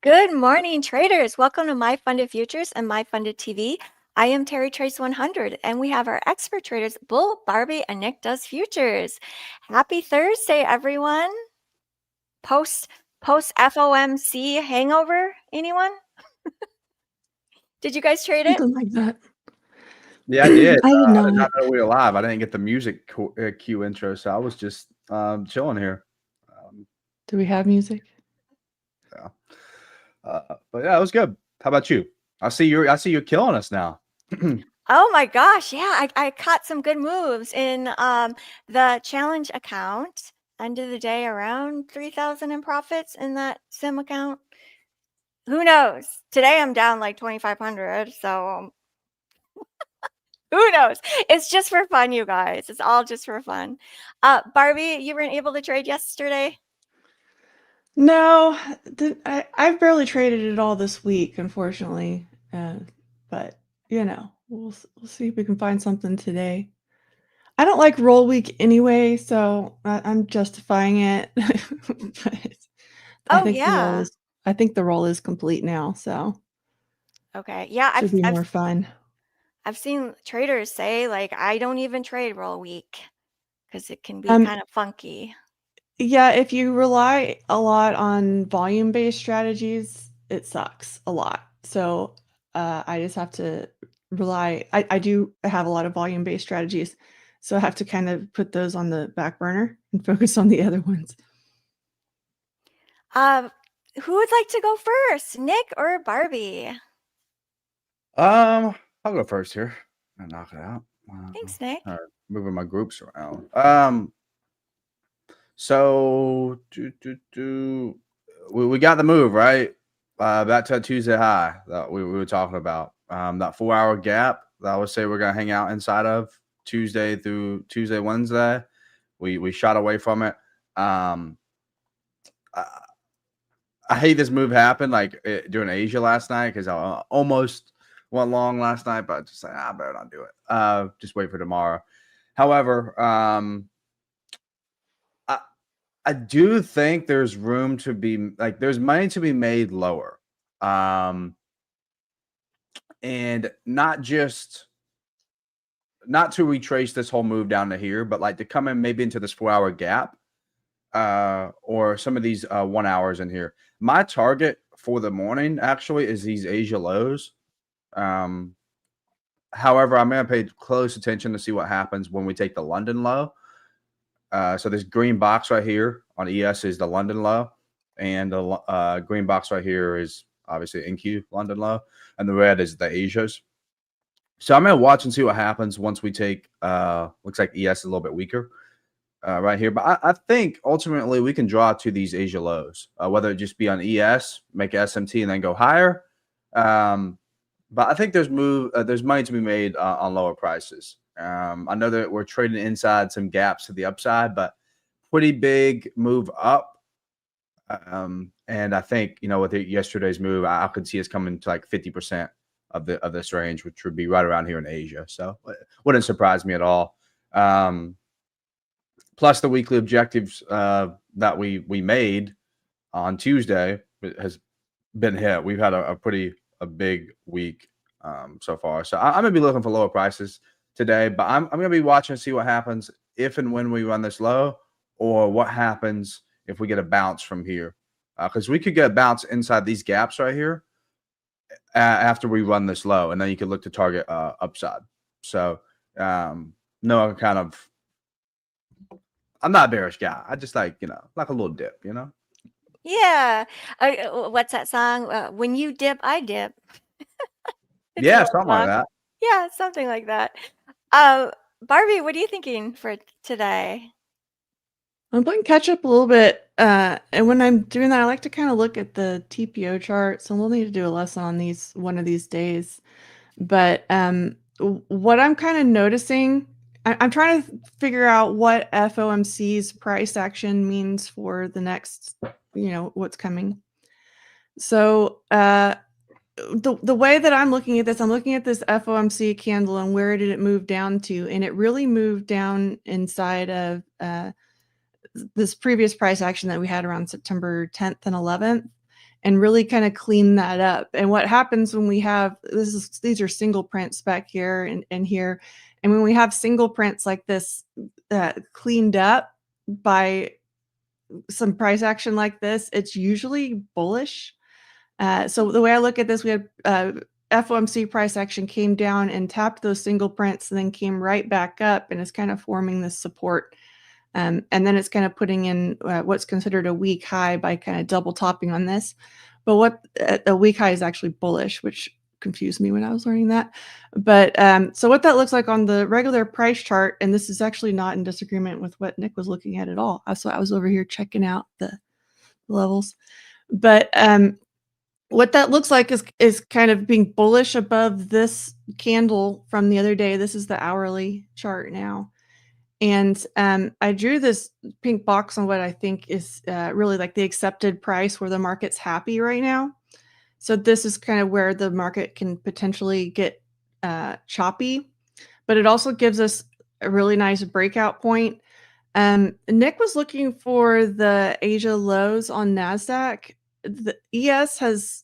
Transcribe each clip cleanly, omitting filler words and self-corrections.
Good morning, traders. Welcome to My Funded Futures and My Funded TV. I am Terry Trace 100, and we have our expert traders, Bull, Barbie, and Nick Does Futures. Happy Thursday, everyone. Post FOMC hangover, anyone? Did you guys trade it? Something like that. Yeah, I did. I did I not. did not know we were live. I didn't get the music cue intro, so I was just chilling here. Do we have music? Yeah. But yeah, it was good. How about you? I see you're killing us now. Oh my gosh, yeah, I caught some good moves in the challenge account. End of the day, around 3,000 in profits in that sim account. Who knows? Today I'm down like 2,500, so who knows? It's just for fun, you guys. It's all just for fun. Barbie, you weren't able to trade yesterday? No, I've barely traded at all this week, unfortunately. But you know, we'll see if we can find something today. I don't like roll week anyway, so I'm justifying it. But Oh yeah. I think the roll is complete now, so Okay. Yeah, should be more fun. I've seen traders say like I don't even trade roll week because it can be kind of funky. Yeah, if you rely a lot on volume-based strategies, it sucks a lot. So I just have to rely. I do have a lot of volume-based strategies, so I have to kind of put those on the back burner and focus on the other ones. Who would like to go first, Nick or Barbie? I'll go first here and knock it out. Thanks, Nick. All right, moving my groups around. So we got the move right back to that Tuesday high that we were talking about. That 4-hour gap that I would say we're gonna hang out inside of Tuesday through Wednesday. We shot away from it. I hate this move happened like during Asia last night because I almost went long last night, but just like I better not do it. Just wait for tomorrow. However, I do think there's room to be like there's money to be made lower. And not to retrace this whole move down to here, but like to come in maybe into this 4-hour gap or some of these 1 hours in here. My target for the morning actually is these Asia lows. However, I'm going to pay close attention to see what happens when we take the London low. So this green box right here on ES is the London low, and the green box right here is obviously NQ London low, and the red is the Asias. So I'm going to watch and see what happens once we take, looks like ES is a little bit weaker right here. But I think ultimately we can draw to these Asia lows, whether it just be on ES, make SMT, and then go higher. But I think there's money to be made on lower prices. I know that we're trading inside some gaps to the upside, but pretty big move up. And I think, with yesterday's move, I could see us coming to like 50% of this range, which would be right around here in Asia. So it wouldn't surprise me at all. Plus the weekly objectives that we made on Tuesday has been hit. We've had a big week so far. So I'm going to be looking for lower prices today, but I'm going to be watching to see what happens if and when we run this low, or what happens if we get a bounce from here. Because we could get a bounce inside these gaps right here after we run this low, and then you could look to target upside. So no kind of, I'm not a bearish guy. I just like a little dip, Yeah. What's that song? When you dip, I dip. Yeah, something like that. Yeah, something like that. Barbie, what are you thinking for today? I'm playing catch up a little bit. And when I'm doing that, I like to kind of look at the TPO chart. So we'll need to do a lesson on one of these days. But what I'm kind of noticing, I'm trying to figure out what FOMC's price action means for the next, what's coming. So the way that I'm looking at this FOMC candle and where did it move down to? And it really moved down inside of this previous price action that we had around September 10th and 11th. and really kind of clean that up. And what happens when we have these are single prints back here and here, and when we have single prints like this cleaned up by some price action like this, it's usually bullish. So the way I look at this, we had FOMC price action came down and tapped those single prints and then came right back up and is kind of forming this support. And then it's kind of putting in what's considered a weak high by kind of double topping on this. But what a weak high is actually bullish, which confused me when I was learning that. But so what that looks like on the regular price chart, and this is actually not in disagreement with what Nick was looking at all. So I was over here checking out the levels. But what that looks like is kind of being bullish above this candle from the other day. This is the hourly chart now. And I drew this pink box on what I think is really like the accepted price where the market's happy right now. So this is kind of where the market can potentially get choppy, but it also gives us a really nice breakout point. Nick was looking for the Asia lows on NASDAQ. The ES has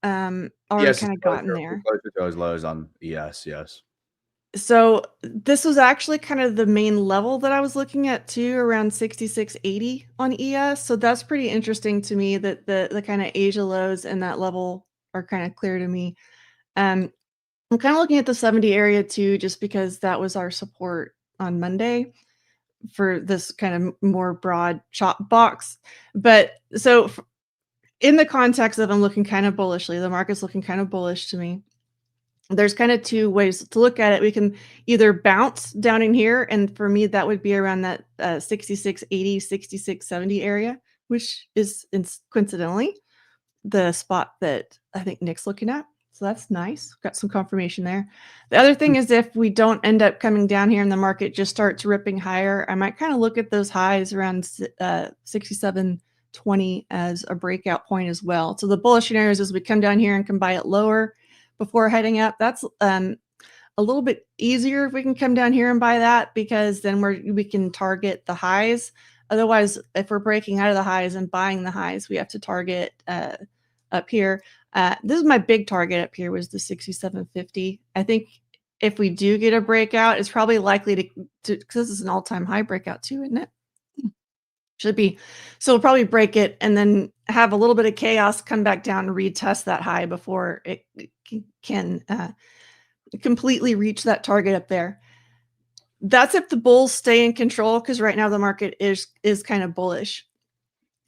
already kind of gotten there. Closer to those lows on ES, yes. So this was actually kind of the main level that I was looking at too, around 66.80 on ES. So that's pretty interesting to me that the kind of Asia lows and that level are kind of clear to me. I'm kind of looking at the 70 area too, just because that was our support on Monday for this kind of more broad chop box. But so in the context of I'm looking kind of bullishly, the market's looking kind of bullish to me. There's kind of two ways to look at it. We can either bounce down in here, and for me, that would be around that 66.80, 66.70 area, which is coincidentally the spot that I think Nick's looking at. So that's nice. Got some confirmation there. The other thing is if we don't end up coming down here and the market just starts ripping higher, I might kind of look at those highs around 67.20 as a breakout point as well. So the bullish scenarios is we come down here and can buy it lower before heading up. That's a little bit easier if we can come down here and buy that, because then we can target the highs. Otherwise, if we're breaking out of the highs and buying the highs, we have to target up here. This is my big target up here, was the 67.50. I think if we do get a breakout, it's probably likely to because this is an all-time high breakout too, isn't it? Should be. So we'll probably break it and then have a little bit of chaos, come back down and retest that high before it can completely reach that target up there. That's if the bulls stay in control, because right now the market is kind of bullish.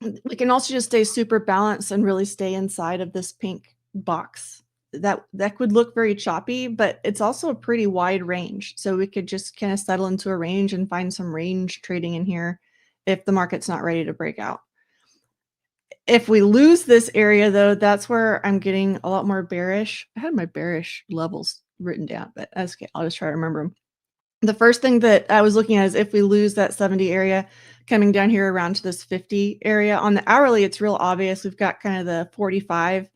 We can also just stay super balanced and really stay inside of this pink box. That could look very choppy, but it's also a pretty wide range. So we could just kind of settle into a range and find some range trading in here if the market's not ready to break out. If we lose this area, though, that's where I'm getting a lot more bearish. I had my bearish levels written down, but that's okay. I'll just try to remember them. The first thing that I was looking at is if we lose that 70 area, coming down here around to this 50 area. On the hourly, it's real obvious. We've got kind of the 45,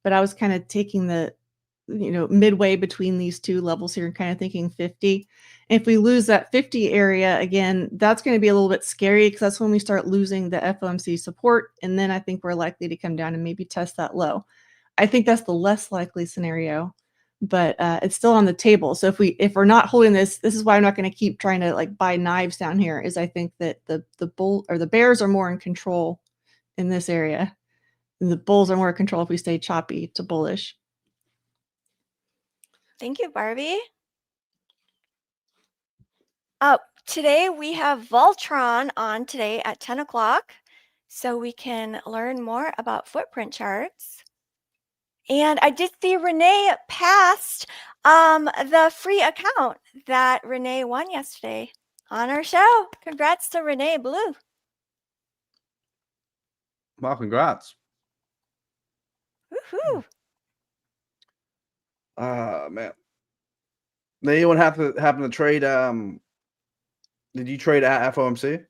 but I was kind of taking the, midway between these two levels here and kind of thinking 50. And if we lose that 50 area again, that's going to be a little bit scary, because that's when we start losing the FOMC support. And then I think we're likely to come down and maybe test that low. I think that's the less likely scenario, but it's still on the table. So if we're not holding this is why I'm not going to keep trying to like buy knives down here, is I think that the bull or the bears are more in control in this area, and the bulls are more in control if we stay choppy to bullish. Thank you, Barbie. Today we have Voltron on today at 10 o'clock, so we can learn more about footprint charts. And I did see Renee passed the free account that Renee won yesterday on our show. Congrats to Renee Blue. Well, congrats. Woohoo. Man. Did anyone happen to trade? Did you trade at FOMC?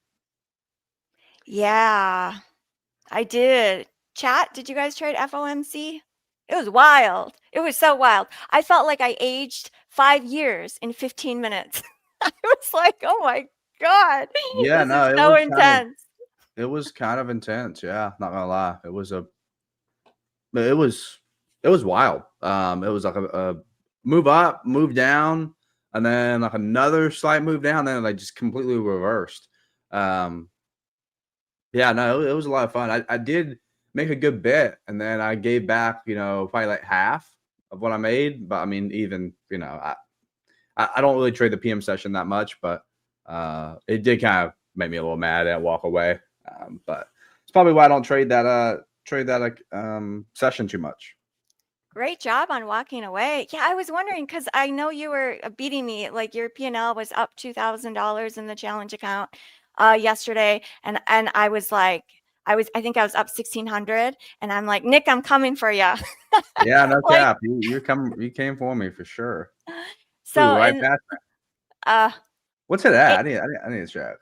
Yeah, I did. Chat, did you guys trade FOMC? It was wild. It was so wild. I felt like I aged 5 years in 15 minutes. I was like, oh my God. Yeah, this is so intense. It was kind of intense. Yeah, not gonna lie. It was a it was wild. It was like a move up, move down, and then like another slight move down, then like just completely reversed. Yeah, no, it was a lot of fun. I did make a good bet, and then I gave back, probably like half of what I made. But I mean, even I don't really trade the PM session that much, but it did kind of make me a little mad and walk away. But it's probably why I don't trade that session too much. Great job on walking away. Yeah, I was wondering because I know you were beating me. Like your P&L was up $2,000 in the challenge account yesterday, and I was like, I think I was up 1,600, and I'm like, Nick, I'm coming for you. Yeah, no Like, cap. You came for me for sure. Flew so right and past me. uh, What's it at? it, I need to check.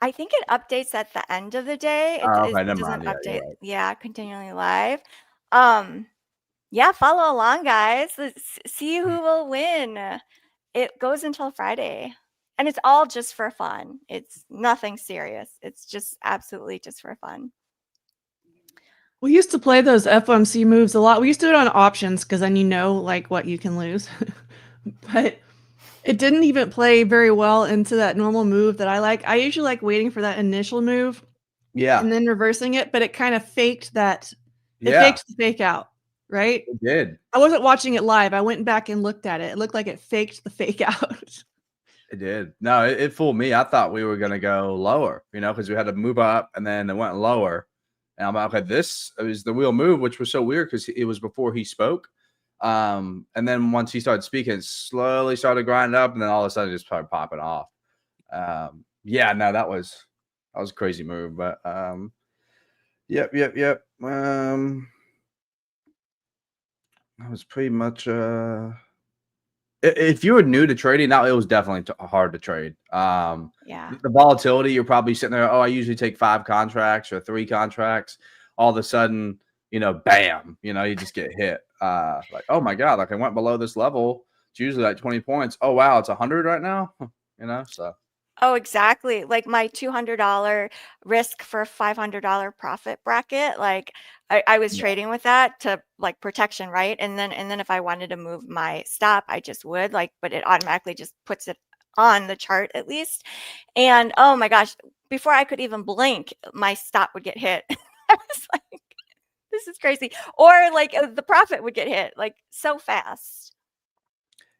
I think it updates at the end of the day. Oh, It okay, never doesn't mind. Yeah, you're update. right. Yeah, continually live. Yeah, follow along, guys. Let's see who will win. It goes until Friday, and it's all just for fun. It's nothing serious. It's just absolutely just for fun. We used to play those FOMC moves a lot. We used to do it on options because then like what you can lose. But it didn't even play very well into that normal move that I like. I usually like waiting for that initial move Yeah, and then reversing it, but it kind of faked that. It yeah, faked the fake out, right? it did. I wasn't watching it live. I went back and looked at it. It looked like it faked the fake out. It did. No, it fooled me. I thought we were gonna go lower, because we had to move up and then it went lower. And I'm like, okay, this is the real move, which was so weird because it was before he spoke. And then once he started speaking, it slowly started grinding up, and then all of a sudden it just started popping off. Yeah, no, that was a crazy move. But yep. That was pretty much if you were new to trading, now it was definitely hard to trade. Yeah. The volatility, you're probably sitting there, oh, I usually take 5 contracts or 3 contracts. All of a sudden, bam, you just get hit. Like, oh my God, like I went below this level. It's usually like 20 points. Oh, wow, it's 100 right now. So. Oh, exactly. Like my $200 risk for $500 profit bracket. Like I was Yeah. trading with that to like protection, right? And then if I wanted to move my stop, I just would but it automatically just puts it on the chart at least. And oh my gosh, before I could even blink, my stop would get hit. I was like, this is crazy. Or like the profit would get hit like so fast.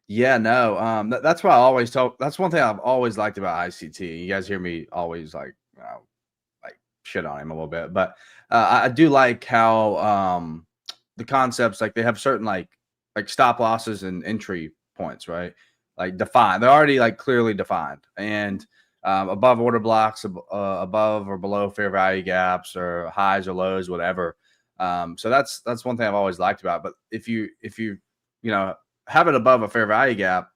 Yeah, no. That's why I always tell. That's one thing I've always liked about ICT. You guys hear me always like shit on him a little bit, but I do like how the concepts, like they have certain like stop losses and entry points, right? Like defined. They're already like clearly defined, and above order blocks, above or below fair value gaps, or highs or lows, whatever. So that's one thing I've always liked about it. But if you have it above a fair value gap,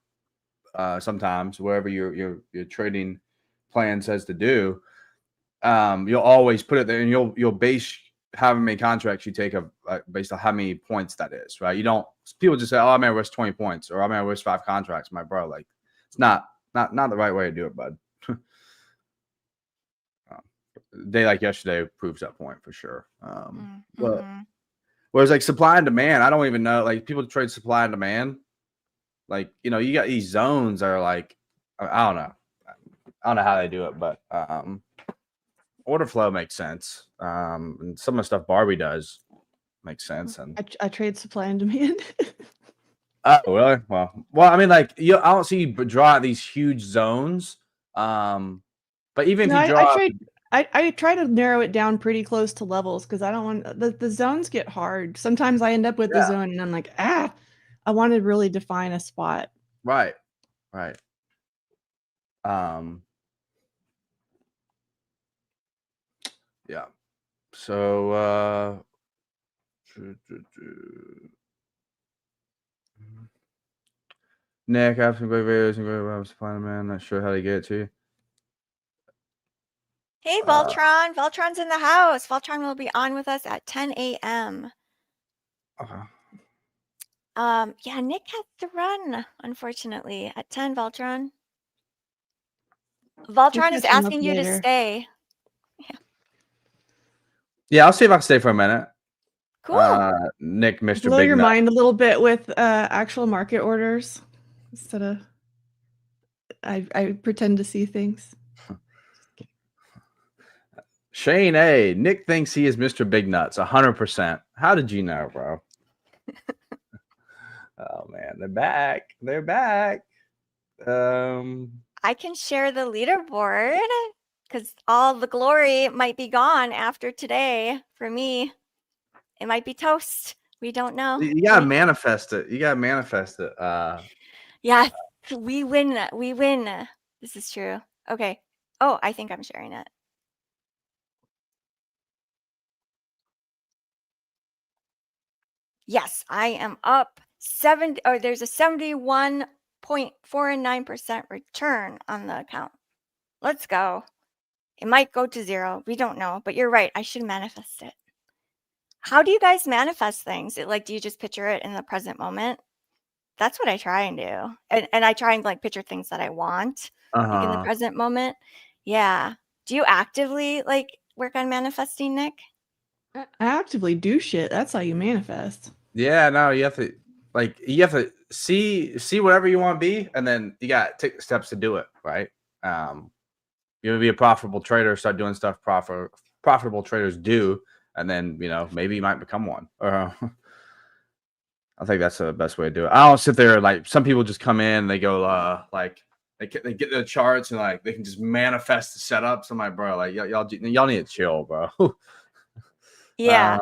sometimes wherever your trading plan says to do, you'll always put it there, and you'll base how many contracts you take based on how many points that is, right? You don't. People just say, "Oh, I'm gonna risk 20 points," or "I'm gonna risk 5 contracts." My bro, like it's not the right way to do it, bud. Day like yesterday proves that point for sure. But whereas like supply and demand, I don't even know. Like people trade supply and demand. Like, you got these zones that are like, I don't know. I don't know how they do it, but order flow makes sense. And some of the stuff Barbie does makes sense. And I trade supply and demand. oh, really? Well, I mean, like I don't see you draw out these huge zones. But even if you draw, I try to narrow it down pretty close to levels because I don't want the zones get hard. Sometimes I end up with the zone and I'm like, I want to really define a spot. Right. Yeah. So Nick, I have some great videos and great webs to find, man. Not sure how to get it to you. Hey, Voltron. Voltron's in the house. Voltron will be on with us at 10 a.m. Okay. Yeah, Nick has to run, unfortunately, at 10, Voltron. Voltron is asking you to stay. Yeah, I'll see if I can stay for a minute. Cool. Nick, Mr. Blow Big your Nut. mind a little bit with actual market orders instead of I pretend to see things. Shane A. Nick thinks he is Mr. Big Nuts, 100%. How did you know, bro? Oh man, they're back. They're back. I can share the leaderboard because all the glory might be gone after today for me. It might be toast. We don't know. You gotta manifest it. You gotta manifest it. Yeah, we win. We win. This is true. Okay. Oh, I think I'm sharing it. Yes, I am up 70. Or there's a 71.49% return on the account. Let's go. It might go to 0. We don't know, but you're right. I should manifest it. How do you guys manifest things? Do you just picture it in the present moment? That's what I try and do. And I try and picture things that I want in the present moment. Yeah. Do you actively work on manifesting, Nick? I actively do shit. That's how you manifest. Yeah, no, you have to see whatever you want to be, and then you got to take the steps to do it, right? You want to be a profitable trader, start doing stuff profitable traders do, and then maybe you might become one. I think that's the best way to do it. I don't sit there some people just come in, they go they get the charts and they can just manifest the setups. I'm like, bro, y'all need to chill, bro. Yeah.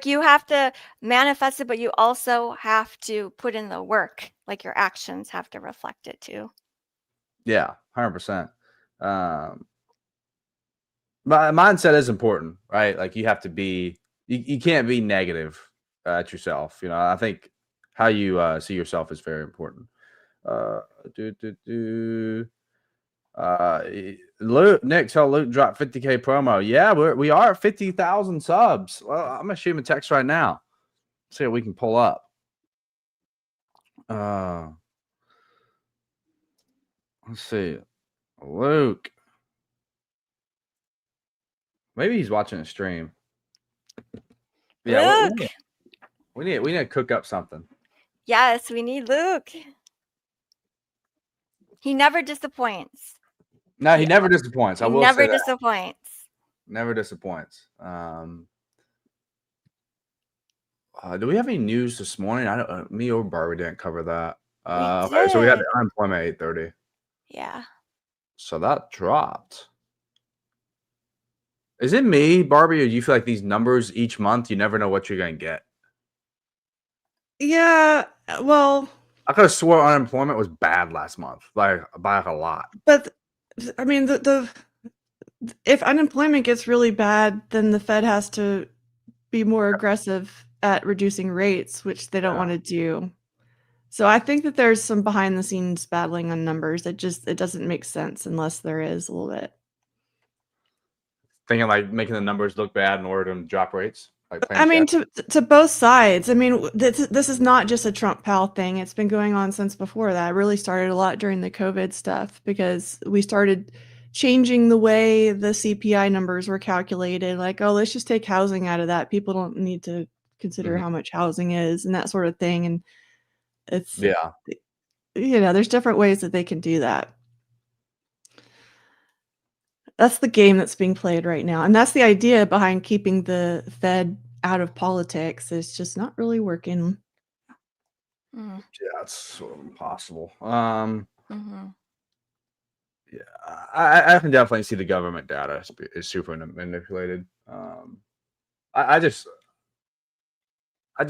You have to manifest it, but you also have to put in the work. Your actions have to reflect it too. Yeah, 100%. But mindset is important, right? You have to be, you can't be negative at yourself. I think how you see yourself is very important. Nick, tell Luke drop 50K promo. Yeah, we are at 50,000 subs. Well, I'm gonna shoot him a text right now. See what we can pull up. Let's see, Luke. Maybe he's watching a stream. Yeah, Luke. we need to cook up something. Yes, we need Luke. He never disappoints. No, he never disappoints. I will say that. Never disappoints. Never disappoints. Do we have any news this morning? I don't. Me or Barbie didn't cover that. Okay, so we had the unemployment at 8:30. Yeah. So that dropped. Is it me, Barbie, or do you feel like these numbers each month, you never know what you're gonna get? Yeah, well, I could have swore unemployment was bad last month, by a lot. but I mean, if unemployment gets really bad, then the Fed has to be more aggressive at reducing rates, which they don't want to do. So I think that there's some behind the scenes battling on numbers. It doesn't make sense unless there is a little bit. Thinking making the numbers look bad in order to drop rates. I mean, to both sides. I mean, this is not just a Trump Powell thing. It's been going on since before that. It really started a lot during the COVID stuff because we started changing the way the CPI numbers were calculated. Let's just take housing out of that. People don't need to consider how much housing is and that sort of thing. And it's there's different ways that they can do that. That's the game that's being played right now. And that's the idea behind keeping the Fed out of politics. It's just not really working. Yeah, it's sort of impossible. Yeah, I can definitely see the government data is super manipulated. I just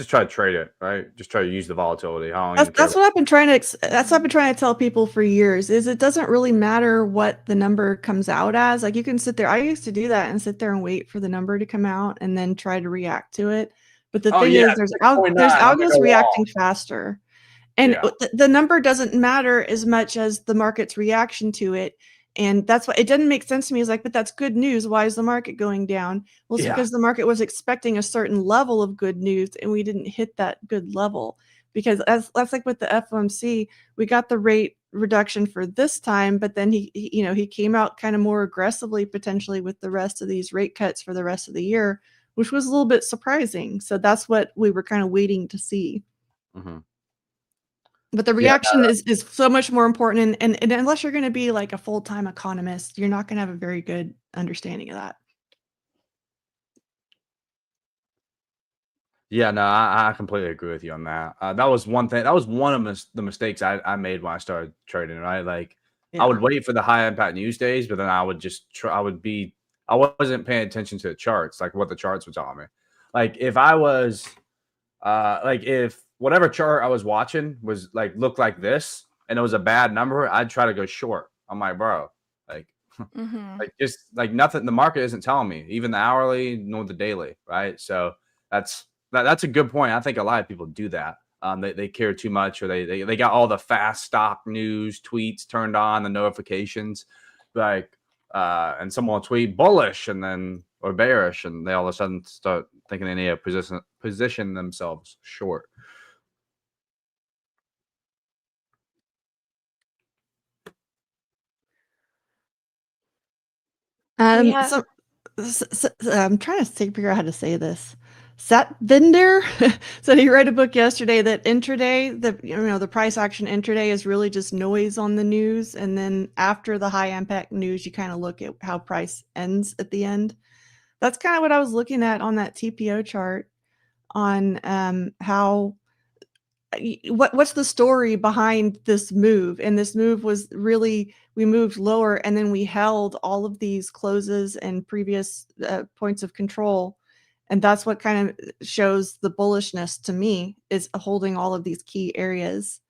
try to trade it, right? Just try to use the volatility. That's what I've been trying to tell people for years. Is it doesn't really matter what the number comes out as. You can sit there. I used to do that and sit there and wait for the number to come out and then try to react to it. But the thing is, there's algos reacting faster, and the number doesn't matter as much as the market's reaction to it. And that's why it doesn't make sense to me. It's but that's good news. Why is the market going down? Well, it's because the market was expecting a certain level of good news and we didn't hit that good level. Because that's like with the FOMC, we got the rate reduction for this time, but then he came out kind of more aggressively potentially with the rest of these rate cuts for the rest of the year. which was a little bit surprising. So that's what we were kind of waiting to see. Mm-hmm. But the reaction is so much more important. And unless you're going to be like a full-time economist, you're not going to have a very good understanding of that. Yeah, no, I completely agree with you on that. That was one thing. That was one of the mistakes I made when I started trading. Right, like I would wait for the high impact news days, but then I would just I wasn't paying attention to the charts, like what the charts were telling me. Like if I was, like if whatever chart I was watching was like looked like this, and it was a bad number, I'd try to go short. I'm like, bro, like, like just like nothing. The market isn't telling me, even the hourly nor the daily, right? So that's a good point. I think a lot of people do that. They care too much, or they got all the fast stock news tweets turned on, the notifications, like and someone will tweet bullish and then or bearish, and they all of a sudden start thinking they need to position themselves short. So I'm trying to figure out how to say this. Satvinder said he read a book yesterday that intraday, the price action intraday is really just noise on the news, and then after the high impact news, you kind of look at how price ends at the end. That's kind of what I was looking at on that TPO chart on how what's the story behind this move. And this move was really, we moved lower and then we held all of these closes and previous points of control, and that's what kind of shows the bullishness to me, is holding all of these key areas.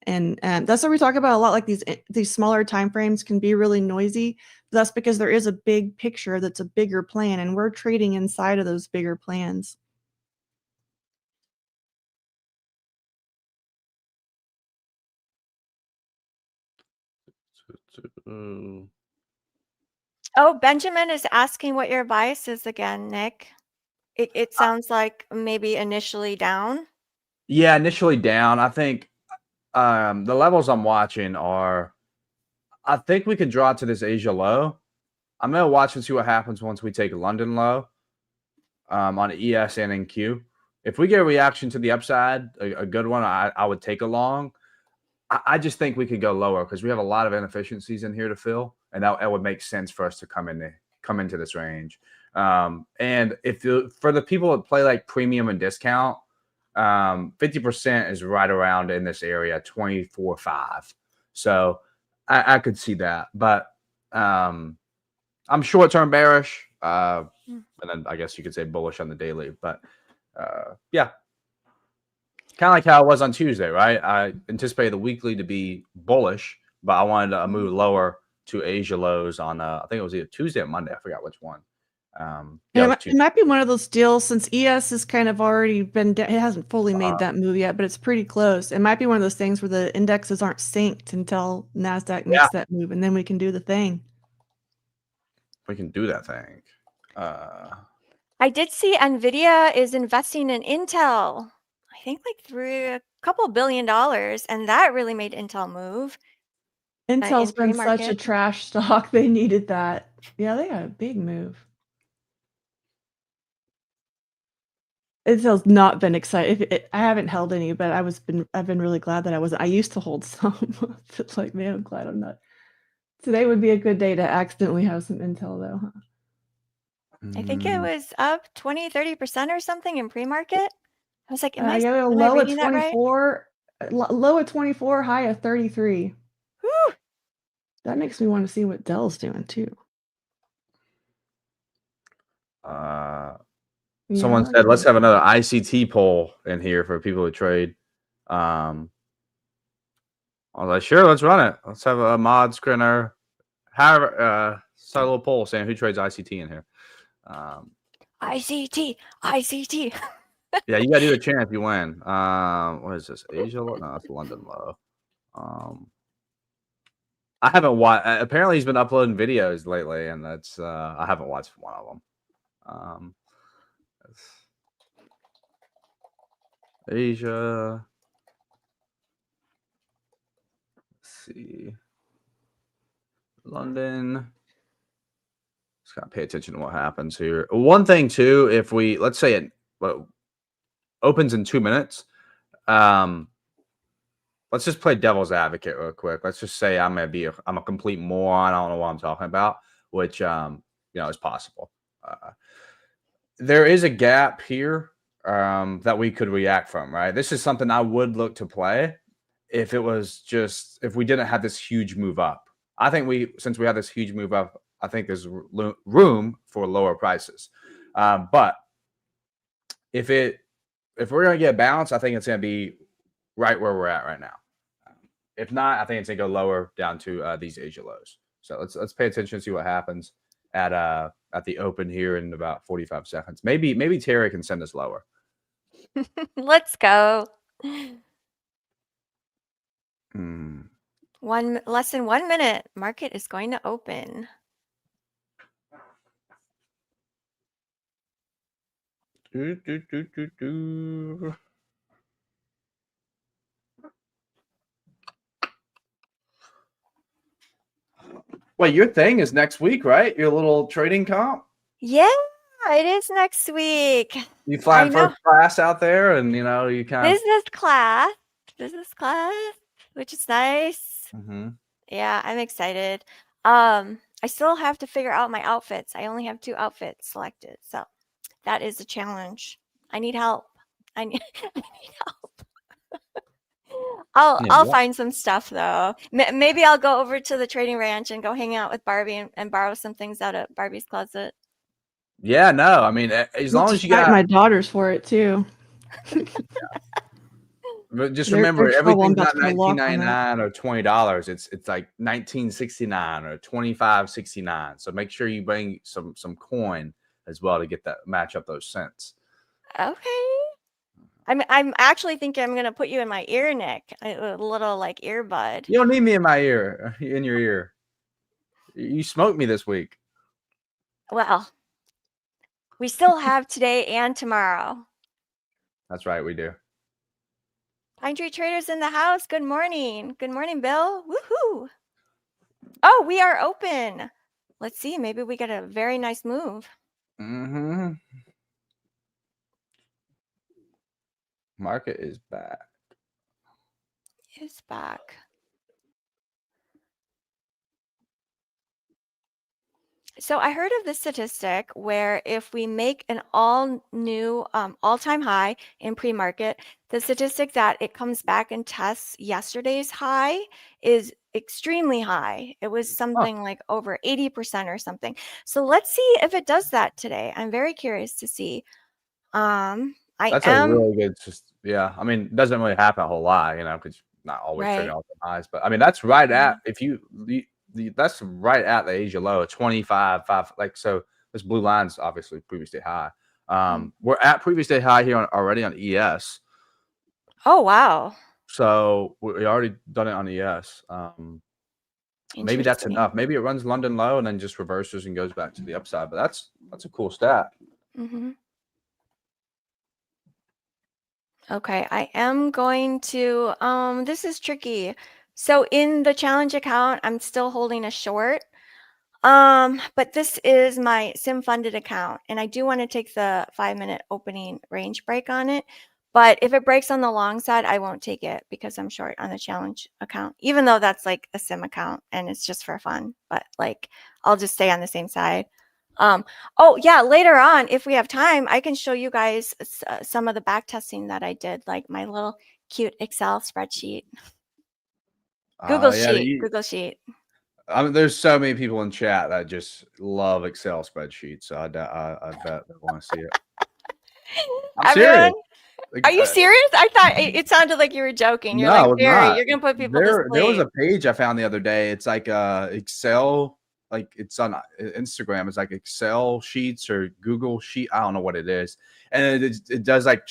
And that's what we talk about a lot. Like these smaller time frames can be really noisy. That's because there is a big picture that's a bigger plan, and we're trading inside of those bigger plans. Oh, Benjamin is asking what your bias is again, Nick. It sounds like maybe initially down. Yeah, initially down. I think the levels I'm watching are, I think we could draw to this Asia low. I'm going to watch and see what happens once we take London low on ES and NQ. If we get a reaction to the upside, a good one, I would take a long. I just think we could go lower because we have a lot of inefficiencies in here to fill, and that would make sense for us to come into this range. And for the people that play like premium and discount, 50% is right around in this area, 24.5. So I could see that, but I'm short-term bearish, and then I guess you could say bullish on the daily. But yeah, kind of like how it was on Tuesday, right? I anticipated the weekly to be bullish, but I wanted to move lower to Asia lows on I think it was either Tuesday or Monday. I forgot which one. Yeah, it might be one of those deals, since ES has kind of already been, it hasn't fully made that move yet, but it's pretty close. It might be one of those things where the indexes aren't synced until NASDAQ makes that move, and then we can do the thing. We can do that thing. I did see NVIDIA is investing in Intel. I think like through a couple $1 billion, and that really made Intel move. Intel's been such a trash stock. They needed that. Yeah, they got a big move. Intel's not been excited. I haven't held any, but I've been really glad that I wasn't. I used to hold some. It's like, man, I'm glad I'm not. Today would be a good day to accidentally have some Intel, though. Huh? I think it was up 20-30% or something in pre-market. I was like, am I low at reading that right? 24, low at 24, high at 33. Whew. That makes me want to see what Dell's doing too. Someone said, let's have another ICT poll in here for people who trade. I was like, sure, let's run it. Let's have a mod screener. However, start a little poll saying who trades ICT in here. ICT. Yeah, you got to do a chant if you win. What is this? Asia low? No, it's London low. I haven't watched. Apparently, he's been uploading videos lately, and that's I haven't watched one of them. Asia. Let's see. London. Just gotta pay attention to what happens here. One thing too, if we let's say it opens in 2 minutes, let's just play devil's advocate real quick. Let's just say I'm a complete moron. I don't know what I'm talking about, which is possible. There is a gap here that we could react from, right? This is something I would look to play if we didn't have this huge move up. I think since we have this huge move up, I think there's room for lower prices. But if we're going to get a bounce, I think it's going to be right where we're at right now. If not, I think it's going to go lower down to these Asia lows. So let's pay attention to see what happens at the open here in about 45 seconds. Maybe Terry can send us lower. Let's go. Less than 1 minute. Market is going to open. Wait, your thing is next week, right? Your little trading comp? Yeah, it is next week. You flying first class out there, and you kind of business class, which is nice. Yeah, I'm excited. I still have to figure out my outfits. I only have 2 outfits selected, so that is a challenge. I need help. I need help. I'll find some stuff though. Maybe I'll go over to the trading ranch and go hang out with Barbie and borrow some things out of Barbie's closet. Yeah, no, I mean, as long as you got my daughters for it too. But just remember, everything's not $19.99 or $20. It's like $19.69 or $25.69. So make sure you bring some coin as well to get that match up those cents. Okay. I'm actually thinking I'm gonna put you in my ear, Nick. A little like earbud. You don't need me in my ear, in your ear. You smoked me this week. Well, we still have today and tomorrow. That's right, we do. Pine Tree Traders in the house. Good morning. Good morning, Bill. Woohoo! Oh, we are open. Let's see. Maybe we get a very nice move. Market is back. It's back. So I heard of this statistic where if we make an all-new all-time high in pre-market, the statistic that it comes back and tests yesterday's high is extremely high. It was something like over 80% or something. So let's see if it does that today. I'm very curious to see. That's a really good, yeah. I mean, it doesn't really happen a whole lot, because not always trading all-time highs. But I mean, that's right at that's right at the Asia low, 25.5. Like, so this blue line's obviously previous day high. We're at previous day high here already on ES. Oh, wow. So we already done it on ES. Maybe that's enough. Maybe it runs London low and then just reverses and goes back to the upside. But that's a cool stat. Okay, I am going to, this is tricky. So in the challenge account, I'm still holding a short. But this is my sim funded account, and I do want to take the 5-minute opening range break on it. But if it breaks on the long side, I won't take it because I'm short on the challenge account, even though that's like a sim account and it's just for fun. But like, I'll just stay on the same side. Oh yeah, later on, if we have time, I can show you guys some of the back testing that I did, like my little cute Excel spreadsheet. Google Sheet. I mean, there's so many people in chat that just love Excel spreadsheets. So I bet they want to see it. I'm serious. Are you serious? I thought it sounded like you were joking. You're like, Barry, you're gonna put people to sleep. There was a page I found the other day. It's like Excel, like it's on Instagram. It's like Excel sheets or Google sheet. I don't know what it is, and it does like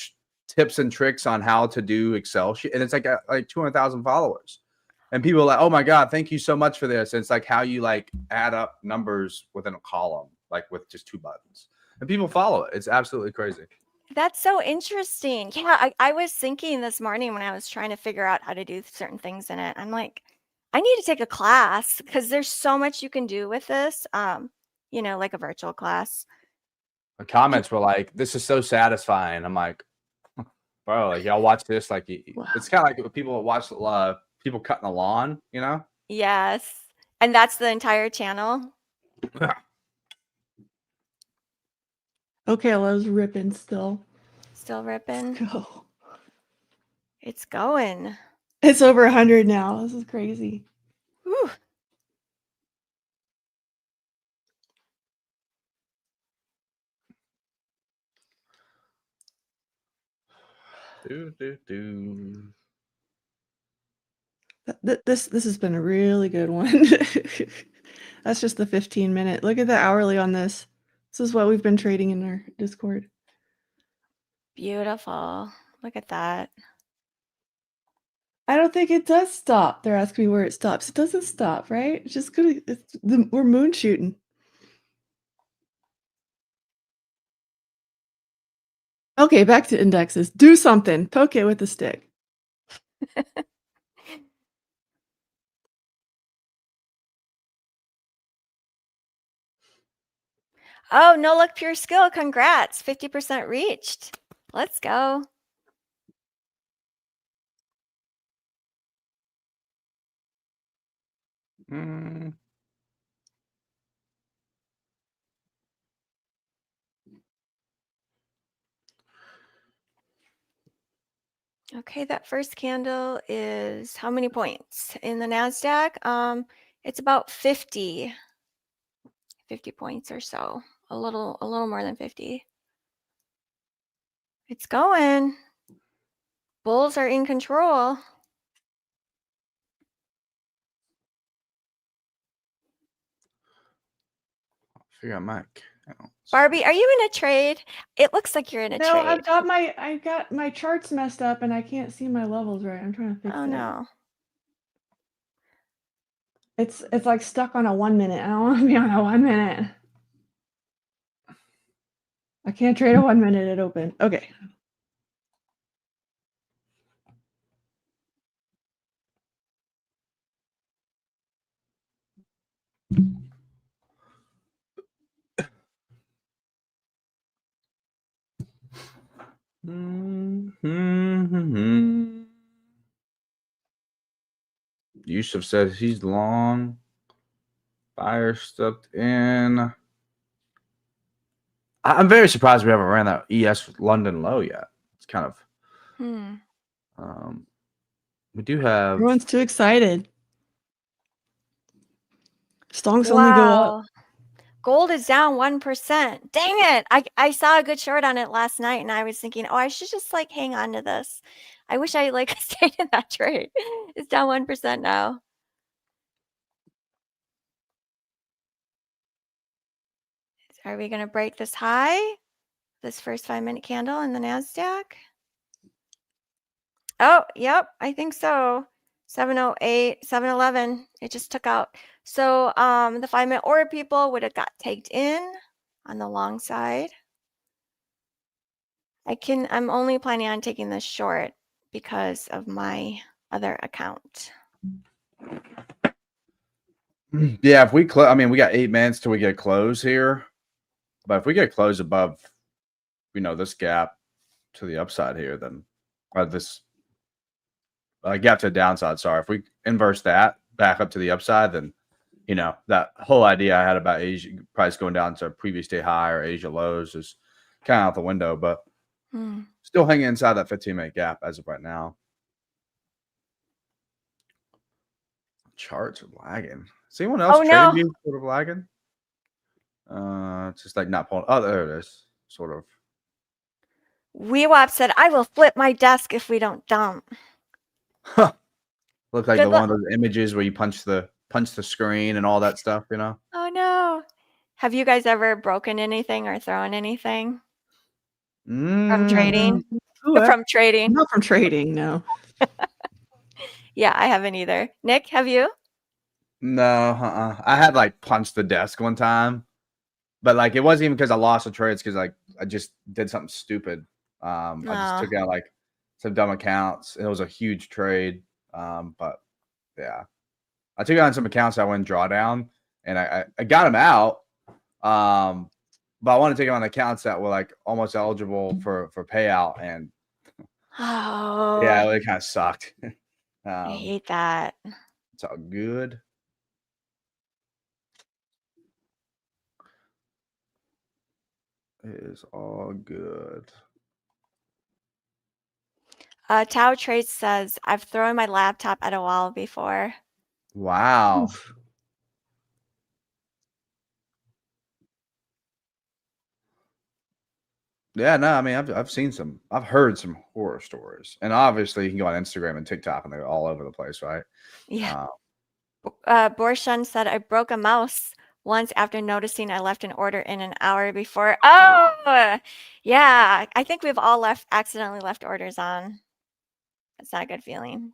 tips and tricks on how to do Excel sheet, and it's like 200,000 followers. And people are like, oh my God, thank you so much for this. And it's like how you like add up numbers within a column, like with just 2 buttons. And people follow it. It's absolutely crazy. That's so interesting. Yeah, I was thinking this morning when I was trying to figure out how to do certain things in it. I'm like, I need to take a class because there's so much you can do with this. you know, like a virtual class. The comments were like, "This is so satisfying." I'm like, bro, like y'all watch this, like Wow. it's kind of like people watch people cutting the lawn, you know? Yes. And that's the entire channel. Okay, well, I was ripping still. Still ripping. Go. It's going. It's over 100 now. This is crazy. Whew. This has been a really good one. That's just the 15-minute. Look at the hourly on this. This is what we've been trading in our Discord. Beautiful. Look at that. I don't think it does stop. They're asking me where it stops. It doesn't stop, right? It's just gonna. We're moon shooting. Okay, back to indexes. Do something. Poke it with a stick. Oh, no luck, pure skill. Congrats. 50% reached. Let's go. Okay, that first candle is how many points in the NASDAQ? It's about 50 points or so. A little more than 50. It's going. Bulls are in control. Figure out my accounts. Barbie, are you in a trade? It looks like you're in a No, trade. I've got my charts messed up and I can't see my levels right. I'm trying to fix it. Oh no. It's like stuck on a 1 minute. I don't want to be on a 1 minute. I can't trade a 1 minute at open. Okay. Yusuf says he's long. Buyer stepped in. I'm very surprised we haven't ran that ES London low yet. It's kind of. We do have. Everyone's too excited. Stonks only go up. Gold is down 1%. Dang it. I saw a good short on it last night and I was thinking, oh, I should just like hang on to this. I wish I like stayed in that trade. It's down 1% now. Are we going to break this high? This first 5-minute candle in the NASDAQ? Oh, yep, I think so. 708, 711. It just took out. So the 5-minute order people would have got tagged in on the long side. I'm only planning on taking this short because of my other account. Yeah, if we close, I mean, we got 8 minutes till we get a close here. But if we get close above, this gap to the upside here, then this gap to the downside, sorry. If we inverse that back up to the upside, then, that whole idea I had about Asia price going down to previous day high or Asia lows is kind of out the window, but still hanging inside that 15-minute gap as of right now. Charts are lagging. Is anyone else trading you sort of lagging? It's just like not pulling. Oh, there it is. Sort of. WeWap said, I will flip my desk if we don't dump. Huh. Look like one of those images where you punch the screen and all that stuff, Oh no. Have you guys ever broken anything or thrown anything? From trading? From trading. Not from trading, no. Yeah, I haven't either. Nick, have you? No, I had like punched the desk one time, but like it wasn't even because I lost a trade. It's because like I just did something stupid. I just took out like some dumb accounts. It was a huge trade, but yeah, I took out some accounts I went drawdown, and I got them out. But I want to take on accounts that were like almost eligible for payout, and yeah, Oh, it kind of sucked. I hate that. It's all good. It is all good. Tao Trade says, I've thrown my laptop at a wall before. Wow. Oof. Yeah, no, I mean, I've heard some horror stories, and obviously you can go on Instagram and TikTok, and they're all over the place, right? Yeah. Borshan said, I broke a mouse once after noticing I left an order in an hour before. Oh, yeah. I think we've all accidentally left orders on. That's not a good feeling.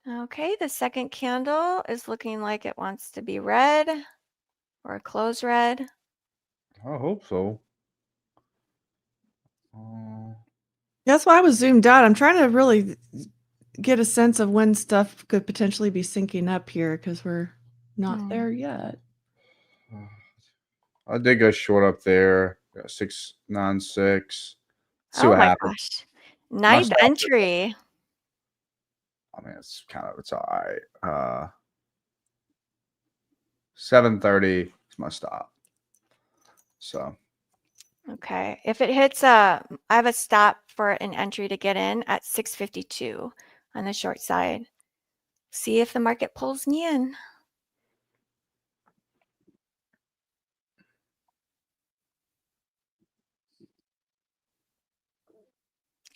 Okay, the second candle is looking like it wants to be red or close red. I hope so. That's why I was zoomed out. I'm trying to really get a sense of when stuff could potentially be syncing up here because we're not there yet. I did go short up there. 696. See Oh what my happens. gosh. Nice entry. I mean, it's all right. 730 is my stop. So Okay. If it hits I have a stop for an entry to get in at 652 on the short side. See if the market pulls me in.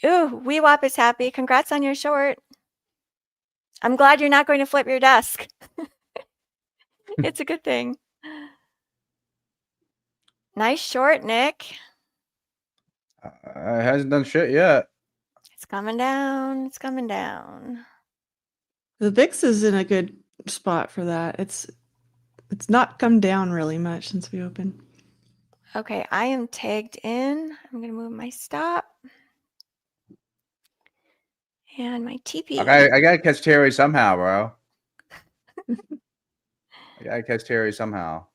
Ooh, WeWap is happy. Congrats on your short. I'm glad you're not going to flip your desk. It's a good thing. Nice short, Nick. it hasn't done shit yet. It's coming down. It's coming down. The VIX is in a good spot for that. It's not come down really much since we opened. Okay, I am tagged in. I'm going to move my stop and my TP. I gotta catch Terry somehow, bro. I gotta catch Terry somehow.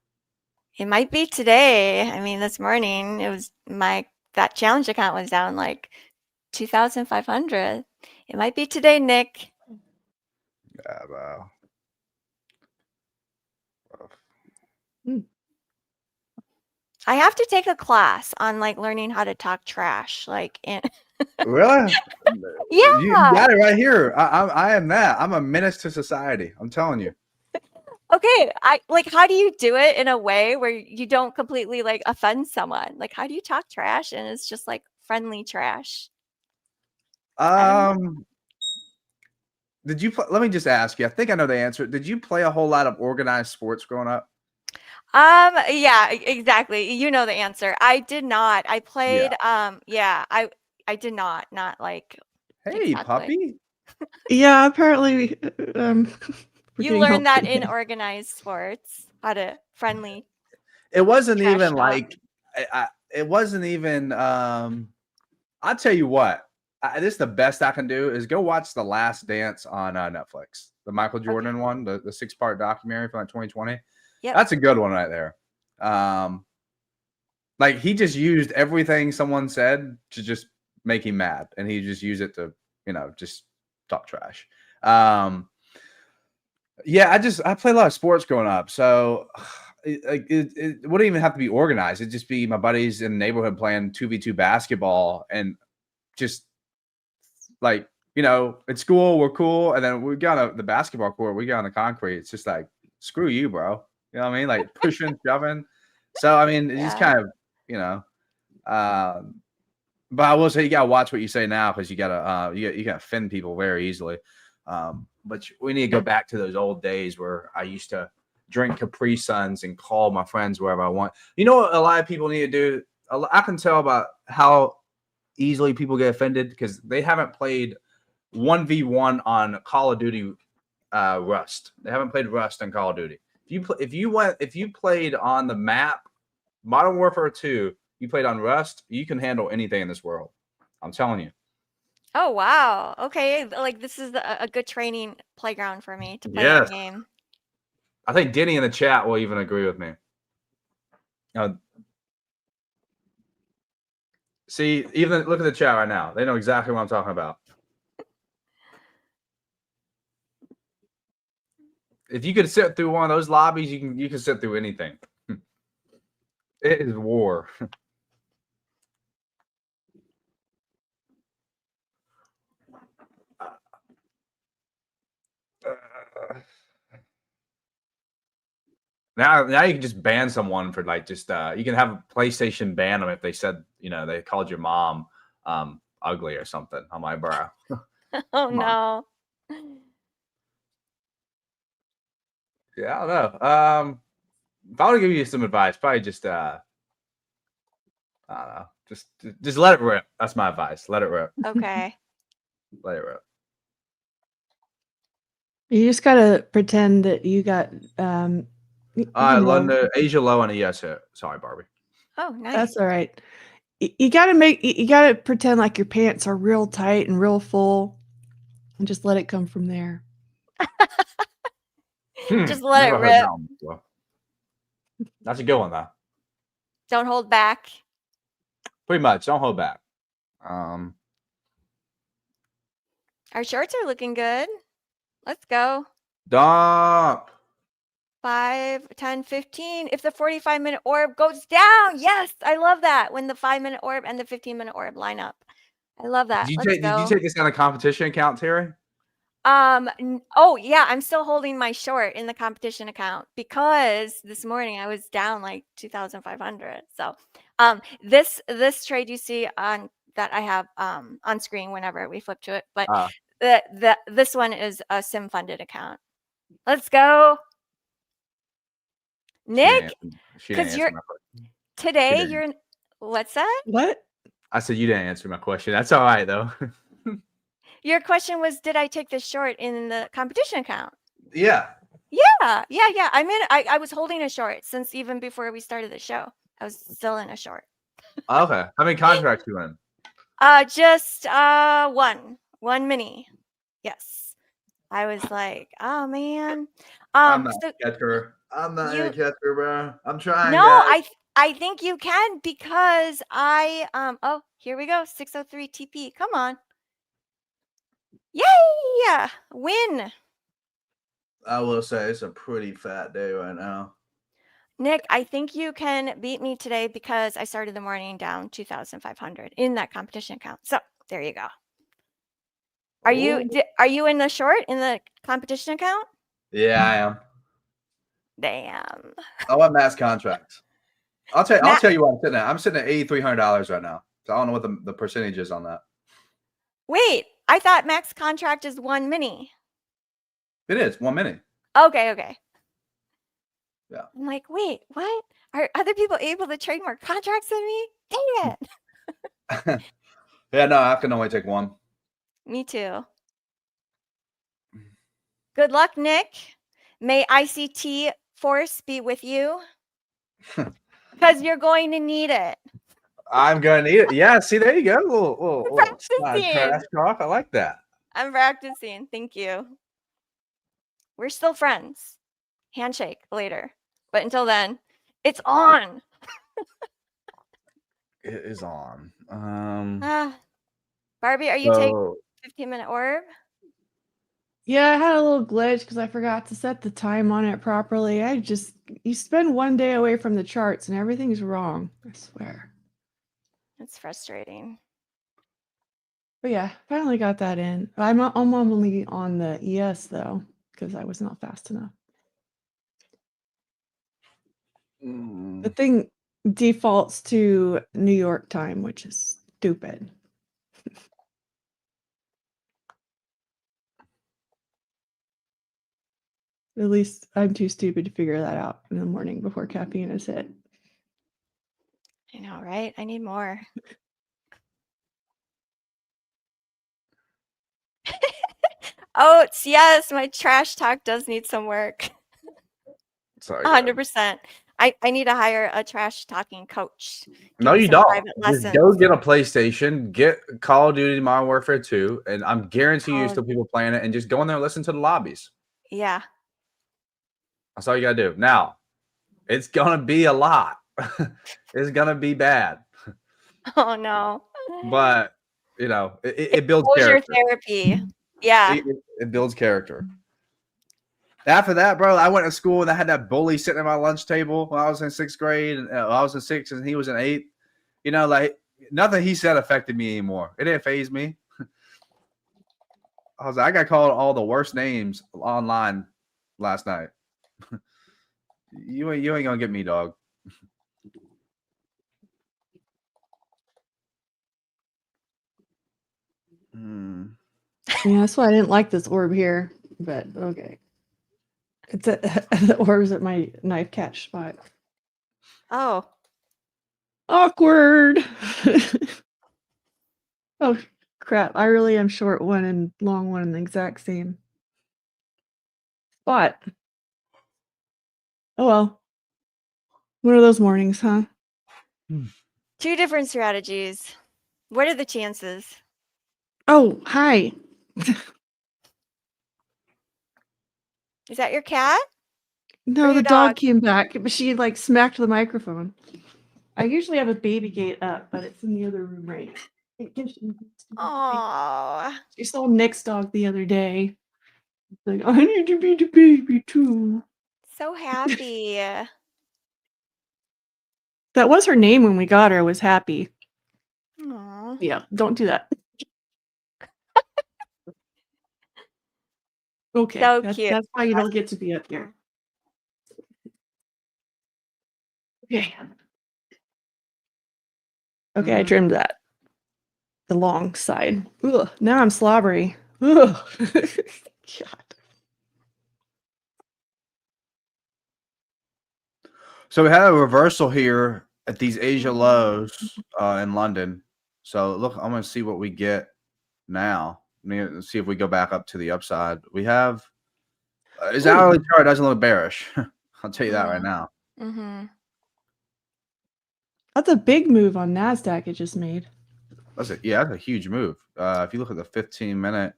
It might be today. I mean, this morning it was that challenge account was down like 2,500. It might be today, Nick. Yeah, bro. I have to take a class on like learning how to talk trash. Like, Really? Yeah. You got it right here. I am that. I'm a menace to society. I'm telling you. Okay, how do you do it in a way where you don't completely like offend someone? Like, how do you talk trash and it's just like friendly trash? Did you play? Let me just ask you. I think I know the answer. Did you play a whole lot of organized sports growing up? Yeah, exactly. You know the answer. I did not. I played, yeah, I did not like Hey, exactly. puppy. Yeah, apparently we're You getting learned that help in today. organized sports, how to friendly. It wasn't Trash even talk. like it wasn't even I'll tell you what. This is the best I can do is go watch The Last Dance on Netflix. The Michael Jordan one, the 6-part documentary from like 2020. Yep. That's a good one right there. Like he just used everything someone said to just make him mad, and he just used it to, just talk trash. Yeah, I played a lot of sports growing up, so it wouldn't even have to be organized. It'd just be my buddies in the neighborhood playing 2v2 basketball, and just like, at school we're cool, and then we got on the basketball court, we got on the concrete. It's just like, screw you, bro. You know what I mean? Like pushing, shoving. So I mean, it's just kind of, but I will say you gotta watch what you say now, because you gotta offend people very easily. But we need to go back to those old days where I used to drink Capri Suns and call my friends wherever I want. You know what a lot of people need to do? I can tell about how easily people get offended because they haven't played 1v1 on Call of Duty Rust. They haven't played Rust on Call of Duty. If you played on the map Modern Warfare 2, you played on Rust, you can handle anything in this world. I'm telling you. Oh, wow. Okay, like this is a good training playground for me to play that game. I think Denny in the chat will even agree with me. See, even look at the chat right now. They know exactly what I'm talking about. If you could sit through one of those lobbies, you can sit through anything. It is war. Now you can just ban someone for like just you can have a PlayStation ban them if they said, you know, they called your mom ugly or something. I'm like, bro. Oh no. Yeah, I don't know. If I were to give you some advice, probably just I don't know. Just let it rip. That's my advice. Let it rip. Okay. Let it rip. You just gotta pretend that you got London, Asia low on ES hit. Sorry, Barbie. Oh, nice. That's all right. You gotta pretend like your pants are real tight and real full, and just let it come from there. Just let it rip. That's a good one though. Don't hold back. Pretty much. Don't hold back. Our shorts are looking good. Let's go. Dump. 5, 10, 15. If the 45-minute orb goes down, yes, I love that. When the 5-minute orb and the 15-minute orb line up. I love that. Did Let's go. you take this on a competition account, Terry? Oh yeah, I'm still holding my short in the competition account because this morning I was down like 2,500. So, this trade you see on that I have on screen whenever we flip to it, but this one is a sim funded account. Let's go, Nick. Because you're today you're in, what's that? What? I said you didn't answer my question. That's all right though. Your question was, did I take this short in the competition account? Yeah. Yeah. I was holding a short since even before we started the show. I was still in a short. Okay. How many contracts you in? Just one mini. Yes. I was like, oh man. I'm not a catcher. I'm not a catcher, bro. I'm trying. No, guys. I think you can because I oh, here we go. 603 TP. Come on. Yay! Win. I will say it's a pretty fat day right now. Nick, I think you can beat me today because I started the morning down 2,500 in that competition account. So there you go. Are you in the short in the competition account? Yeah, I am. Damn. I want mass contracts. I'll tell you what I'm sitting at. I'm sitting at $8,300 right now. So I don't know what the percentage is on that. Wait, I thought max contract is one mini. It is 1 minute. Okay. Yeah. I'm like, wait, what? Are other people able to trade more contracts than me? Dang it. Yeah, no, I can only take one. Me too. Good luck, Nick. May ICT force be with you because you're going to need it. I'm going to need it. Yeah, see, there you go. Little trash talk. I like that. I'm practicing. Thank you. We're still friends. Handshake later. But until then, it's on. It is on. Barbie, are you taking 15-minute orb? Yeah, I had a little glitch because I forgot to set the time on it properly. You spend one day away from the charts and everything's wrong. I swear. It's frustrating. But yeah, finally got that in. I'm only on the ES though because I was not fast enough. The thing defaults to New York time, which is stupid. At least I'm too stupid to figure that out in the morning before caffeine is hit. I know, right? I need more. Oh, yes, my trash talk does need some work. Sorry. 100%. I need to hire a trash talking coach. No, you don't. Just go get a PlayStation, get Call of Duty Modern Warfare 2, and I'm guaranteeing you still people playing it, and just go in there and listen to the lobbies. Yeah. That's all you gotta do. Now, it's gonna be a lot. It's gonna be bad, Oh no. but it builds Exposure character. therapy. Yeah. It builds character. After that, bro, I went to school and I had that bully sitting at my lunch table when I was in 6th grade, and I was in 6th and he was in 8th. Like nothing he said affected me anymore. It didn't phase me. I got called all the worst names online last night. You ain't gonna get me, dog. Yeah, that's why I didn't like this orb here, but okay. It's at the orb's at my knife catch spot. Oh. Awkward. Oh crap! I really am short one and long one in the exact same spot. Oh well. One of those mornings, huh? 2 different strategies. What are the chances? Oh, hi. Is that your cat? No, Or the your dog dog? came back, but she like smacked the microphone. I usually have a baby gate up, but it's in the other room right now. Oh. She saw Nick's dog the other day. Like, I need to be the baby too. So happy. That was her name when we got her, was Happy. Aw. Yeah, don't do that. Okay, So that's cute. why you don't get to be up here. Okay. Okay, I trimmed that. The long side. Ugh, now I'm slobbery. Ugh. God. So we had a reversal here at these Asia lows in London. So look, I'm gonna see what we get now. Let's see if we go back up to the upside. We have his hourly chart doesn't look bearish. I'll tell you that right now. Mm-hmm. That's a big move on NASDAQ it just made. That's a huge move. If you look at the 15-minute,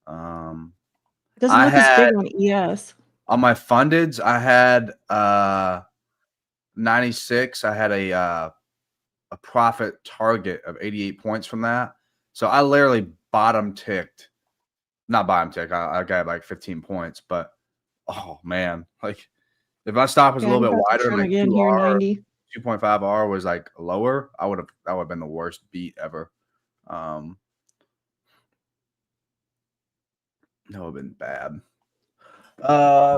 It doesn't look as big on ES. On my fundeds, I had 96. I had a profit target of 88 points from that. So I literally not bottom tick. I got like 15 points, but oh man, like if my stop was a little bit wider, like 2.5 R was like lower, that would have been the worst beat ever. That would have been bad.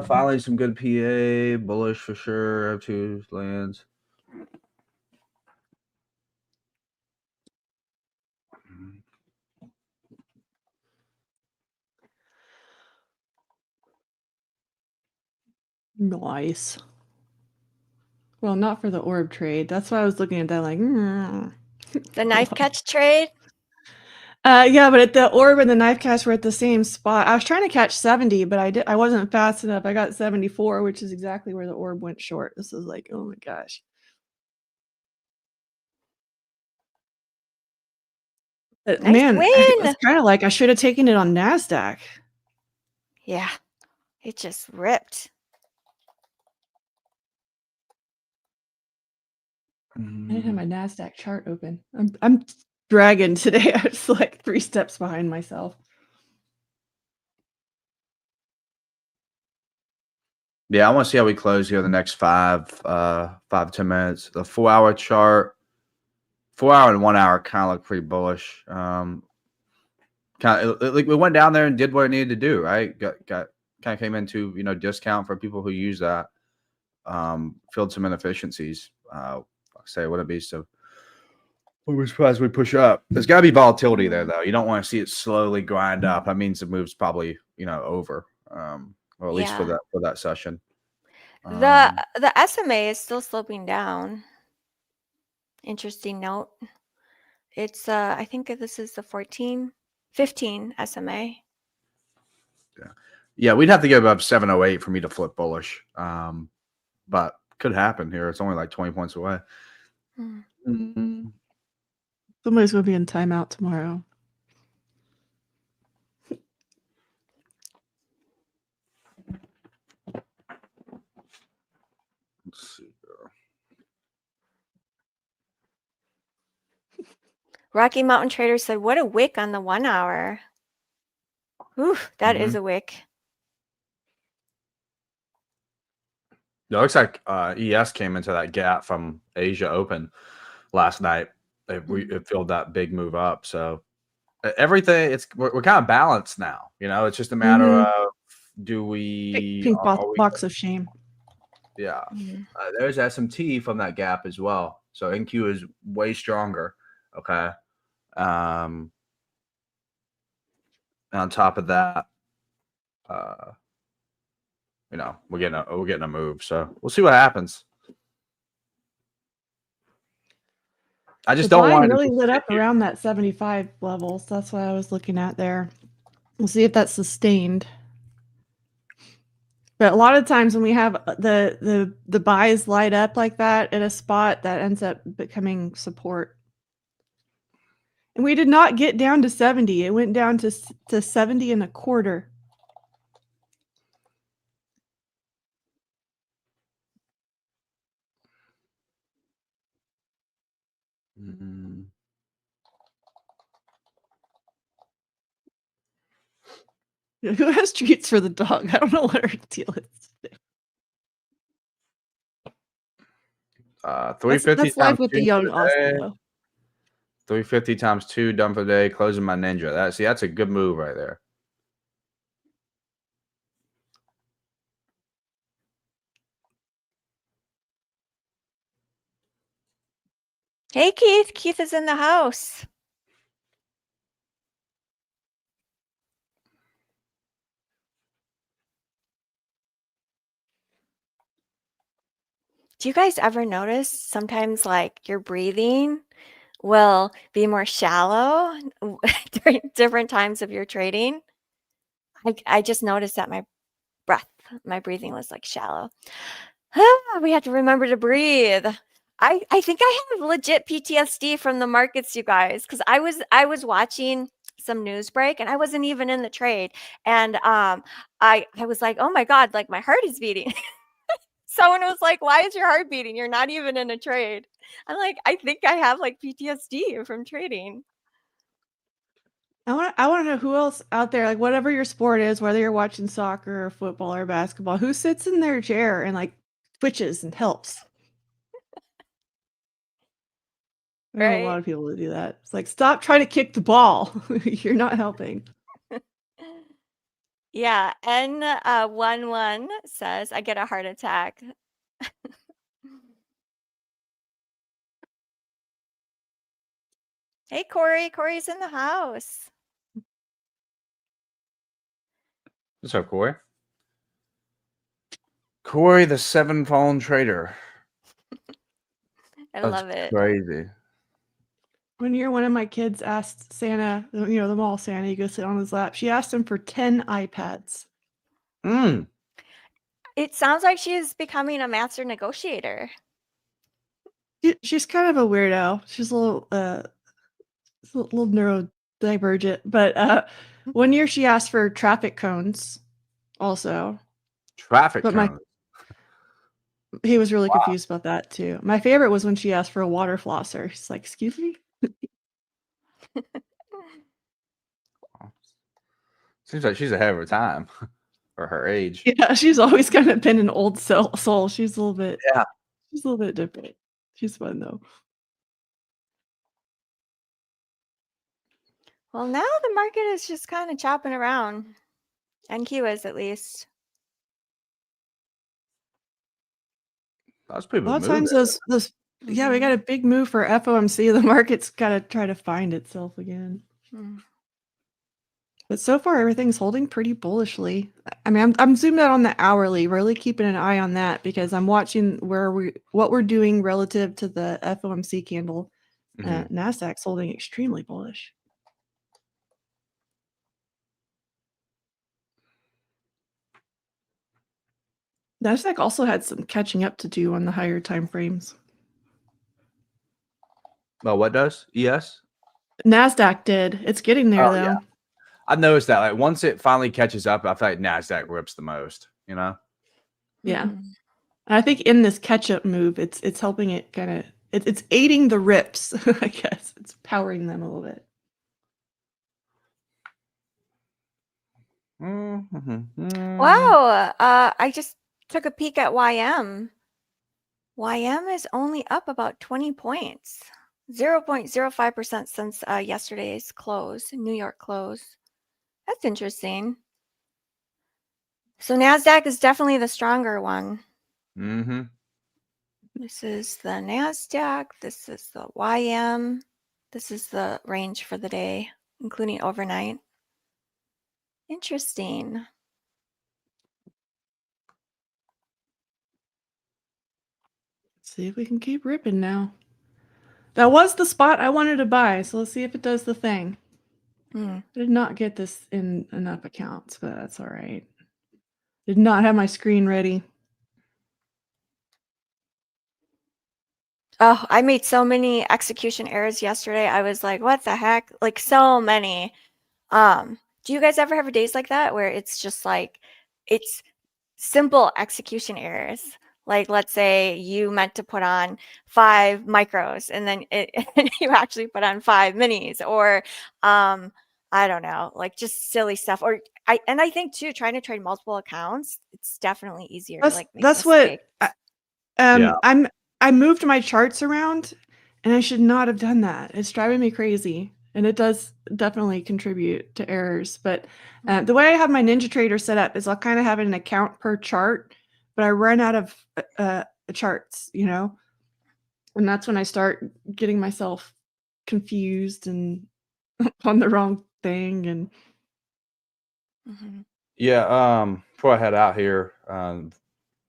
Finally some good PA, bullish for sure. Have 2 lands. Nice. Well, not for the orb trade. That's why I was looking at that like. The knife catch trade? Yeah, but at the orb and the knife catch were at the same spot. I was trying to catch 70, but I wasn't fast enough. I got 74, which is exactly where the orb went short. This is like, oh my gosh. Nice Man, win. it's kind of like I should have taken it on NASDAQ. Yeah, it just ripped. I didn't have my NASDAQ chart open. I'm dragging today. I was like 3 steps behind myself. Yeah, I want to see how we close here the next 5 to 10 minutes. The 4-hour chart, 4-hour and 1 hour kind of look pretty bullish. Like we went down there and did what it needed to do, right? Got kind of came into discount for people who use that. Filled some inefficiencies. Say wouldn't be so. We're surprised we push up. There's got to be volatility there, though. You don't want to see it slowly grind up. That means the move's probably over, or at least for that session. The SMA is still sloping down. Interesting note. It's I think this is the 15 SMA. Yeah, we'd have to get above 708 for me to flip bullish. But could happen here. It's only like 20 points away. Somebody's going to be in timeout tomorrow. Rocky Mountain Trader said, what a wick on the 1 hour. Ooh, that is a wick. It looks like ES came into that gap from Asia Open last night. It filled that big move up. So everything, we're kind of balanced now. You know, it's just a matter of do we pink box of shame. Yeah, there's SMT from that gap as well. So NQ is way stronger. Okay. And on top of that, you know, we're getting a move. So we'll see what happens. I just don't want it really lit up around that 75 levels. That's what I was looking at there. We'll see if that's sustained. But a lot of times when we have the buys light up like that at a spot, that ends up becoming support. And we did not get down to 70. It went down to 70 and a quarter. Who has treats for the dog? I don't know what her deal is. 350 that's life with the young Austin, though. 350 times 2 done for the day, closing my ninja. That's a good move right there. Hey, Keith. Keith is in the house. Do you guys ever notice sometimes like your breathing will be more shallow during different times of your trading? I just noticed that my breathing was like shallow. We have to remember to breathe. I think I have legit PTSD from the markets, you guys, because I was watching some news break and I wasn't even in the trade. And I was like, oh my God, like my heart is beating. Someone was like, why is your heart beating? You're not even in a trade. I'm like, I think I have like PTSD from trading. I want to know who else out there, like whatever your sport is, whether you're watching soccer or football or basketball, who sits in their chair and like twitches and helps. I know a lot of people that do that. It's like, stop trying to kick the ball. You're not helping. Yeah, N11 says, I get a heart attack. Hey, Corey. Corey's in the house. What's up, Corey? Corey, the 7-phone trader. I love it. Crazy. One year, one of my kids asked Santa, you know, the mall Santa, you go sit on his lap. She asked him for 10 iPads. It sounds like she is becoming a master negotiator. She's kind of a weirdo. She's a little neurodivergent. But one year she asked for traffic cones also. Traffic cones? He was really confused about that too. My favorite was when she asked for a water flosser. She's like, excuse me? Seems like she's ahead of her time for her age. Yeah, she's always kind of been an old soul. She's a little bit, she's a little bit different. She's fun though. Well, now the market is just kind of chopping around. NQ is, at least. That's pretty. A lot of times those yeah, we got a big move for FOMC. The market's got to try to find itself again. But so far, everything's holding pretty bullishly. I mean, I'm zoomed out on the hourly, really keeping an eye on that because I'm watching what we're doing relative to the FOMC candle. Nasdaq's holding extremely bullish. Nasdaq also had some catching up to do on the higher time frames. Well, what does? ES? Nasdaq did. It's getting there though. Yeah. I've noticed that. Like once it finally catches up, I feel like Nasdaq rips the most. You know? Yeah. I think in this catch-up move, it's helping it kind of it's aiding the rips, I guess. It's powering them a little bit. Wow. I just took a peek at YM. YM is only up about 20 points, 0.05% since yesterday's close, New York close. That's interesting. So NASDAQ is definitely the stronger one. Mm-hmm. This is the NASDAQ. This is the YM. This is the range for the day, including overnight. Interesting. Let's see if we can keep ripping now. That was the spot I wanted to buy, so let's see if it does the thing. I did not get this in enough accounts, but that's all right. Did not have my screen ready. Oh, I made so many execution errors yesterday. I was like, what the heck? Like so many. Do you guys ever have days like that where it's just like, it's simple execution errors? Like, let's say you meant to put on 5 micros and then and you actually put on 5 minis, or I don't know, like just silly stuff. Or I think too, trying to trade multiple accounts, it's definitely easier to like make That's what mistakes. Yeah. I moved my charts around, and I should not have done that. It's driving me crazy, and it does definitely contribute to errors. But the way I have my NinjaTrader set up is I'll kind of have an account per chart, but I run out of charts, you know, and that's when I start getting myself confused and on the wrong thing. And Yeah. Before I head out here,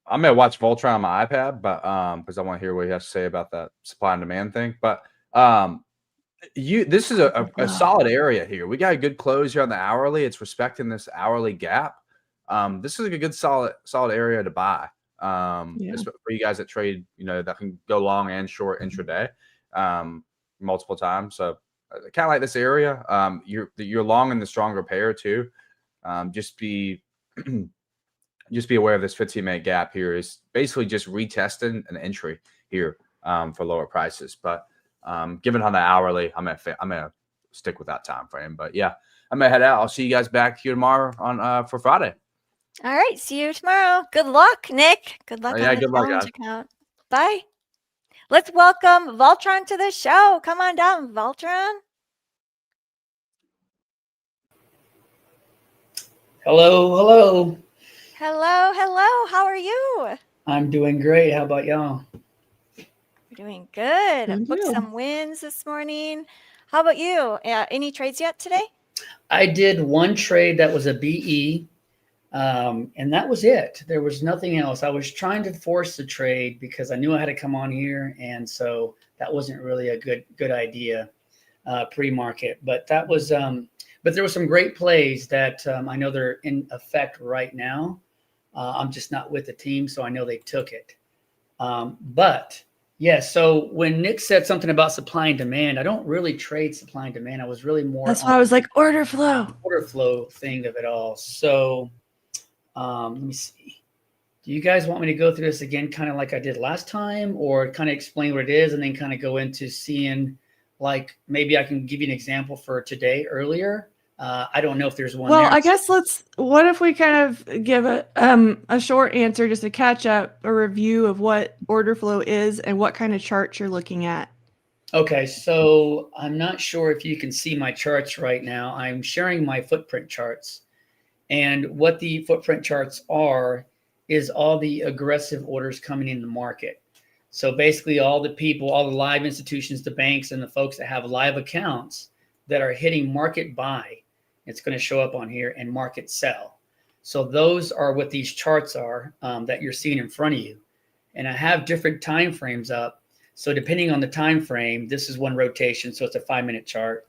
I'm gonna watch Voltron on my iPad, but because I want to hear what he has to say about that supply and demand thing. But this is a solid area here. We got a good close here on the hourly. It's respecting this hourly gap. This is a good solid area to buy. For you guys that trade, you know, that can go long and short intraday, multiple times. So kind of like this area. You're long in the stronger pair too. Just be aware of this 15-minute gap here is basically just retesting an entry here for lower prices. But given on the hourly, I'm gonna stick with that time frame. But yeah, I'm gonna head out. I'll see you guys back here tomorrow on for Friday. All right, see you tomorrow. Good luck, Nick. Good luck on the good luck, challenge guys. account. Bye. Let's welcome Voltron to the show. Come on down, Voltron. Hello, hello. Hello, hello. How are you? I'm doing great. How about y'all? We're doing good. Good Booked deal. some wins this morning. How about you? Any trades yet today? I did one trade that was a BE, and that was it. There was nothing else. I was trying to force the trade because I knew I had to come on here, and so that wasn't really a good idea pre-market. But that was, but there were some great plays that I know they're in effect right now. I'm just not with the team, so I know they took it. But yeah, so when Nick said something about supply and demand, I don't really trade supply and demand. I was really more that's why I was like, order flow thing of it all. So let me see. Do you guys want me to go through this again, kind of like I did last time, or kind of explain what it is and then kind of go into seeing, like, maybe I can give you an example for today earlier? I don't know if there's one. Well, there. I guess what if we kind of give a short answer, just to catch up, a review of what order flow is and what kind of chart you're looking at. Okay, so I'm not sure if you can see my charts right now. I'm sharing my footprint charts. And what the footprint charts are is all the aggressive orders coming in the market. So basically all the people, all the live institutions, the banks, and the folks that have live accounts that are hitting market buy, it's going to show up on here, and market sell. So those are what these charts are that you're seeing in front of you. And I have different time frames up. So depending on the time frame, this is one rotation, so it's a 5-minute chart.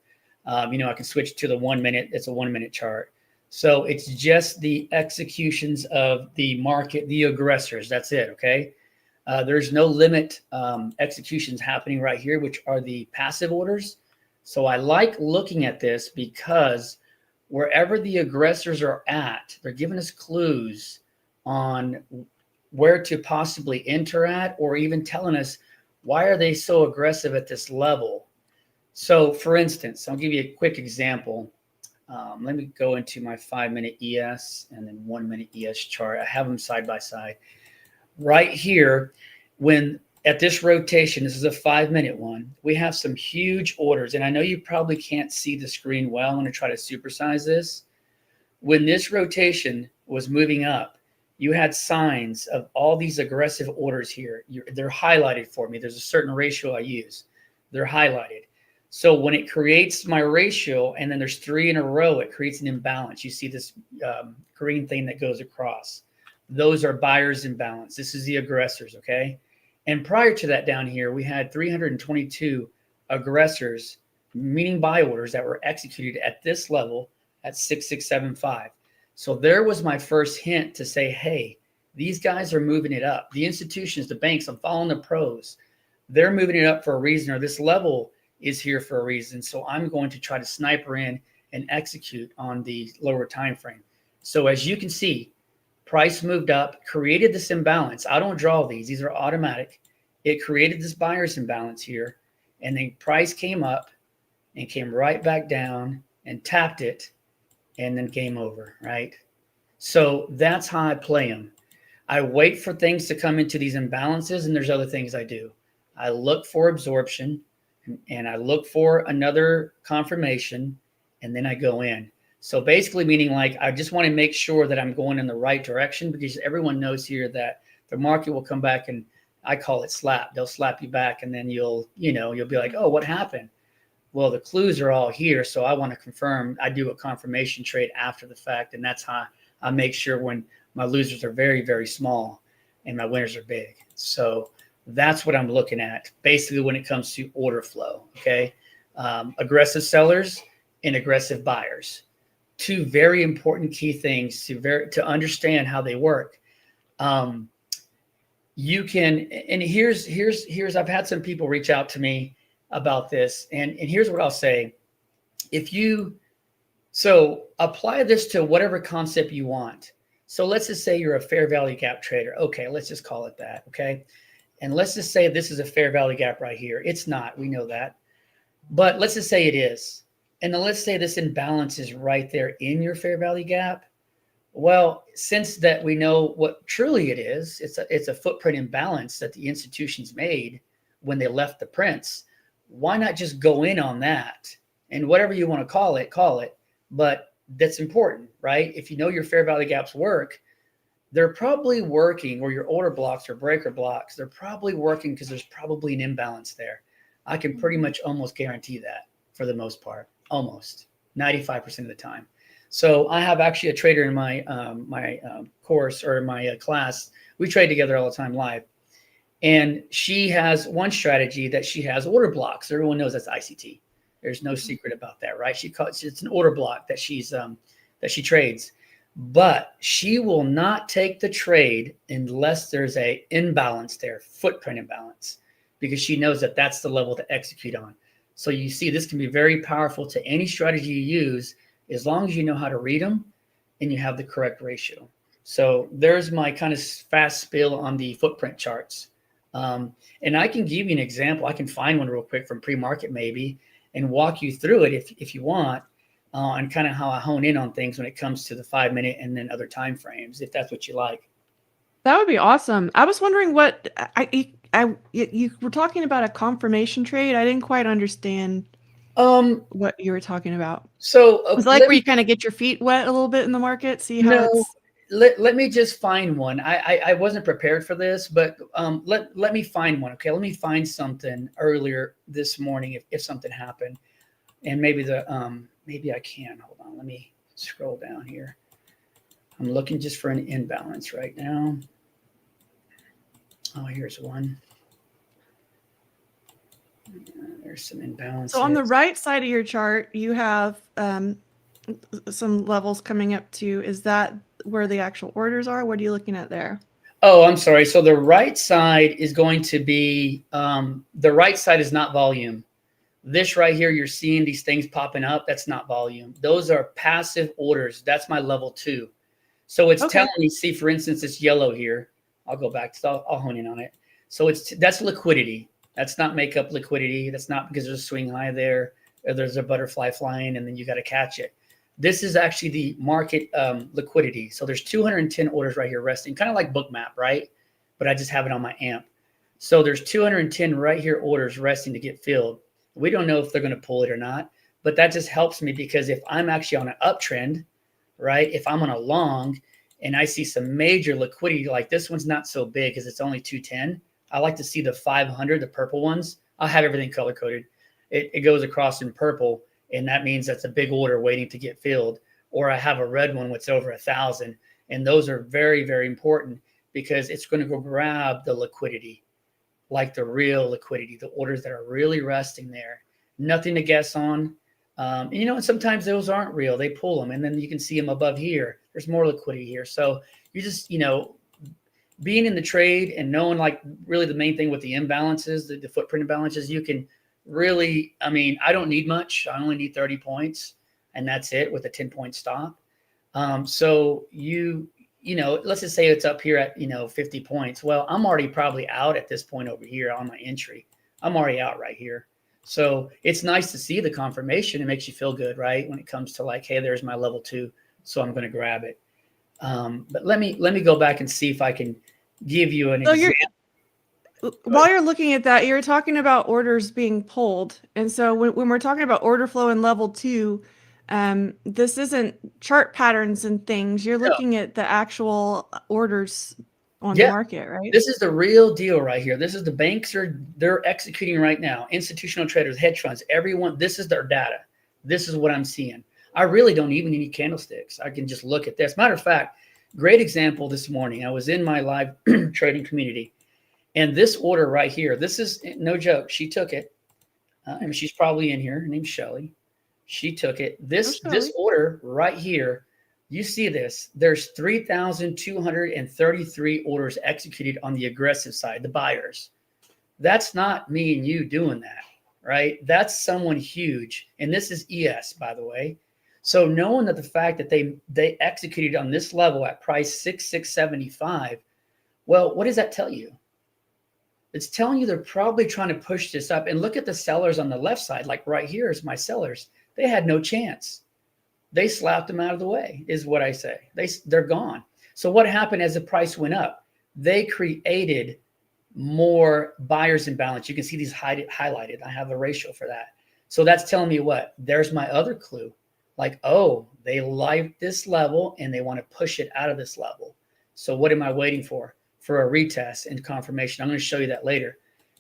You know, I can switch to the 1 minute. It's a 1 minute chart. So it's just the executions of the market, the aggressors. That's it. Okay. There's no limit executions happening right here, which are the passive orders. So I like looking at this because wherever the aggressors are at, they're giving us clues on where to possibly enter at, or even telling us Why are they so aggressive at this level? So for instance, I'll give you a quick example. Let me go into my 5-minute ES and then 1-minute ES chart. I have them side by side. Right here, when at this rotation, this is a 5-minute one, we have some huge orders. And I know you probably can't see the screen well. I'm going to try to supersize this. When this rotation was moving up, you had signs of all these aggressive orders here. They're highlighted for me. There's a certain ratio I use. They're highlighted. So when it creates my ratio, and then there's 3 in a row, it creates an imbalance. You see this green thing that goes across. Those are buyers imbalance. This is the aggressors, okay? And prior to that down here, we had 322 aggressors, meaning buy orders that were executed at this level at 6675. So there was my first hint to say, hey, these guys are moving it up. The institutions, the banks, I'm following the pros. They're moving it up for a reason, or this level is here for a reason. So I'm going to try to sniper in and execute on the lower time frame. So as you can see, price moved up, created this imbalance. I don't draw these. These are automatic. It created this buyer's imbalance here. And then price came up and came right back down and tapped it, and then game over, right? So that's how I play them. I wait for things to come into these imbalances, and there's other things I do. I look for absorption, and I look for another confirmation, and then I go in. So basically meaning like I just want to make sure that I'm going in the right direction, because everyone knows here that the market will come back, and I call it slap. They'll slap you back, and then you'll be like, oh, what happened? Well, the clues are all here. So I want to confirm. I do a confirmation trade after the fact, and that's how I make sure when my losers are very, very small and my winners are big. So that's what I'm looking at basically when it comes to order flow. Okay. Aggressive sellers and aggressive buyers. 2 very important key things to understand how they work. You can, and here's I've had some people reach out to me about this, and here's what I'll say. So apply this to whatever concept you want. So let's just say you're a fair value gap trader. Okay, let's just call it that. Okay. And let's just say this is a fair value gap right here. It's not, we know that. But let's just say it is. And then let's say this imbalance is right there in your fair value gap. Well, since that we know what truly it is, it's a footprint imbalance that the institutions made when they left the prints. Why not just go in on that? And whatever you want to call it. But that's important, right? If you know your fair value gaps work, they're probably working, or your order blocks or breaker blocks, they're probably working because there's probably an imbalance there. I can pretty much almost guarantee that for the most part, almost 95% of the time. So I have actually a trader in my course, or my class. We trade together all the time live. And she has one strategy that she has order blocks. Everyone knows that's ICT. There's no secret about that, right? It's an order block that she trades. But she will not take the trade unless there's a imbalance there, footprint imbalance, because she knows that that's the level to execute on. So you see, this can be very powerful to any strategy you use, as long as you know how to read them and you have the correct ratio. So there's my kind of fast spill on the footprint charts. And I can give you an example. I can find one real quick from pre-market maybe and walk you through it if you want. And kind of how I hone in on things when it comes to the 5-minute and then other time frames, if that's what you like. That would be awesome. I was wondering what you were talking about, a confirmation trade. I didn't quite understand what you were talking about. So it's like where you kind of get your feet wet a little bit in the market, see how it's. Let me just find one. I wasn't prepared for this, but let me find one. Okay, let me find something earlier this morning if something happened, and maybe maybe I can. Hold on, let me scroll down here. I'm looking just for an imbalance right now. Oh, here's one. There's some imbalance. So on the right side of your chart, you have some levels coming up to. Is that where the actual orders are? What are you looking at there? Oh, I'm sorry. So the right side is going to be, the right side is not volume. This right here, you're seeing these things popping up. That's not volume. Those are passive orders. That's my level 2. So it's telling me, see, for instance, it's yellow here. I'll go back to, I'll hone in on it. So that's liquidity. That's not make up liquidity. That's not because there's a swing high there or there's a butterfly flying and then you got to catch it. This is actually the market liquidity. So there's 210 orders right here resting, kind of like Bookmap, right? But I just have it on my AMP. So there's 210 right here orders resting to get filled. We don't know if they're going to pull it or not, but that just helps me because if I'm actually on an uptrend, right? If I'm on a long and I see some major liquidity, like this one's not so big because it's only 210. I like to see the 500, the purple ones. I'll have everything color coded. It goes across in purple, and that means that's a big order waiting to get filled. Or I have a red one which over 1,000, and those are very, very important because it's going to go grab the liquidity, like the real liquidity, the orders that are really resting there. Nothing to guess on. And sometimes those aren't real. They pull them, and then you can see them above here. There's more liquidity here. So you just, being in the trade and knowing like really the main thing with the imbalances, the footprint imbalances, you can really, I don't need much. I only need 30 points and that's it with a 10-point stop. So let's just say it's up here at, 50 points. Well, I'm already probably out at this point over here on my entry. I'm already out right here. So it's nice to see the confirmation. It makes you feel good, right? When it comes to like, hey, there's my level 2. So I'm going to grab it. But let me go back and see if I can give you an example. While you're looking at that, you're talking about orders being pulled. And so when we're talking about order flow in level 2, this isn't chart patterns and things. You're looking at the actual orders on the market, right? This is the real deal right here. This is the banks they're executing right now. Institutional traders, hedge funds, everyone, this is their data. This is what I'm seeing. I really don't even need candlesticks. I can just look at this. Matter of fact, great example this morning. I was in my live trading community, and this order right here, this is no joke. She took it. She's probably in here. Her name's Shelly. She took it. This order right here, you see this. There's 3,233 orders executed on the aggressive side, the buyers. That's not me and you doing that, right? That's someone huge. And this is ES, by the way. So knowing that the fact that they executed on this level at price 6,675, well, what does that tell you? It's telling you they're probably trying to push this up. And look at the sellers on the left side, like right here is my sellers. They had no chance. They slapped them out of the way, is what I say. They're gone. So what happened as the price went up? They created more buyers imbalance. You can see these highlighted. I have a ratio for that. So that's telling me what? There's my other clue. Like, oh, they like this level and they want to push it out of this level. So what am I waiting for? For a retest and confirmation. I'm going to show you that later.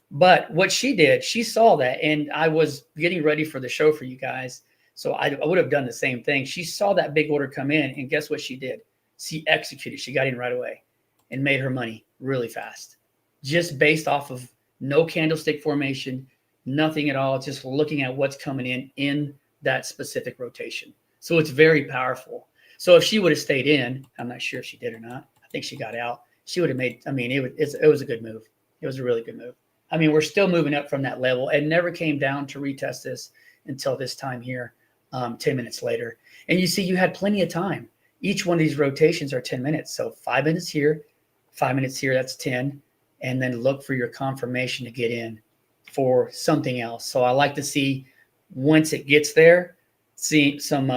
But what she did, she saw that, and I was getting ready for the show for you guys. So I would have done the same thing. She saw that big order come in, and guess what she did? She executed. She got in right away and made her money really fast, just based off of no candlestick formation, nothing at all, just looking at what's coming in that specific rotation. So it's very powerful. So if she would have stayed in, I'm not sure if she did or not. I think she got out. She would have made, it was a good move. It was a really good move. We're still moving up from that level and never came down to retest this until this time here, 10 minutes later. And you see, you had plenty of time. Each one of these rotations are 10 minutes. So 5 minutes here, 5 minutes here, that's 10. And then look for your confirmation to get in for something else. So I like to see, once it gets there, see some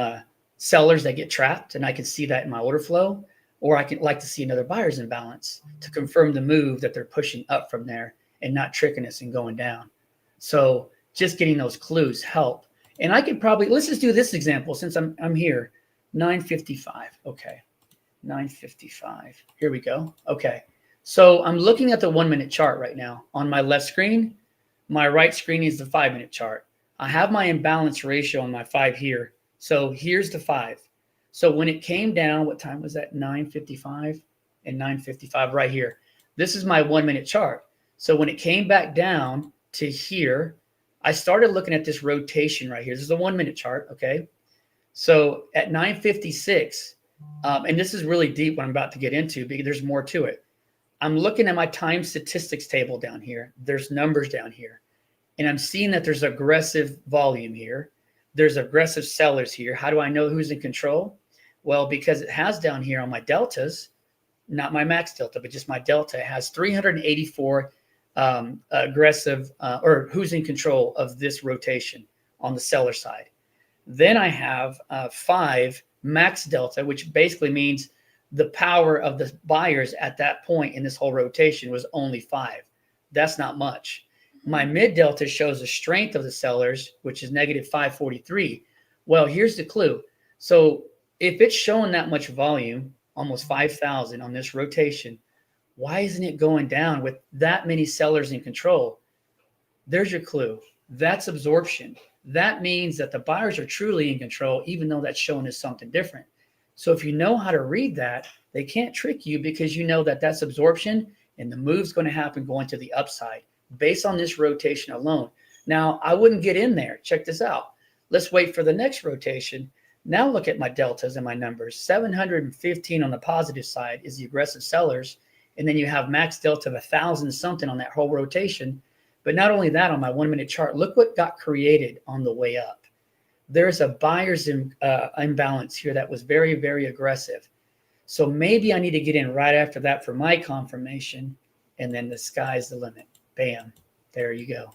sellers that get trapped, and I can see that in my order flow, or I can like to see another buyer's imbalance to confirm the move that they're pushing up from there and not tricking us and going down. So just getting those clues help. And I could probably, let's just do this example since I'm here. 955. Okay. 955. Here we go. Okay. So I'm looking at the 1 minute chart right now. On my left screen, my right screen is the 5 minute chart. I have my imbalance ratio on my 5 here. So here's the 5. So when it came down, what time was that? 9:55 and 9:55 right here. This is my 1 minute chart. So when it came back down to here, I started looking at this rotation right here. This is the 1 minute chart. Okay. So at 9:56, and this is really deep what I'm about to get into because there's more to it. I'm looking at my time statistics table down here. There's numbers down here. And I'm seeing that there's aggressive volume here. There's aggressive sellers here. How do I know who's in control? Well, because it has down here on my deltas, not my max delta, but just my delta, it has 384 aggressive or who's in control of this rotation on the seller side. Then I have 5 max delta, which basically means the power of the buyers at that point in this whole rotation was only 5. That's not much. My mid delta shows the strength of the sellers, which is negative 543. Well, here's the clue. So if it's showing that much volume, almost 5,000 on this rotation, why isn't it going down with that many sellers in control? There's your clue. That's absorption. That means that the buyers are truly in control, even though that's showing us something different. So if you know how to read that, they can't trick you because you know that that's absorption and the move's going to happen going to the upside based on this rotation alone. Now, I wouldn't get in there. Check this out. Let's wait for the next rotation. Now look at my deltas and my numbers. 715 on the positive side is the aggressive sellers. And then you have max delta of 1,000 something on that whole rotation. But not only that, on my 1-minute chart, look what got created on the way up. There's a buyer's imbalance here that was very, very aggressive. So maybe I need to get in right after that for my confirmation. And then the sky's the limit. Bam. There you go.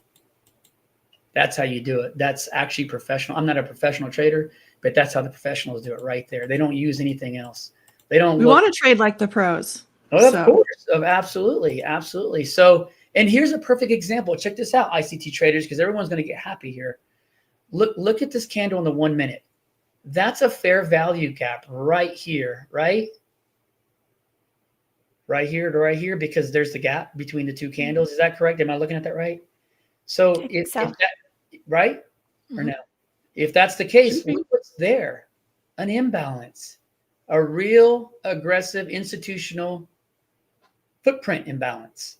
That's how you do it. That's actually professional. I'm not a professional trader, but that's how the professionals do it right there. They don't use anything else. They don't. We want to trade like the pros. Oh, of course. Absolutely. Absolutely. So, and here's a perfect example. Check this out, ICT traders, because everyone's going to get happy here. Look at this candle in the 1 minute. That's a fair value gap right here, right? Right here to right here, because there's the gap between the two candles. Is that correct? Am I looking at that right? So, if that, right? Mm-hmm. Or no? If that's the case, look what's there. An imbalance. A real aggressive institutional footprint imbalance.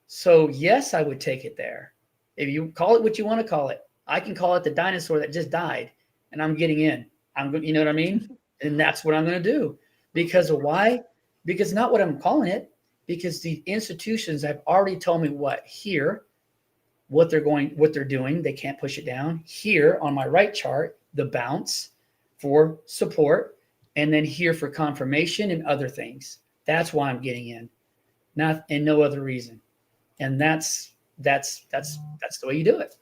So yes, I would take it there. If you call it what you want to call it, I can call it the dinosaur that just died, and I'm getting in. You know what I mean? And that's what I'm going to do. Because of why? Because not what I'm calling it, because the institutions have already told me what they're doing. They can't push it down. Here on my right chart, the bounce for support, and then here for confirmation and other things. That's why I'm getting in. Not and no other reason. And that's the way you do it.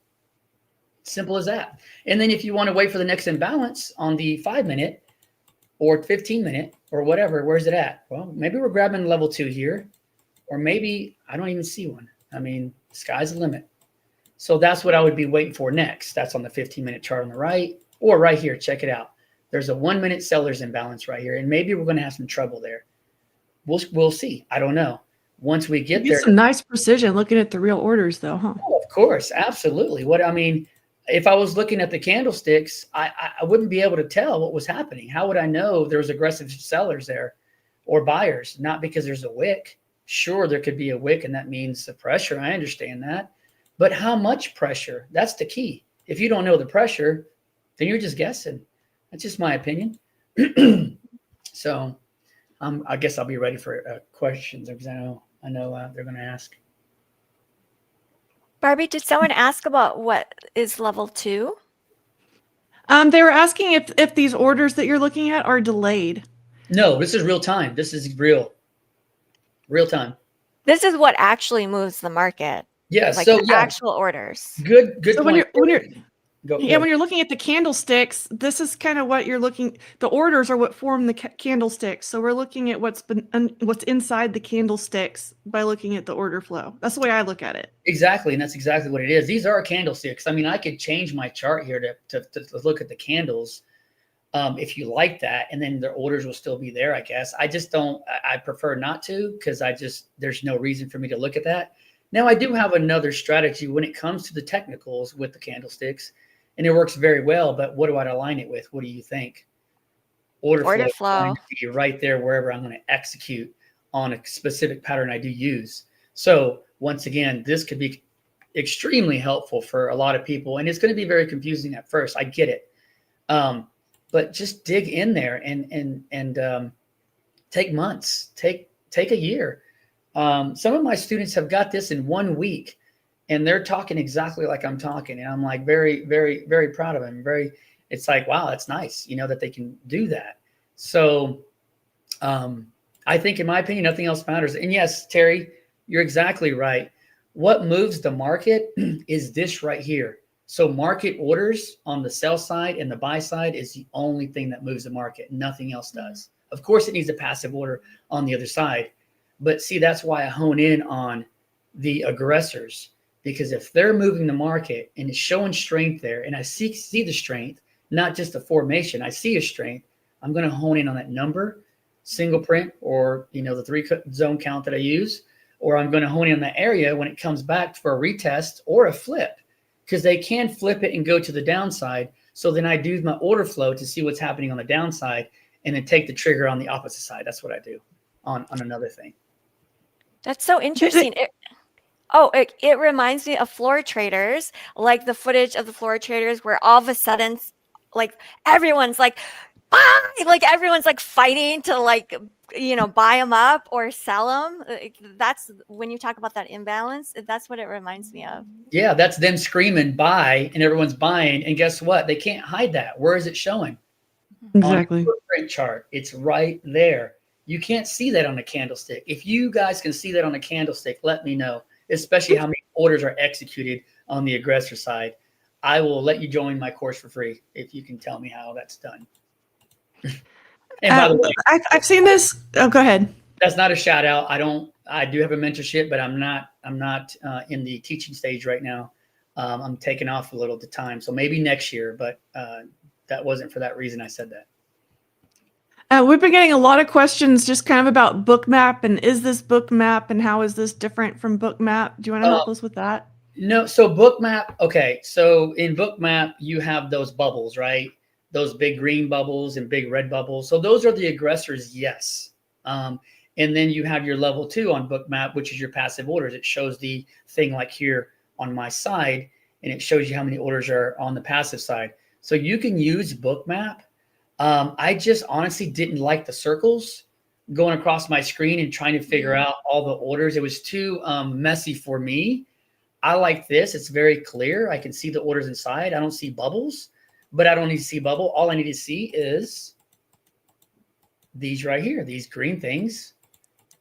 Simple as that. And then if you want to wait for the next imbalance on the 5-minute or 15-minute or whatever, where's it at? Well, maybe we're grabbing level 2 here, or maybe I don't even see one. I mean, sky's the limit. So that's what I would be waiting for next. That's on the 15-minute chart on the right, or right here. Check it out. There's a 1-minute seller's imbalance right here, and maybe we're going to have some trouble there. We'll see. I don't know. Once we get there, some nice precision looking at the real orders, though, huh? Oh, of course, absolutely. If I was looking at the candlesticks, I wouldn't be able to tell what was happening. How would I know there was aggressive sellers there or buyers? Not because there's a wick. Sure, there could be a wick, and that means the pressure. I understand that. But how much pressure? That's the key. If you don't know the pressure, then you're just guessing. That's just my opinion. So I guess I'll be ready for questions, because I know they're going to ask. Barbie, did someone ask about what is level 2? They were asking if these orders that you're looking at are delayed. No, this is real time. This is real time. This is what actually moves the market. Yes. Like So actual orders. Good So point. when you're Go. when you're looking at the candlesticks, this is kind of what you're looking. The orders are what form the candlesticks. So we're looking at what's inside the candlesticks by looking at the order flow. That's the way I look at it. Exactly, and that's exactly what it is. These are candlesticks. I mean, I could change my chart here to look at the candles, if you like that, and then the orders will still be there. I guess I just don't. I prefer not to, because there's no reason for me to look at that. Now, I do have another strategy when it comes to the technicals with the candlesticks. And it works very well, but what do I align it with? What do you think? Order flow. Be right there wherever I'm going to execute on a specific pattern I do use. So once again, this could be extremely helpful for a lot of people, and it's going to be very confusing at first. I get it, but just dig in there and take months, take a year. Some of my students have got this in 1 week. And they're talking exactly like I'm talking. And I'm like very, very, very proud of them. It's like, wow, that's nice, that they can do that. So I think, in my opinion, nothing else matters. And yes, Terry, you're exactly right. What moves the market is this right here. So market orders on the sell side and the buy side is the only thing that moves the market. Nothing else does. Of course, it needs a passive order on the other side. But see, that's why I hone in on the aggressors, because if they're moving the market and it's showing strength there, and I see the strength, not just the formation, I see a strength, I'm going to hone in on that number, single print, or the 3-zone count that I use, or I'm going to hone in on that area when it comes back for a retest or a flip, because they can flip it and go to the downside. So then I do my order flow to see what's happening on the downside and then take the trigger on the opposite side. That's what I do on another thing. That's so interesting. It reminds me of floor traders, like the footage of the floor traders where all of a sudden, like everyone's like, buy, like everyone's like fighting to buy them up or sell them. That's when you talk about that imbalance. That's what it reminds me of. Yeah, that's them screaming buy and everyone's buying. And guess what? They can't hide that. Where is it showing? Exactly. On the footprint chart, it's right there. You can't see that on a candlestick. If you guys can see that on a candlestick, let me know, especially how many orders are executed on the aggressor side. I will let you join my course for free if you can tell me how that's done. And by the way, I've seen this. Oh, go ahead. That's not a shout out. I do have a mentorship, but I'm not in the teaching stage right now. I'm taking off a little at the time. So maybe next year, but that wasn't for that reason I said that. We've been getting a lot of questions just kind of about Bookmap, and is this Bookmap and how is this different from Bookmap? Do you want to help us with that? No. So Bookmap. Okay. So in Bookmap, you have those bubbles, right? Those big green bubbles and big red bubbles. So those are the aggressors. Yes. And then you have your level 2 on Bookmap, which is your passive orders. It shows the thing like here on my side, and it shows you how many orders are on the passive side. So you can use Bookmap. I just honestly didn't like the circles going across my screen and trying to figure out all the orders. It was too messy for me. I like this. It's very clear. I can see the orders inside. I don't see bubbles, but I don't need to see bubble. All I need to see is these right here, these green things,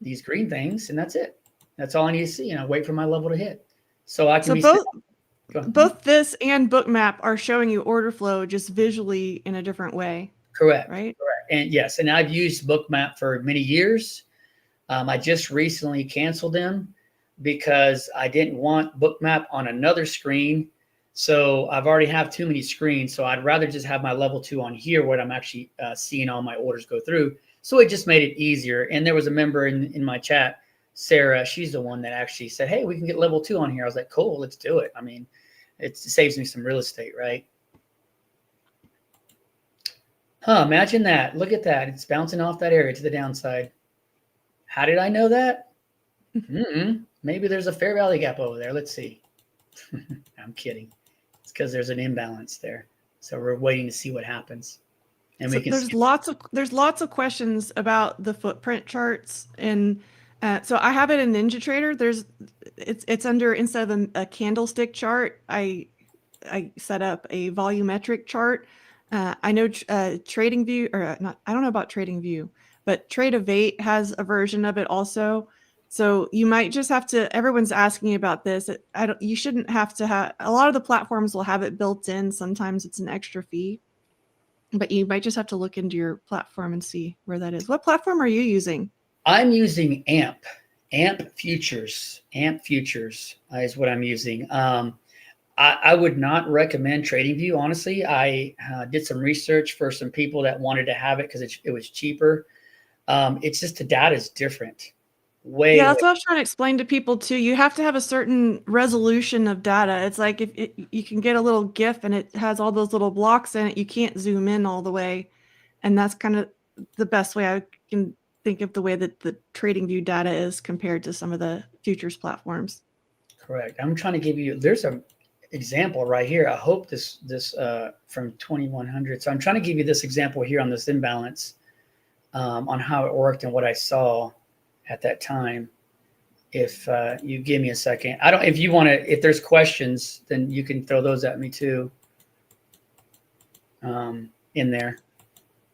and that's it. That's all I need to see. And I wait for my level to hit. So I can both this and Bookmap are showing you order flow just visually in a different way. Correct. Right. Correct. And yes, and I've used Bookmap for many years. I just recently canceled them because I didn't want Bookmap on another screen. So I've already have too many screens. So I'd rather just have my level 2 on here where I'm actually seeing all my orders go through. So it just made it easier. And there was a member in my chat, Sarah, she's the one that actually said, hey, we can get level 2 on here. I was like, cool, let's do it. I mean, it saves me some real estate, right? Imagine that. Look at that. It's bouncing off that area to the downside. How did I know that? Maybe there's a fair value gap over there. Let's see. I'm kidding. It's because there's an imbalance there. So we're waiting to see what happens. And so there's lots of questions about the footprint charts, and so I have it in NinjaTrader. It's under, instead of a candlestick chart, I set up a volumetric chart. I know TradingView, or not, I don't know about TradingView, but Trade-Of-8 has a version of it also. So you might just have to, everyone's asking about this. You shouldn't have to have, a lot of the platforms will have it built in. Sometimes it's an extra fee, but you might just have to look into your platform and see where that is. What platform are you using? I'm using AMP Futures. AMP Futures is what I'm using. I would not recommend TradingView, honestly. I did some research for some people that wanted to have it because it was cheaper. It's just the data is different. Yeah, that's what I was trying to explain to people too. You have to have a certain resolution of data. It's like if you can get a little GIF and it has all those little blocks in it, you can't zoom in all the way. And that's kind of the best way I can think of the way that the TradingView data is compared to some of the futures platforms. Correct. I'm trying to give you, there's an example right here. I hope this from 2100. So I'm trying to give you this example here on this imbalance on how it worked and what I saw at that time. If you give me a second, if you want to, if there's questions, then you can throw those at me too. In there.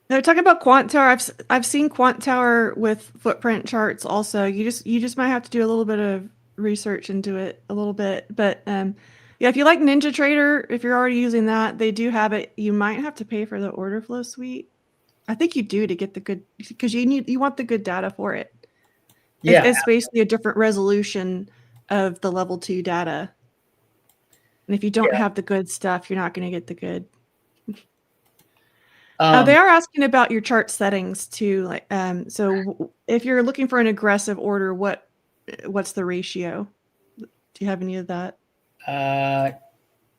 They're talking about Quant Tower. I've seen Quant Tower with footprint charts also. You just might have to do a little bit of research into it a little bit. But yeah, if you like NinjaTrader, if you're already using that, they do have it. You might have to pay for the order flow suite. I think you do to get the good, because you want the good data for it. Yeah. It's basically a different resolution of the level 2 data. And if you don't have the good stuff, you're not going to get the good. They are asking about your chart settings too. Like, so if you're looking for an aggressive order, what's the ratio? Do you have any of that?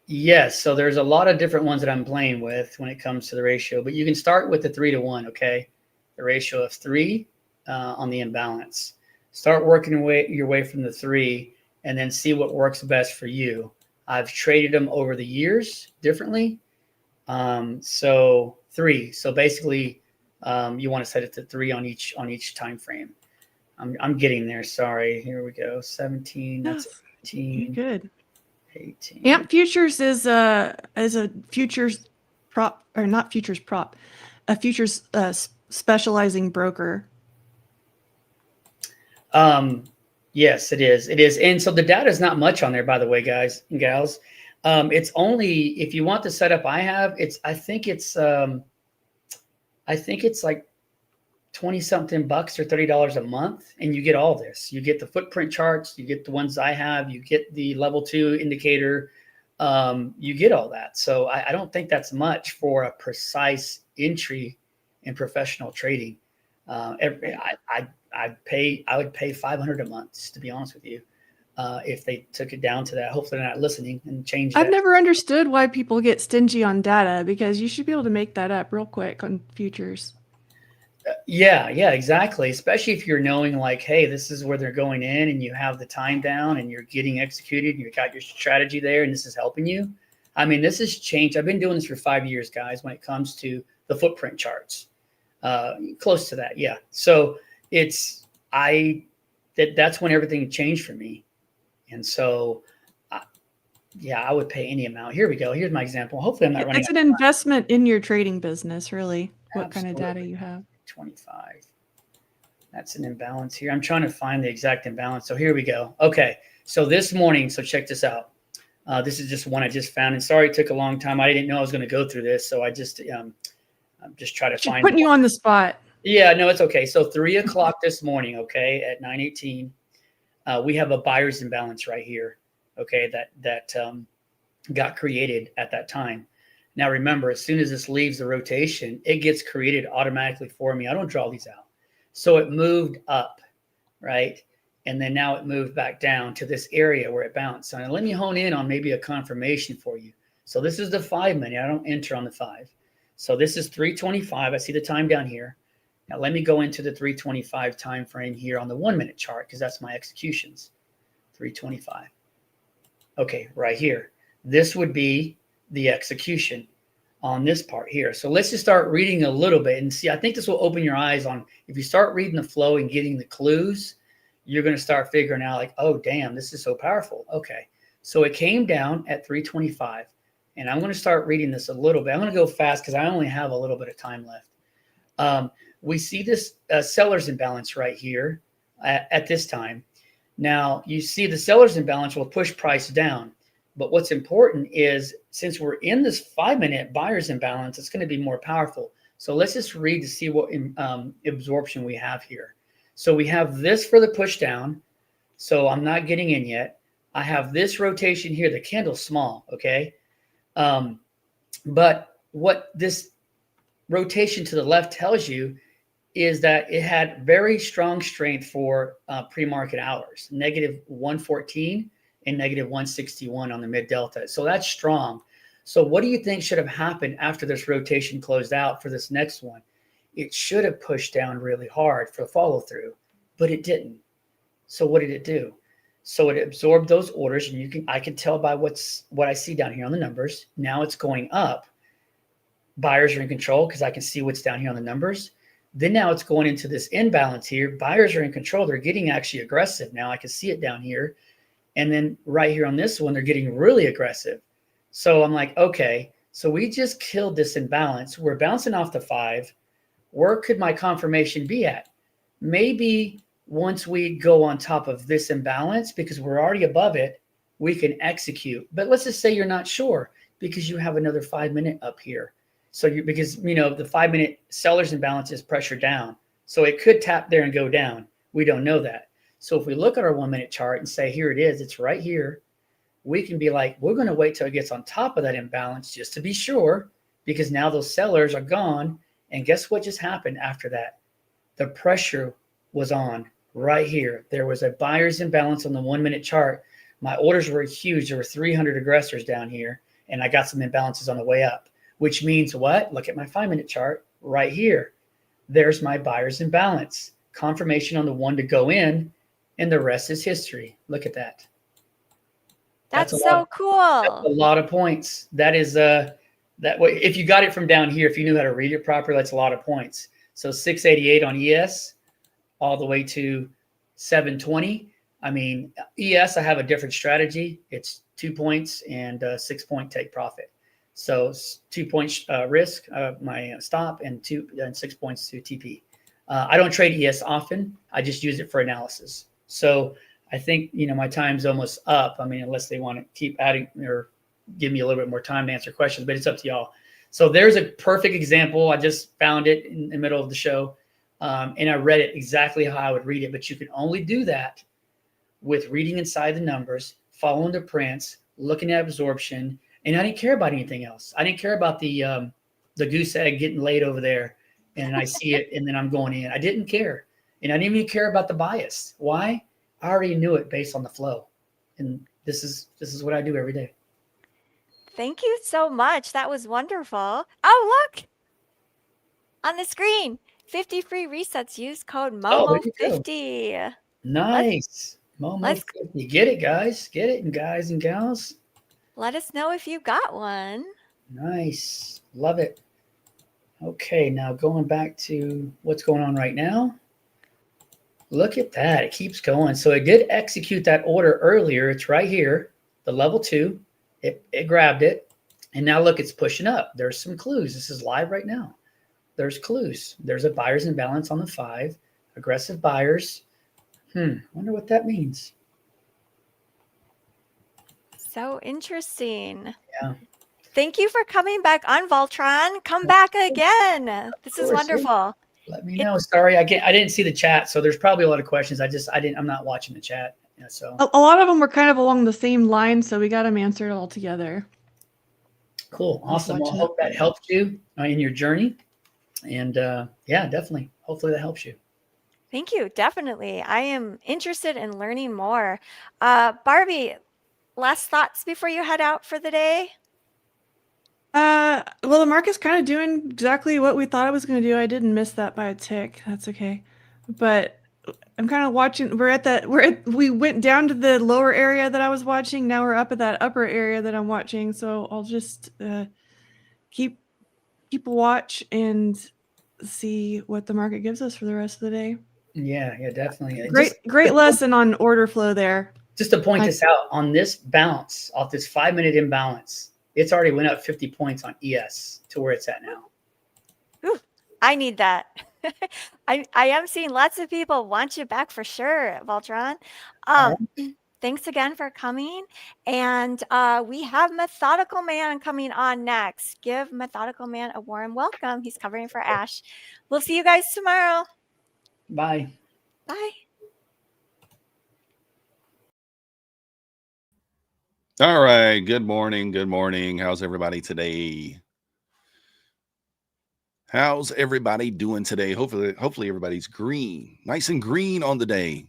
Yes. So there's a lot of different ones that I'm playing with when it comes to the ratio, but you can start with the 3-to-1. Okay. The ratio of 3 on the imbalance. Start working your way from the 3 and then see what works best for you. I've traded them over the years differently. So 3. So basically, you want to set it to 3 on each time frame. I'm getting there. Sorry. Here we go. 17. That's 18. Good. 18. AMP Futures is a futures prop, or not futures prop, a futures specializing broker. Yes, it is. It is. And so the data is not much on there, by the way, guys and gals. It's only, if you want the setup I have, I think it's like 20 something bucks or $30 a month. And you get all this. You get the footprint charts, you get the ones I have, you get the level 2 indicator, you get all that. So I don't think that's much for a precise entry in professional trading. I would pay $500 a month, to be honest with you, if they took it down to that. Hopefully they're not listening and change that. I've never understood why people get stingy on data, because you should be able to make that up real quick on futures. Yeah, exactly. Especially if you're knowing like, hey, this is where they're going in and you have the time down and you're getting executed and you've got your strategy there and this is helping you. I mean, this has changed. I've been doing this for 5 years, guys, when it comes to the footprint charts. Close to that, yeah. So that's when everything changed for me. And so, I would pay any amount. Here we go. Here's my example. Hopefully I'm not running. It's an investment in your trading business, really. What Absolutely. kind of data you have. 25. That's an imbalance here. I'm trying to find the exact imbalance. So here we go. Okay. So this morning, so check this out. This is just one I just found. And sorry it took a long time. I didn't know I was going to go through this. So I'm just trying to find. Putting you on the spot. Yeah, no, it's okay. So 3 o'clock this morning, okay, at 9:18, we have a buyer's imbalance right here, okay, that got created at that time. Now, remember, as soon as this leaves the rotation, it gets created automatically for me. I don't draw these out. So it moved up, right? And then now it moved back down to this area where it bounced. So now let me hone in on maybe a confirmation for you. So this is the 5 minute. I don't enter on the 5. So this is 3:25. I see the time down here. Now let me go into the 3:25 time frame here on the 1 minute chart, because that's my executions. 3:25. Okay, right here. This would be the execution on this part here. So let's just start reading a little bit and see. I think this will open your eyes on, if you start reading the flow and getting the clues, you're going to start figuring out like, oh, damn, this is so powerful. Okay. So it came down at 3:25, and I'm going to start reading this a little bit. I'm going to go fast because I only have a little bit of time left. We see this seller's imbalance right here at this time. Now you see the seller's imbalance will push price down. But what's important is, since we're in this 5 minute buyer's imbalance, it's going to be more powerful. So let's just read to see what absorption we have here. So we have this for the push down. So I'm not getting in yet. I have this rotation here. The candle's small, okay? But what this rotation to the left tells you is that it had very strong strength for pre-market hours, -114 and -161 on the mid delta. So that's strong. So what do you think should have happened after this rotation closed out for this next one? It should have pushed down really hard for follow through, but it didn't. So what did it do? So it absorbed those orders, and I can tell by what I see down here on the numbers. Now it's going up. Buyers are in control because I can see what's down here on the numbers. Then now it's going into this imbalance here. Buyers are in control. They're getting actually aggressive. Now I can see it down here. And then right here on this one, they're getting really aggressive. So I'm like, okay, so we just killed this imbalance. We're bouncing off the 5. Where could my confirmation be at? Maybe once we go on top of this imbalance, because we're already above it, we can execute. But let's just say you're not sure because you have another 5 minute up here. So because the 5 minute seller's imbalance is pressure down. So it could tap there and go down. We don't know that. So if we look at our 1 minute chart and say, here it is, it's right here, we can be like, we're going to wait till it gets on top of that imbalance just to be sure, because now those sellers are gone. And guess what just happened after that? The pressure was on right here. There was a buyer's imbalance on the 1 minute chart. My orders were huge. There were 300 aggressors down here, and I got some imbalances on the way up, which means what? Look at my 5 minute chart right here. There's my buyer's imbalance. Confirmation on the one to go in, and the rest is history. Look at that. That's so cool. That's a lot of points. That is that way. If you got it from down here, if you knew how to read it properly, that's a lot of points. So 688 on ES, all the way to 720. I mean, ES, I have a different strategy. It's 2 points and 6 point take profit. So 2 points risk, my stop, and 6 points to TP. I don't trade ES often. I just use it for analysis. So I think, my time's almost up. I mean, unless they want to keep adding or give me a little bit more time to answer questions, but it's up to y'all. So there's a perfect example. I just found it in the middle of the show, and I read it exactly how I would read it. But you can only do that with reading inside the numbers, following the prints, looking at absorption, and I didn't care about anything else. I didn't care about the goose egg getting laid over there, and I see it, and then I'm going in. I didn't care, and I didn't even care about the bias. Why? I already knew it based on the flow, and this is what I do every day. Thank you so much. That was wonderful. Oh, look on the screen, 50 free resets. Use code MOMO50. Nice. MOMO50. Get it, guys. Get it, and guys and gals. Let us know if you got one. Nice. Love it. Okay, now going back to what's going on right now. Look at that. It keeps going. So it did execute that order earlier. It's right here, the level 2. It grabbed it. And now look, it's pushing up. There's some clues. This is live right now. There's clues. There's a buyer's imbalance on the 5. Aggressive buyers. Wonder what that means. So interesting. Yeah. Thank you for coming back on, Voltron. Come back again. This is wonderful. Let me know. Sorry, I didn't see the chat, so there's probably a lot of questions. I'm not watching the chat. So a lot of them were kind of along the same line, so we got them answered all together. Cool. Awesome. Well, I hope that helped you in your journey. And yeah, definitely. Hopefully that helps you. Thank you. Definitely. I am interested in learning more. Barbie, last thoughts before you head out for the day? Well, the market's kind of doing exactly what we thought it was going to do. I didn't miss that by a tick. That's okay. But I'm kind of watching. We went down to the lower area that I was watching. Now we're up at that upper area that I'm watching. So I'll just keep a watch and see what the market gives us for the rest of the day. Yeah, definitely. Great lesson on order flow there. Just to point this out, on this bounce off this 5 minute imbalance, it's already went up 50 points on ES to where it's at now. Ooh, I need that. I am seeing lots of people want you back for sure, Voltron. Thanks again for coming. And we have Methodical Man coming on next. Give Methodical Man a warm welcome. He's covering for Ash. We'll see you guys tomorrow. Bye. Bye. All right. Good morning. Good morning. How's everybody today? How's everybody doing today? Hopefully everybody's green, nice and green on the day.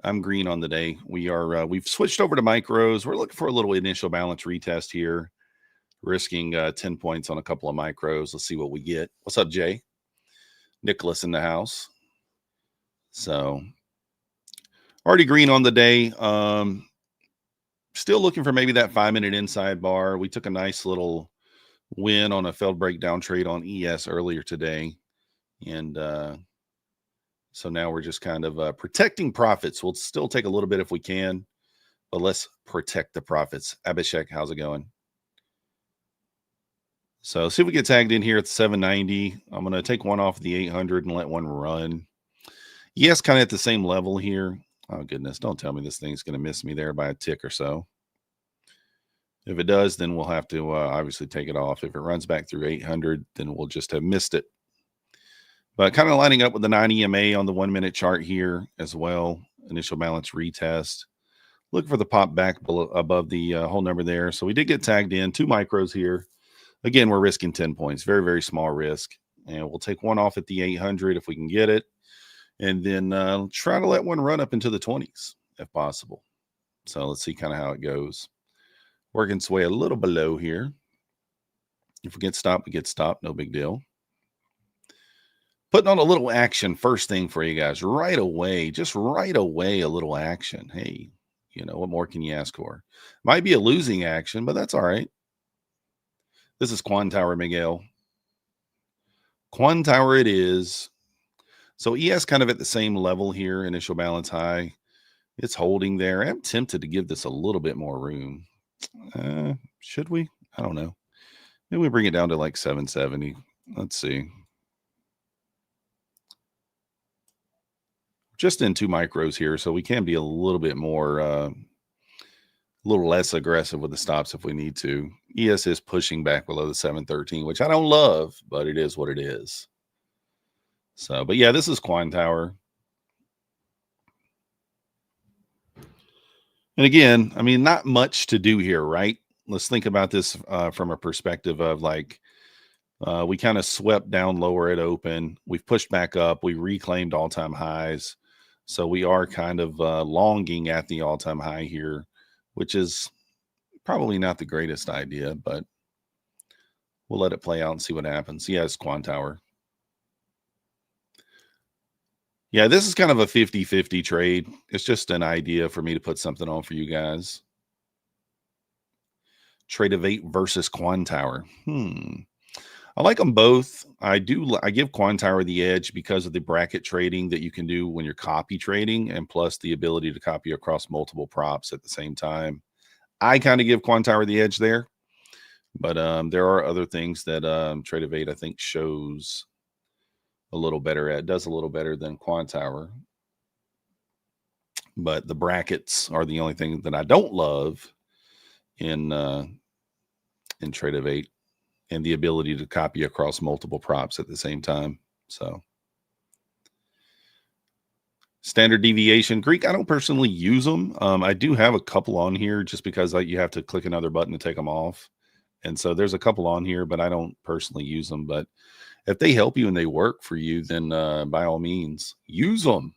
I'm green on the day. We've switched over to micros. We're looking for a little initial balance retest here, risking 10 points on a couple of micros. Let's see what we get. What's up, Jay? Nicholas in the house. So already green on the day. Still looking for maybe that 5 minute inside bar. We took a nice little win on a failed breakdown trade on ES earlier today. And so now we're just kind of protecting profits. We'll still take a little bit if we can, but let's protect the profits. Abhishek, how's it going? So see if we get tagged in here at 790. I'm going to take one off the 800 and let one run. Yes, kind of at the same level here. Oh, goodness. Don't tell me this thing's going to miss me there by a tick or so. If it does, then we'll have to obviously take it off. If it runs back through 800, then we'll just have missed it. But kind of lining up with the 9 EMA on the 1 minute chart here as well. Initial balance retest. Look for the pop back below, above the whole number there. So we did get tagged in 2 micros here. Again, we're risking 10 points. Very, very small risk. And we'll take one off at the 800 if we can get it. And then try to let one run up into the 20s if possible. So let's see kind of how it goes. Working its way a little below here. If we get stopped, we get stopped. No big deal. Putting on a little action first thing for you guys right away. Just right away, a little action. Hey, you know, what more can you ask for? Might be a losing action, but that's all right. This is Quan Tower, Miguel. Quan Tower it is. So ES kind of at the same level here. Initial balance high. It's holding there. I'm tempted to give this a little bit more room. Should we? I don't know. Maybe we bring it down to like 770. Let's see. Just in 2 micros here, so we can be a little bit more, a little less aggressive with the stops if we need to. ES is pushing back below the 713, which I don't love, but it is what it is. So, but yeah, this is Quan Tower. And again, I mean, not much to do here, right? Let's think about this from a perspective of like, we kind of swept down lower at open. We've pushed back up. We reclaimed all-time highs. So we are kind of longing at the all-time high here, which is probably not the greatest idea, but we'll let it play out and see what happens. Yeah, it's Quan Tower. Yeah, this is kind of a 50-50 trade. It's just an idea for me to put something on for you guys. Trade of 8 versus Quan Tower. I like them both. I give Quan Tower the edge because of the bracket trading that you can do when you're copy trading, and plus the ability to copy across multiple props at the same time. I kind of give Quan Tower the edge there, but there are other things that Trade of 8 I think shows a little better at. Does a little better than Quan Tower, but the brackets are the only thing that I don't love in Trade of 8. And the ability to copy across multiple props at the same time. So standard deviation, Greek, I don't personally use them. I do have a couple on here just because you have to click another button to take them off. And so there's a couple on here, but I don't personally use them. But if they help you and they work for you, then by all means, use them.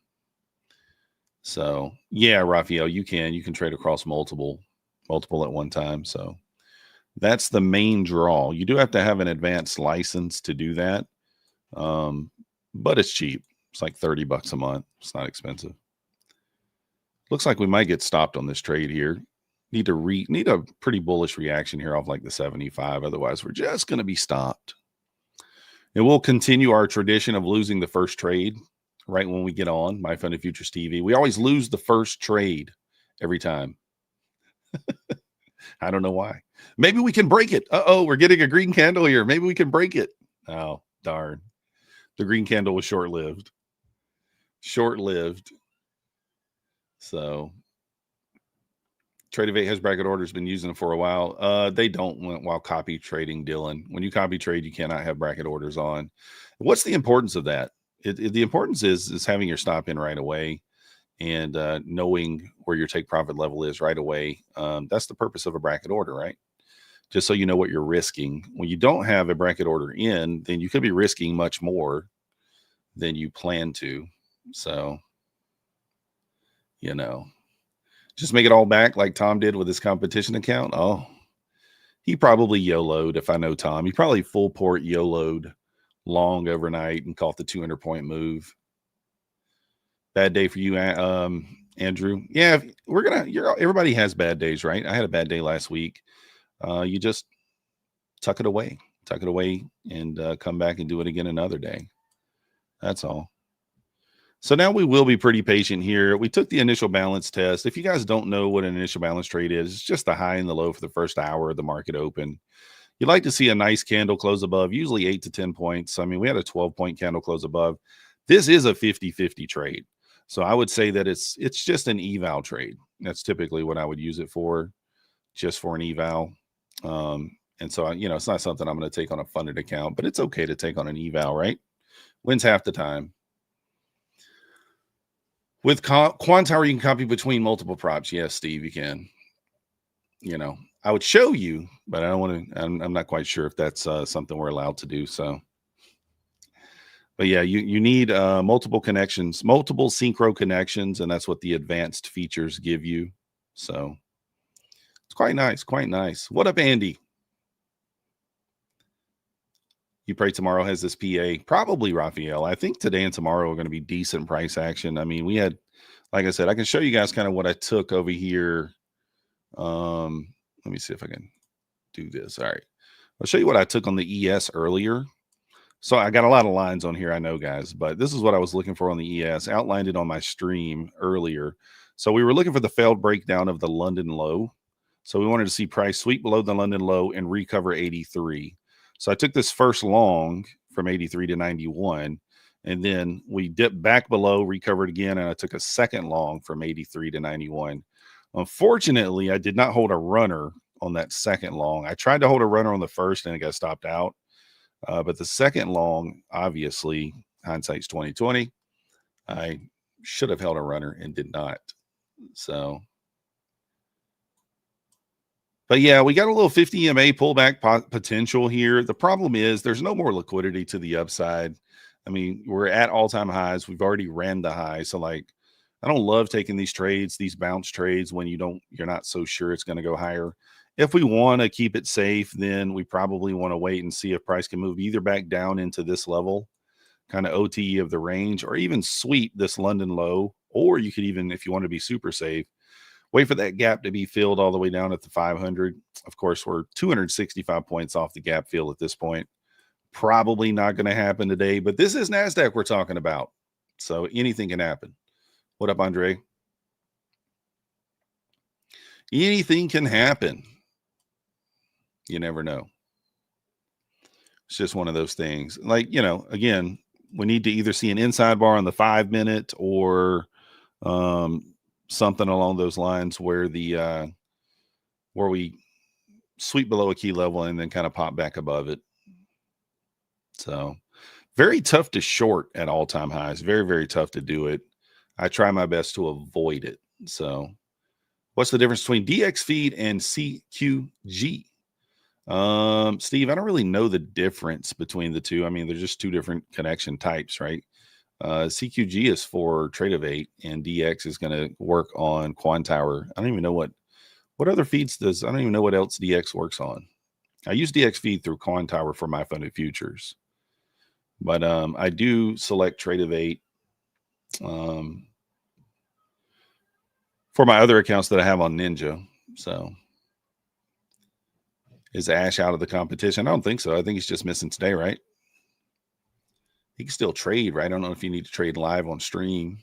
So yeah, Raphael, you can trade across multiple at one time. So that's the main draw. You do have to have an advanced license to do that. But it's cheap. It's like $30 a month. It's not expensive. Looks like we might get stopped on this trade here. Need a pretty bullish reaction here off like the 75. Otherwise, we're just going to be stopped. And we'll continue our tradition of losing the first trade right when we get on MyFundedFutures TV. We always lose the first trade every time. I don't know why. Maybe we can break it. Uh-oh, we're getting a green candle here. Maybe we can break it. Oh, darn. The green candle was short-lived. Short-lived. So, Trade of 8 has bracket orders, been using them for a while. They don't while copy trading, Dylan. When you copy trade, you cannot have bracket orders on. What's the importance of that? The importance is having your stop in right away and knowing where your take profit level is right away. That's the purpose of a bracket order, right? Just so you know what you're risking. When you don't have a bracket order in, then you could be risking much more than you plan to. So, you know, just make it all back like Tom did with his competition account. Oh, he probably YOLO'd. If I know Tom, he probably full port YOLO'd long overnight and caught the 200-point move. Bad day for you, Andrew. Yeah, everybody has bad days, right? I had a bad day last week. You just tuck it away and come back and do it again another day. That's all. So now we will be pretty patient here. We took the initial balance test. If you guys don't know what an initial balance trade is, it's just the high and the low for the first hour of the market open. You'd like to see a nice candle close above, usually 8 to 10 points. I mean, we had a 12-point candle close above. This is a 50-50 trade. So I would say that it's just an eval trade. That's typically what I would use it for, just for an eval. And so, it's not something I'm going to take on a funded account, but it's okay to take on an eval, right? Wins half the time. With Quantower, you can copy between multiple props. Yes, Steve, you can. I would show you, but I don't want to. I'm not quite sure if that's something we're allowed to do. So, but yeah, you need multiple connections, multiple synchro connections, and that's what the advanced features give you. So it's quite nice, quite nice. What up, Andy? You pray tomorrow has this PA? Probably, Raphael. I think today and tomorrow are going to be decent price action. I mean, we had, like I said, I can show you guys kind of what I took over here. Let me see if I can do this. All right. I'll show you what I took on the ES earlier. So I got a lot of lines on here, I know, guys, but this is what I was looking for on the ES. Outlined it on my stream earlier. So we were looking for the failed breakdown of the London low. So we wanted to see price sweep below the London low and recover 83. So I took this first long from 83 to 91, and then we dipped back below, recovered again, and I took a second long from 83 to 91. Unfortunately, I did not hold a runner on that second long. I tried to hold a runner on the first, and it got stopped out. But the second long, obviously, hindsight's 20/20. I should have held a runner and did not. So, but yeah, we got a little 50 EMA pullback potential here. The problem is there's no more liquidity to the upside. I mean, we're at all-time highs. We've already ran the high. So like, I don't love taking these trades, these bounce trades, when you're not so sure it's going to go higher. If we want to keep it safe, then we probably want to wait and see if price can move either back down into this level, kind of OTE of the range, or even sweep this London low. Or you could even, if you want to be super safe, wait for that gap to be filled all the way down at the 500. Of course, we're 265 points off the gap fill at this point. Probably not going to happen today, but this is NASDAQ we're talking about. So anything can happen. What up, Andre? Anything can happen. You never know. It's just one of those things. Like, again, we need to either see an inside bar on the 5 minute or something along those lines where where we sweep below a key level and then kind of pop back above it. So very tough to short at all-time highs. Very, very tough to do it. I try my best to avoid it. So what's the difference between DX feed and CQG? Steve, I don't really know the difference between the two. I mean, they're just two different connection types, right? CQG is for Trade of 8 and DX is going to work on Quantower. I don't even know what other feeds I don't even know what else DX works on. I use DX feed through Quantower for MyFundedFutures, but I do select Trade of 8 for my other accounts that I have on Ninja. So is Ash out of the competition? I don't think so. I think he's just missing today, right? He can still trade, right? I don't know if you need to trade live on stream.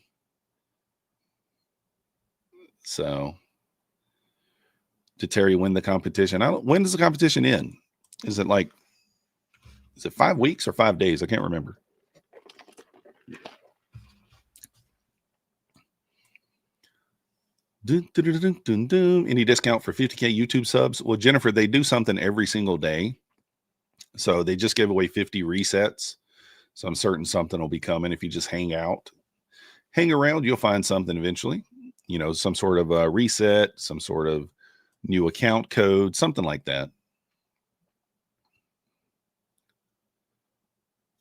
So did Terry win the competition? When does the competition end? Is it 5 weeks or 5 days? I can't remember. Any discount for 50K YouTube subs? Well, Jennifer, they do something every single day. So they just gave away 50 resets. So I'm certain something will be coming. If you just hang around, you'll find something eventually. Some sort of a reset, some sort of new account code, something like that.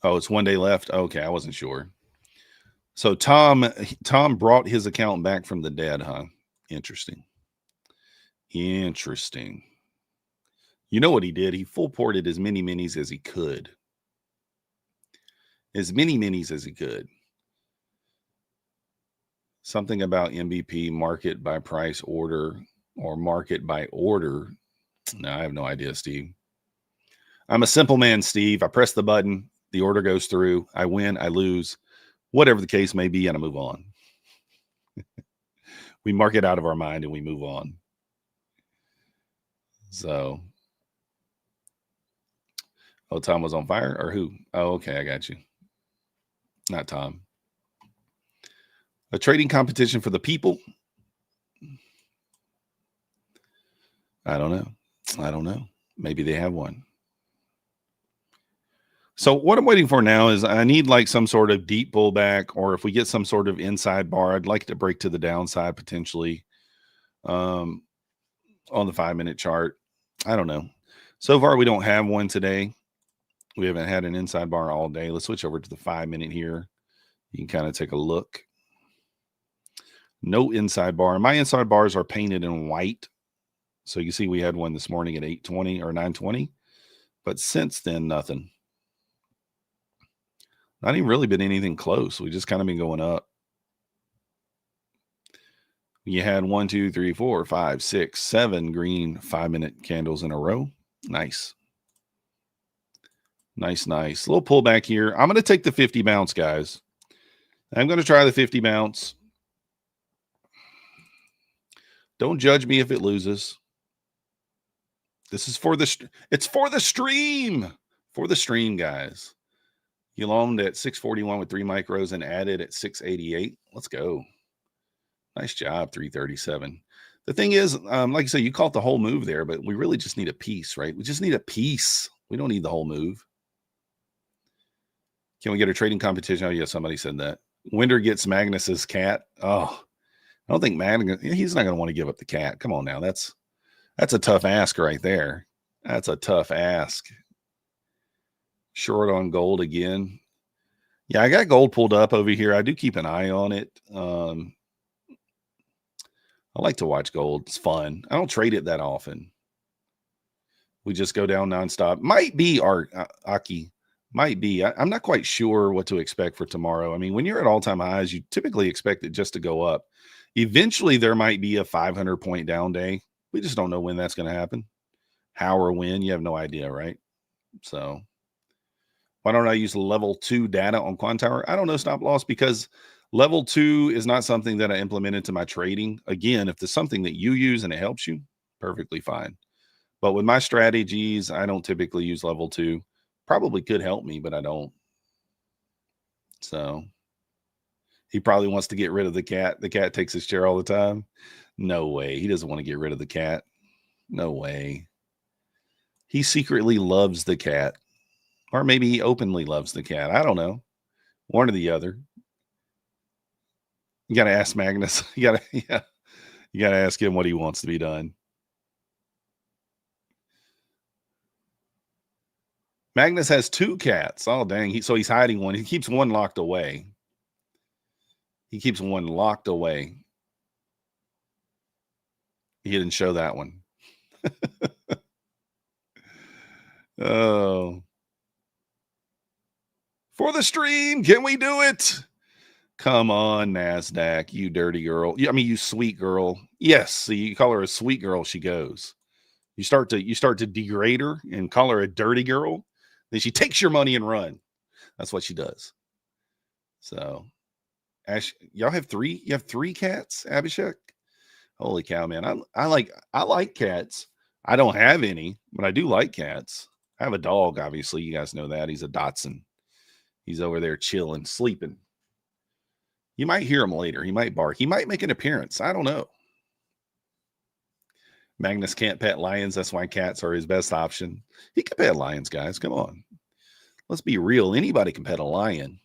Oh, it's 1 day left. Okay, I wasn't sure. So Tom brought his account back from the dead, huh? Interesting. You know what he did? He full ported as many minis as he could. As many minis as he could. Something about MVP, market by price order or market by order. No, I have no idea, Steve. I'm a simple man, Steve. I press the button. The order goes through. I win. I lose. Whatever the case may be, and I move on. We mark it out of our mind and we move on. So, Tom was on fire or who? Oh, okay. I got you. Not Tom. A trading competition for the people? I don't know. Maybe they have one. So what I'm waiting for now is I need like some sort of deep pullback, or if we get some sort of inside bar, I'd like to break to the downside potentially on the 5-minute chart. I don't know. So far, we don't have one today. We haven't had an inside bar all day. Let's switch over to the 5-minute here. You can kind of take a look. No inside bar. My inside bars are painted in white. So you see we had one this morning at 8:20 or 9:20. But since then, nothing. Not even really been anything close. We just kind of been going up. You had 1, 2, 3, 4, 5, 6, 7 green 5-minute candles in a row. Nice. Nice. Little pullback here. I'm going to take the 50 bounce, guys. I'm going to try the 50 bounce. Don't judge me if it loses. This is for the, it's for the stream. For the stream, guys. You loaned at 641 with 3 micros and added at 688. Let's go. Nice job, 337. The thing is, like I said, you caught the whole move there, but we really just need a piece, right? We just need a piece. We don't need the whole move. Can we get a trading competition? Oh, yeah, somebody said that. Winder gets Magnus's cat. Oh, I don't think Magnus, he's not going to want to give up the cat. Come on now. That's a tough ask right there. That's a tough ask. Short on gold again. Yeah, I got gold pulled up over here. I do keep an eye on it. I like to watch gold. It's fun. I don't trade it that often. We just go down nonstop. Might be Aki. Might be. I'm not quite sure what to expect for tomorrow. I mean, when you're at all-time highs, you typically expect it just to go up. Eventually, there might be a 500-point down day. We just don't know when that's going to happen. How or when, you have no idea, right? So why don't I use level 2 data on Quantower? I don't know stop loss because level 2 is not something that I implement into my trading. Again, if there's something that you use and it helps you, perfectly fine. But with my strategies, I don't typically use level 2. Probably could help me, but I don't. So he probably wants to get rid of the cat. The cat takes his chair all the time. No way. He doesn't want to get rid of the cat. No way. He secretly loves the cat. Or maybe he openly loves the cat. I don't know. One or the other. You got to ask Magnus. You got to ask him what he wants to be done. Magnus has 2 cats. Oh, dang. So he's hiding one. He keeps one locked away. He keeps one locked away. He didn't show that one. Oh. For the stream, can we do it? Come on, NASDAQ, you dirty girl. I mean, you sweet girl. Yes, so you call her a sweet girl, she goes. You start to degrade her and call her a dirty girl, then she takes your money and run. That's what she does. So, Ash, y'all have 3? You have 3 cats, Abhishek? Holy cow, man. I like cats. I don't have any, but I do like cats. I have a dog, obviously. You guys know that. He's a Dachshund. He's over there chilling, sleeping. You might hear him later. He might bark. He might make an appearance. I don't know. Magnus can't pet lions. That's why cats are his best option. He can pet lions, guys. Come on. Let's be real. Anybody can pet a lion.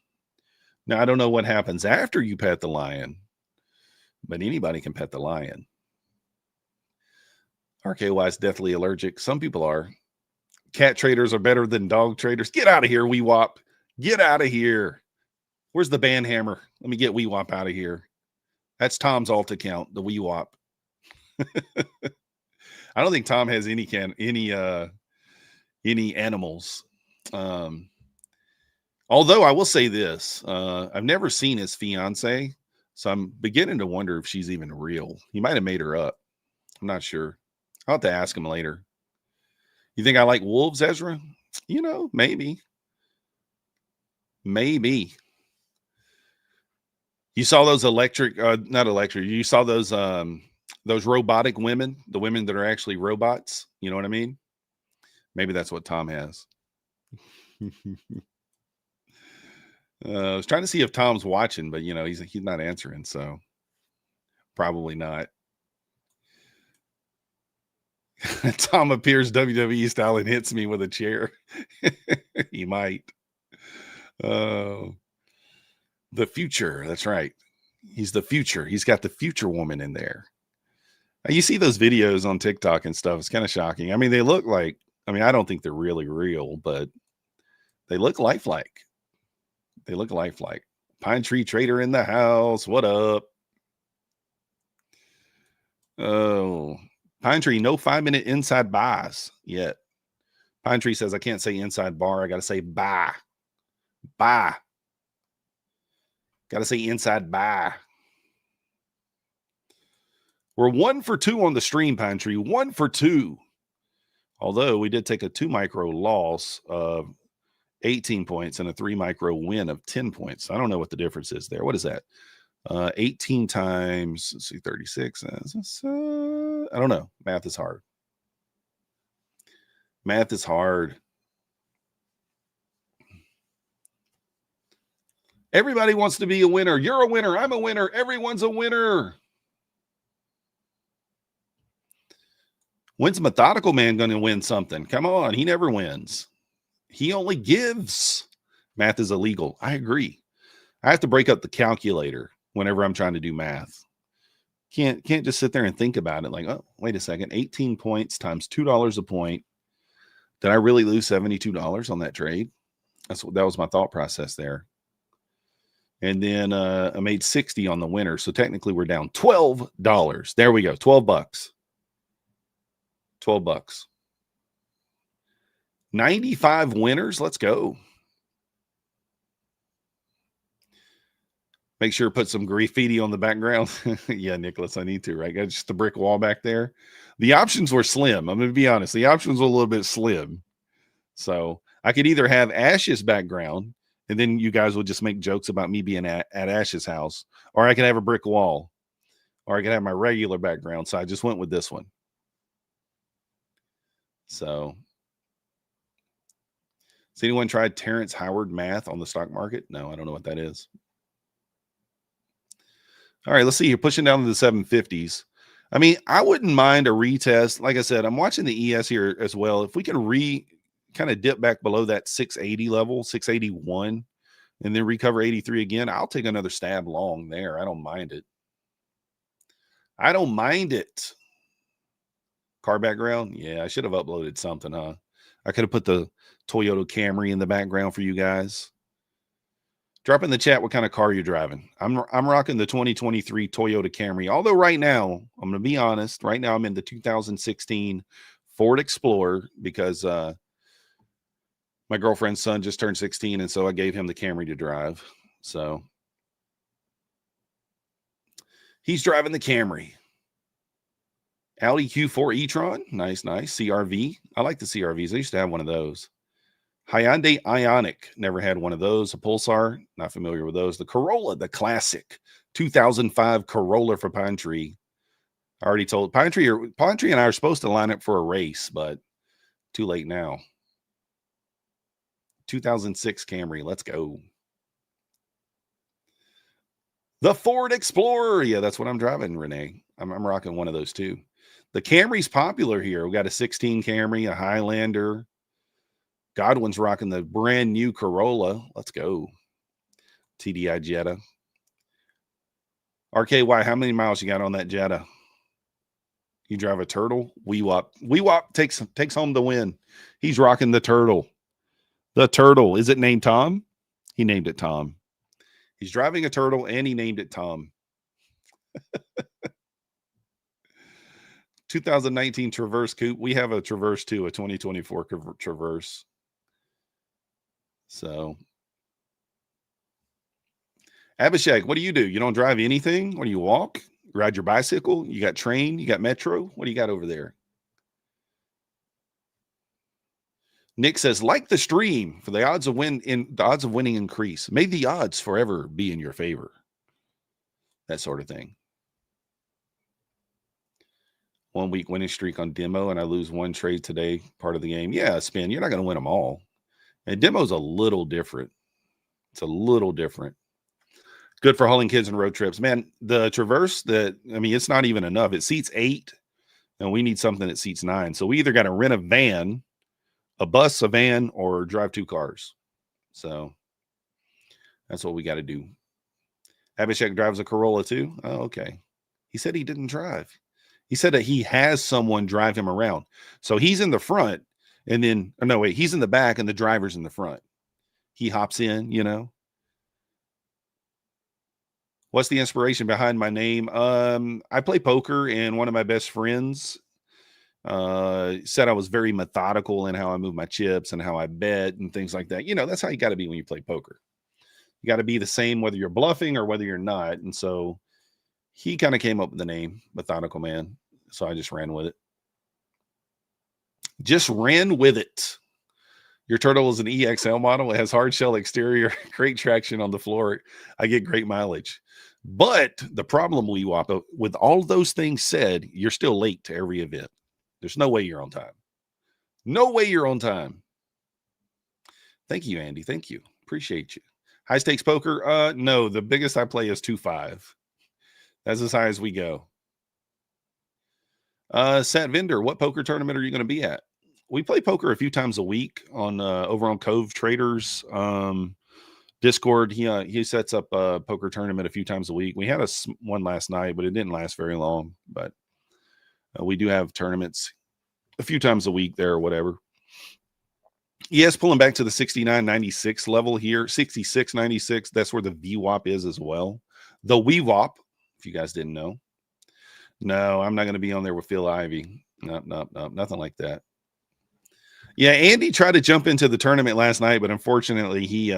Now, I don't know what happens after you pet the lion, but anybody can pet the lion. RKY is deathly allergic. Some people are. Cat traders are better than dog traders. Get out of here, WeWop. Get out of here. Where's the band hammer? Let me get WeWop out of here. That's Tom's alt account, the WeWop. I don't think Tom has any animals. Although I will say this, I've never seen his fiance, so I'm beginning to wonder if she's even real. He might have made her up. I'm not sure. I'll have to ask him later. You think I like wolves, Ezra? You know, maybe. Maybe. You saw those not electric. You saw those robotic women, the women that are actually robots. You know what I mean? Maybe that's what Tom has. I was trying to see if Tom's watching, but he's not answering, so probably not. Tom appears WWE style and hits me with a chair. He might. The future. That's right. He's the future. He's got the future woman in there. You see those videos on TikTok and stuff. It's kind of shocking. I mean, they look like, I don't think they're really real, but they look lifelike. They look lifelike. Pine Tree Trader in the house. What up? Oh, Pine Tree, no 5-minute inside buys yet. Pine Tree says, I can't say inside bar. I got to say buy. Buy. Got to say inside buy. We're 1 for 2 on the stream, Pine Tree. 1 for 2. Although we did take a 2 micro loss of 18 points and a 3 micro win of 10 points. I don't know what the difference is there. What is that? 18 times, let's see, 36. I don't know. Math is hard. Math is hard. Everybody wants to be a winner. You're a winner. I'm a winner. Everyone's a winner. When's Methodical Man going to win something? Come on. He never wins. He only gives. Math is illegal. I agree. I have to break up the calculator whenever I'm trying to do math. Can't just sit there and think about it like, oh, wait a second. 18 points times $2 a point. Did I really lose $72 on that trade? That was my thought process there. And then I made 60 on the winner. So technically we're down $12. There we go. 12 bucks. 12 bucks. 95 winners. Let's go. Make sure to put some graffiti on the background. Yeah, Nicholas, I need to, right? Got just a brick wall back there. The options were slim. I'm going to be honest. The options were a little bit slim. So I could either have Ash's background, and then you guys would just make jokes about me being at Ash's house, or I could have a brick wall, or I could have my regular background. So I just went with this one. So, has anyone tried Terrence Howard math on the stock market? No, I don't know what that is. All right, let's see. You're pushing down to the 750s. I mean, I wouldn't mind a retest. Like I said, I'm watching the ES here as well. If we can kind of dip back below that 680 level, 681, and then recover 83 again, I'll take another stab long there. I don't mind it. I don't mind it. Car background? Yeah, I should have uploaded something, huh? I could have put the Toyota Camry in the background for you guys. Drop in the chat what kind of car you're driving. I'm rocking the 2023 Toyota Camry. Although right now, I'm going to be honest, right now I'm in the 2016 Ford Explorer because my girlfriend's son just turned 16, and so I gave him the Camry to drive. So he's driving the Camry. Audi Q4 e-tron. Nice. CRV. I like the CRVs. I used to have one of those. Hyundai Ioniq. Never had one of those. A Pulsar. Not familiar with those. The Corolla, the classic 2005 Corolla for Pine Tree. I already told Pine Tree and I are supposed to line up for a race, but too late now. 2006 Camry. Let's go. The Ford Explorer. Yeah, that's what I'm driving, Renee. I'm rocking one of those too. The Camry's popular here. We got a 16 Camry, a Highlander. Godwin's rocking the brand new Corolla. Let's go. TDI Jetta. RKY, how many miles you got on that Jetta? You drive a Turtle? Wee-Wop. Wee-Wop takes home the win. He's rocking the Turtle. The Turtle. Is it named Tom? He named it Tom. He's driving a Turtle and he named it Tom. 2019 Traverse Coupe. We have a Traverse too, a 2024 Traverse. So, Abhishek, what do? You don't drive anything? Or do you walk? You ride your bicycle? You got train? You got metro? What do you got over there? Nick says, like the stream for the odds of winning increase. May the odds forever be in your favor. That sort of thing. 1 week winning streak on demo, and I lose one trade today, part of the game. Yeah, Spin, you're not going to win them all. And demo's a little different. It's a little different. Good for hauling kids and road trips. Man, the Traverse, it's not even enough. It seats 8, and we need something that seats 9. So we either got to rent a van, a bus, a van, or drive 2 cars. So that's what we got to do. Abhishek drives a Corolla too. Oh, okay. He said he didn't drive. He said that he has someone drive him around. So he's in the front, and then, oh, no, wait, he's in the back and the driver's in the front. He hops in, you know. What's the inspiration behind my name? I play poker, and one of my best friends said I was very methodical in how I move my chips and how I bet and things like that. You know, that's how you got to be when you play poker. You got to be the same whether you're bluffing or whether you're not. And so he kind of came up with the name Methodical Man. So I just ran with it. Just ran with it. Your turtle is an EXL model. It has hard shell exterior, great traction on the floor. I get great mileage. But the problem, with all those things said, you're still late to every event. There's no way you're on time. No way you're on time. Thank you, Andy. Thank you. Appreciate you. High stakes poker? No, the biggest I play is 2.5. That's as high as we go. Sat Vendor, what poker tournament are you going to be at? We play poker a few times a week on over on Cove Traders Discord. He sets up a poker tournament a few times a week. We had one last night, but it didn't last very long. But we do have tournaments a few times a week there or whatever. Yes, pulling back to the 69.96 level here, 66.96. That's where the VWAP is as well. The WWAP, if you guys didn't know. No, I'm not going to be on there with Phil Ivey. No, nothing like that. Yeah, Andy tried to jump into the tournament last night, but unfortunately he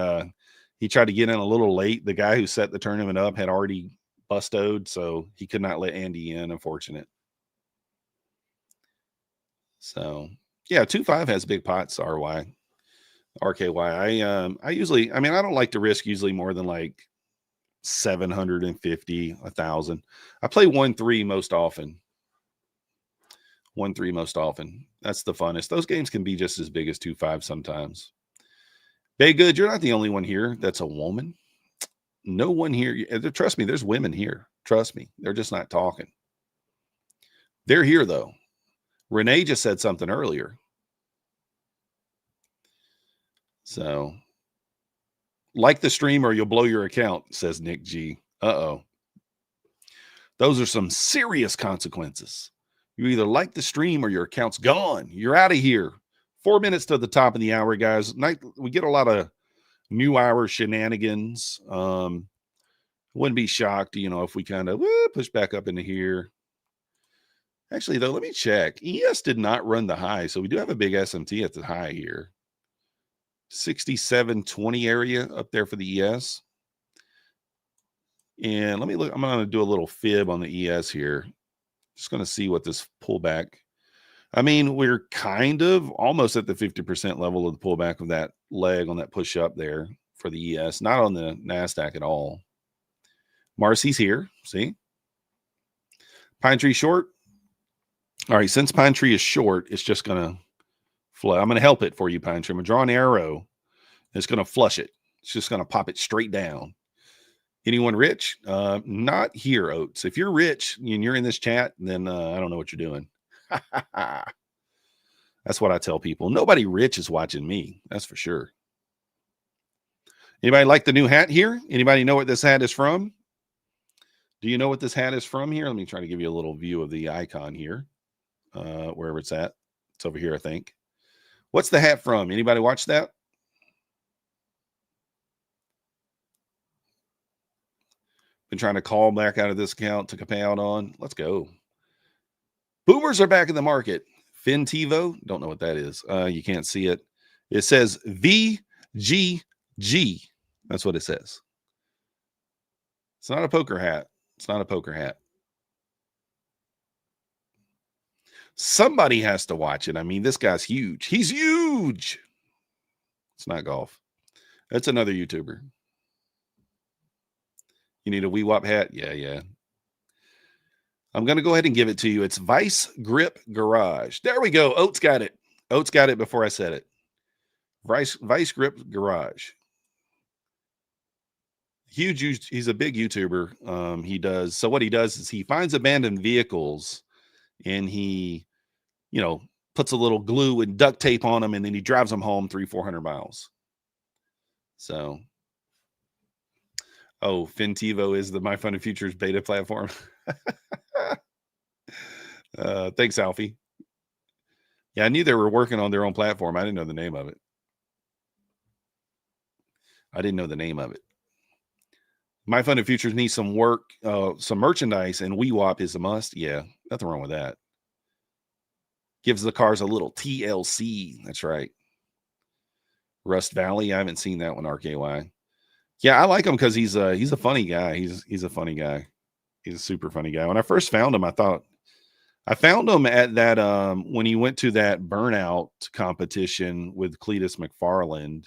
tried to get in a little late. The guy who set the tournament up had already bustoed, so he could not let Andy in, unfortunate. So, yeah, 2.5 has big pots, RKY. I usually, I don't like to risk usually more than like 750, 1,000. I play 1-3 most often. 1-3 most often. That's the funnest. Those games can be just as big as 2.5 sometimes. Bay Good, you're not the only one here that's a woman. No one here. Trust me, there's women here. Trust me. They're just not talking. They're here, though. Renee just said something earlier. So, like the stream or you'll blow your account, says Nick G. Uh-oh. Those are some serious consequences. You either like the stream or your account's gone. You're out of here. 4 minutes to the top of the hour, guys. We get a lot of new hour shenanigans. Wouldn't be shocked, if we kind of push back up into here. Actually, though, let me check. ES did not run the high, so we do have a big SMT at the high here. 67.20 area up there for the ES. And let me look. I'm going to do a little fib on the ES here. Just going to see what this pullback. We're kind of almost at the 50% level of the pullback of that leg on that push up there for the ES. Not on the NASDAQ at all. Marcy's here. See? Pine Tree short. All right. Since Pine Tree is short, it's just going to flood. I'm going to help it for you, Pine Tree. I'm going to draw an arrow. It's going to flush it. It's just going to pop it straight down. Anyone rich? Not here, Oates. If you're rich and you're in this chat, then I don't know what you're doing. That's what I tell people. Nobody rich is watching me. That's for sure. Anybody like the new hat here? Anybody know what this hat is from? Do you know what this hat is from here? Let me try to give you a little view of the icon here. Wherever it's at. It's over here, I think. What's the hat from? Anybody watch that? Been trying to call back out of this account, took a payout on. Let's go. Boomers are back in the market. FinTivo, don't know what that is. You can't see it. It says VGG. That's what it says. It's not a poker hat. It's not a poker hat. Somebody has to watch it. This guy's huge. He's huge. It's not golf. That's another YouTuber. You need a WeWap hat? Yeah. I'm going to go ahead and give it to you. It's Vice Grip Garage. There we go. Oates got it. Oates got it before I said it. Vice Grip Garage. He's a big YouTuber. He does. So what he does is he finds abandoned vehicles and he, puts a little glue and duct tape on them, and then he drives them home 300-400 miles. So, Fintivo is the MyFundedFutures beta platform. Thanks, Alfie. Yeah, I knew they were working on their own platform. I didn't know the name of it. MyFundedFutures needs some work, some merchandise, and WeWap is a must. Yeah, nothing wrong with that. Gives the cars a little TLC. That's right. Rust Valley. I haven't seen that one, RKY. Yeah, I like him because he's a funny guy. He's a funny guy. He's a super funny guy. When I first found him, I found him at that when he went to that burnout competition with Cletus McFarland,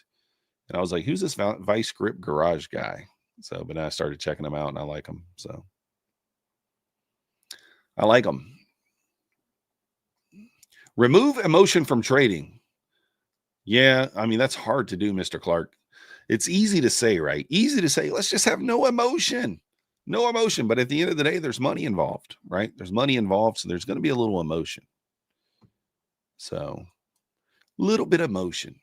and I was like, "Who's this Vice Grip Garage guy?" So, but I started checking him out, and I like him. So, I like him. Remove emotion from trading. Yeah, I mean, that's hard to do, Mr. Clark. It's easy to say, right? Easy to say, let's just have no emotion. No emotion. But at the end of the day, there's money involved, right? There's money involved, so there's going to be a little emotion. So, little bit of emotion.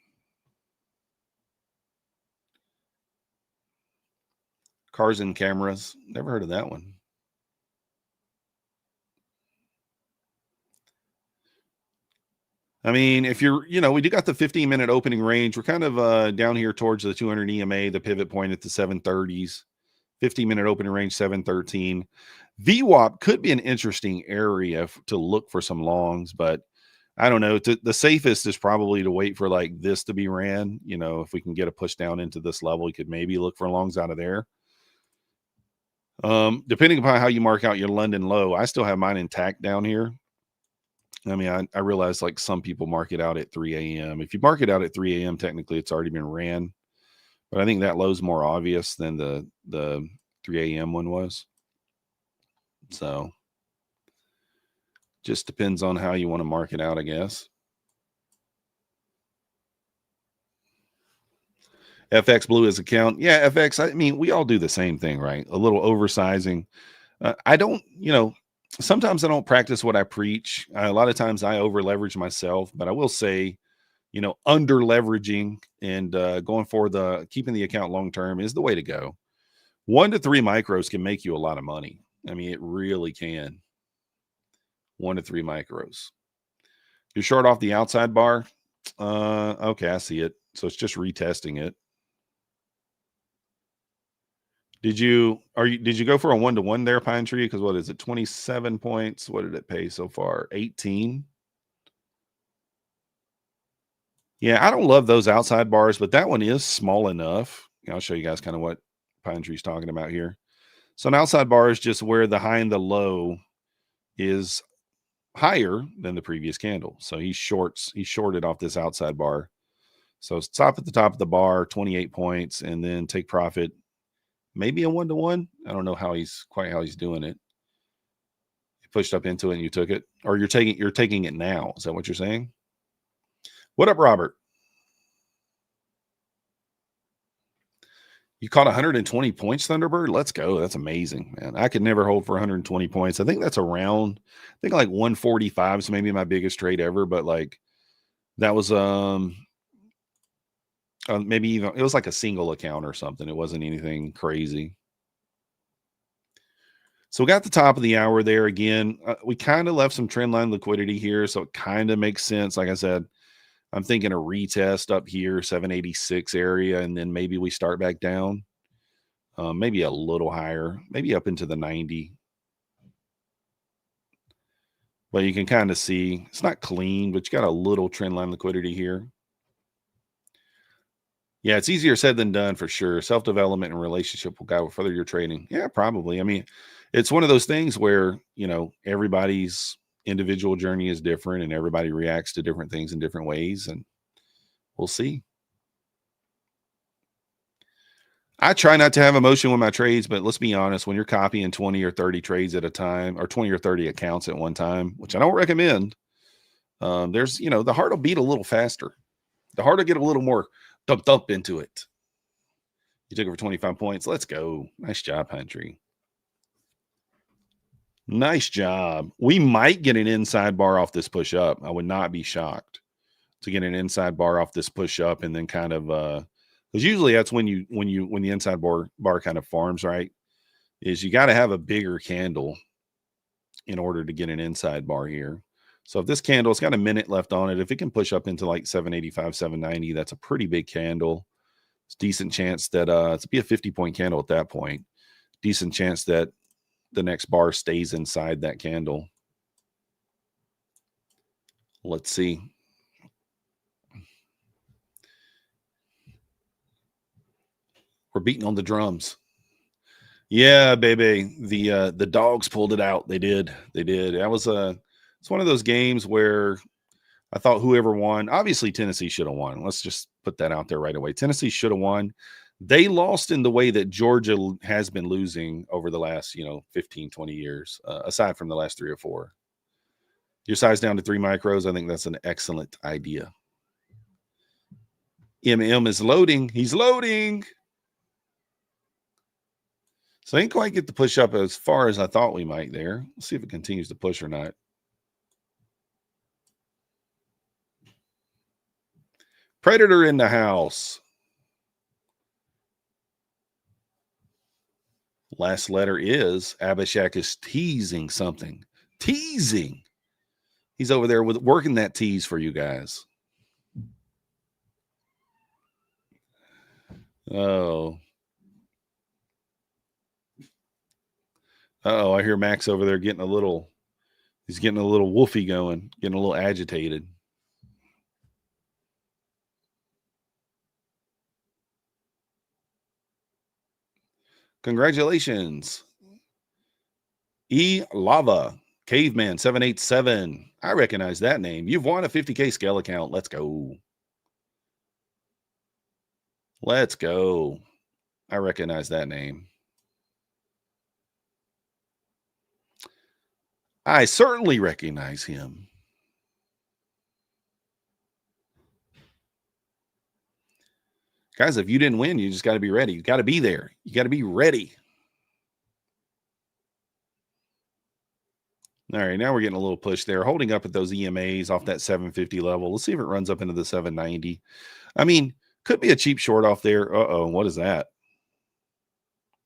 Cars and cameras. Never heard of that one. I mean, if you're, we do got the 15-minute opening range. We're kind of down here towards the 200 EMA, the pivot point at the 730s. 15-minute opening range, 713. VWAP could be an interesting area to look for some longs, but I don't know. The safest is probably to wait for like this to be ran. If we can get a push down into this level, you could maybe look for longs out of there. Depending upon how you mark out your London low, I still have mine intact down here. I mean, I realize like some people mark it out at 3 a.m. If you mark it out at 3 a.m., technically it's already been ran. But I think that low's more obvious than the 3 a.m. one was. So just depends on how you want to mark it out, I guess. FX blew his account. Yeah, FX, I mean, we all do the same thing, right? A little oversizing. I don't, sometimes I don't practice what I preach. A lot of times I over leverage myself, but I will say, under leveraging and going for keeping the account long term is the way to go. 1 to 3 micros can make you a lot of money. I mean, it really can. 1 to 3 micros. You're short off the outside bar. Okay, I see it. So it's just retesting it. Did you go for a 1-to-1 there, Pine Tree? Because what is it? 27 points. What did it pay so far? 18. Yeah, I don't love those outside bars, but that one is small enough. I'll show you guys kind of what Pine Tree's talking about here. So an outside bar is just where the high and the low is higher than the previous candle. So he shorted off this outside bar. So stop at the top of the bar, 28 points, and then take profit. Maybe a 1-to-1. I don't know how he's doing it. You pushed up into it and you took it, or you're taking it now. Is that what you're saying? What up, Robert? You caught 120 points, Thunderbird. Let's go. That's amazing, man. I could never hold for 120 points. I think that's around, like 145. So maybe my biggest trade ever, but like that was, maybe even it was like a single account or something. It wasn't anything crazy. So we got the top of the hour there again. We kind of left some trend line liquidity here, so it kind of makes sense. Like I said, I'm thinking a retest up here, 786 area, and then maybe we start back down. Maybe a little higher, maybe up into the 90. But you can kind of see it's not clean, but you got a little trend line liquidity here. Yeah, it's easier said than done for sure. Self-development and relationship will guide further your trading. Yeah, probably. I mean, it's one of those things where, everybody's individual journey is different and everybody reacts to different things in different ways, and we'll see. I try not to have emotion with my trades, but let's be honest, when you're copying 20 or 30 trades at a time, or 20 or 30 accounts at one time, which I don't recommend, there's, the heart will beat a little faster. The heart will get a little more dumped up into it. You took it for 25 points. Let's go. Nice job, Country. Nice job. We might get an inside bar off this push up. I would not be shocked to get an inside bar off this push up, and then kind of because usually that's when the inside bar kind of forms, right? Is you got to have a bigger candle in order to get an inside bar here. So if this candle, it's got a minute left on it, if it can push up into like 785, 790, that's a pretty big candle. It's decent chance that it's be a 50-point candle at that point. Decent chance that the next bar stays inside that candle. Let's see. We're beating on the drums. Yeah, baby. The dogs pulled it out. They did. That was it's one of those games where I thought whoever won, obviously Tennessee should have won. Let's just put that out there right away. Tennessee should have won. They lost in the way that Georgia has been losing over the last, 15, 20 years, aside from the last 3 or 4. Your size down to 3 micros, I think that's an excellent idea. MM is loading. He's loading. So I didn't quite get the push up as far as I thought we might there. Let's see if it continues to push or not. Predator in the house. Last letter is Abhishek is teasing something. Teasing. He's over there with working that tease for you guys. Oh. Uh-oh, I hear Max over there getting a little woofy going, getting a little agitated. Congratulations. Lava, Caveman 787. I recognize that name. You've won a 50K scale account. Let's go. Let's go. I recognize that name. I certainly recognize him. Guys, if you didn't win, you just got to be ready. You got to be there. You got to be ready. All right, now we're getting a little push there. Holding up at those EMAs off that 750 level. Let's see if it runs up into the 790. I mean, could be a cheap short off there. Uh-oh, what is that?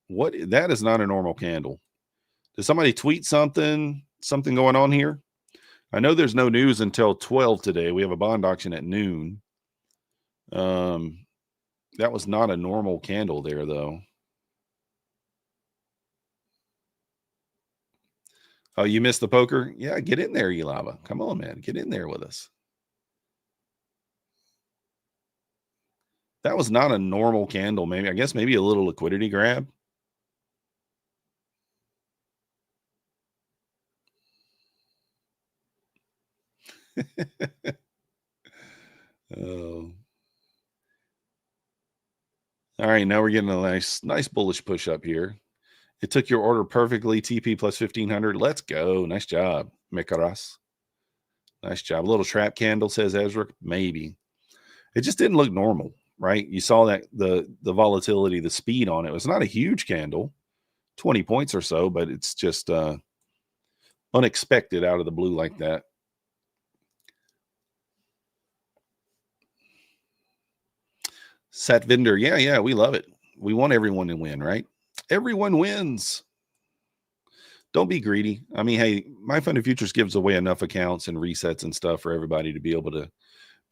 That is not a normal candle. Did somebody tweet something going on here? I know there's no news until 12 today. We have a bond auction at noon. That was not a normal candle there, though. Oh, you missed the poker? Yeah, get in there, Elava. Come on, man. Get in there with us. That was not a normal candle. I guess maybe a little liquidity grab. Oh. All right, now we're getting a nice bullish push up here. It took your order perfectly. TP plus 1500. Let's go. Nice job, Mekaras. Nice job. A little trap candle, says Ezra. Maybe. It just didn't look normal, right? You saw that the volatility, the speed on it was not a huge candle, 20 points or so, but it's just unexpected out of the blue like that. Satvinder, yeah, we love it. We want everyone to win, right? Everyone wins. Don't be greedy. I mean, hey, MyFundedFutures gives away enough accounts and resets and stuff for everybody to be able to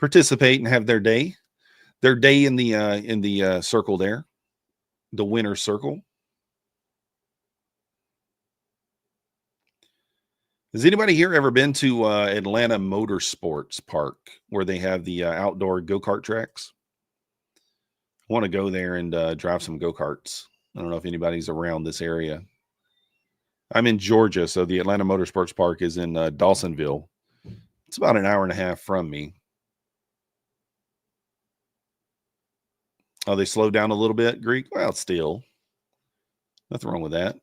participate and have their day in the circle there, the winner's circle. Has anybody here ever been to Atlanta Motorsports Park where they have the outdoor go-kart tracks? I want to go there and drive some go-karts. I don't know if anybody's around this area. I'm in Georgia, so the Atlanta Motorsports Park is in Dawsonville. It's about an hour and a half from me. Oh, they slowed down a little bit, Greek? Well, still. Nothing wrong with that.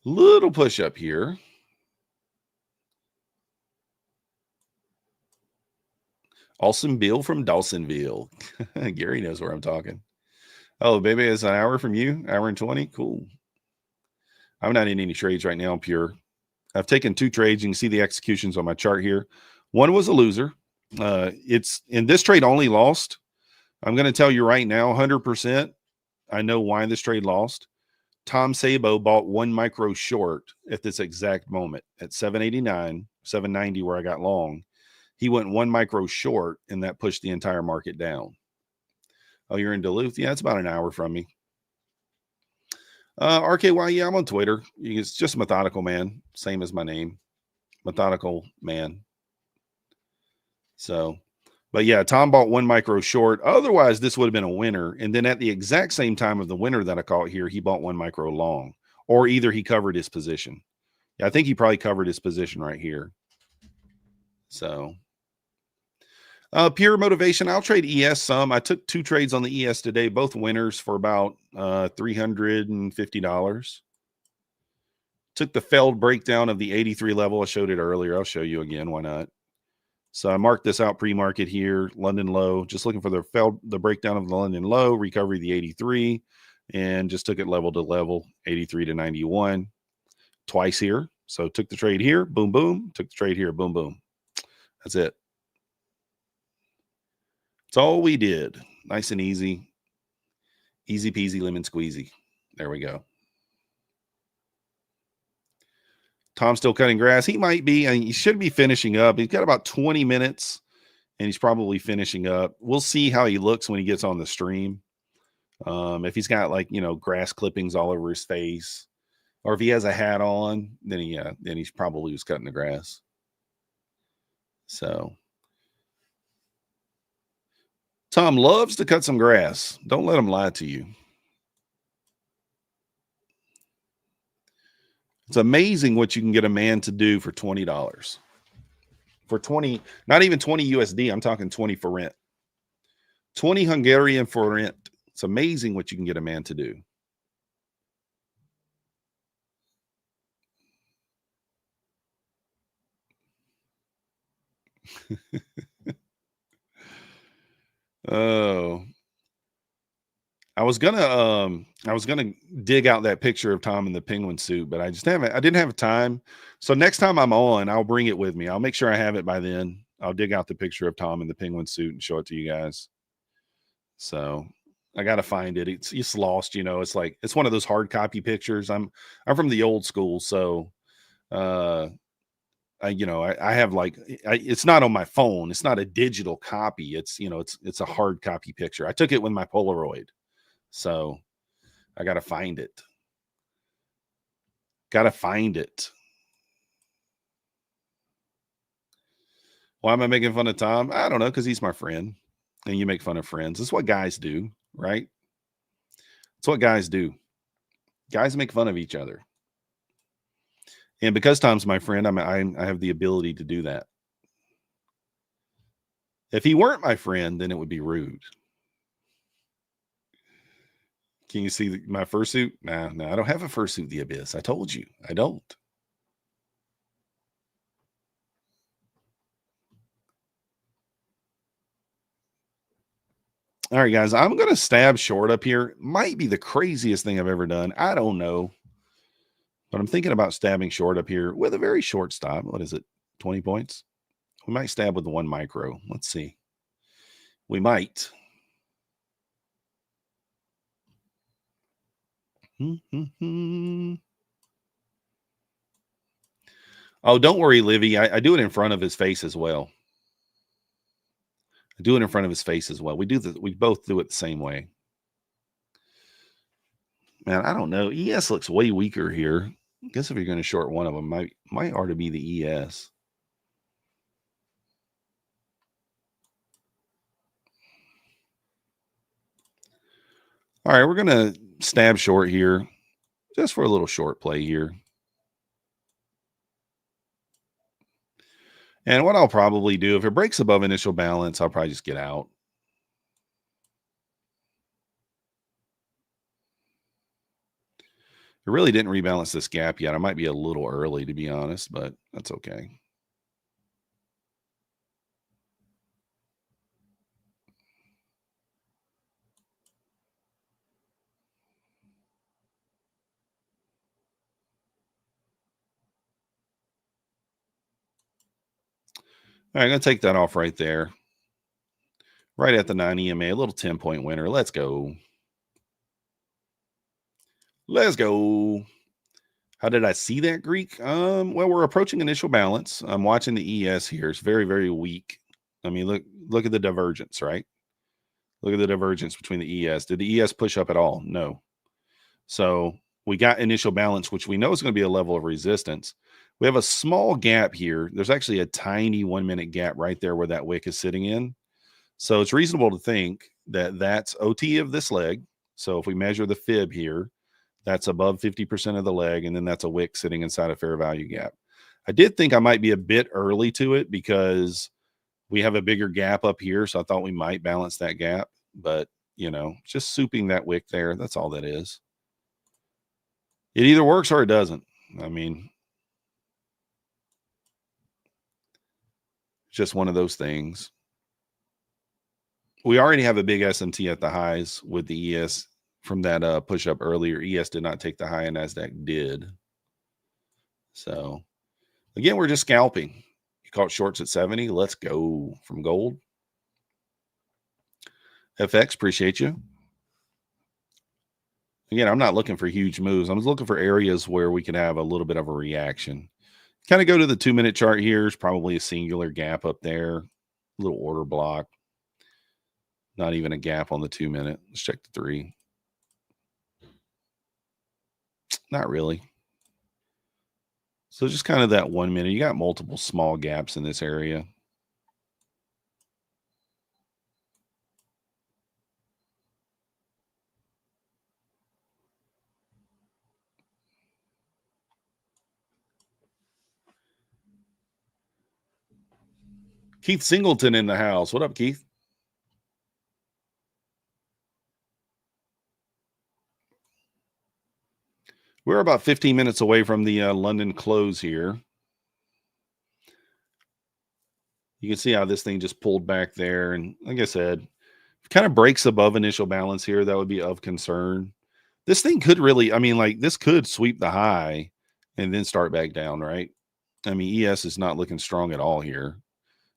Little push up here. Awesome Bill from Dawsonville. Gary knows where I'm talking. Oh, baby, it's an hour from you, hour and 20. Cool. I'm not in any trades right now. I'm pure. I've taken 2 trades. You can see the executions on my chart here. One was a loser. It's in this trade only lost. I'm going to tell you right now, 100%. I know why this trade lost. Tom Sabo bought 1 micro short at this exact moment at 789, 790, where I got long. He went 1 micro short, and that pushed the entire market down. Oh, you're in Duluth? Yeah, it's about an hour from me. RKY, yeah, I'm on Twitter. It's just Methodical Man, same as my name, Methodical Man. So, but yeah, Tom bought 1 micro short. Otherwise, this would have been a winner. And then at the exact same time of the winner that I caught here, he bought 1 micro long, or either he covered his position. Yeah, I think he probably covered his position right here. So, pure motivation. I'll trade ES some. I took 2 trades on the ES today, both winners for about $350. Took the failed breakdown of the 83 level. I showed it earlier. I'll show you again. Why not? So I marked this out pre-market here, London low, just looking for the breakdown of the London low, recovery the 83, and just took it level to level, 83 to 91, twice here. So took the trade here, boom, boom, took the trade here, boom, boom. That's it. That's all we did. Nice and easy. Easy peasy lemon squeezy. There we go. Tom's still cutting grass. He might be, and he should be finishing up. He's got about 20 minutes, and he's probably finishing up. We'll see how he looks when he gets on the stream. If he's got, like, grass clippings all over his face, or if he has a hat on, then he's probably was cutting the grass. So Tom loves to cut some grass. Don't let him lie to you. It's amazing what you can get a man to do for $20. For 20, not even 20 USD. I'm talking 20 for rent. 20 Hungarian for rent. It's amazing what you can get a man to do. Oh. I was gonna dig out that picture of Tom in the penguin suit, but I didn't have time. So next time I'm on, I'll bring it with me. I'll make sure I have it by then. I'll dig out the picture of Tom in the penguin suit and show it to you guys. So I gotta find it. It's lost, It's like it's one of those hard copy pictures. I'm from the old school, so I have it's not on my phone. It's not a digital copy. It's it's a hard copy picture. I took it with my Polaroid. So I got to find it. Why am I making fun of Tom? I don't know, because he's my friend, and you make fun of friends. That's what guys do, right? That's what guys do. Guys make fun of each other. And because Tom's my friend, I have the ability to do that. If he weren't my friend, then it would be rude. Can you see my fursuit? No, I don't have a fursuit, the Abyss. I told you, I don't. All right, guys, I'm going to stab short up here. Might be the craziest thing I've ever done. I don't know. But I'm thinking about stabbing short up here with a very short stop. What is it? 20 points? We might stab with the 1 micro. Let's see. We might. Oh, don't worry, Livy. I do it in front of his face as well. We both do it the same way. Man, I don't know. ES looks way weaker here. I guess if you're going to short one of them, might ought to be the ES. All right, we're going to stab short here just for a little short play here. And what I'll probably do, if it breaks above initial balance, I'll probably just get out. It really didn't rebalance this gap yet. I might be a little early, to be honest, but that's okay. right, I'm going to take that off right there. Right at the 9 EMA, a little 10-point winner. Let's go. Let's go. How did I see that, Greek? Well, we're approaching initial balance. I'm watching the ES here. It's very, very weak. I mean, look at the divergence, right? Look at the divergence between the ES. Did the ES push up at all? No. So we got initial balance, which we know is going to be a level of resistance. We have a small gap here. There's actually a tiny 1-minute gap right there where that wick is sitting in. So it's reasonable to think that that's OT of this leg. So if we measure the fib here, that's above 50% of the leg, and then that's a wick sitting inside a fair value gap. I did think I might be a bit early to it because we have a bigger gap up here, so I thought we might balance that gap. But, you know, just souping that wick there, that's all that is. It either works or it doesn't. I mean, just one of those things. We already have a big SMT at the highs with the ES from that push up earlier. ES did not take the high and NASDAQ did. So again, we're just scalping. You caught shorts at 70. Let's go from gold. FX, appreciate you. Again, I'm not looking for huge moves. I'm just looking for areas where we can have a little bit of a reaction. Kind of go to the 2-minute chart here. There's probably a singular gap up there. Little order block. Not even a gap on the 2-minute. Let's check the 3. Not really. So just kind of that 1 minute. You got multiple small gaps in this area. Keith Singleton in the house. What up, Keith? We're about 15 minutes away from the London close here. You can see how this thing just pulled back there. And like I said, if it kind of breaks above initial balance here, that would be of concern. This thing could really, I mean, like this could sweep the high and then start back down, right? I mean, ES is not looking strong at all here.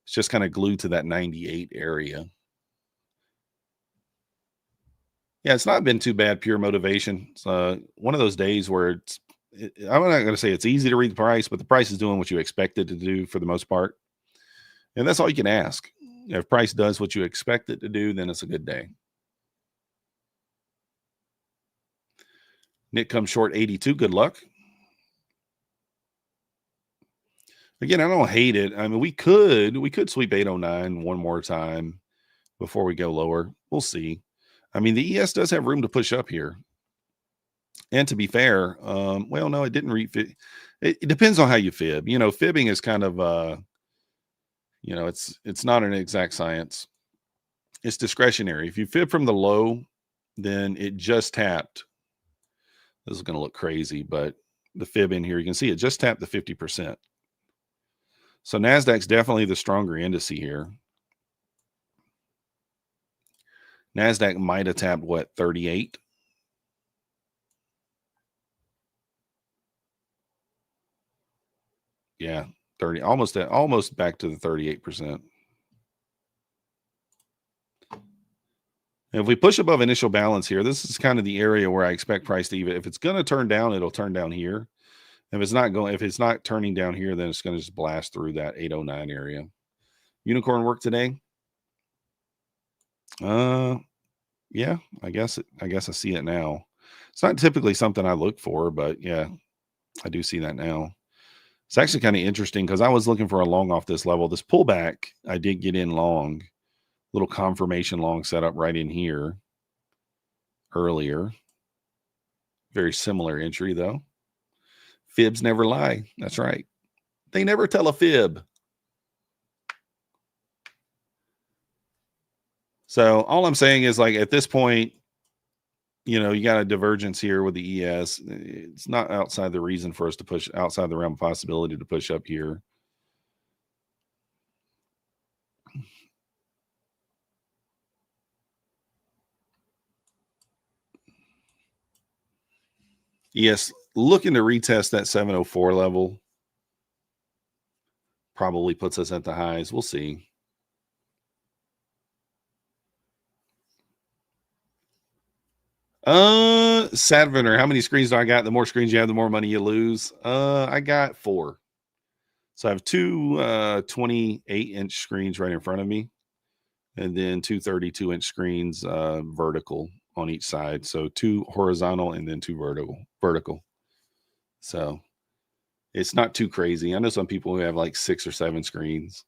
It's just kind of glued to that 98 area. Yeah, it's not been too bad, pure motivation. It's one of those days where I'm not going to say it's easy to read the price, but the price is doing what you expect it to do for the most part. And that's all you can ask. If price does what you expect it to do, then it's a good day. Nick comes short 82. Good luck. Again, I don't hate it. I mean, we could sweep 809 one more time before we go lower. We'll see. I mean, the ES does have room to push up here. And to be fair, well, no, it didn't read. It depends on how you fib. You know, fibbing is kind of, you know, it's not an exact science. It's discretionary. If you fib from the low, then it just tapped. This is going to look crazy, but the fib in here, you can see it just tapped the 50%. So NASDAQ's definitely the stronger indice here. NASDAQ might have tapped, what, 38? Yeah, 30, almost back to the 38%. If we push above initial balance here, this is kind of the area where I expect price to even, if it's going to turn down, it'll turn down here. If it's not turning down here, then it's going to just blast through that 809 area. Unicorn work today? Yeah, I guess I see it now. It's not typically something I look for, but yeah, I do see that now. It's actually kind of interesting because I was looking for a long off this level. This pullback, I did get in long. Little confirmation long setup right in here earlier. Very similar entry, though. Fibs never lie. That's right. They never tell a fib. So all I'm saying is, like, at this point, you know, you got a divergence here with the ES. It's not outside the reason for us to push, outside the realm of possibility to push up here. ES looking to retest that 704 level. probably puts us at the highs. We'll see. Sadviner, how many screens do I got? The more screens you have, the more money you lose. I got 4. So I have two 28-inch screens right in front of me, and then two 32-inch screens vertical on each side. So 2 horizontal and then 2 vertical. So it's not too crazy. I know some people who have like 6 or 7 screens.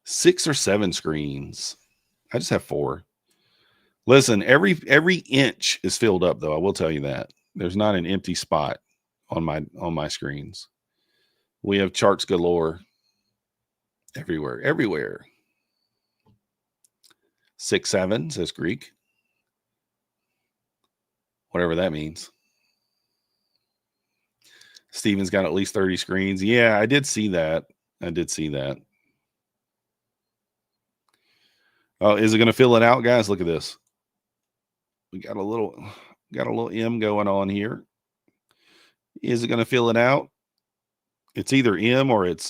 6 or 7 screens. I just have 4. Listen, every inch is filled up, though. I will tell you that. There's not an empty spot on my screens. We have charts galore everywhere. 6, 7 says Greek. Whatever that means. Steven's got at least 30 screens. Yeah, I did see that. Oh, is it going to fill it out, guys? Look at this. We got a little M going on here. Is it going to fill it out? It's either M or it's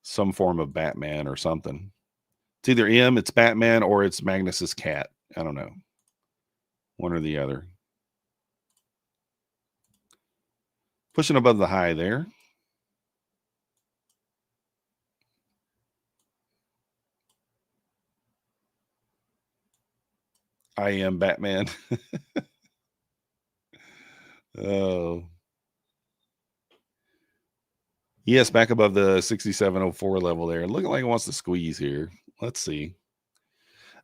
some form of Batman or something. It's either M, it's Batman, or it's Magnus's cat. I don't know. One or the other. Pushing above the high there. I am Batman. Oh. Yes, back above the 6704 level there. Looking like it wants to squeeze here. Let's see.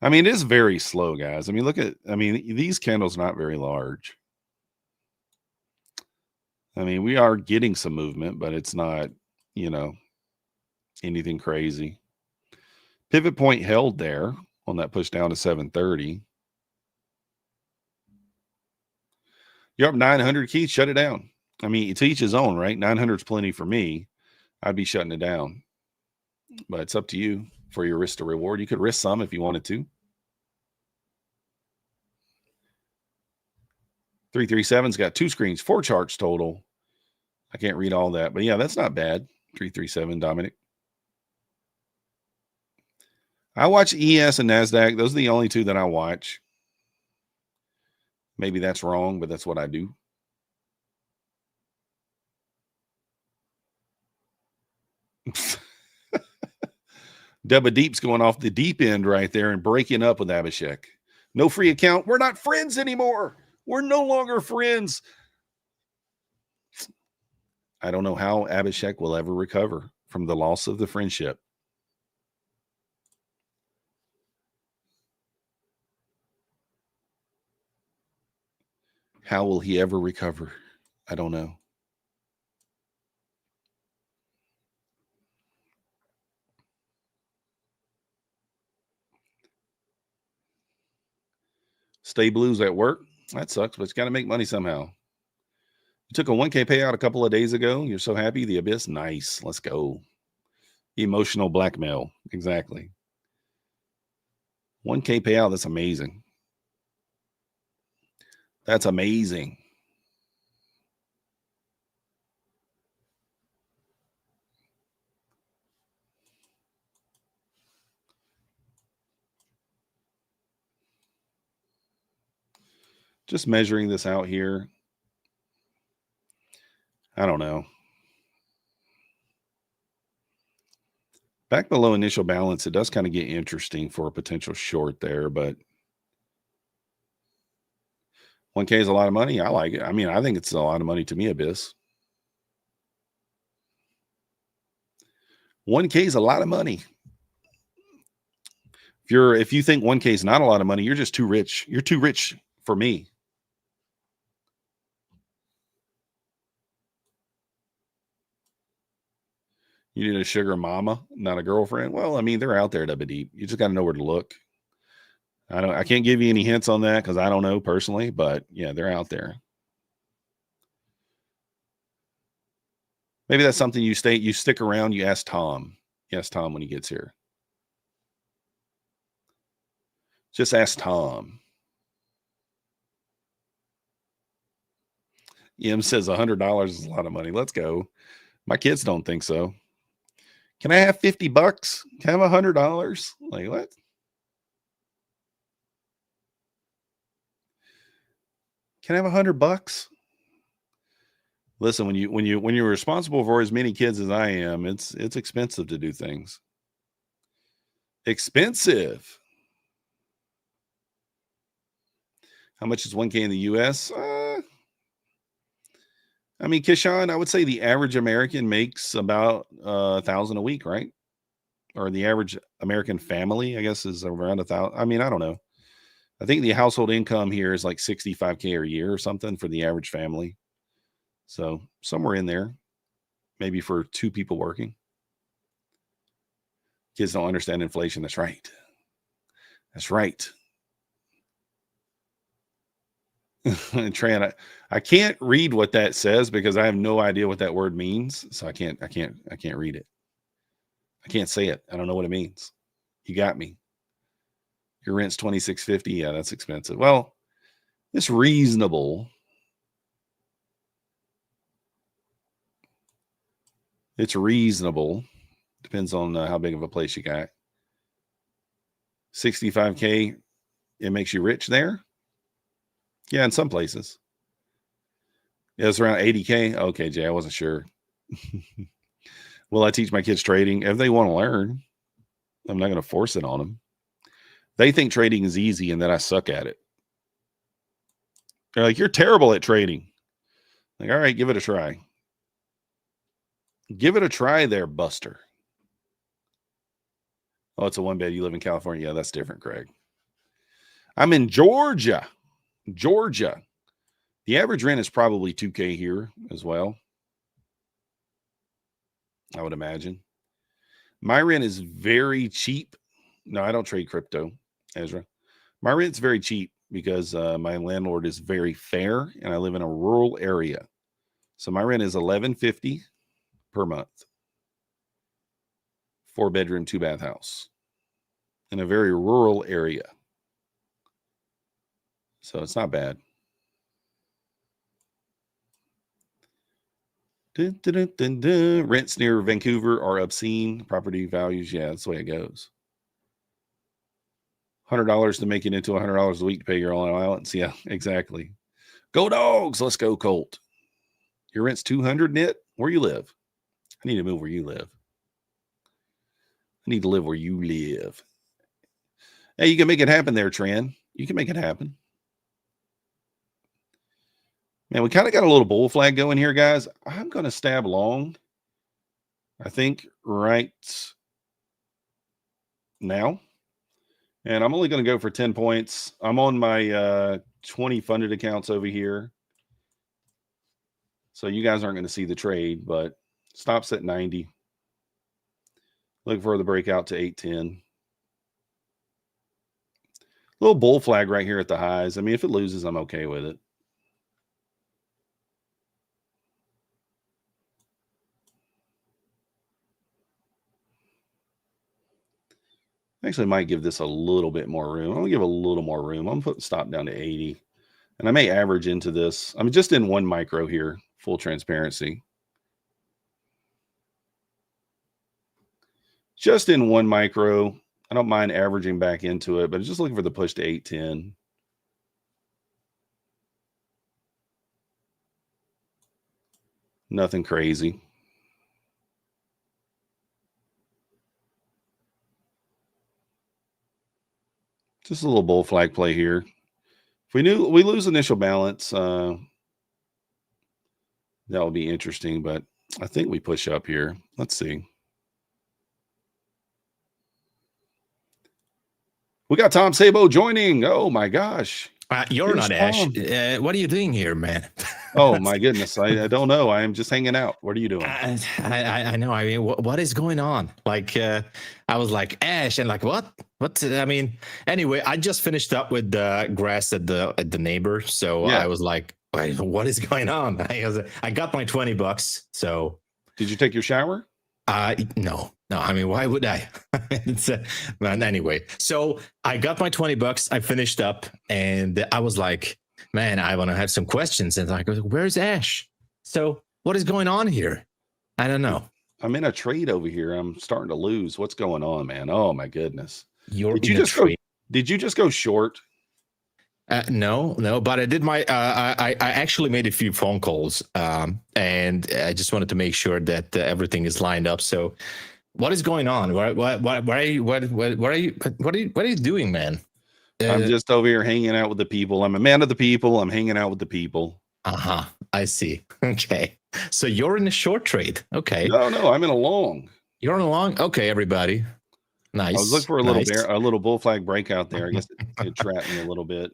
I mean, it is very slow, guys. I mean, these candles not very large. I mean, we are getting some movement, but it's not, anything crazy. Pivot point held there on that push down to 730. You're up 900, Keith. Shut it down. I mean, to each his own, right? 900 is plenty for me. I'd be shutting it down. But it's up to you for your risk to reward. You could risk some if you wanted to. 337's got 2 screens, 4 charts total. I can't read all that, but yeah, that's not bad. 337, Dominic. I watch ES and NASDAQ. Those are the only 2 that I watch. Maybe that's wrong, but that's what I do. Debba Deep's going off the deep end right there and breaking up with Abhishek. No free account. We're not friends anymore. We're no longer friends. I don't know how Abhishek will ever recover from the loss of the friendship. How will he ever recover? I don't know. Stay blues at work. That sucks, but it's got to make money somehow. You took a 1K payout a couple of days ago. You're so happy. The Abyss. Nice. Let's go. Emotional blackmail. Exactly. 1K payout. That's amazing. That's amazing. Just measuring this out here. I don't know. Back below initial balance, it does kind of get interesting for a potential short there, but 1K is a lot of money. I like it. I mean, I think it's a lot of money to me, Abyss. 1K is a lot of money. If you think 1K is not a lot of money, you're just too rich. You're too rich for me. You need a sugar mama, not a girlfriend. Well, I mean, they're out there, Dubba Deep. You just got to know where to look. I can't give you any hints on that because I don't know personally, but yeah, they're out there. Maybe that's something you stick around. You ask Tom. You ask Tom when he gets here. Just ask Tom. Em says $100 is a lot of money. Let's go. My kids don't think so. Can I have $50? Can I have $100? Like what? Can I have $100? Listen, when you're responsible for as many kids as I am, it's expensive to do things. Expensive. How much is 1K in the US? I mean, Kishan, I would say the average American makes about $1,000 a week, right? Or the average American family, I guess, is around 1,000. I mean, I don't know. I think the household income here is like $65K a year or something for the average family. So somewhere in there, maybe for 2 people working. Kids don't understand inflation. That's right. That's right. Tran, I can't read what that says because I have no idea what that word means. So I can't read it. I can't say it. I don't know what it means. You got me. Your rent's $2,650. Yeah, that's expensive. Well, it's reasonable. It's reasonable. Depends on how big of a place you got. 65K, it makes you rich there. Yeah, in some places. Yeah, it's around 80K. Okay, Jay, I wasn't sure. Will I teach my kids trading? If they want to learn, I'm not going to force it on them. They think trading is easy and that I suck at it. They're like, you're terrible at trading. Like, all right, give it a try. Give it a try there, Buster. Oh, it's a 1-bed. You live in California. Yeah, that's different, Craig. I'm in Georgia. Georgia. The average rent is probably 2K here as well. I would imagine. My rent is very cheap. No, I don't trade crypto, Ezra. My rent's very cheap because my landlord is very fair and I live in a rural area. So my rent is $1,150 per month. 4-bedroom, 2-bath house in a very rural area. So it's not bad. Dun, dun, dun, dun, dun. Rents near Vancouver are obscene. Property values, yeah, that's the way it goes. $100 to make it into $100 a week to pay your own allowance. Yeah, exactly. Go Dogs. Let's go, Colt. Your rent's $200, Knit. Where you live? I need to move where you live. I need to live where you live. Hey, you can make it happen there, Tran. You can make it happen. Man, we kind of got a little bull flag going here, guys. I'm going to stab long. I think right now. And I'm only going to go for 10 points. I'm on my 20 funded accounts over here. So you guys aren't going to see the trade, but stops at 90. Look for the breakout to 810. Little bull flag right here at the highs. I mean, if it loses, I'm okay with it. Actually, I might give this a little bit more room. I'm going to give a little more room. I'm going to put the stop down to 80. And I may average into this. I'm just in 1 micro here, full transparency. Just in 1 micro. I don't mind averaging back into it, but just looking for the push to 810. Nothing crazy. Just a little bull flag play here. If we lose initial balance, that would be interesting, but I think we push up here. Let's see. We got Tom Sabo joining. Oh my gosh. You're Here's not Ash. Tom. What are you doing here, man? Oh my goodness. I don't know. I am just hanging out. What are you doing? I know. I mean, what is going on? Like, I was like, Ash, and like, what? I mean, anyway, I just finished up with the grass at the neighbor. So Yeah. I was like, wait, what is going on? I got my $20. So Did you take your shower? no. I mean, why would I? But anyway, so I got my $20. I finished up and I was like, Man, I want to have some questions. And like, where's Ash? So what is going on here? I don't know. I'm in a trade over here. I'm starting to lose. What's going on, man? Oh my goodness. You're Did you in a just go? trade. Did you just go short? No, but I did I actually made a few phone calls, and I just wanted to make sure that everything is lined up. So, what is going on? What are you doing, man? I'm just over here hanging out with the people. I'm a man of the people. I'm hanging out with the people. I see. Okay, so you're in a short trade. Okay. No, I'm in a long. You're in a long. Okay, everybody. Nice. I was looking for a little bull flag breakout there. I guess it trapped me a little bit.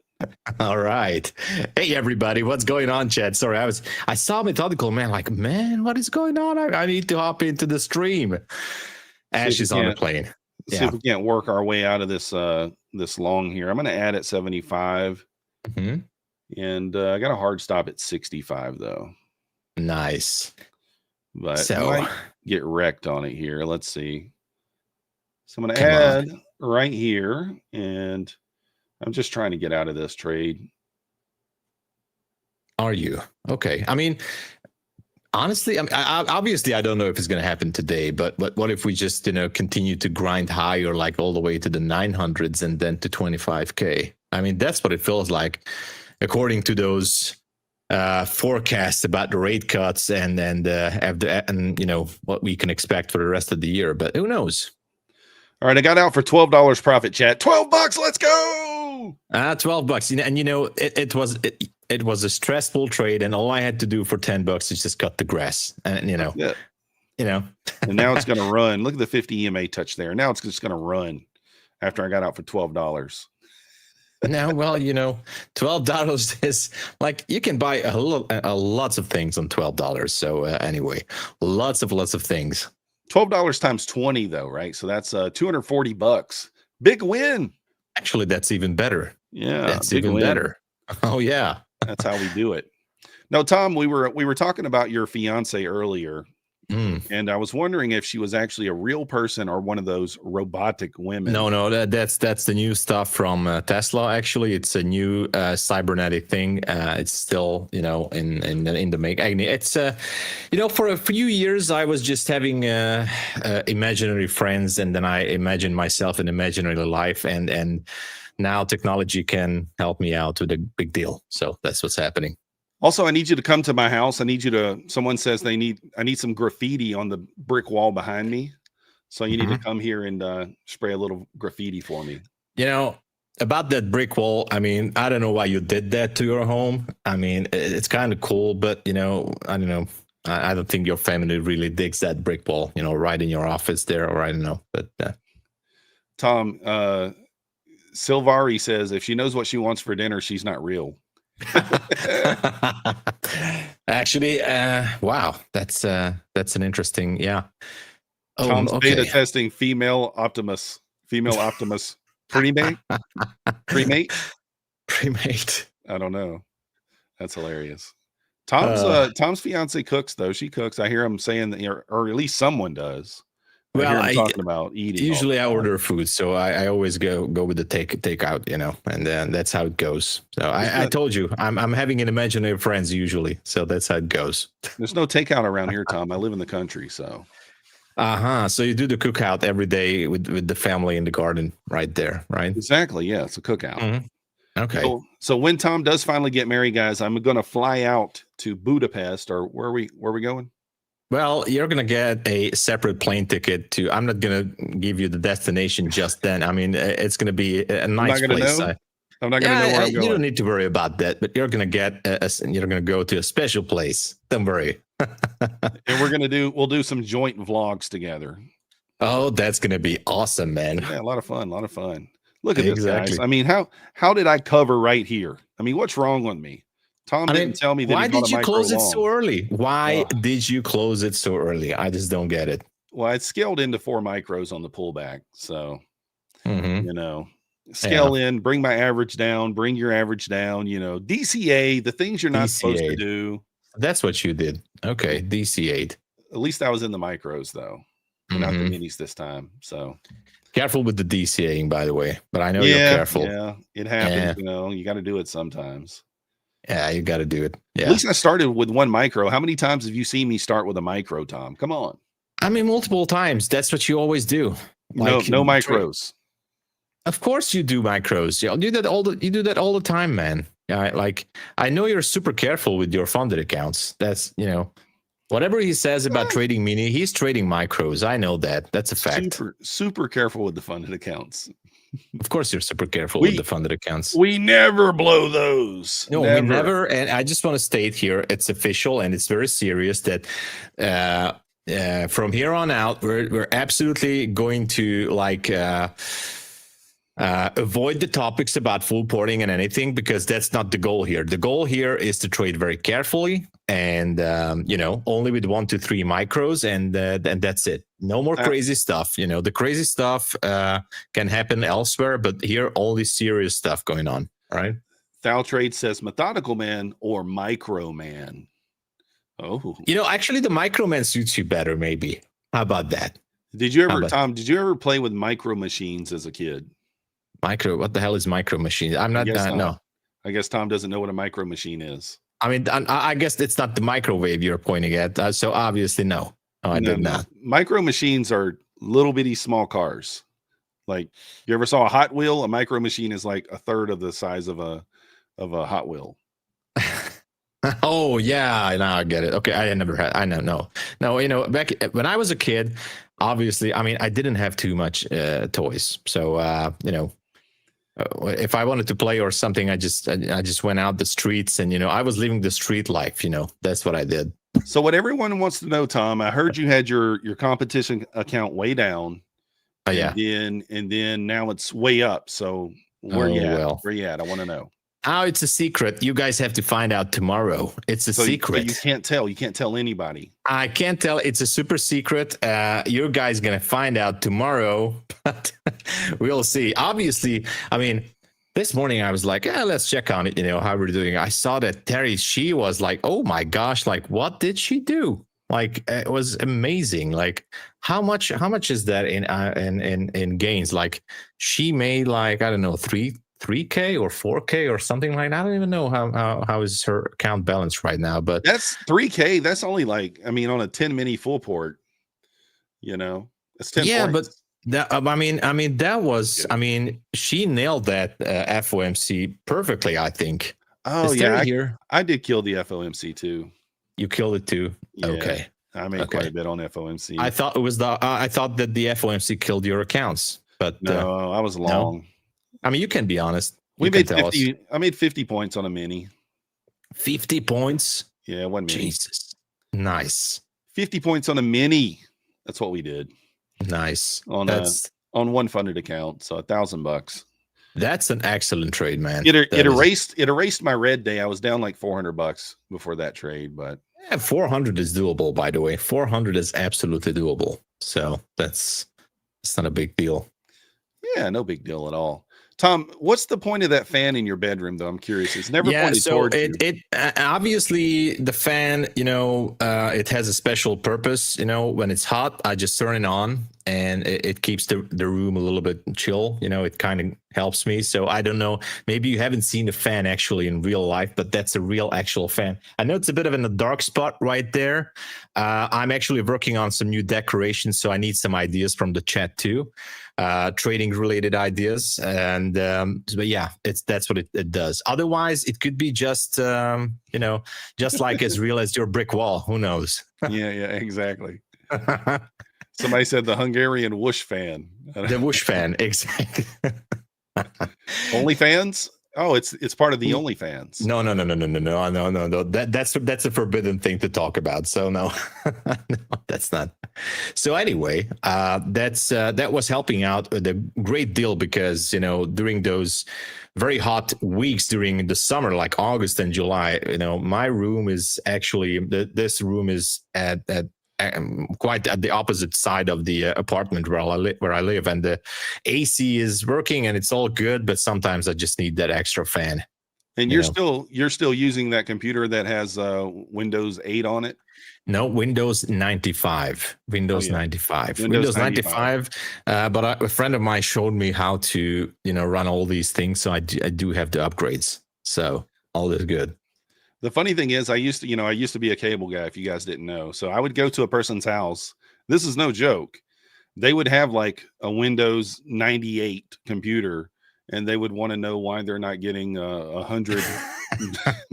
All right. Hey, everybody. What's going on, Chad? Sorry, I saw Methodical Man. Like, man, what is going on? I need to hop into the stream. Ash is on the plane. See if we can't work our way out of this this long here. I'm going to add at 75. Mm-hmm. And I got a hard stop at 65 though. Nice. But I might get wrecked on it here. Let's see. So I'm going to add right here, and I'm just trying to get out of this trade. Are you? Okay. I mean, honestly, obviously, I don't know if it's going to happen today, but what if we just, continue to grind higher, like all the way to the 900s and then to 25K? I mean, that's what it feels like, according to those forecasts about the rate cuts and what we can expect for the rest of the year. But who knows? All right, I got out for $12 profit, chat. $12, let's go. $12, and it was a stressful trade, and all I had to do for $10 is just cut the grass, and and now it's going to run. Look at the 50 EMA touch there. Now it's just going to run after I got out for $12. Now, well, $12 is like you can buy lots of things on $12. So anyway, lots of things. $12 times 20 though, right? So that's $240. Big win. Actually, that's even better. Yeah, that's even better. Oh yeah, that's how we do it. Now, Tom, we were talking about your fiance earlier. And I was wondering if she was actually a real person or one of those robotic women. No, that's the new stuff from Tesla. Actually, it's a new cybernetic thing. It's still, in the making. It's for a few years I was just having imaginary friends, and then I imagined myself in imaginary life, and now technology can help me out with a big deal. So that's what's happening. Also, I need you to come to my house. Someone says I need some graffiti on the brick wall behind me. So you need to come here and spray a little graffiti for me. About that brick wall, I mean, I don't know why you did that to your home. I mean, it's kind of cool, but, I don't know. I don't think your family really digs that brick wall, right in your office there, or I don't know. But Tom, Silvari says if she knows what she wants for dinner, she's not real. Actually, wow, that's an interesting, Tom's beta testing female Optimus premate. I don't know. That's hilarious. Tom's fiance cooks though. She cooks. I hear him saying that, or at least someone does. Well, I talking about eating. Usually I order food, so I always go with the takeout, and then that's how it goes. So I told you I'm having an imaginary friends usually, so that's how it goes. There's no takeout around here, Tom. I live in the country, so. So you do the cookout every day with the family in the garden right there, right? Exactly. Yeah, it's a cookout. Mm-hmm. Okay. So when Tom does finally get married, guys, I'm going to fly out to Budapest, or where are we going? Well, you're going to get a separate plane ticket to, I'm not going to give you the destination just then. I mean, it's going to be a nice place. I'm not going to know where I'm going. You don't need to worry about that, but you're going to get, you're going to go to a special place. Don't worry. And we'll do some joint vlogs together. Oh, that's going to be awesome, man. Yeah, a lot of fun. Look at this, guys. I mean, how did I cover right here? I mean, what's wrong with me? Tom didn't tell me that. Why did you close it so early? Why did you close it so early? I just don't get it. Well, I scaled into 4 micros on the pullback. So, scale in, bring my average down, bring your average down, DCA, the things you're not supposed to do. That's what you did. Okay. DCA'd. At least I was in the micros though, not the minis this time. So careful with the DCAing, by the way, but I know you're careful. Yeah, it happens. You got to do it sometimes. Yeah, you got to do it. At Yeah. least I started with one micro. How many times have you seen me start with a micro, Tom? Come on. I mean, multiple times. That's what you always do. No micros. Of course you do micros. You do that all the time, man. Yeah, like I know you're super careful with your funded accounts. That's, whatever he says about trading mini, he's trading micros. I know that. That's a fact. Super careful with the funded accounts. Of course you're super careful with the funded accounts. We never blow those. No, we never. And I just want to state here, it's official and it's very serious that from here on out, we're absolutely going to avoid the topics about full porting and anything, because that's not the goal here. The goal here is to trade very carefully and only with 1 to 3 micros, and that's it. No more crazy stuff. The crazy stuff can happen elsewhere, but here only serious stuff going on. All right. Thou Trade says Methodical Man or Micro Man. Oh, actually the Micro Man suits you better. Maybe. How about that? Tom? Did you ever play with micro machines as a kid? Micro, what the hell is micro machine? I'm not, no. I guess Tom doesn't know what a micro machine is. I mean, I guess it's not the microwave you're pointing at. So obviously, no. I did not. Micro machines are little bitty small cars. Like, you ever saw a Hot Wheel? A micro machine is like a third of the size of a Hot Wheel. Oh yeah, now I get it. Okay, I know. No, back when I was a kid, obviously, I mean, I didn't have too much toys. So if I wanted to play or something, I just went out the streets, and I was living the street life. That's what I did. So what everyone wants to know, Tom, I heard you had your competition account way down. Oh yeah, and then now it's way up. So where you at? Well. Where you at? I want to know. Oh, it's a secret. You guys have to find out tomorrow. It's a secret. You can't tell. You can't tell anybody. I can't tell. It's a super secret. You guys gonna find out tomorrow, but we'll see. Obviously, I mean, this morning I was like, let's check on it. How we're doing. I saw that Terry. She was like, oh my gosh, like what did she do? Like it was amazing. Like how much is that in gains? Like she made like, I don't know, 3K or 4K or something like that. I don't even know how is her account balance right now, but that's 3K. That's only like, I mean, on a 10 mini full port, it's 10. Yeah, points. but that, I mean, that was, I mean, she nailed that FOMC perfectly, I think. Oh yeah. I did kill the FOMC too. You killed it too. Yeah, okay. I made quite a bit on FOMC. I thought that the FOMC killed your accounts, but no, I was long. No. I mean, you can be honest. I made 50 points on a mini. 50 points? Yeah, one mini. Jesus. Nice. 50 points on a mini. That's what we did. Nice. On one funded account. So $1,000. That's an excellent trade, man. It erased my red day. I was down like $400 before that trade, but 400 is doable, by the way. 400 is absolutely doable. So it's not a big deal. Yeah, no big deal at all. Tom, what's the point of that fan in your bedroom, though? I'm curious. It's never pointed towards you. It obviously the fan, it has a special purpose. When it's hot, I just turn it on, and it keeps the room a little bit chill. It kind of helps me. So I don't know. Maybe you haven't seen the fan actually in real life, but that's a real actual fan. I know it's a bit of in the dark spot right there. I'm actually working on some new decorations, so I need some ideas from the chat too. Trading related ideas, and but yeah, that's what it does. Otherwise it could be just just like as real as your brick wall. Who knows? Yeah, exactly. Somebody said the Hungarian whoosh fan. The whoosh fan, exactly. OnlyFans? Oh, it's part of the OnlyFans. No. That's a forbidden thing to talk about. So no, no, that's not. So anyway, that was helping out a great deal because during those very hot weeks during the summer, like August and July, my room is actually this room is at quite at the opposite side of the apartment where I live, and the AC is working and it's all good, but sometimes I just need that extra fan. And you're still using that computer that has Windows 8 on it? No, Windows 95. Windows 95. But a friend of mine showed me how to run all these things, so I do have the upgrades. So all is good. The funny thing is, I used to be a cable guy, if you guys didn't know. So I would go to a person's house. This is no joke. They would have like a Windows 98 computer, and they would want to know why they're not getting 100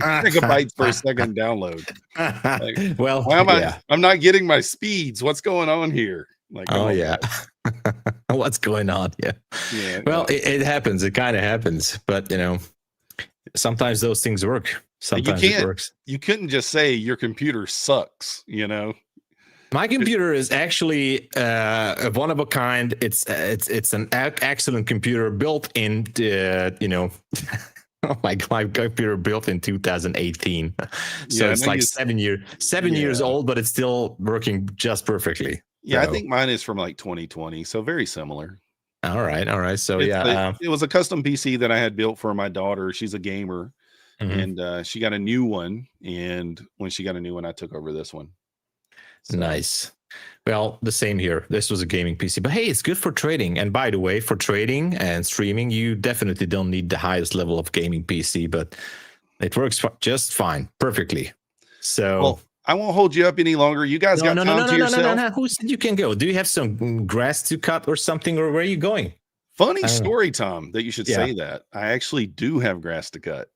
megabytes per second download. Like, well, why am yeah. I'm not getting my speeds. What's going on here? Like, Oh yeah. What's going on? Yeah. Yeah. Well, it happens. It kind of happens, but sometimes those things work. Sometimes it works. You couldn't just say your computer sucks, My computer is actually one of a kind. It's an excellent computer built in my computer built in 2018. So it's like 7 years old, but it's still working just perfectly. Yeah, so. I think mine is from like 2020, so very similar. All right. So it was a custom PC that I had built for my daughter. She's a gamer, mm-hmm. and she got a new one. And when she got a new one, I took over this one. So. Nice. Well, the same here. This was a gaming PC, but hey, it's good for trading. And by the way, for trading and streaming, you definitely don't need the highest level of gaming PC, but it works just fine, perfectly. So. Well, I won't hold you up any longer. You guys got time to yourself. No. Who said you can go? Do you have some grass to cut or something, or where are you going? Funny story, Tom, that you should say that. I actually do have grass to cut.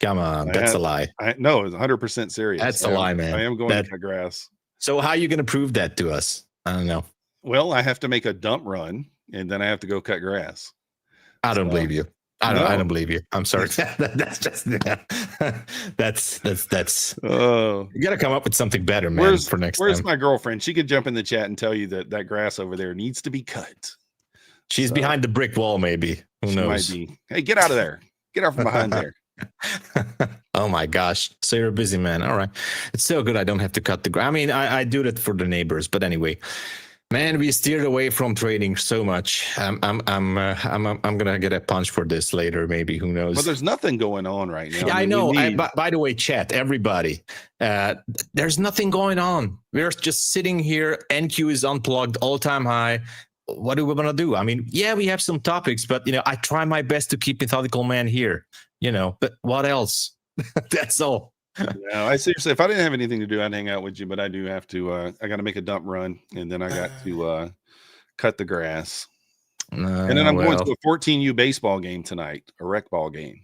Come on, that's a lie. No, it's 100% serious. That's a lie, man. I am going to cut grass. So how are you going to prove that to us? I don't know. Well, I have to make a dump run, and then I have to go cut grass. I don't believe you. I don't believe you. I'm sorry. That's just that's. Oh, you got to come up with something better, man. For next time. Where's my girlfriend? She could jump in the chat and tell you that grass over there needs to be cut. She's behind the brick wall, maybe. Who knows? Might be. Hey, get out of there! Get out from behind there. Oh my gosh! So you're a busy man. All right, it's so good. I don't have to cut the grass. I mean, I do that for the neighbors, but anyway. Man, we steered away from trading so much. I'm gonna get a punch for this later. Maybe, who knows? But there's nothing going on right now. Yeah, I know. By the way, chat, everybody, there's nothing going on. We're just sitting here. NQ is unplugged, all-time high. What do we want to do? I mean, yeah, we have some topics, but I try my best to keep Methodical Man here. But what else? That's all. No, I seriously, if I didn't have anything to do, I'd hang out with you, but I do have to, I got to make a dump run, and then I got to cut the grass. And then I'm going to a 14U baseball game tonight, a rec ball game.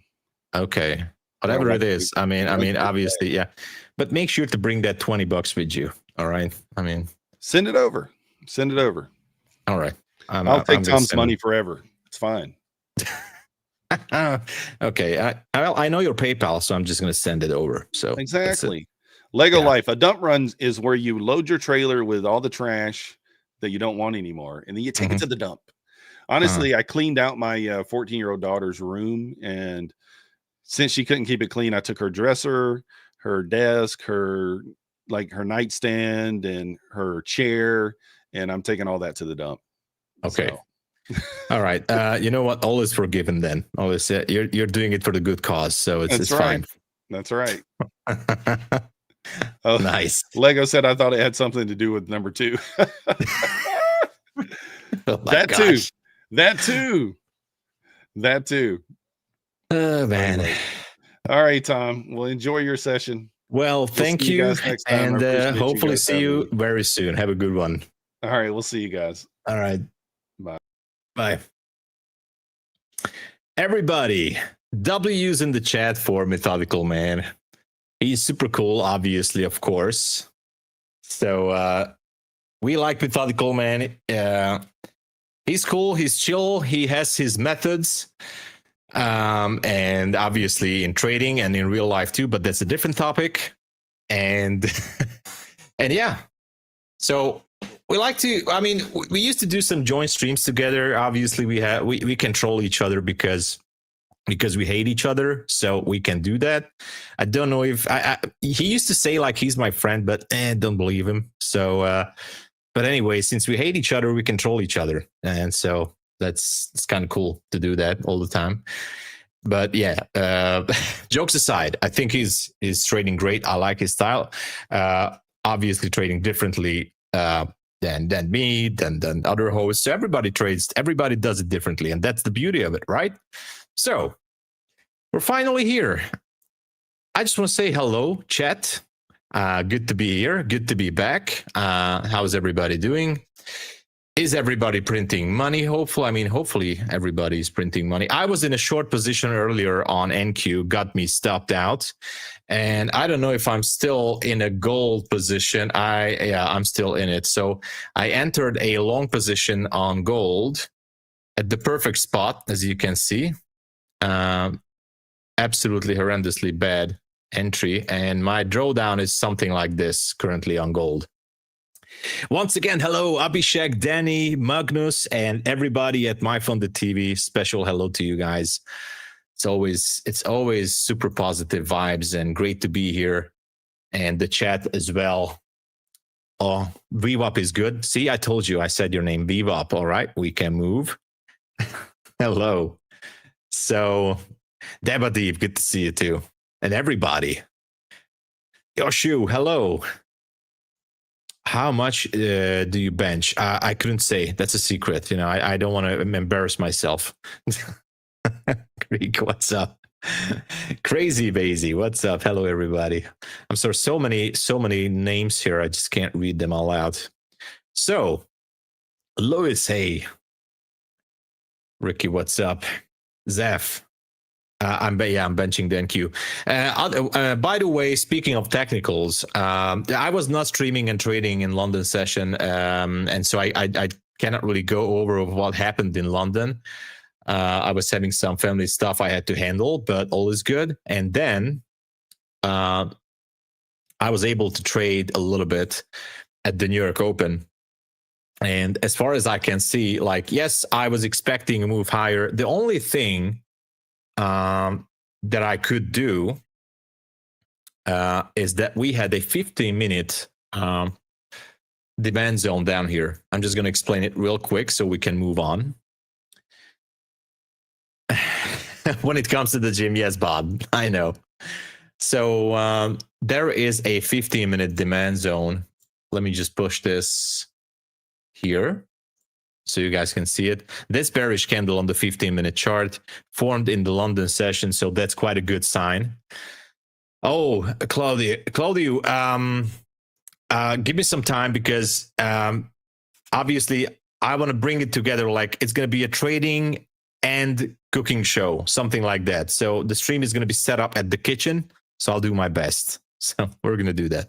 Okay. Whatever it is. I mean, obviously, yeah. But make sure to bring that $20 with you. All right. I mean, send it over. All right. I'll take Tom's money forever. It's fine. Okay. I know your PayPal, so I'm just going to send it over. So exactly. Lego Life. A dump run is where you load your trailer with all the trash that you don't want anymore, and then you take it to the dump. Honestly, I cleaned out my 14-year-old daughter's room, and since she couldn't keep it clean, I took her dresser, her desk, her nightstand, and her chair, and I'm taking all that to the dump. Okay. So. All right. You know what? All is forgiven then. All is you're doing it for the good cause, so it's fine. That's right. Oh, nice. Lego said I thought it had something to do with number 2. That too. Oh man. All right, Tom. Well, enjoy your session. Well, thank you, and hopefully see you very soon. Have a good one. All right, we'll see you guys. All right. Bye. Everybody, W's in the chat for Methodical Man. He's super cool, obviously, of course. So we like Methodical Man. He's cool. He's chill. He has his methods. And obviously in trading and in real life too, but that's a different topic. And yeah. So we like to, we used to do some joint streams together. Obviously we control each other because we hate each other. So we can do that. I don't know if he used to say like he's my friend, but don't believe him. So, but anyway, since we hate each other, we control each other. And so it's kind of cool to do that all the time. But yeah, jokes aside, I think he's trading great. I like his style. Obviously trading differently than me, than other hosts. So everybody does it differently, and that's the beauty of it, right? So we're finally here. I just want to say hello, chat. Good to be here. Good to be back. How's everybody doing? Is everybody printing money? Hopefully everybody's printing money. I was in a short position earlier on NQ, got me stopped out. And I don't know if I'm still in a gold position. I'm still in it. So I entered a long position on gold at the perfect spot, as you can see. Absolutely horrendously bad entry. And my drawdown is something like this currently on gold. Once again, hello, Abhishek, Danny, Magnus, and everybody at MyFunded TV. Special hello to you guys. It's always super positive vibes and great to be here. And the chat as well. Oh, VWAP is good. See, I told you, I said your name, VWAP. All right, we can move. Hello. So, Debadeep, good to see you too. And everybody. Yoshu, hello. How much do you bench? I couldn't say. That's a secret. You know, I don't want to embarrass myself. Greek, what's up? Crazy Basie, what's up? Hello, everybody. I'm sorry, so many names here. I just can't read them all out. So, Louis, hey. Ricky, what's up? Zeph. I'm benching the NQ. By the way, speaking of technicals, I was not streaming and trading in London session, and so I cannot really go over what happened in London. I was having some family stuff I had to handle, but all is good. And then I was able to trade a little bit at the New York Open. And as far as I can see, like, yes, I was expecting a move higher. The only thing that I could do is that we had a 15-minute demand zone down here. I'm just going to explain it real quick so we can move on. When it comes to the gym, yes, Bob, I know. So there is a 15-minute demand zone. Let me just push this here so you guys can see it. This bearish candle on the 15-minute chart formed in the London session, so that's quite a good sign. Oh, Claudio, give me some time because obviously I want to bring it together. Like, it's going to be a trading and cooking show, something like that. So the stream is going to be set up at the kitchen, so I'll do my best. So we're going to do that.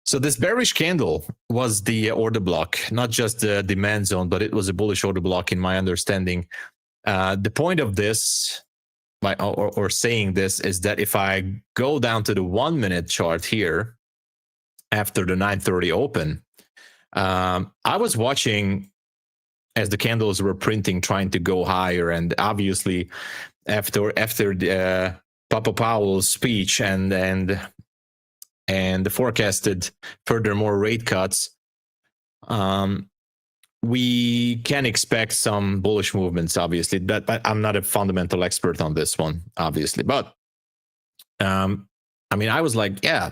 So this bearish candle was the order block, not just the demand zone, but it was a bullish order block in my understanding. The point of this, or saying this, is that if I go down to the 1-minute chart here, after the 9:30 open, I was watching as the candles were printing, trying to go higher. And obviously, after the Papa Powell's speech and the forecasted furthermore rate cuts, we can expect some bullish movements, obviously. But I'm not a fundamental expert on this one, obviously. But I mean, I was like, yeah,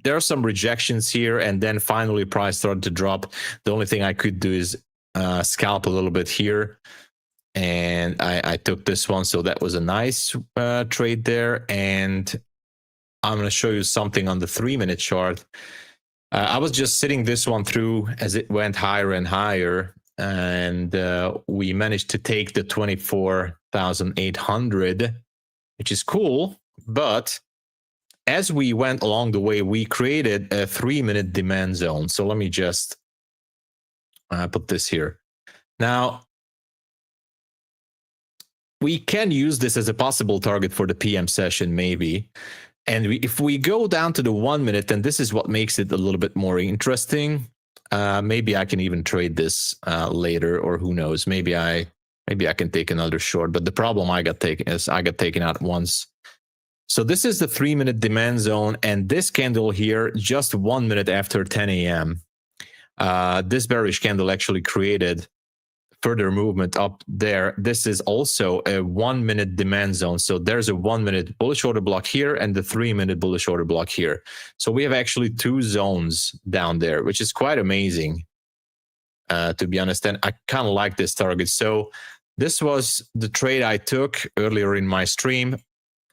there are some rejections here, and then finally price started to drop. The only thing I could do is scalp a little bit here, and I took this one, so that was a nice trade there. And I'm going to show you something on the 3-minute chart. I was just sitting this one through as it went higher and higher, and we managed to take the 24,800, which is cool. But as we went along the way, we created a 3-minute demand zone. So let me just put this here. Now, we can use this as a possible target for the PM session, maybe. And if we go down to the 1 minute, then this is what makes it a little bit more interesting. Maybe I can even trade this later, or who knows? Maybe I can take another short. But the problem I got taken out once. So this is the 3-minute demand zone, and this candle here, just 1 minute after 10 a.m. This bearish candle actually created further movement up there. This is also a 1-minute demand zone. So there's a 1-minute bullish order block here and the 3-minute bullish order block here. So we have actually 2 zones down there, which is quite amazing, to be honest. And I kind of like this target. So this was the trade I took earlier in my stream.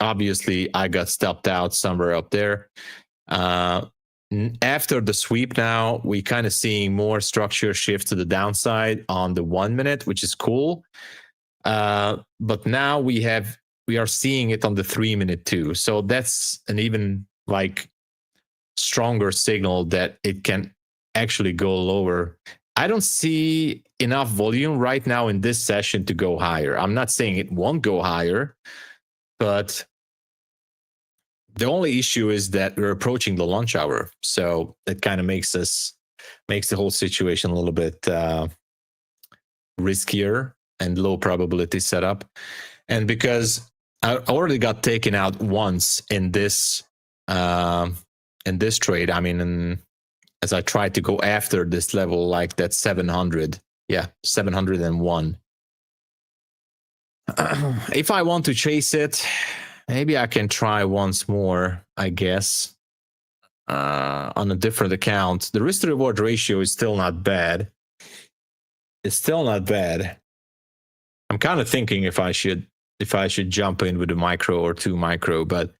obviously I got stopped out somewhere up there. After the sweep now, we kind of seeing more structure shift to the downside on the 1 minute, which is cool. But now we are seeing it on the 3 minute too. So that's an even like stronger signal that it can actually go lower. I don't see enough volume right now in this session to go higher. I'm not saying it won't go higher, but the only issue is that we're approaching the lunch hour. So it kind of makes the whole situation a little bit riskier and low probability setup. And because I already got taken out once in this trade, I mean, as I tried to go after this level, like that 700, 701. If I want to chase it, maybe I can try once more, I guess, on a different account. The risk to reward ratio is still not bad. It's still not bad. I'm kind of thinking if I should jump in with a micro or 2 micro, but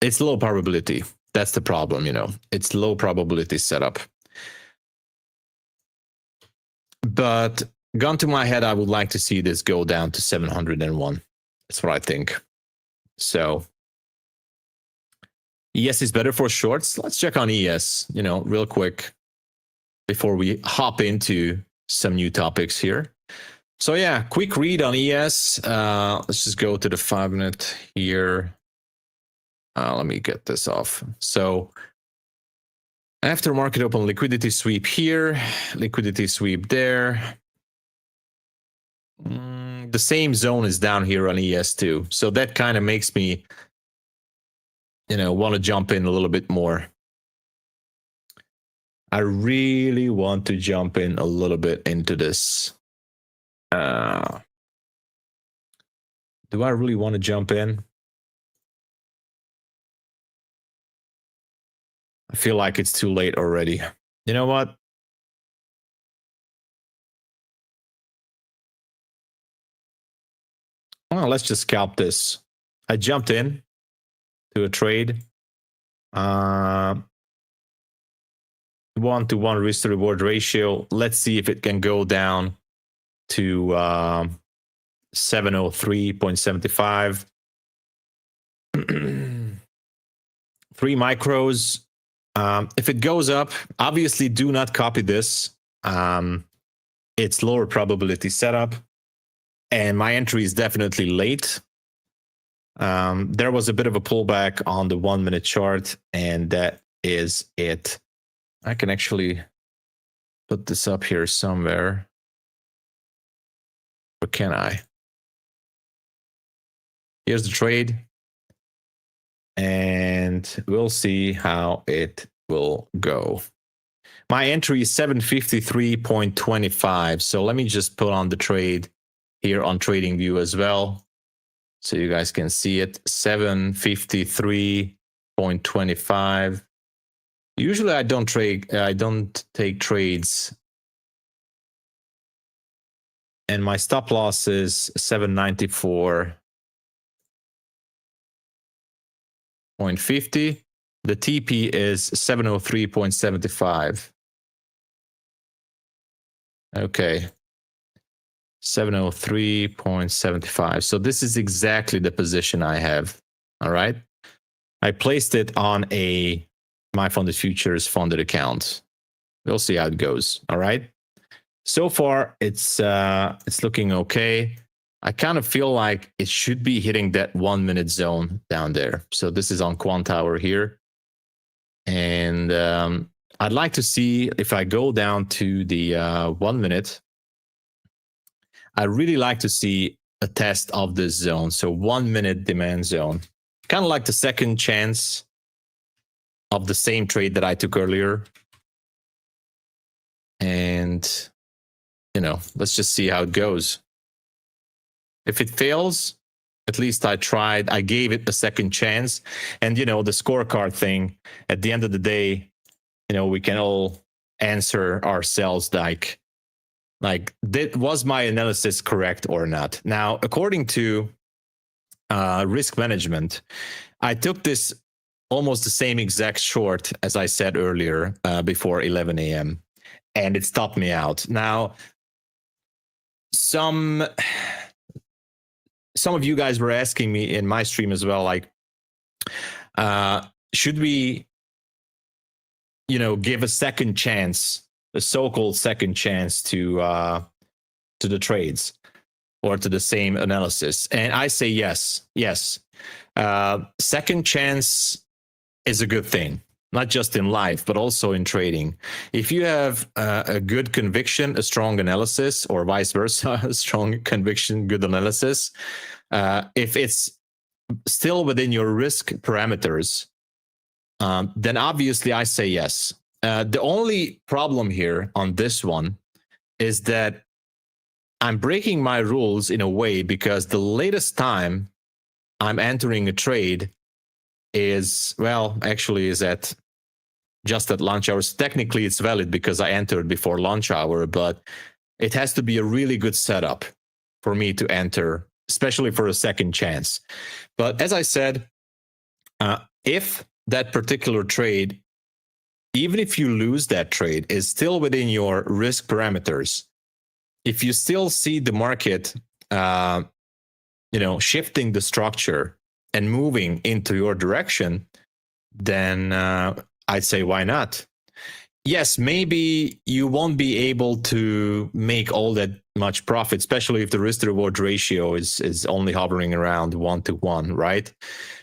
it's low probability. That's the problem, It's low probability setup. But gun to my head, I would like to see this go down to 701. That's what I think. So ES is better for shorts. Let's check on ES, real quick before we hop into some new topics here. So yeah, quick read on ES. Let's just go to the 5 minute here. Let me get this off. So after market open, liquidity sweep here, liquidity sweep there. The same zone is down here on ES too. So that kind of makes me, want to jump in a little bit more. I really want to jump in a little bit into this. Do I really want to jump in? I feel like it's too late already. You know what? Well, let's just scalp this. I jumped in to a trade. 1-to-1 risk to reward ratio. Let's see if it can go down to 703.75. 3 micros. If it goes up, obviously do not copy this. It's lower probability setup. And my entry is definitely late. There was a bit of a pullback on the 1 minute chart, and that is it. I can actually put this up here somewhere. Or can I? Here's the trade. And we'll see how it will go. My entry is 753.25. So let me just put on the trade here on TradingView as well, so you guys can see it. 753.25. Usually I don't take trades, and my stop loss is 794.50. The TP is 703.75. Okay. 703.75. So this is exactly the position I have. All right. I placed it on a MyFundedFutures funded account. We'll see how it goes. All right. So far, it's looking okay. I kind of feel like it should be hitting that 1 minute zone down there. So this is on Quant Hour here. And I'd like to see if I go down to the 1 minute. I really like to see a test of this zone. So 1 minute demand zone, kind of like the second chance of the same trade that I took earlier. And, let's just see how it goes. If it fails, at least I tried. I gave it a second chance. And, the scorecard thing, at the end of the day, we can all answer ourselves like, Like, was my analysis correct or not? Now, according to risk management, I took this almost the same exact short as I said earlier before 11 a.m. and it stopped me out. Now, some of you guys were asking me in my stream as well, like, should we, give a second chance, a so-called second chance to the trades or to the same analysis? And I say yes. Second chance is a good thing, not just in life, but also in trading. If you have a good conviction, a strong analysis, or vice versa, a strong conviction, good analysis, if it's still within your risk parameters, then obviously I say yes. The only problem here on this one is that I'm breaking my rules in a way because the latest time I'm entering a trade is just at lunch hours. Technically, it's valid because I entered before lunch hour, but it has to be a really good setup for me to enter, especially for a second chance. But as I said, if that particular trade, even if you lose that trade, is still within your risk parameters, if you still see the market, shifting the structure and moving into your direction, then I'd say, why not? Yes, maybe you won't be able to make all that much profit, especially if the risk to reward ratio is only hovering around 1-to-1, right?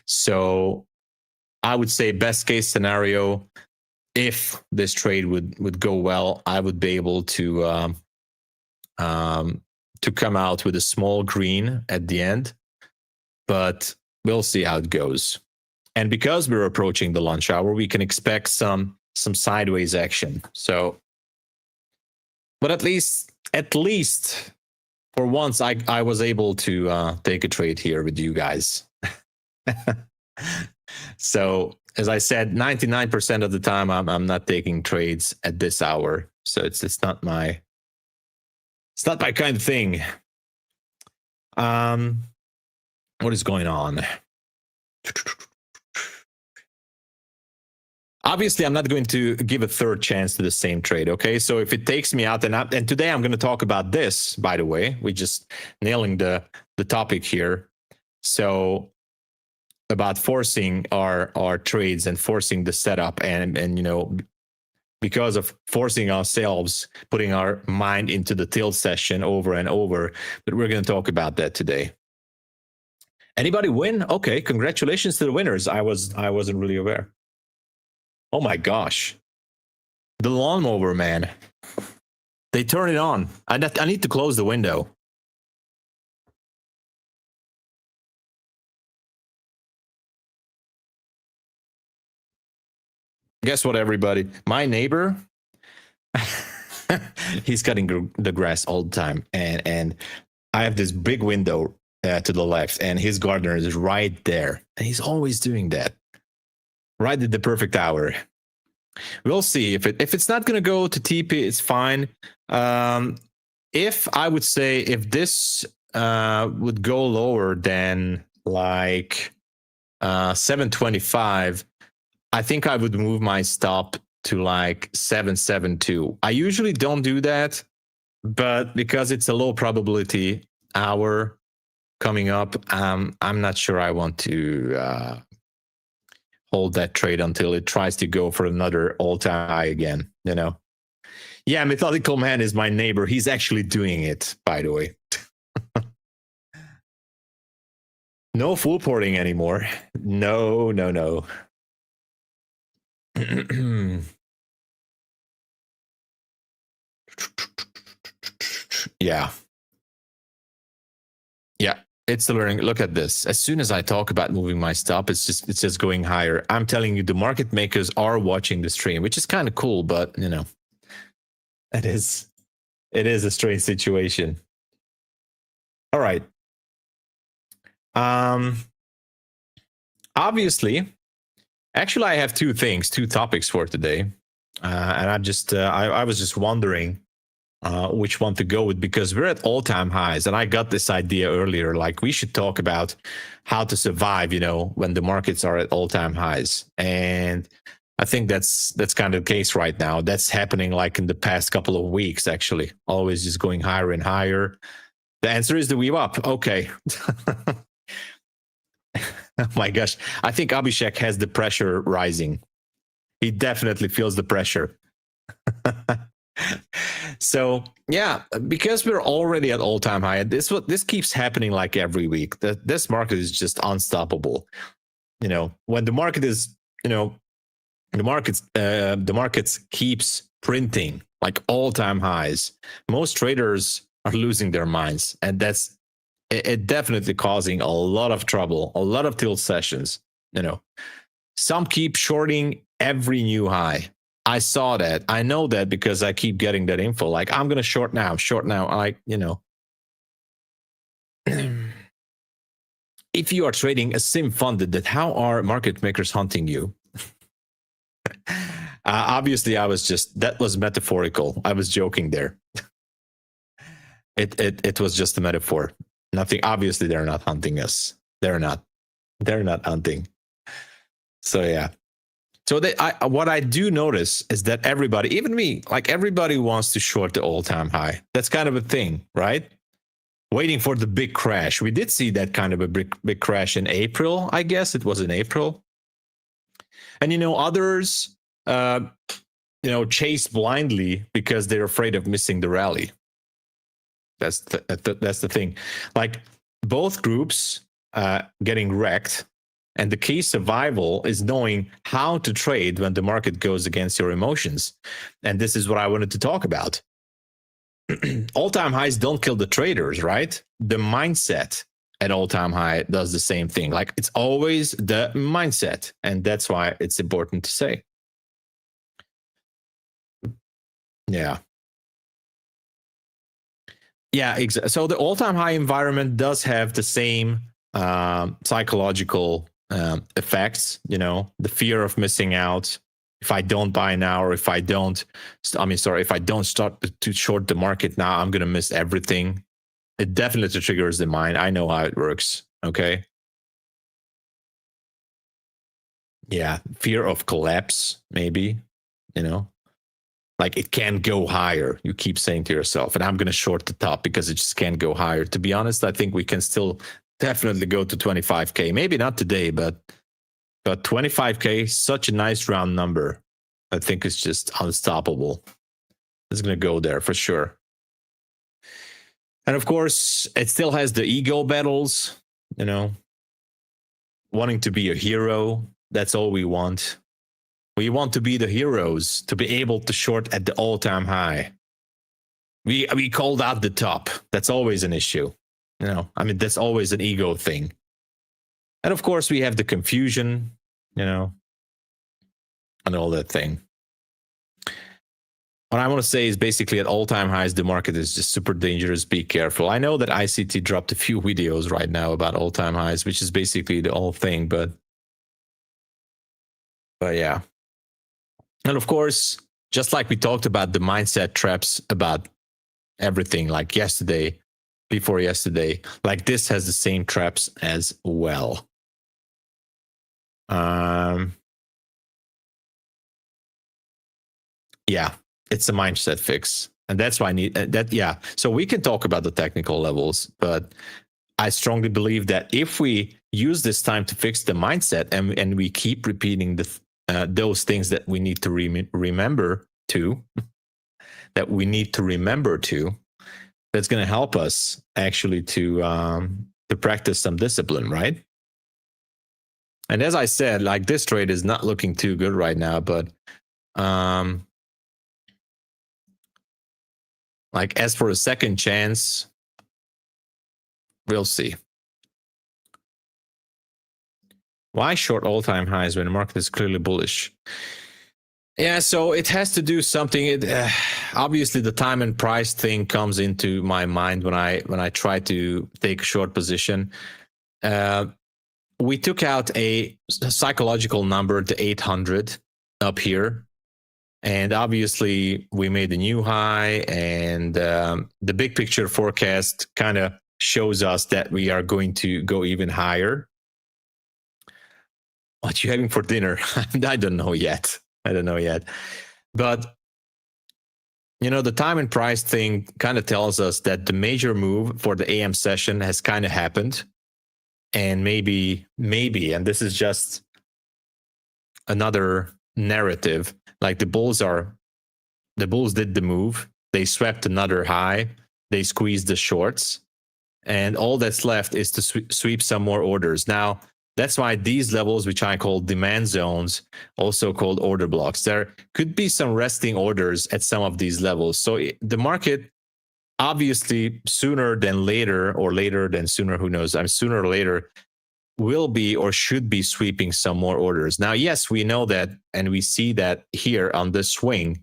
So I would say best case scenario, if this trade would go well, I would be able to come out with a small green at the end, but we'll see how it goes. And because we're approaching the lunch hour, we can expect some sideways action. So, but at least for once, I was able to take a trade here with you guys. So, as I said, 99% of the time I'm not taking trades at this hour. So it's not my kind of thing. What is going on? Obviously, I'm not going to give a third chance to the same trade, okay? So if it takes me out, and today I'm going to talk about this, by the way. We're just nailing the topic here. So about forcing our trades and forcing the setup and because of forcing ourselves, putting our mind into the tilt session over and over. But we're going to talk about that today. Anybody win? Okay, congratulations to the winners. I wasn't really aware. Oh my gosh. The lawnmower, man. They turn it on. I need to close the window. Guess what, everybody? My neighbor, he's cutting the grass all the time. And I have this big window to the left, and his gardener is right there. And he's always doing that. Right at the perfect hour. We'll see. If it's not going to go to TP, it's fine. If this would go lower than like 725, I think I would move my stop to like 772. I usually don't do that, but because it's a low probability hour coming up, I'm not sure I want to hold that trade until it tries to go for another all-time high again, Yeah, Methodical Man is my neighbor. He's actually doing it, by the way. No full porting anymore. No. Yeah. It's the learning. Look at this. As soon as I talk about moving my stop, it's just going higher. I'm telling you, the market makers are watching the stream, which is kind of cool, but it is a strange situation. All right. Obviously, actually, I have two topics for today, and I was just wondering which one to go with, because we're at all-time highs. And I got this idea earlier, like we should talk about how to survive, when the markets are at all-time highs. And I think that's kind of the case right now. That's happening like in the past couple of weeks, actually, always just going higher and higher. The answer is the weave up. Okay. Oh my gosh. I think Abhishek has the pressure rising. He definitely feels the pressure. So yeah, because we're already at all-time high, this keeps happening like every week. This market is just unstoppable. When the market is, the markets keeps printing like all-time highs, most traders are losing their minds, and that's it definitely causing a lot of trouble, a lot of tilt sessions. Some keep shorting every new high. I saw that. I know that because I keep getting that info. Like, I'm going to short now. Like, if you are trading a sim funded, that how are market makers hunting you? Obviously, that was metaphorical. I was joking there. It was just a metaphor. Nothing. Obviously, they're not hunting us. They're not hunting. So yeah. So what I do notice is that everybody, even me, like everybody wants to short the all-time high. That's kind of a thing, right? Waiting for the big crash. We did see that kind of a big crash in April, I guess. It was in April. And, others, chase blindly because they're afraid of missing the rally. That's the thing. Like, both groups getting wrecked. And the key survival is knowing how to trade when the market goes against your emotions. And this is what I wanted to talk about. All-time highs don't kill the traders, right? The mindset at all-time high does the same thing. Like, it's always the mindset. And that's why it's important to say. Yeah. Yeah, exactly. So the all-time high environment does have the same psychological effects, the fear of missing out. If I don't buy now, or if I don't start to short the market now, I'm going to miss everything. It definitely triggers the mind. I know how it works. Okay. Yeah. Fear of collapse, maybe, like it can't go higher. You keep saying to yourself, and I'm going to short the top because it just can't go higher. To be honest, I think we can still definitely go to 25K. Maybe not today, but 25K, such a nice round number. I think it's just unstoppable. It's going to go there for sure. And of course, it still has the ego battles, wanting to be a hero. That's all we want. We want to be the heroes, to be able to short at the all-time high. We called out the top. That's always an issue. That's always an ego thing. And of course, we have the confusion, and all that thing. What I want to say is basically at all-time highs, the market is just super dangerous. Be careful. I know that ICT dropped a few videos right now about all-time highs, which is basically the whole thing, but yeah. And of course, just like we talked about the mindset traps about everything, like yesterday, before yesterday, like this has the same traps as well. Yeah, it's a mindset fix. And that's why I need that. Yeah. So we can talk about the technical levels, but I strongly believe that if we use this time to fix the mindset and we keep repeating those things that we need to remember to, that's going to help us actually to practice some discipline, right? And as I said, like this trade is not looking too good right now, but like as for a second chance, we'll see. Why short all-time highs when the market is clearly bullish? Yeah, so it has to do something. Obviously, the time and price thing comes into my mind when I try to take a short position. We took out a psychological number, the 800 up here, And obviously, we made a new high, and the big picture forecast kind of shows us that we are going to go even higher. What you having for dinner? I don't know yet. But, the time and price thing kind of tells us that the major move for the AM session has kind of happened. And maybe, and this is just another narrative, like the bulls did the move. They swept another high. They squeezed the shorts. And all that's left is to sweep some more orders. Now, that's why these levels, which I call demand zones, also called order blocks, there could be some resting orders at some of these levels. So the market, obviously, sooner than later, or later than sooner, who knows, sooner or later, will be or should be sweeping some more orders. Now, yes, we know that, and we see that here on this swing.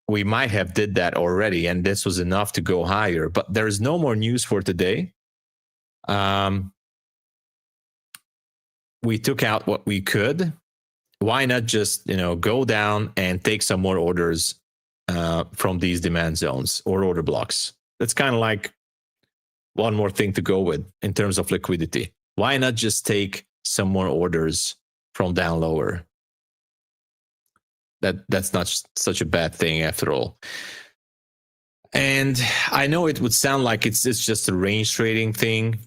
We might have did that already, and this was enough to go higher, but there's no more news for today. We took out what we could. Why not just, go down and take some more orders from these demand zones or order blocks? That's kind of like one more thing to go with in terms of liquidity. Why not just take some more orders from down lower? That's not such a bad thing after all. And I know it would sound like it's just a range trading thing.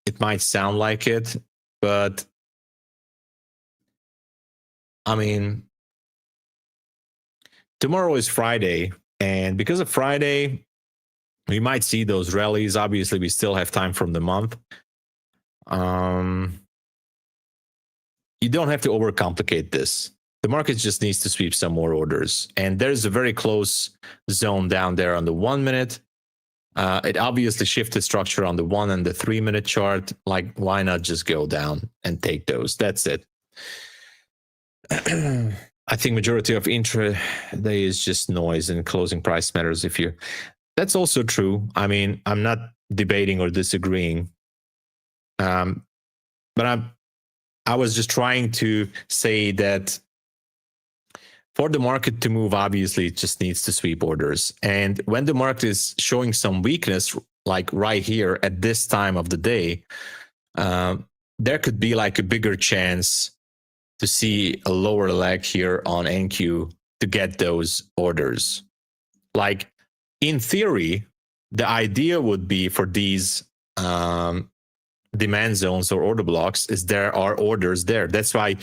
It might sound like it, but I mean, tomorrow is Friday, and because of Friday, we might see those rallies. Obviously, we still have time from the month. You don't have to overcomplicate this. The market just needs to sweep some more orders. And there's a very close zone down there on the 1 minute. It obviously shifted structure on the 1 and the 3 minute chart. Like, why not just go down and take those? That's it. I think majority of intraday is just noise and closing price matters. That's also true. I mean, I'm not debating or disagreeing. But I was just trying to say that for the market to move, obviously, it just needs to sweep orders. And when the market is showing some weakness, like right here at this time of the day, there could be like a bigger chance to see a lower leg here on NQ to get those orders. Like, in theory, the idea would be for these demand zones or order blocks is there are orders there. That's why,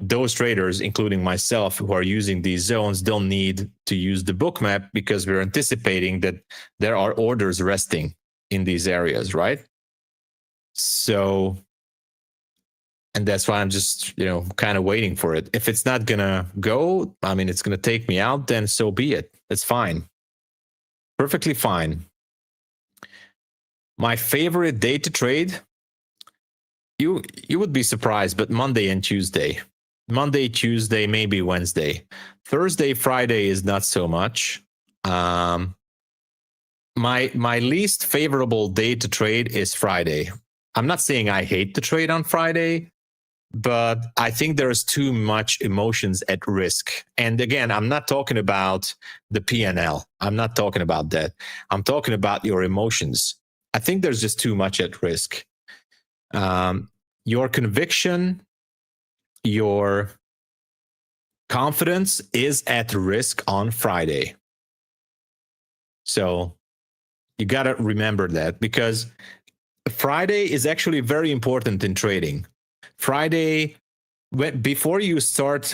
those traders, including myself, who are using these zones don't need to use the book map because we're anticipating that there are orders resting in these areas, right? So, and that's why I'm just, kind of waiting for it. If it's not going to go, I mean, it's going to take me out, then so be it. It's fine. Perfectly fine. My favorite day to trade, you would be surprised, but Monday and Tuesday. Monday, Tuesday, maybe Wednesday. Thursday, Friday is not so much. My least favorable day to trade is Friday. I'm not saying I hate to trade on Friday, but I think there's too much emotions at risk. And again, I'm not talking about the P&L. I'm not talking about that. I'm talking about your emotions. I think there's just too much at risk. Your conviction, your confidence is at risk on Friday. So you got to remember that, because Friday is actually very important in trading. Friday, before you start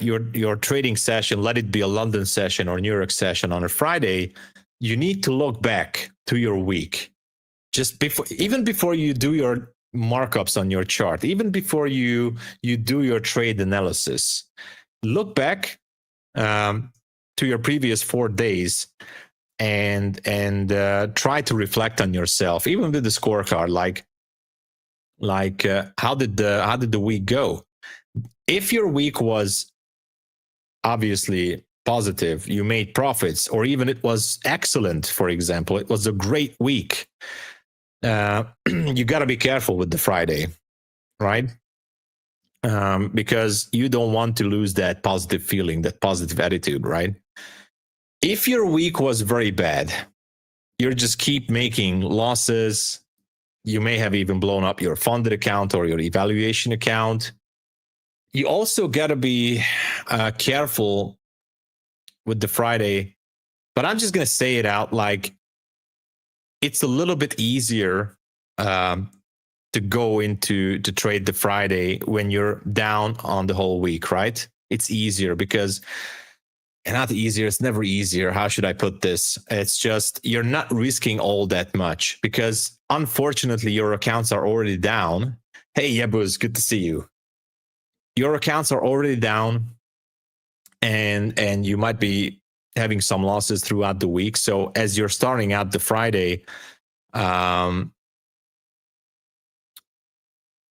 your trading session, let it be a London session or New York session on a Friday, you need to look back to your week. Even before you do your markups on your chart, even before you do your trade analysis, look back to your previous 4 days and try to reflect on yourself, even with the scorecard, like how did the week go? If your week was obviously positive, you made profits, or even it was excellent, for example, it was a great week, you got to be careful with the Friday, right? because you don't want to lose that positive feeling, that positive attitude, right? If your week was very bad, you just keep making losses. You may have even blown up your funded account or your evaluation account. You also got to be careful with the Friday, but I'm just going to say it out, like, it's a little bit easier to go into to trade the Friday when you're down on the whole week, right? It's easier because, and not easier, it's never easier. How should I put this? It's just you're not risking all that much because unfortunately your accounts are already down. Hey, Yebuz, good to see you. Your accounts are already down, and you might be having some losses throughout the week. So as you're starting out the Friday,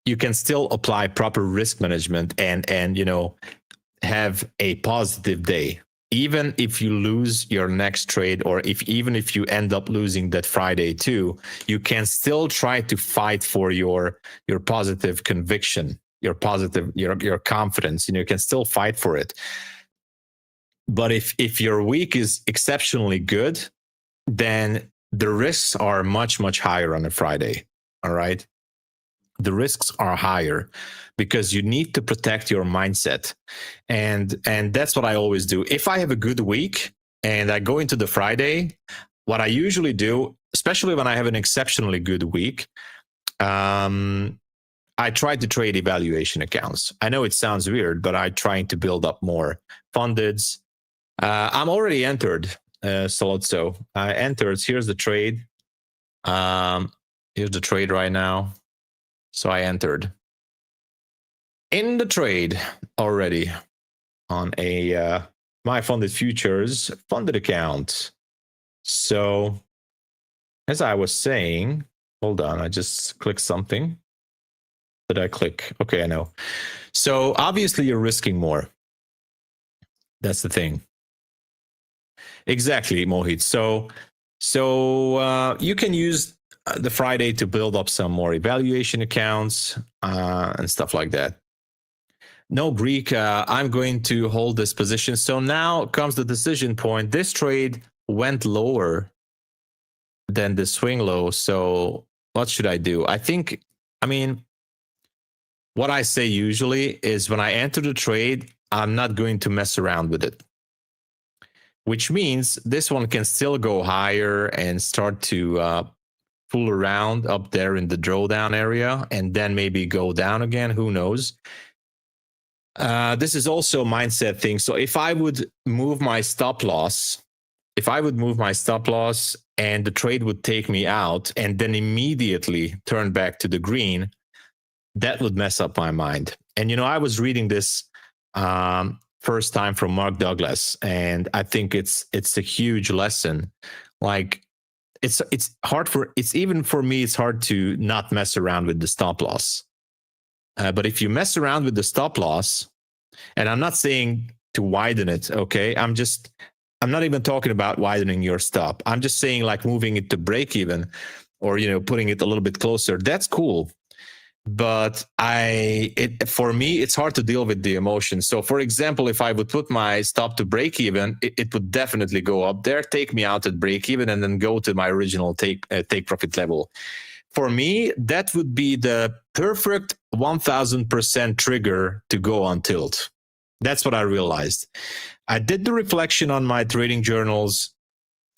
you can still apply proper risk management and have a positive day. Even if you lose your next trade, or even if you end up losing that Friday too, you can still try to fight for your positive conviction, your confidence. You can still fight for it. But if your week is exceptionally good, then the risks are much, much higher on a Friday. All right. The risks are higher because you need to protect your mindset. And that's what I always do. If I have a good week and I go into the Friday, what I usually do, especially when I have an exceptionally good week, I try to trade evaluation accounts. I know it sounds weird, but I'm trying to build up more fundeds. I'm already entered, Solozzo. I entered. Here's the trade. Here's the trade right now. So I entered in the trade already on a MyFundedFutures funded account. So as I was saying, hold on, I just clicked something. Did I click? Okay, I know. So obviously you're risking more. That's the thing. Exactly, Mohit. So you can use the Friday to build up some more evaluation accounts and stuff like that. No, Greek, I'm going to hold this position. So now comes the decision point. This trade went lower than the swing low. So what should I do? What I say usually is when I enter the trade, I'm not going to mess around with it, which means this one can still go higher and start to fool around up there in the drawdown area and then maybe go down again. Who knows? This is also a mindset thing. So if I would move my stop loss, and the trade would take me out and then immediately turn back to the green, that would mess up my mind. And, I was reading this first time from Mark Douglas, and I think it's a huge lesson. Like, it's hard even for me, it's hard to not mess around with the stop loss. But if you mess around with the stop loss, and I'm not saying to widen it, okay? I'm not even talking about widening your stop. I'm just saying like moving it to break even or, putting it a little bit closer. That's cool. But for me, it's hard to deal with the emotion. So for example, if I would put my stop to break even, it would definitely go up there, take me out at break even, and then go to my original take profit level. For me, that would be the perfect 1000% trigger to go on tilt. That's what I realized. I did the reflection on my trading journals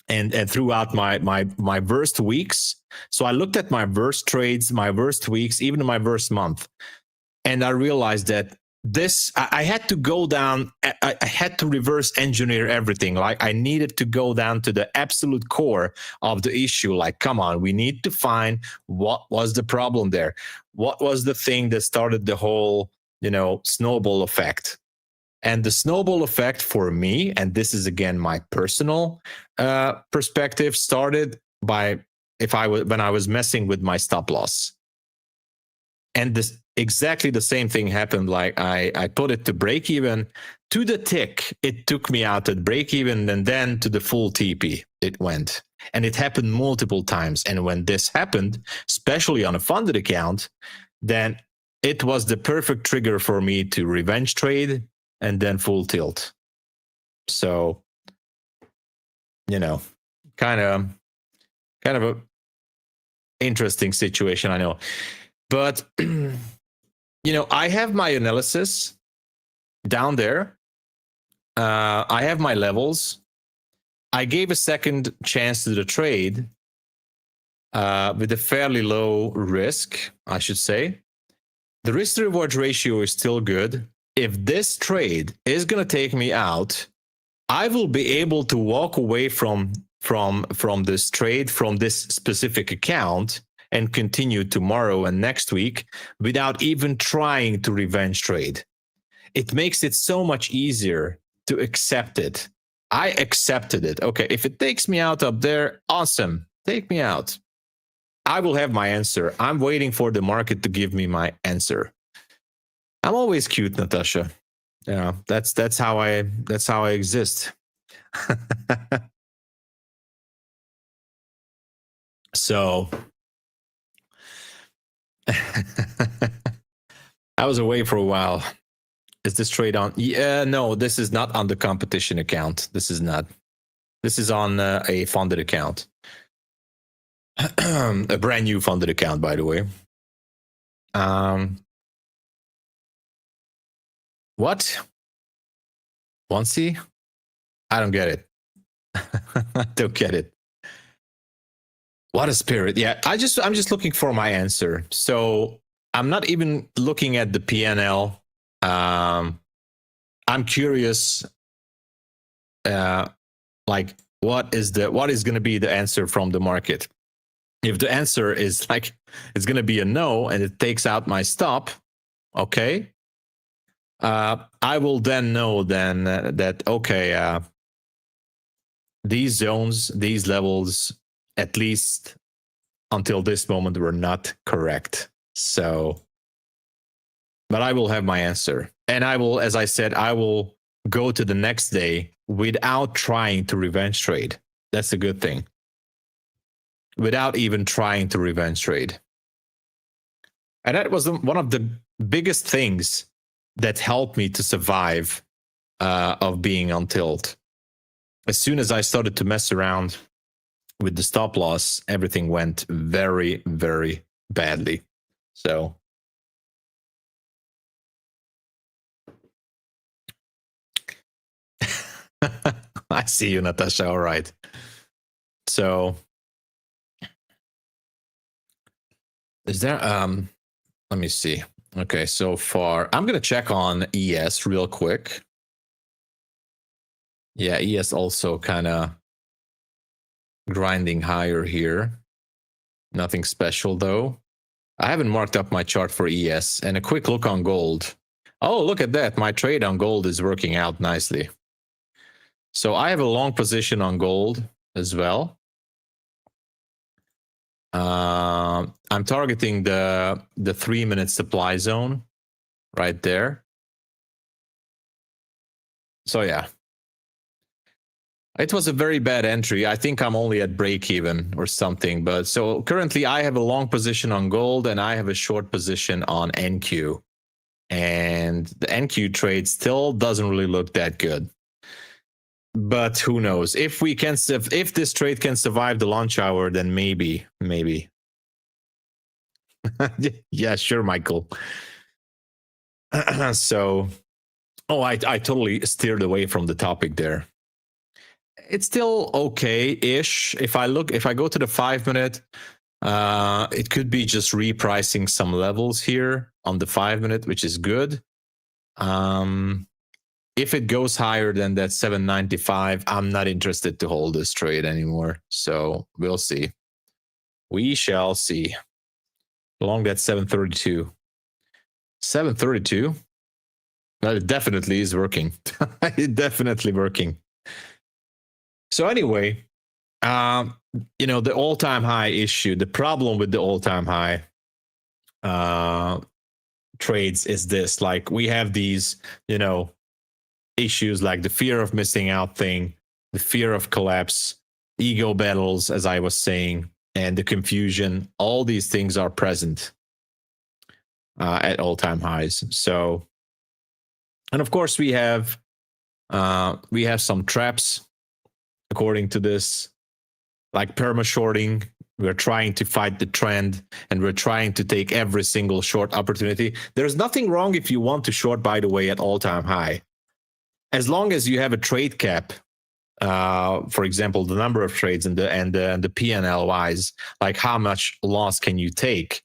and throughout my worst weeks. So I looked at my worst trades, my worst weeks, even my worst month. And I realized that I had to go down. I had to reverse engineer everything. Like I needed to go down to the absolute core of the issue. Like, come on, we need to find what was the problem there. What was the thing that started the whole, snowball effect? And the snowball effect for me, and this is again my personal perspective, started when I was messing with my stop loss. And exactly the same thing happened. Like I put it to break even to the tick. It took me out at break even, and then to the full TP it went. And it happened multiple times. And when this happened, especially on a funded account, then it was the perfect trigger for me to revenge trade and then full tilt. So, kind of a interesting situation, I know. But, I have my analysis down there. I have my levels. I gave a second chance to the trade with a fairly low risk, I should say. The risk to reward ratio is still good. If this trade is going to take me out, I will be able to walk away from this trade, from this specific account, and continue tomorrow and next week without even trying to revenge trade. It makes it so much easier to accept it. I accepted it. Okay, if it takes me out up there, awesome. Take me out. I will have my answer. I'm waiting for the market to give me my answer. I'm always cute, Natasha. Yeah, that's how I exist. So I was away for a while. Is this trade on? Yeah, no, this is not on the competition account. This is not. This is on a funded account. A brand new funded account, by the way. What? 1C? I don't get it. I don't get it. What a spirit. Yeah, I'm just looking for my answer. So I'm not even looking at the PNL. I'm curious, like what is going to be the answer from the market? If the answer is like it's going to be a no and it takes out my stop, okay, I will then know that okay, these zones, these levels, at least until this moment, were not correct. So, but I will have my answer, and I will, as I said, I will go to the next day without trying to revenge trade. That's a good thing. Without even trying to revenge trade. And that was one of the biggest things that helped me to survive of being on tilt. As soon as I started to mess around with the stop loss, everything went very, very badly. So I see you, Natasha. All right. So is there let me see. Okay, so far I'm gonna check on ES real quick. Yeah, ES also kind of grinding higher here. Nothing special though. I haven't marked up my chart for ES. And a quick look on gold. Oh, look at that. My trade on gold is working out nicely. So I have a long position on gold as well. I'm targeting the 3-minute supply zone right there. So yeah, it was a very bad entry. I think I'm only at break even or something. But so currently I have a long position on gold and I have a short position on NQ. And the NQ trade still doesn't really look that good. But who knows? If this trade can survive the lunch hour, then maybe. Yeah, sure, Michael. So, I totally steered away from the topic there. It's still okay-ish. If I go to the 5-minute, it could be just repricing some levels here on the 5-minute, which is good. If it goes higher than that 795, I'm not interested to hold this trade anymore. So we'll see. We shall see. Along that 732. 732? Well, it definitely is working. It's definitely working. So anyway, the all-time high issue, the problem with the all-time high trades is this. Like we have these, issues like the fear of missing out thing, the fear of collapse, ego battles, as I was saying, and the confusion. All these things are present. at all-time highs. So, and of course we have some traps according to this, like perma shorting. We're trying to fight the trend, and we're trying to take every single short opportunity. There's nothing wrong if you want to short, by the way, at all-time high, as long as you have a trade cap. For example, the number of trades and the P&L wise, like how much loss can you take?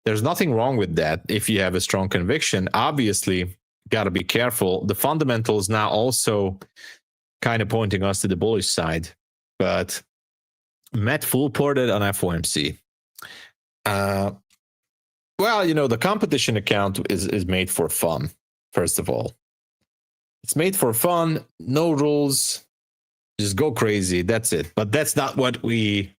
There's nothing wrong with that if you have a strong conviction. Obviously, got to be careful. The fundamentals now also kind of pointing us to the bullish side, but Matt full ported on FOMC. Well, the competition account is made for fun. First of all, it's made for fun. No rules. Just go crazy. That's it. But that's not what we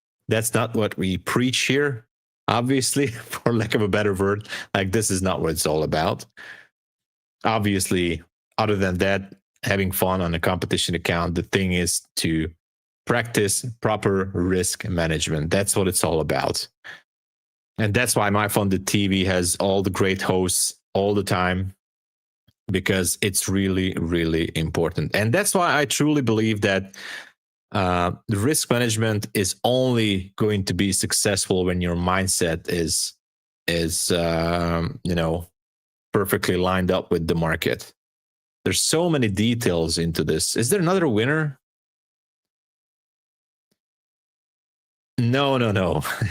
preach here. Obviously, for lack of a better word, like this is not what it's all about. Obviously, other than that, having fun on a competition account, the thing is to practice proper risk management. That's what it's all about. And that's why MyFunded TV has all the great hosts all the time, because it's really, really important. And that's why I truly believe that the risk management is only going to be successful when your mindset is perfectly lined up with the market. There's so many details into this. Is there another winner? No.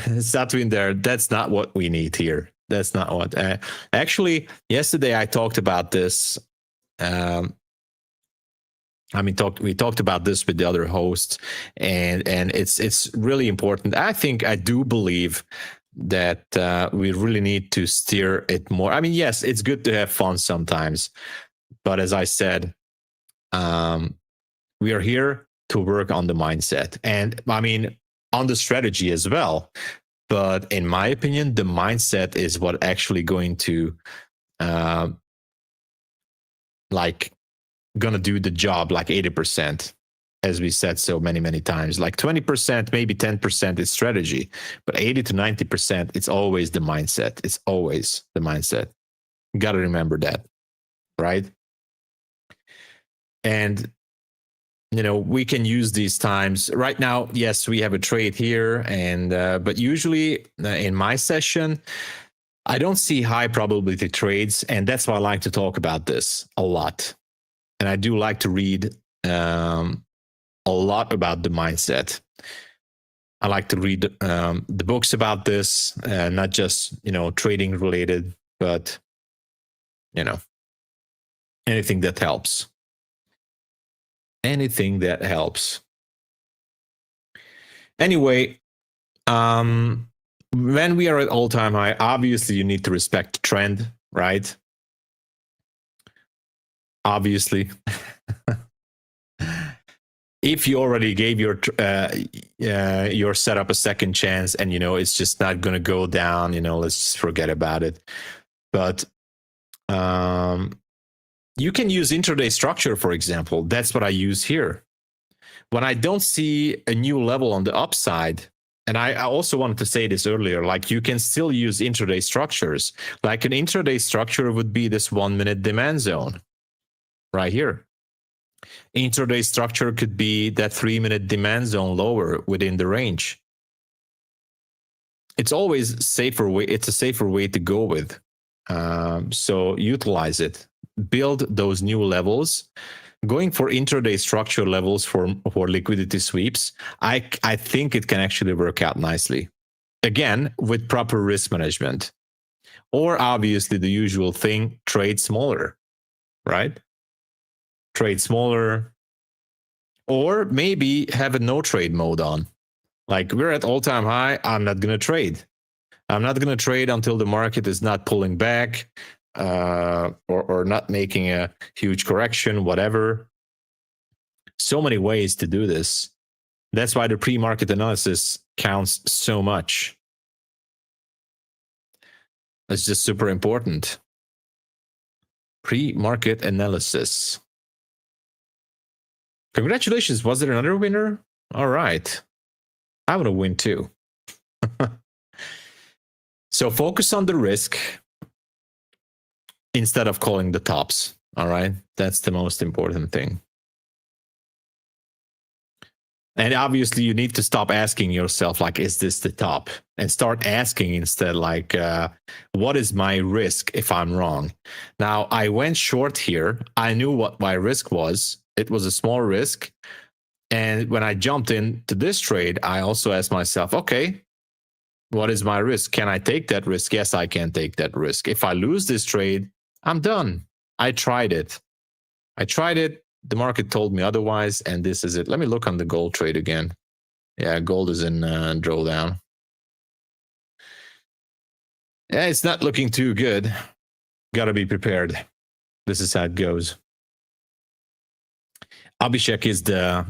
It's not in there. That's not what we need here. That's not what. Actually, yesterday I talked about this. We talked about this with the other hosts, and it's really important. I do believe that we really need to steer it more. I mean, yes, it's good to have fun sometimes, but as I said, we are here to work on the mindset, and I mean on the strategy as well. But in my opinion, the mindset is what actually going to gonna do the job like 80%, as we said so many times. Like 20%, maybe 10% is strategy, but 80 to 90%, it's always the mindset. It's always the mindset. You got to remember that, right? And we can use these times right now. Yes, we have a trade here, and but usually in my session, I don't see high probability trades, and that's why I like to talk about this a lot. And I do like to read a lot about the mindset. I like to read the books about this, not just trading related, but anything that helps. Anything that helps. Anyway, when we are at all-time high, obviously you need to respect the trend, right? Obviously. If you already gave your setup a second chance, and it's just not going to go down, let's just forget about it. But you can use intraday structure, for example. That's what I use here. When I don't see a new level on the upside, and I also wanted to say this earlier, like you can still use intraday structures. Like an intraday structure would be this 1 minute demand zone right here. Intraday structure could be that 3 minute demand zone lower within the range. It's always safer way. It's a safer way to go with. So utilize it. Build those new levels. Going for intraday structure levels for liquidity sweeps, I think it can actually work out nicely. Again, with proper risk management. Or obviously the usual thing, trade smaller, right? Trade smaller. Or maybe have a no trade mode on. Like we're at all-time high, I'm not going to trade. I'm not going to trade until the market is not pulling back. Or not making a huge correction, whatever. So many ways to do this. That's why the pre-market analysis counts so much. It's just super important. Pre-market analysis. Congratulations. Was there another winner? All right. I want to win too. So focus on the risk. instead of calling the tops. All right. That's the most important thing. And obviously you need to stop asking yourself, like, is this the top? And start asking instead, like, what is my risk if I'm wrong? Now, I went short here. I knew what my risk was. It was a small risk. And when I jumped into this trade, I also asked myself, okay, what is my risk? Can I take that risk? Yes, I can take that risk. If I lose this trade, I'm done. I tried it. The market told me otherwise, and this is it. Let me look on the gold trade again. Yeah, gold is in drawdown. Yeah, it's not looking too good. Got to be prepared. This is how it goes. Abhishek is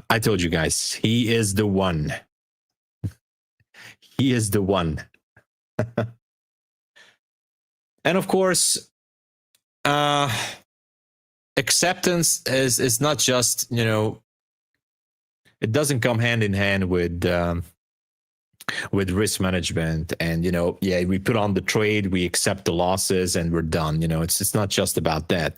I told you guys, he is the one. He is the one. And of course, acceptance is not just, it doesn't come hand in hand with risk management. And, we put on the trade, we accept the losses, and we're done. It's not just about that.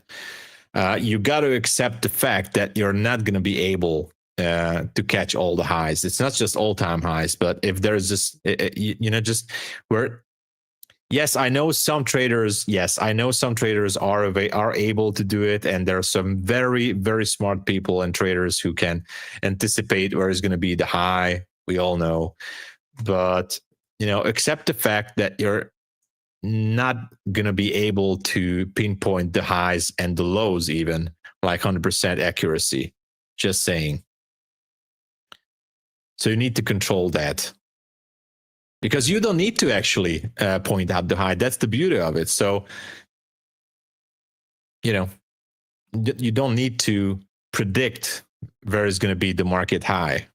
You got to accept the fact that you're not going to be able to catch all the highs. It's not just all-time highs, but if there's just, just where. Yes, I know some traders. Are able to do it, and there are some very, very smart people and traders who can anticipate where is going to be the high. We all know, but accept the fact that you're not going to be able to pinpoint the highs and the lows, even like 100% accuracy. Just saying. So you need to control that. Because you don't need to actually point out the high. That's the beauty of it. So, you don't need to predict where is going to be the market high.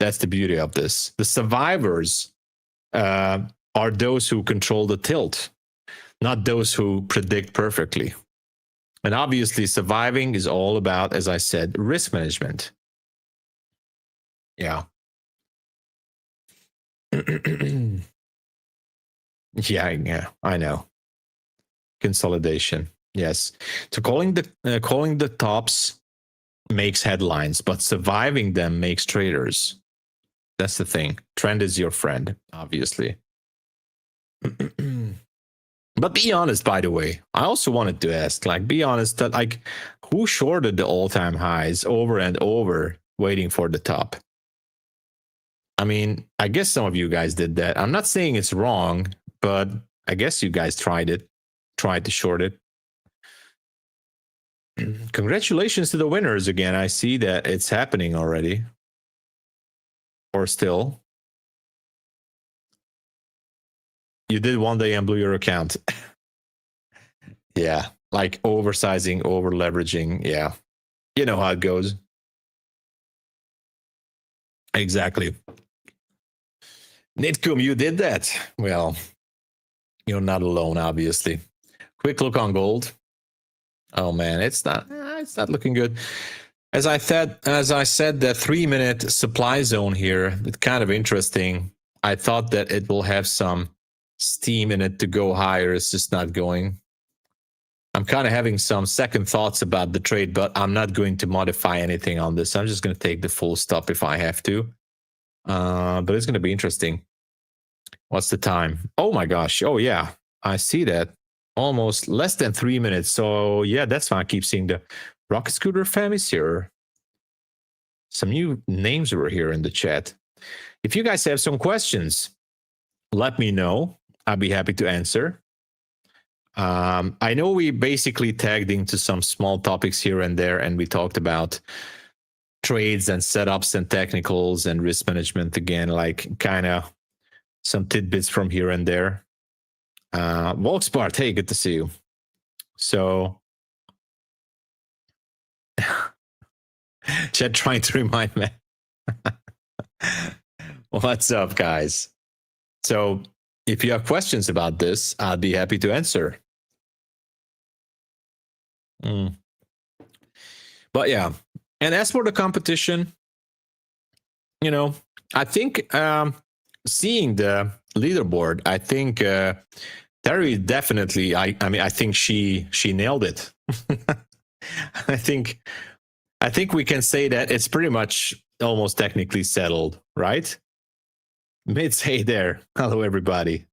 That's the beauty of this. The survivors are those who control the tilt, not those who predict perfectly. And obviously, surviving is all about, as I said, risk management. Yeah. yeah, I know. Consolidation, yes. So calling the tops makes headlines, but surviving them makes traders. That's the thing. Trend is your friend, obviously. But be honest, by the way. I also wanted to ask, be honest, that who shorted the all-time highs over and over, waiting for the top? I mean, I guess some of you guys did that. I'm not saying it's wrong, but I guess you guys tried to short it. Congratulations to the winners again. I see that it's happening already. Or still. You did one day and blew your account. Yeah, like oversizing, over leveraging. Yeah, you know how it goes. Exactly. Nitkum, you did that. Well, you're not alone, obviously. Quick look on gold. Oh man, it's not looking good. As I said, the 3-minute supply zone here, it's kind of interesting. I thought that it will have some steam in it to go higher. It's just not going. I'm kind of having some second thoughts about the trade, but I'm not going to modify anything on this. I'm just going to take the full stop if I have to. But it's going to be interesting. What's the time? Oh my gosh. Oh yeah, I see that. Almost less than 3 minutes. So yeah, that's why I keep seeing the Rocket Scooter fam is here. Some new names were here in the chat. If you guys have some questions, let me know. I'll be happy to answer. I know we basically tagged into some small topics here and there, and we talked about trades and setups and technicals and risk management again, kind of some tidbits from here and there. Volksbart, hey, good to see you. So, Chet trying to remind me. What's up, guys? So, if you have questions about this, I'll be happy to answer. But yeah, and as for the competition, I think seeing the leaderboard, I think the Terry definitely. I mean, I think she nailed it. I think we can say that it's pretty much almost technically settled, right? Mids, hey there. Hello, everybody.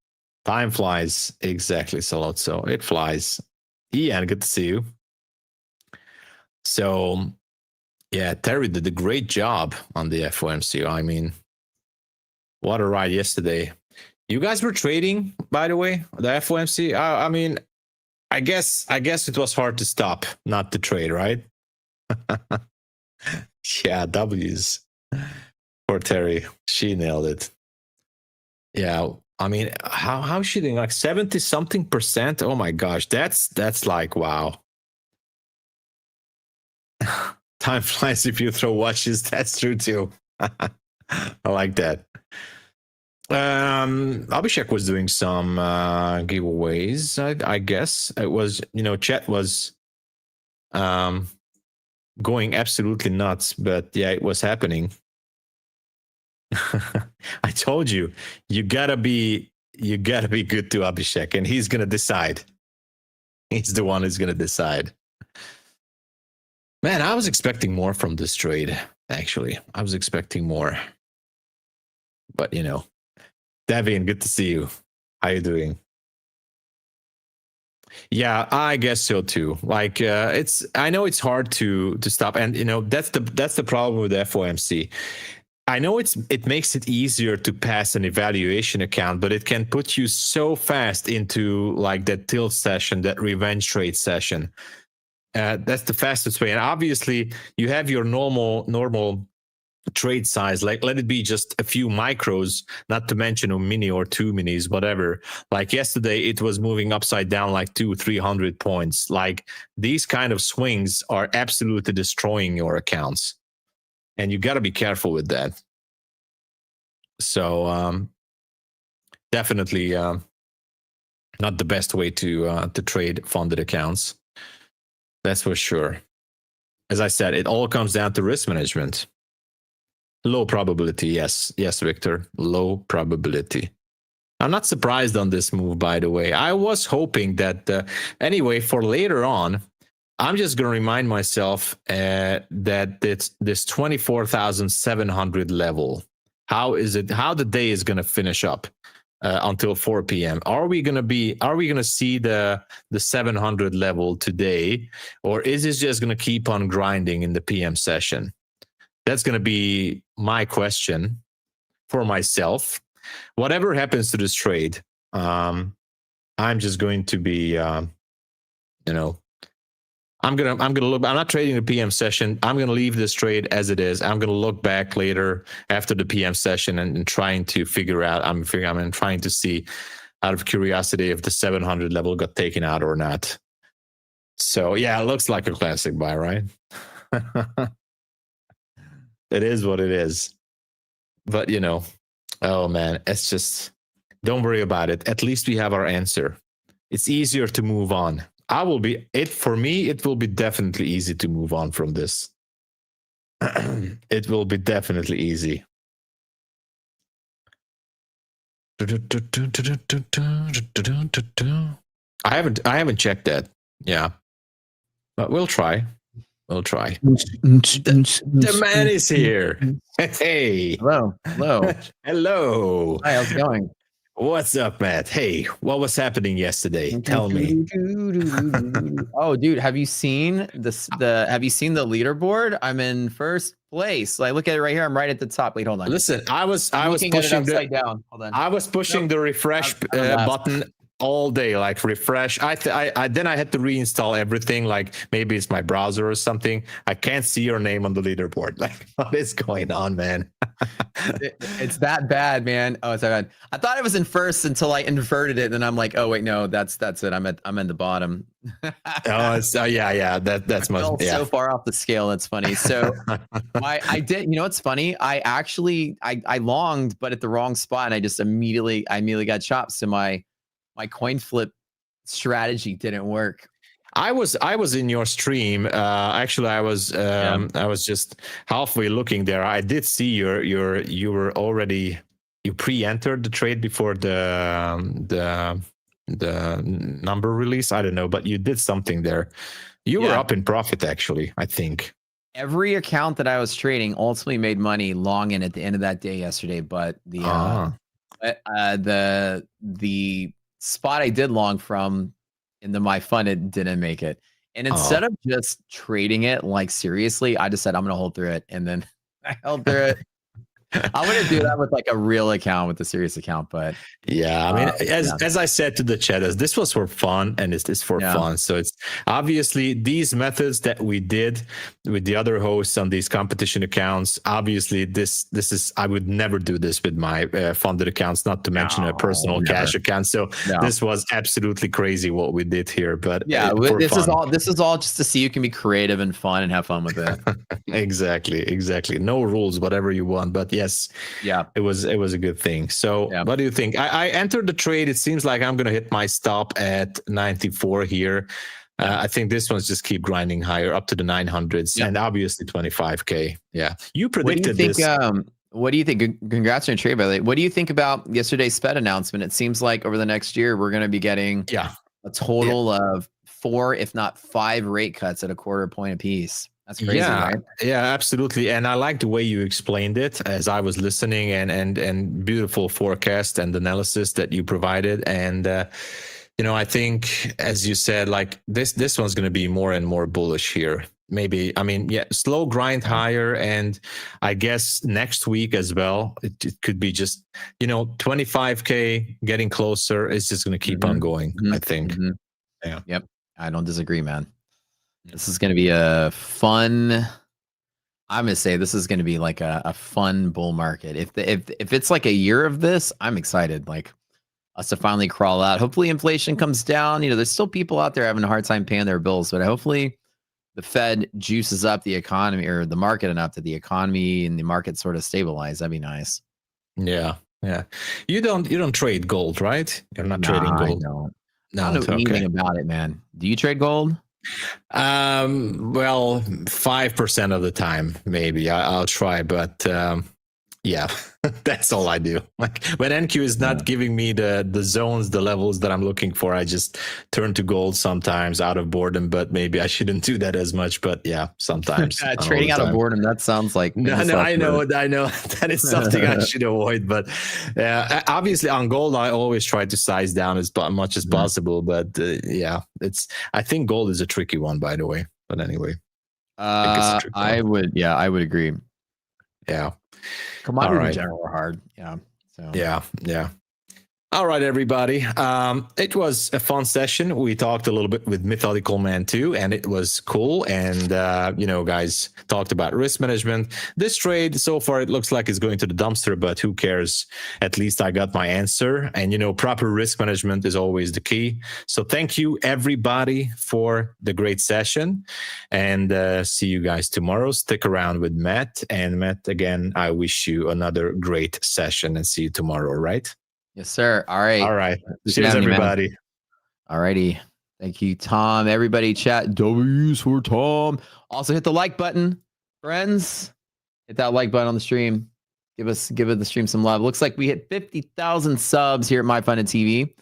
Time flies. Exactly, Salotso. It flies. Ian, good to see you. So, yeah, Terry did a great job on the FOMC. I mean, what a ride yesterday. You guys were trading, by the way, the FOMC. I mean, I guess it was hard to stop not to trade, right? Yeah, W's for Terry. She nailed it. Yeah, I mean, how is she doing? Like 70 something %? Oh my gosh, that's like wow. Time flies if you throw watches. That's true too. I like that. Abhishek was doing some giveaways. I guess it was, chat was going absolutely nuts, but yeah, it was happening. I told you, you gotta be good to Abhishek, and he's gonna decide. He's the one who's gonna decide. Man, I was expecting more from this trade. Actually, I was expecting more, but Devian, good to see you. How you doing? Yeah, I guess so too. Like, I know it's hard to stop, and that's the problem with the FOMC. I know it makes it easier to pass an evaluation account, but it can put you so fast into like that tilt session, that revenge trade session. That's the fastest way. And obviously, you have your normal trade size. Like, let it be just a few micros, not to mention a mini or 2 minis, whatever. Like yesterday, it was moving upside down like 200-300 points. Like, these kind of swings are absolutely destroying your accounts. And you got to be careful with that. So definitely not the best way to trade funded accounts. That's for sure. As I said, it all comes down to risk management. Low probability, yes, Victor. Low probability. I'm not surprised on this move, by the way. I was hoping that anyway for later on. I'm just going to remind myself that it's this 24,700 level. How the day is going to finish up until 4 p.m. Are we going to see the 700 level today, or is this just going to keep on grinding in the PM session? That's going to be my question for myself. Whatever happens to this trade, I'm just going to be, I'm gonna look. I'm not trading the PM session. I'm gonna leave this trade as it is. I'm gonna look back later after the PM session and trying to figure out. I'm trying to see, out of curiosity, if the 700 level got taken out or not. So yeah, it looks like a classic buy, right? It is what it is. But oh man, it's just, don't worry about it. At least we have our answer. It's easier to move on. For me, it will be definitely easy to move on from this. It will be definitely easy. I haven't checked that. Yeah. But we'll try. The man is here. Hey. Hello. Hello. Hi, how's it going? What's up, Matt? Hey, what was happening yesterday? Tell me. Oh, dude, have you seen Have you seen the leaderboard? I'm in first place. Like, look at it right here. I'm right at the top. Wait, hold on. Listen, I was pushing upside down. Hold on. I was pushing the refresh button all day, like refresh. I then I had to reinstall everything. Like maybe it's my browser or something. I can't see your name on the leaderboard. Like, what is going on, man? It's that bad, man. Oh, it's that bad. I thought it was in first until I inverted it, and then I'm like, oh wait, no, that's it. I'm in the bottom. Yeah. That's so far off the scale. That's funny. So I did. You know what's funny? I actually I longed, but at the wrong spot, and I immediately got chopped. So my coin flip strategy didn't work. I was in your stream. Actually, I was just halfway looking there. I did see you pre-entered the trade before the number release. I don't know, but you did something there. You were Yeah. up in profit, actually, I think. Every account that I was trading ultimately made money long in at the end of that day yesterday, but the spot I did long from in the MyFunded didn't make it. And instead of just trading it like seriously, I just said I'm gonna hold through it, and then I held through it. I want to do that with like a real account, with a serious account, but yeah, I mean, as I said to the chatters, this was for fun, and it's for fun. So it's obviously these methods that we did with the other hosts on these competition accounts. Obviously, this is, I would never do this with my funded accounts, not to mention a personal cash account. So this was absolutely crazy what we did here. But this is all just to see you can be creative and fun and have fun with it. Exactly. No rules, whatever you want. But yes, it was a good thing. So what do you think? I entered the trade. It seems like I'm going to hit my stop at 94 here. I think this one's just keep grinding higher up to the 900s and obviously 25K. Yeah. You predicted this. What do you think? Congrats on your trade, by the way. What do you think about yesterday's Fed announcement? It seems like over the next year, we're going to be getting a total of 4, if not 5 rate cuts at a quarter point apiece. That's crazy, right? Yeah, absolutely. And I like the way you explained it as I was listening, and beautiful forecast and analysis that you provided. And, I think, as you said, like this one's going to be more and more bullish here. Maybe, slow grind higher. And I guess next week as well, it could be just, 25K getting closer. It's just going to keep on going, I think. Yeah. Yep. I don't disagree, man. This is going to be a fun. I'm going to say this is going to be like a fun bull market. If it's like a year of this, I'm excited. Like us to finally crawl out. Hopefully inflation comes down. There's still people out there having a hard time paying their bills, but hopefully the Fed juices up the economy or the market enough that the economy and the market sort of stabilize. That'd be nice. Yeah. You don't trade gold, right? You're not trading gold. No, I don't know anything about it, man. Do you trade gold? Well, 5% of the time, maybe I'll try, but that's all I do. Like when NQ is not giving me the zones, the levels that I'm looking for, I just turn to gold sometimes out of boredom, but maybe I shouldn't do that as much, but sometimes. Trading out of boredom, that sounds like no, I know that is something I should avoid, but obviously on gold I always try to size down as much as possible, but I think gold is a tricky one, by the way, but anyway. I would agree. Yeah. Commodities in general are hard. Yeah. So. Yeah. All right, everybody. It was a fun session. We talked a little bit with Methodical Man too, and it was cool. And, guys talked about risk management. This trade so far, it looks like it's going to the dumpster, but who cares? At least I got my answer. And, proper risk management is always the key. So thank you, everybody, for the great session. And see you guys tomorrow. Stick around with Matt. And Matt, again, I wish you another great session and see you tomorrow, right? Yes, sir. All right. Cheers, everybody. All righty. Thank you, Tom. Everybody chat W's for Tom. Also hit the like button, friends. Hit that like button on the stream. Give it the stream some love. Looks like we hit 50,000 subs here at MyFunded TV.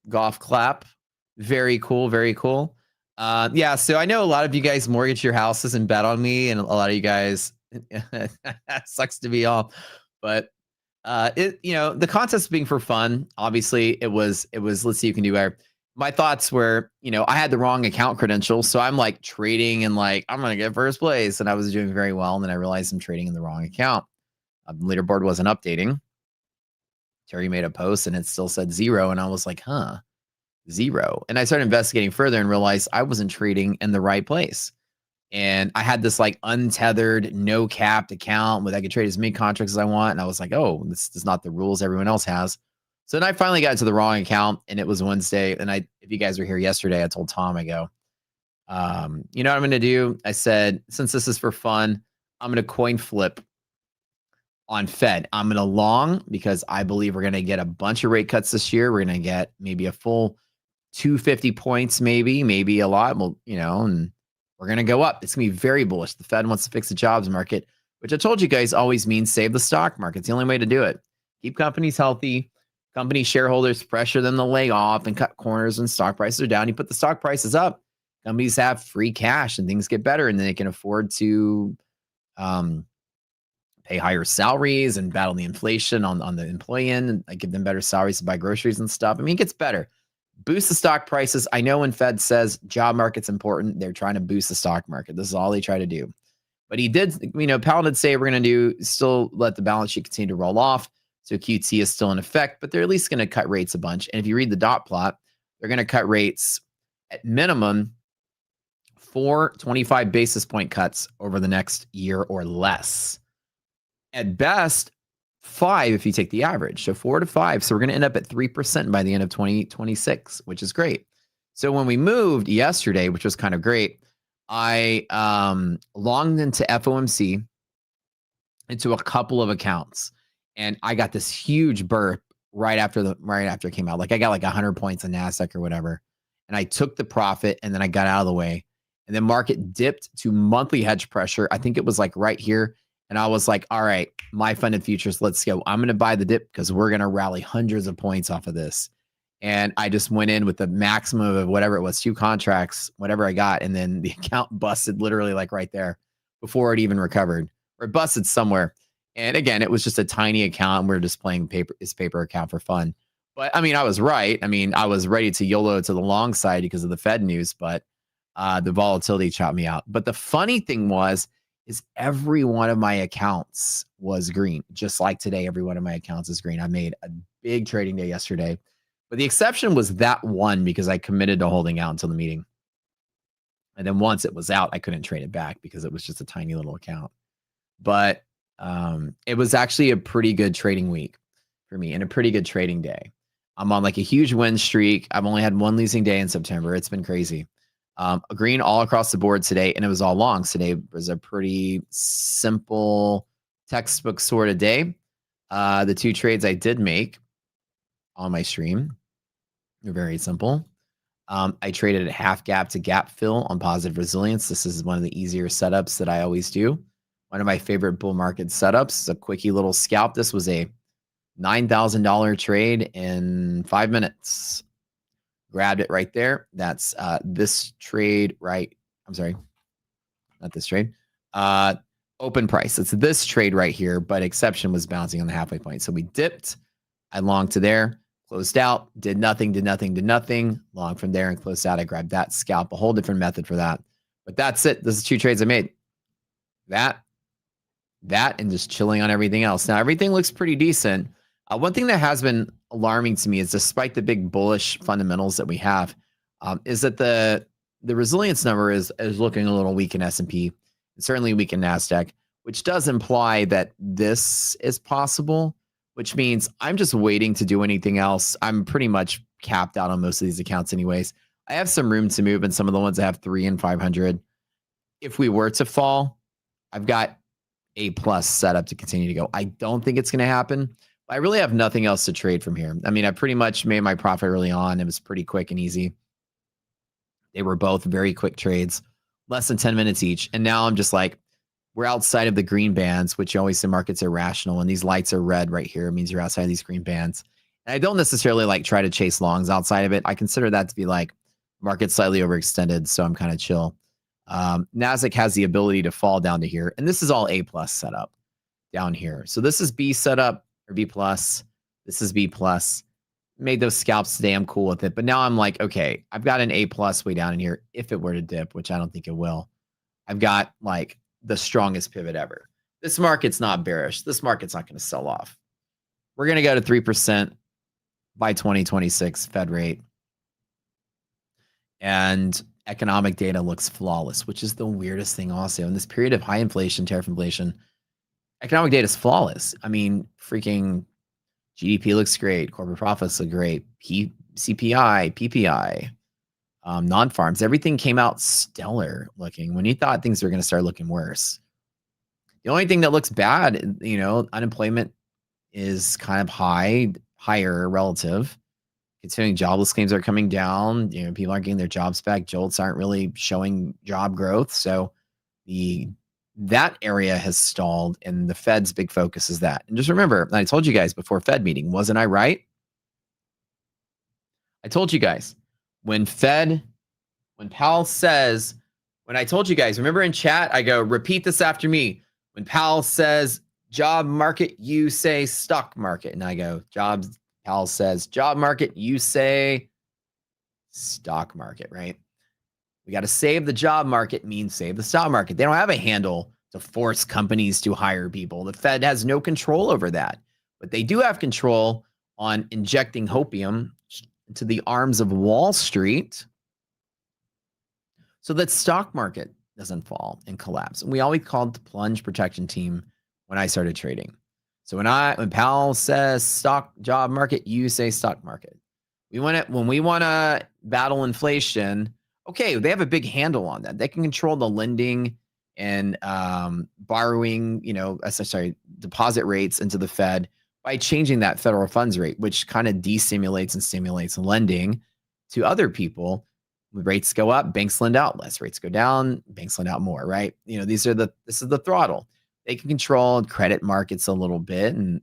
Golf clap. Very cool. Very cool. So I know a lot of you guys mortgage your houses and bet on me, and a lot of you guys sucks to be off, but the contest being for fun. Obviously it was let's see, you can do better. My thoughts were, I had the wrong account credentials, so I'm like trading and like I'm gonna get first place, and I was doing very well, and then I realized I'm trading in the wrong account. Leaderboard wasn't updating. Terry made a post and it still said 0, and I was like, 0. And I started investigating further and realized I wasn't trading in the right place. And I had this like untethered, no capped account where I could trade as many contracts as I want. And I was like, oh, this is not the rules everyone else has. So then I finally got to the wrong account, and it was Wednesday. And if you guys were here yesterday, I told Tom, I go, you know what I'm going to do? I said, since this is for fun, I'm going to coin flip on Fed. I'm going to long because I believe we're going to get a bunch of rate cuts this year. We're going to get maybe a full 250 points, maybe a lot. Well, and we're going to go up. It's going to be very bullish. The Fed wants to fix the jobs market, which I told you guys always means save the stock market. It's the only way to do it. Keep companies healthy. Company shareholders pressure them to lay off and cut corners when stock prices are down. You put the stock prices up, companies have free cash and things get better, and then they can afford to pay higher salaries and battle the inflation on the employee end, and like, give them better salaries to buy groceries and stuff. I mean, it gets better. Boost the stock prices. I know when Fed says job market's important, they're trying to boost the stock market. This is all they try to do. But he did, Powell did say we're going to still let the balance sheet continue to roll off. So QT is still in effect, but they're at least going to cut rates a bunch. And if you read the dot plot, they're going to cut rates at minimum 4 25 basis point cuts over the next year or less. At best, 5 if you take the average. So 4 to 5. So we're going to end up at 3% by the end of 2026, which is great. So when we moved yesterday, which was kind of great, I longed into FOMC into a couple of accounts. And I got this huge burp right after it came out. Like I got like 100 points on NASDAQ or whatever. And I took the profit and then I got out of the way. And then market dipped to monthly hedge pressure. I think it was like right here. And I was like, all right, MyFundedFutures, let's go. I'm going to buy the dip because we're going to rally hundreds of points off of this. And I just went in with the maximum of whatever it was, 2 contracts, whatever I got. And then the account busted literally like right there before it even recovered, or it busted somewhere. And again, it was just a tiny account. We're just playing paper account for fun. But I mean, I was right. I mean, I was ready to YOLO to the long side because of the Fed news, but the volatility chopped me out. But the funny thing is every one of my accounts was green. Just like today, every one of my accounts is green. I made a big trading day yesterday. But the exception was that one because I committed to holding out until the meeting. And then once it was out, I couldn't trade it back because it was just a tiny little account. But it was actually a pretty good trading week for me and a pretty good trading day. I'm on like a huge win streak. I've only had one losing day in September. It's been crazy. Green all across the board today, and it was all longs. Today was a pretty simple textbook sort of day. The 2 trades I did make on my stream are very simple. I traded a half gap to gap fill on positive resilience. This is one of the easier setups that I always do. One of my favorite bull market setups is a quickie little scalp. This was a $9,000 trade in 5 minutes. Grabbed it right there. That's this trade, right? I'm sorry, not this trade. Open price. It's this trade right here, but exception was bouncing on the halfway point. So we dipped. I longed to there, closed out, did nothing. Long from there and closed out. I grabbed that scalp, a whole different method for that. But that's it. This is 2 trades I made. That and just chilling on everything else. Now, everything looks pretty decent. One thing that has been alarming to me is despite the big bullish fundamentals that we have, is that the resilience number is looking a little weak in S&P, and certainly weak in NASDAQ, which does imply that this is possible, which means I'm just waiting to do anything else. I'm pretty much capped out on most of these accounts anyways. I have some room to move in some of the ones that have 3 and 500. If we were to fall, I've got A+ set up to continue to go. I don't think it's going to happen. I really have nothing else to trade from here. I mean, I pretty much made my profit early on. It was pretty quick and easy. They were both very quick trades, less than 10 minutes each. And now I'm just like, we're outside of the green bands, which you always say markets are rational. And these lights are red right here. It means you're outside of these green bands. And I don't necessarily like try to chase longs outside of it. I consider that to be like market slightly overextended. So I'm kind of chill. NASDAQ has the ability to fall down to here. And this is all A+ setup down here. So this is B setup. Or B+. This is B+. Made those scalps today. I'm cool with it. But now I'm like, okay, I've got an A+ way down in here. If it were to dip, which I don't think it will, I've got like the strongest pivot ever. This market's not bearish. This market's not going to sell off. We're going to go to 3% by 2026 Fed rate. And economic data looks flawless, which is the weirdest thing also. In this period of high inflation, tariff inflation, economic data is flawless. I mean, freaking GDP looks great. Corporate profits look great. CPI, PPI, non-farms, everything came out stellar looking when you thought things were going to start looking worse. The only thing that looks bad, unemployment is kind of higher relative. Considering jobless claims are coming down, people aren't getting their jobs back. JOLTS aren't really showing job growth. So that area has stalled, and the Fed's big focus is that. And just remember, I told you guys before Fed meeting, wasn't I right? I told you guys when Powell says, when I told you guys, remember in chat, I go, repeat this after me. When Powell says job market, you say stock market. And I go, Powell says job market, you say stock market, right? We got to save the job market means save the stock market. They don't have a handle to force companies to hire people. The Fed has no control over that, but they do have control on injecting hopium into the arms of Wall Street so that stock market doesn't fall and collapse. And we always called the plunge protection team when I started trading. So when Powell says job market, you say stock market. When we want to battle inflation, okay, they have a big handle on that. They can control the lending and borrowing, deposit rates into the Fed by changing that federal funds rate, which kind of destimulates and stimulates lending to other people. When rates go up, banks lend out less. Rates go down, banks lend out more, right? This is the throttle. They can control credit markets a little bit and,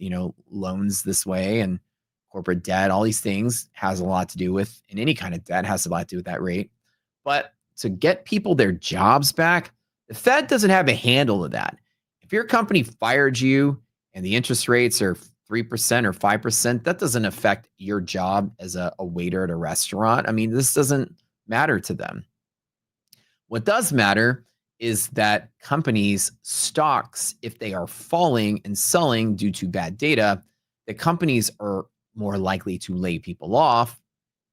loans this way and corporate debt, all these things has a lot to do with, and any kind of debt has a lot to do with that rate. But to get people their jobs back, the Fed doesn't have a handle of that. If your company fired you and the interest rates are 3% or 5%, that doesn't affect your job as a waiter at a restaurant. I mean, this doesn't matter to them. What does matter is that companies' stocks, if they are falling and selling due to bad data, the companies are more likely to lay people off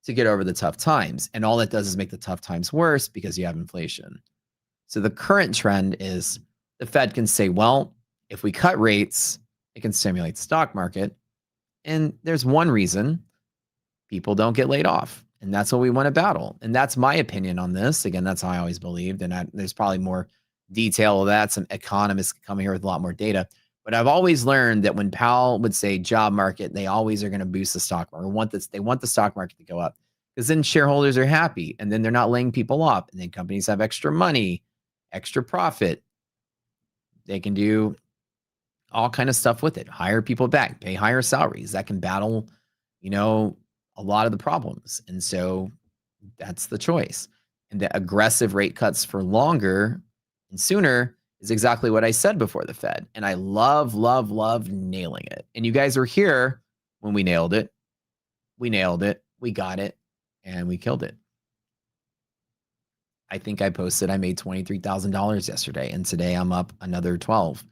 to get over the tough times. And all that does is make the tough times worse because you have inflation. So the current trend is the Fed can say, well, if we cut rates, it can stimulate the stock market. And there's one reason people don't get laid off. And that's what we want to battle. And that's my opinion on this. Again, that's how I always believed. And there's probably more detail of that. Some economists coming here with a lot more data. But I've always learned that when Powell would say job market, they always are going to boost the stock market. They want the stock market to go up because then shareholders are happy and then they're not laying people off. And then companies have extra money, extra profit. They can do all kind of stuff with it. Hire people back, pay higher salaries. That can battle, a lot of the problems. And so that's the choice. And the aggressive rate cuts for longer and sooner is exactly what I said before the Fed. And I love nailing it. And you guys were here when we nailed it. We nailed it. We got it. And we killed it. I think I posted I made $23,000 yesterday. And today I'm up another 12.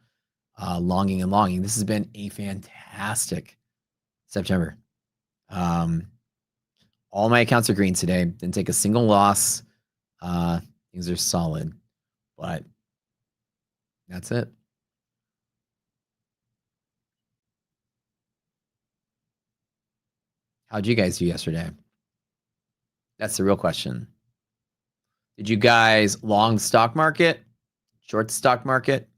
Longing and longing. This has been a fantastic September. All my accounts are green today. Didn't take a single loss. Things are solid, but that's it. How'd you guys do yesterday? That's the real question. Did you guys long the stock market? Short the stock market?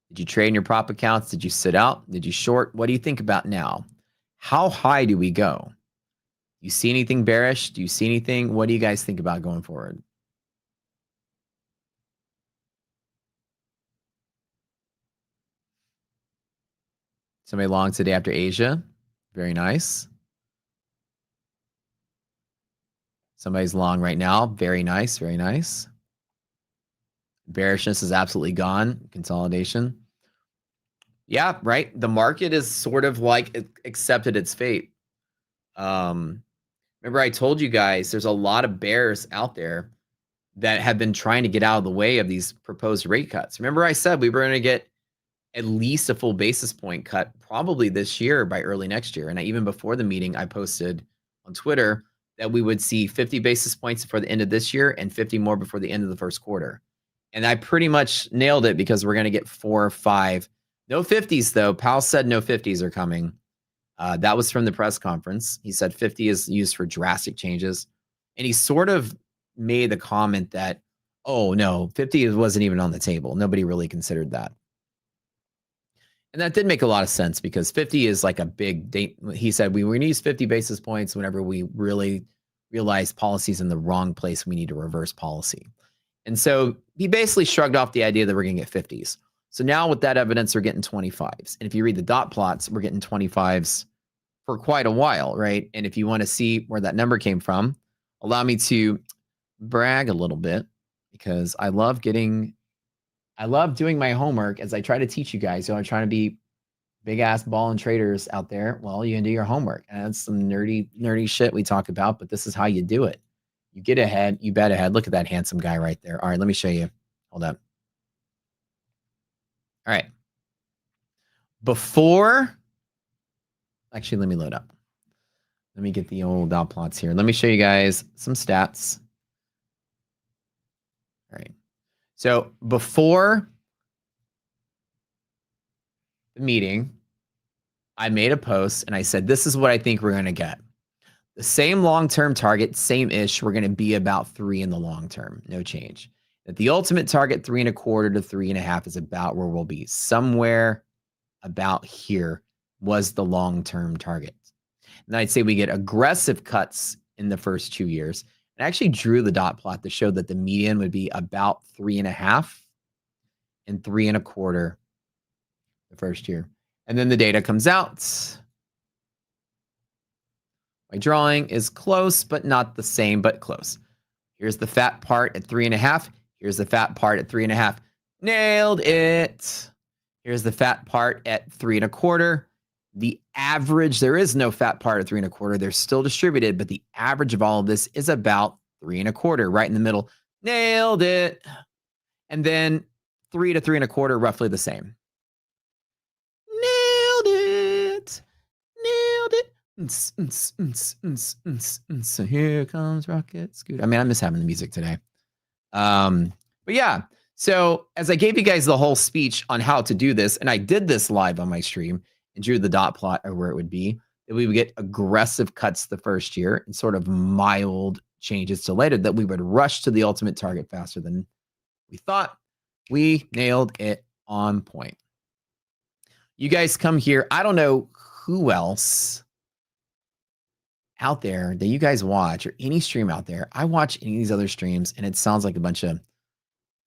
Did you trade in your prop accounts? Did you sit out? Did you short? What do you think about now? How high do we go? You see anything bearish? Do you see anything? What do you guys think about going forward? Somebody long today after Asia. Very nice. Somebody's long right now. Very nice. Very nice. Bearishness is absolutely gone. Consolidation. Yeah, right. The market is sort of like it accepted its fate. Remember I told you guys there's a lot of bears out there that have been trying to get out of the way of these proposed rate cuts. Remember I said we were going to get at least a full basis point cut probably this year by early next year. And even before the meeting, I posted on Twitter that we would see 50 basis points before the end of this year and 50 more before the end of the first quarter. And I pretty much nailed it because we're going to get 4 or 5. No 50s, though. Powell said no 50s are coming. That was from the press conference. He said 50 is used for drastic changes. And he sort of made the comment that, oh, no, 50 wasn't even on the table. Nobody really considered that. And that did make a lot of sense because 50 is like a big date. He said we were going to use 50 basis points whenever we really realize policy's in the wrong place. We need to reverse policy. And so he basically shrugged off the idea that we're going to get 50s. So now with that evidence, we're getting 25s. And if you read the dot plots, we're getting 25s for quite a while, right? And if you want to see where that number came from, allow me to brag a little bit, because I love doing my homework as I try to teach you guys. So I'm trying to be big ass ballin' traders out there. Well, you can do your homework. And that's some nerdy shit we talk about, but this is how you do it. You get ahead, you bet ahead. Look at that handsome guy right there. All right, let me show you. Hold up. All right. Actually, let me load up. Let me get the old dot plots here. Let me show you guys some stats. All right. So before the meeting, I made a post and I said, this is what I think we're going to get. The same long-term target, same-ish. We're going to be about 3 in the long term. No change. That the ultimate target, 3.25 to 3.5, is about where we'll be. Somewhere about here was the long-term target. And I'd say we get aggressive cuts in the first 2 years. And I actually drew the dot plot to show that the median would be about 3.5 and 3.25 the first year. And then the data comes out. My drawing is close, but not the same, but close. Here's the fat part at 3.5. Here's the fat part at 3.5. Nailed it. Here's the fat part at 3.25. The average, there is no fat part at 3.25. They're still distributed, but the average of all of this is about 3.25, right in the middle. Nailed it. And then 3 to 3.25, roughly the same. Nailed it. Nailed it. So here comes Rocket Scooter. I mean, I miss having the music today. But yeah, so as I gave you guys the whole speech on how to do this, and I did this live on my stream and drew the dot plot of where it would be, that we would get aggressive cuts the first year and sort of mild changes to later, that we would rush to the ultimate target faster than we thought. We nailed it on point. You guys come here. I don't know who else out there that you guys watch, or any stream out there. I watch any of these other streams and it sounds like a bunch of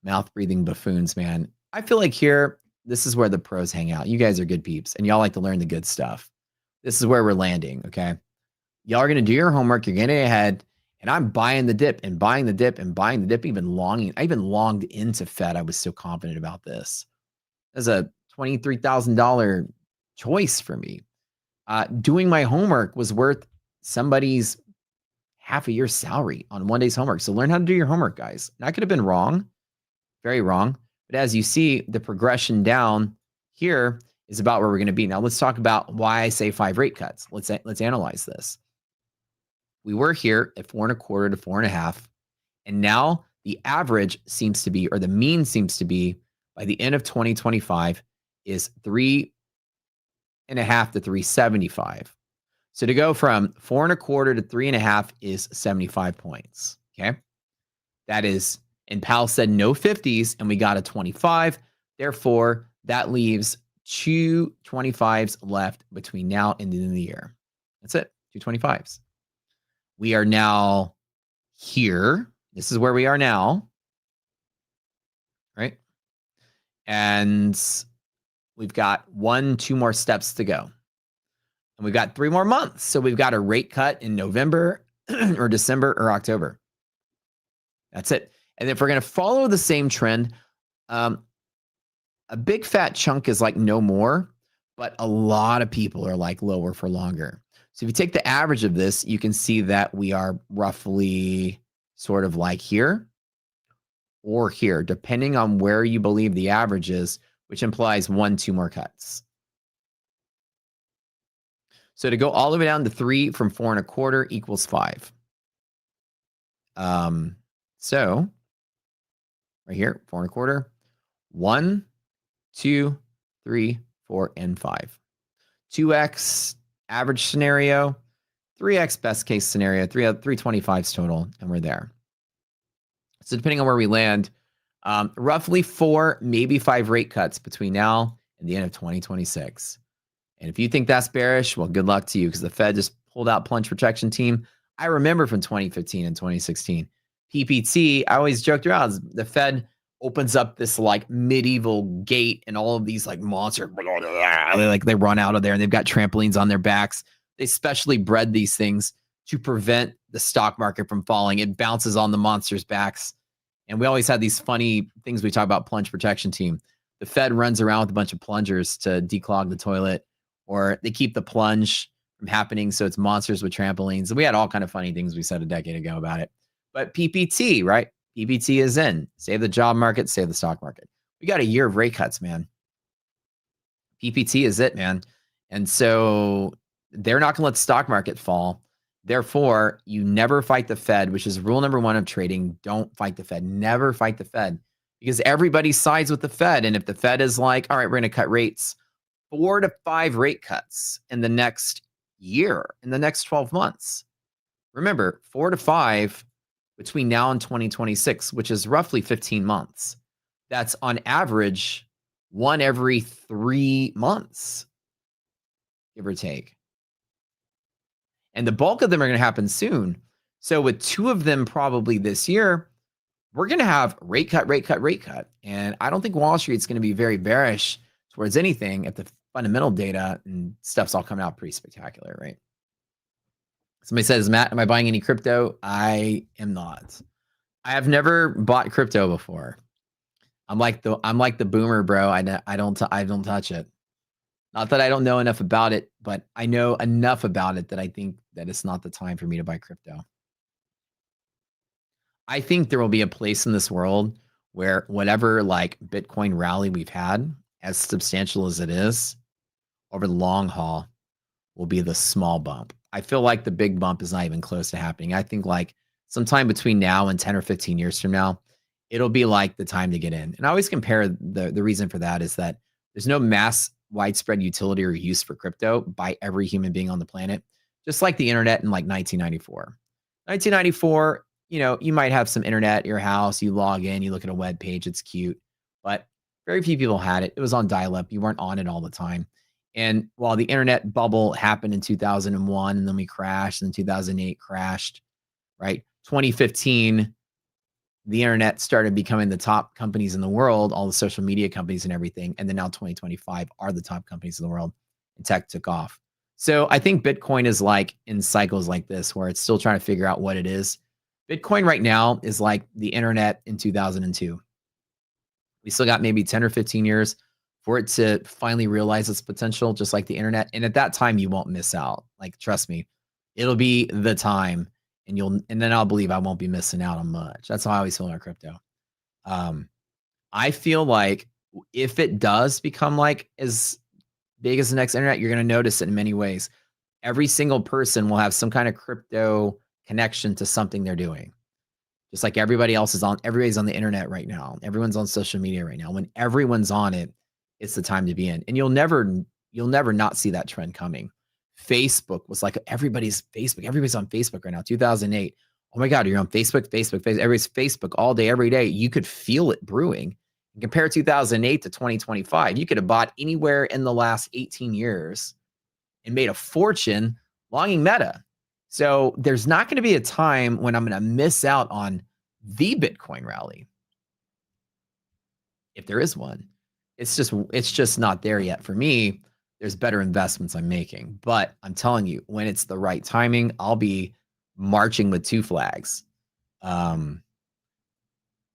mouth breathing buffoons, man. I feel like here, this is where the pros hang out. You guys are good peeps and y'all like to learn the good stuff. This is where we're landing. Okay. Y'all are going to do your homework. You're getting ahead, and I'm buying the dip and buying the dip and buying the dip, even longing. I even longed into Fed. I was so confident about this. As a $23,000 choice for me. Doing my homework was worth somebody's half a year's salary on one day's homework. So learn how to do your homework, guys. And I could have been wrong, very wrong. But as you see, the progression down here is about where we're going to be. Now let's talk about why I say 5 rate cuts. Let's analyze this. We were here at 4.25 to 4.5. And now the average seems to be, or the mean seems to be, by the end of 2025 is 3.5 to 3.75. So to go from 4.25 to 3.5 is 75 points. Okay. That is, and Powell said no 50s, and we got a 25. Therefore, that leaves 2 25s left between now and the end of the year. That's it. 2 25s. We are now here. This is where we are now. Right. And we've got 2 more steps to go. And we've got 3 more months. So we've got a rate cut in November or December or October. That's it. And if we're going to follow the same trend, a big fat chunk is like no more, but a lot of people are like lower for longer. So if you take the average of this, you can see that we are roughly sort of like here or here, depending on where you believe the average is, which implies 1-2 more cuts. So to go all the way down to 3 from 4.25 equals 5. So right here, 4.25, 1, 2, 3, 4, and 5. 2x average scenario, 3x best case scenario, 325s total, and we're there. So depending on where we land, roughly 4, maybe 5 rate cuts between now and the end of 2026. And if you think that's bearish, well, good luck to you, because the Fed just pulled out plunge protection team. I remember from 2015 and 2016, PPT, I always joked around, the Fed opens up this like medieval gate and all of these like monster, they run out of there and they've got trampolines on their backs. They specially bred these things to prevent the stock market from falling. It bounces on the monsters' backs. And we always had these funny things we talk about plunge protection team. The Fed runs around with a bunch of plungers to declog the toilet, or they keep the plunge from happening. So it's monsters with trampolines. And we had all kind of funny things we said a decade ago about it. But PPT, right? PPT is in. Save the job market, save the stock market. We got a year of rate cuts, man. PPT is it, man. And so they're not going to let the stock market fall. Therefore, you never fight the Fed, which is rule number one of trading. Don't fight the Fed. Never fight the Fed, because everybody sides with the Fed. And if the Fed is like, all right, we're going to cut rates, 4 to 5 rate cuts in the next year, in the next 12 months. Remember, 4 to 5 between now and 2026, which is roughly 15 months. That's on average 1 every 3 months, give or take. And the bulk of them are going to happen soon. So with 2 of them probably this year, we're going to have rate cut, rate cut, rate cut. And I don't think Wall Street's going to be very bearish towards anything if the fundamental data and stuff's all coming out pretty spectacular, right? Somebody says, Matt, am I buying any crypto? I am not. I have never bought crypto before. I'm like the boomer, bro. I don't touch it. Not that I don't know enough about it, but I know enough about it that I think that it's not the time for me to buy crypto. I think there will be a place in this world where whatever like Bitcoin rally we've had, as substantial as it is, over the long haul, will be the small bump. I feel like the big bump is not even close to happening. I think like sometime between now and 10 or 15 years from now, it'll be like the time to get in. And I always compare the reason for that is that there's no mass widespread utility or use for crypto by every human being on the planet, just like the internet in like 1994. 1994, you might have some internet at your house, you log in, you look at a web page, it's cute, but very few people had it. It was on dial-up. You weren't on it all the time. And while the internet bubble happened in 2001 and then we crashed, and 2008 crashed, right? 2015, the internet started becoming the top companies in the world, all the social media companies and everything. And then now 2025 are the top companies in the world, and tech took off. So I think Bitcoin is like in cycles like this, where it's still trying to figure out what it is. Bitcoin right now is like the internet in 2002. We still got maybe 10 or 15 years for it to finally realize its potential, just like the internet. And at that time, you won't miss out. Like, trust me, it'll be the time. And then I'll believe I won't be missing out on much. That's how I always feel about crypto. I feel like if it does become like as big as the next internet, you're going to notice it in many ways. Every single person will have some kind of crypto connection to something they're doing. Just like everybody's on the internet right now. Everyone's on social media right now. When everyone's on it, it's the time to be in. And you'll never not see that trend coming. Facebook was like everybody's Facebook. Everybody's on Facebook right now. 2008. Oh my God, you're on Facebook. Everybody's Facebook all day, every day. You could feel it brewing. And compare 2008 to 2025. You could have bought anywhere in the last 18 years and made a fortune longing Meta. So there's not going to be a time when I'm going to miss out on the Bitcoin rally. If there is one, it's just not there yet for me. There's better investments I'm making, but I'm telling you, when it's the right timing, I'll be marching with 2 flags,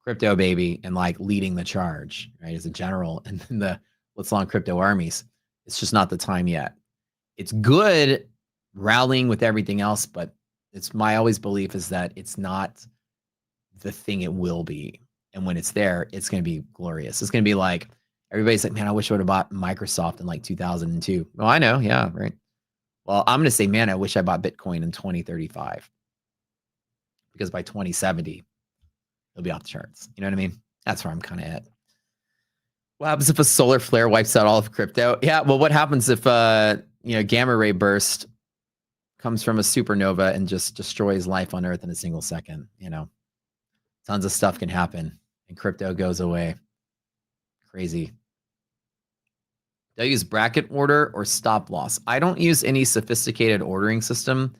crypto baby, and like leading the charge, right? As a general, and then the Let's Long Crypto armies. It's just not the time yet. It's good rallying with everything else, but it's my always belief is that it's not the thing it will be. And when it's there, it's going to be glorious. It's going to be like, everybody's like, man, I wish I would have bought Microsoft in like 2002. Well, I know. Yeah. Right. Well, I'm going to say, man, I wish I bought Bitcoin in 2035, because by 2070, it'll be off the charts. You know what I mean? That's where I'm kind of at. What happens if a solar flare wipes out all of crypto? Yeah. Well, what happens if, gamma ray burst comes from a supernova and just destroys life on Earth in a single second? Tons of stuff can happen and crypto goes away. Crazy. Do I use bracket order or stop loss? I don't use any sophisticated ordering system.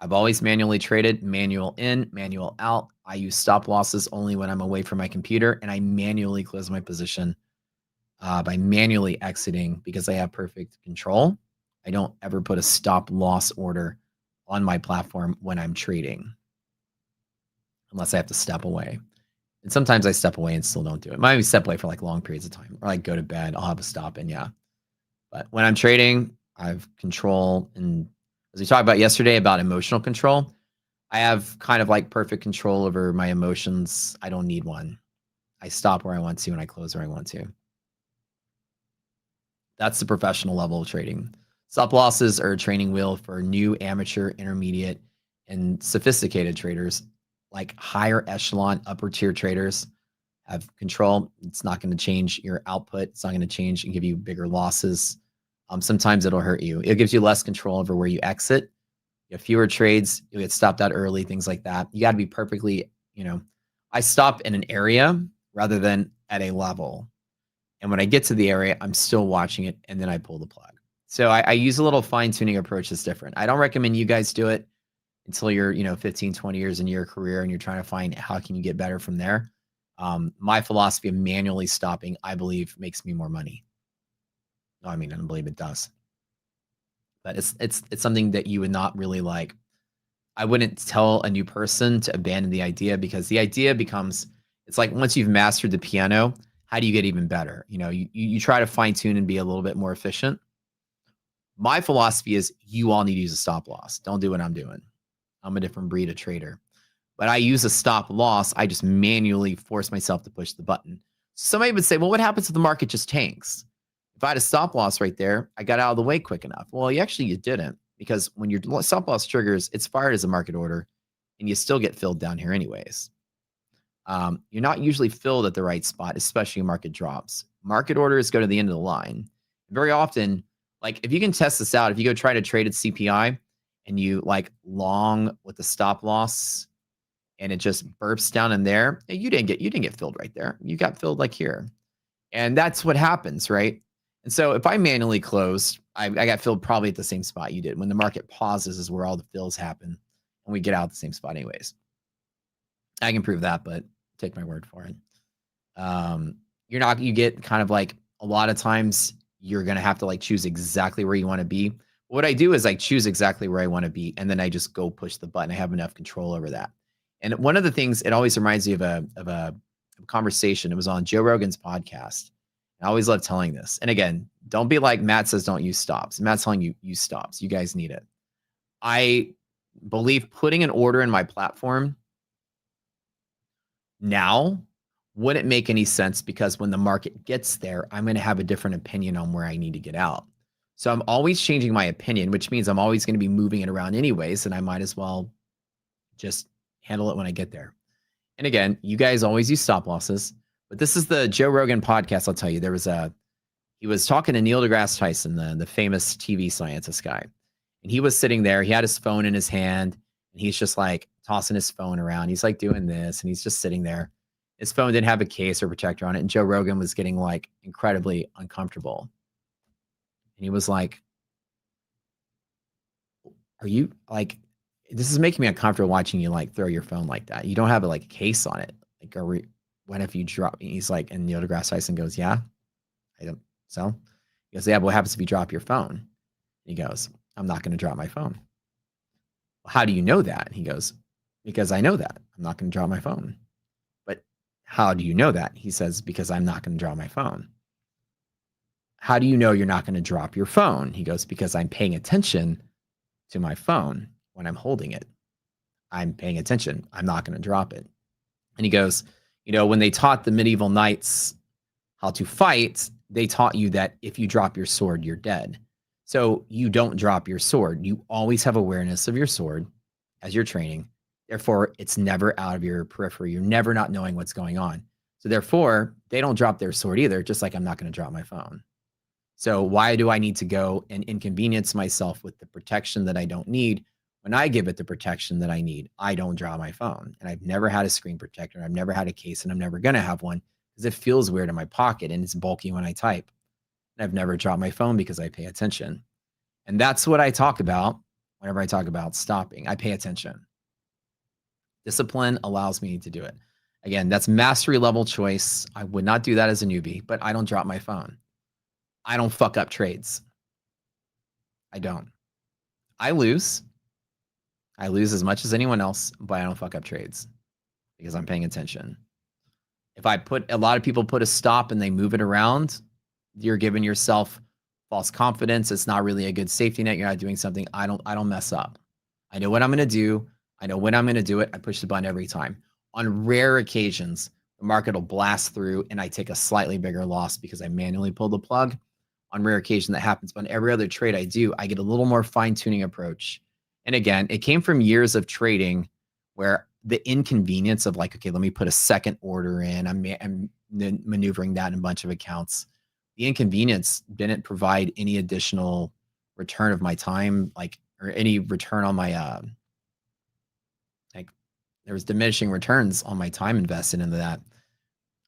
I've always manually traded, manual in, manual out. I use stop losses only when I'm away from my computer, and I manually close my position by manually exiting, because I have perfect control I don't ever put a stop loss order on my platform when I'm trading, unless I have to step away. And sometimes I step away and still don't do it. Maybe step away for like long periods of time, or like go to bed. I'll have a stop and yeah. But when I'm trading, I have control. And as we talked about yesterday about emotional control, I have kind of like perfect control over my emotions. I don't need one. I stop where I want to and I close where I want to. That's the professional level of trading. Stop losses are a training wheel for new amateur, intermediate, and sophisticated traders. Like higher echelon, upper tier traders have control. It's not going to change your output. It's not going to change and give you bigger losses. Sometimes it'll hurt you. It gives you less control over where you exit. You have fewer trades. You'll get stopped out early, things like that. You got to be perfectly, I stop in an area rather than at a level. And when I get to the area, I'm still watching it, and then I pull the plug. So I use a little fine-tuning approach that's different. I don't recommend you guys do it until you're, 15, 20 years into your career and you're trying to find how can you get better from there. My philosophy of manually stopping, I believe, makes me more money. No, I don't believe it does. But it's something that you would not really like. I wouldn't tell a new person to abandon the idea, because the idea becomes, it's like once you've mastered the piano, how do you get even better? You try to fine tune and be a little bit more efficient. My philosophy is you all need to use a stop loss. Don't do what I'm doing. I'm a different breed of trader. But I use a stop loss. I just manually force myself to push the button. Somebody would say, well, what happens if the market just tanks? If I had a stop loss right there, I got out of the way quick enough. Well, you didn't, because when your stop loss triggers, it's fired as a market order, and you still get filled down here anyways. You're not usually filled at the right spot, especially market drops. Market orders go to the end of the line. Very often, like if you can test this out, if you go try to trade at CPI and you like long with the stop loss and it just burps down in there, you didn't get filled right there. You got filled like here. And that's what happens, right? And so if I manually closed, I got filled probably at the same spot you did. When the market pauses is where all the fills happen, and we get out the same spot anyways. I can prove that, but take my word for it. You get kind of like a lot of times you're going to have to like choose exactly where you want to be. What I do is I choose exactly where I want to be, and then I just go push the button. I have enough control over that. And one of the things, it always reminds me of a conversation. It was on Joe Rogan's podcast. I always love telling this. And again, don't be like Matt says, don't use stops. Matt's telling you use stops. You guys need it. I believe putting an order in my platform now wouldn't make any sense, because when the market gets there, I'm going to have a different opinion on where I need to get out. So I'm always changing my opinion, which means I'm always going to be moving it around anyways, and I might as well just handle it when I get there. And again, you guys always use stop losses, but this is the Joe Rogan podcast. I'll tell you, he was talking to Neil deGrasse Tyson, the famous TV scientist guy. And he was sitting there, he had his phone in his hand, and he's just like tossing his phone around. He's like doing this, and he's just sitting there. His phone didn't have a case or protector on it. And Joe Rogan was getting like incredibly uncomfortable. And he was like, are you like, this is making me uncomfortable watching you like throw your phone like that. You don't have a case on it. Like, what if you drop? He's like, and Neil deGrasse Tyson goes, yeah, I don't. So he goes, yeah, but what happens if you drop your phone? He goes, I'm not going to drop my phone. Well, how do you know that? He goes, because I know that I'm not going to drop my phone. But how do you know that? He says, because I'm not going to drop my phone. How do you know you're not going to drop your phone? He goes, because I'm paying attention to my phone when I'm holding it. I'm paying attention. I'm not going to drop it. And he goes, when they taught the medieval knights how to fight, they taught you that if you drop your sword, you're dead. So you don't drop your sword. You always have awareness of your sword as you're training. Therefore, it's never out of your periphery. You're never not knowing what's going on. So therefore, they don't drop their sword either, just like I'm not going to drop my phone. So why do I need to go and inconvenience myself with the protection that I don't need? When I give it the protection that I need, I don't drop my phone. And I've never had a screen protector. I've never had a case, and I'm never going to have one, because it feels weird in my pocket and it's bulky when I type. And I've never dropped my phone because I pay attention. And that's what I talk about whenever I talk about stopping. I pay attention. Discipline allows me to do it. Again, that's mastery level choice. I would not do that as a newbie, but I don't drop my phone. I don't fuck up trades. I don't. I lose. I lose as much as anyone else, but I don't fuck up trades because I'm paying attention. If a lot of people put a stop and they move it around, you're giving yourself false confidence. It's not really a good safety net. You're not doing something. I don't mess up. I know what I'm going to do. I know when I'm going to do it. I push the button every time. On rare occasions, the market will blast through and I take a slightly bigger loss because I manually pull the plug. On rare occasion that happens, but on every other trade I do, I get a little more fine-tuning approach. And again, it came from years of trading where the inconvenience of like, okay, let me put a second order in. I'm maneuvering that in a bunch of accounts. The inconvenience didn't provide any additional return of my time, like, or any return on my, like, there was diminishing returns on my time invested into that.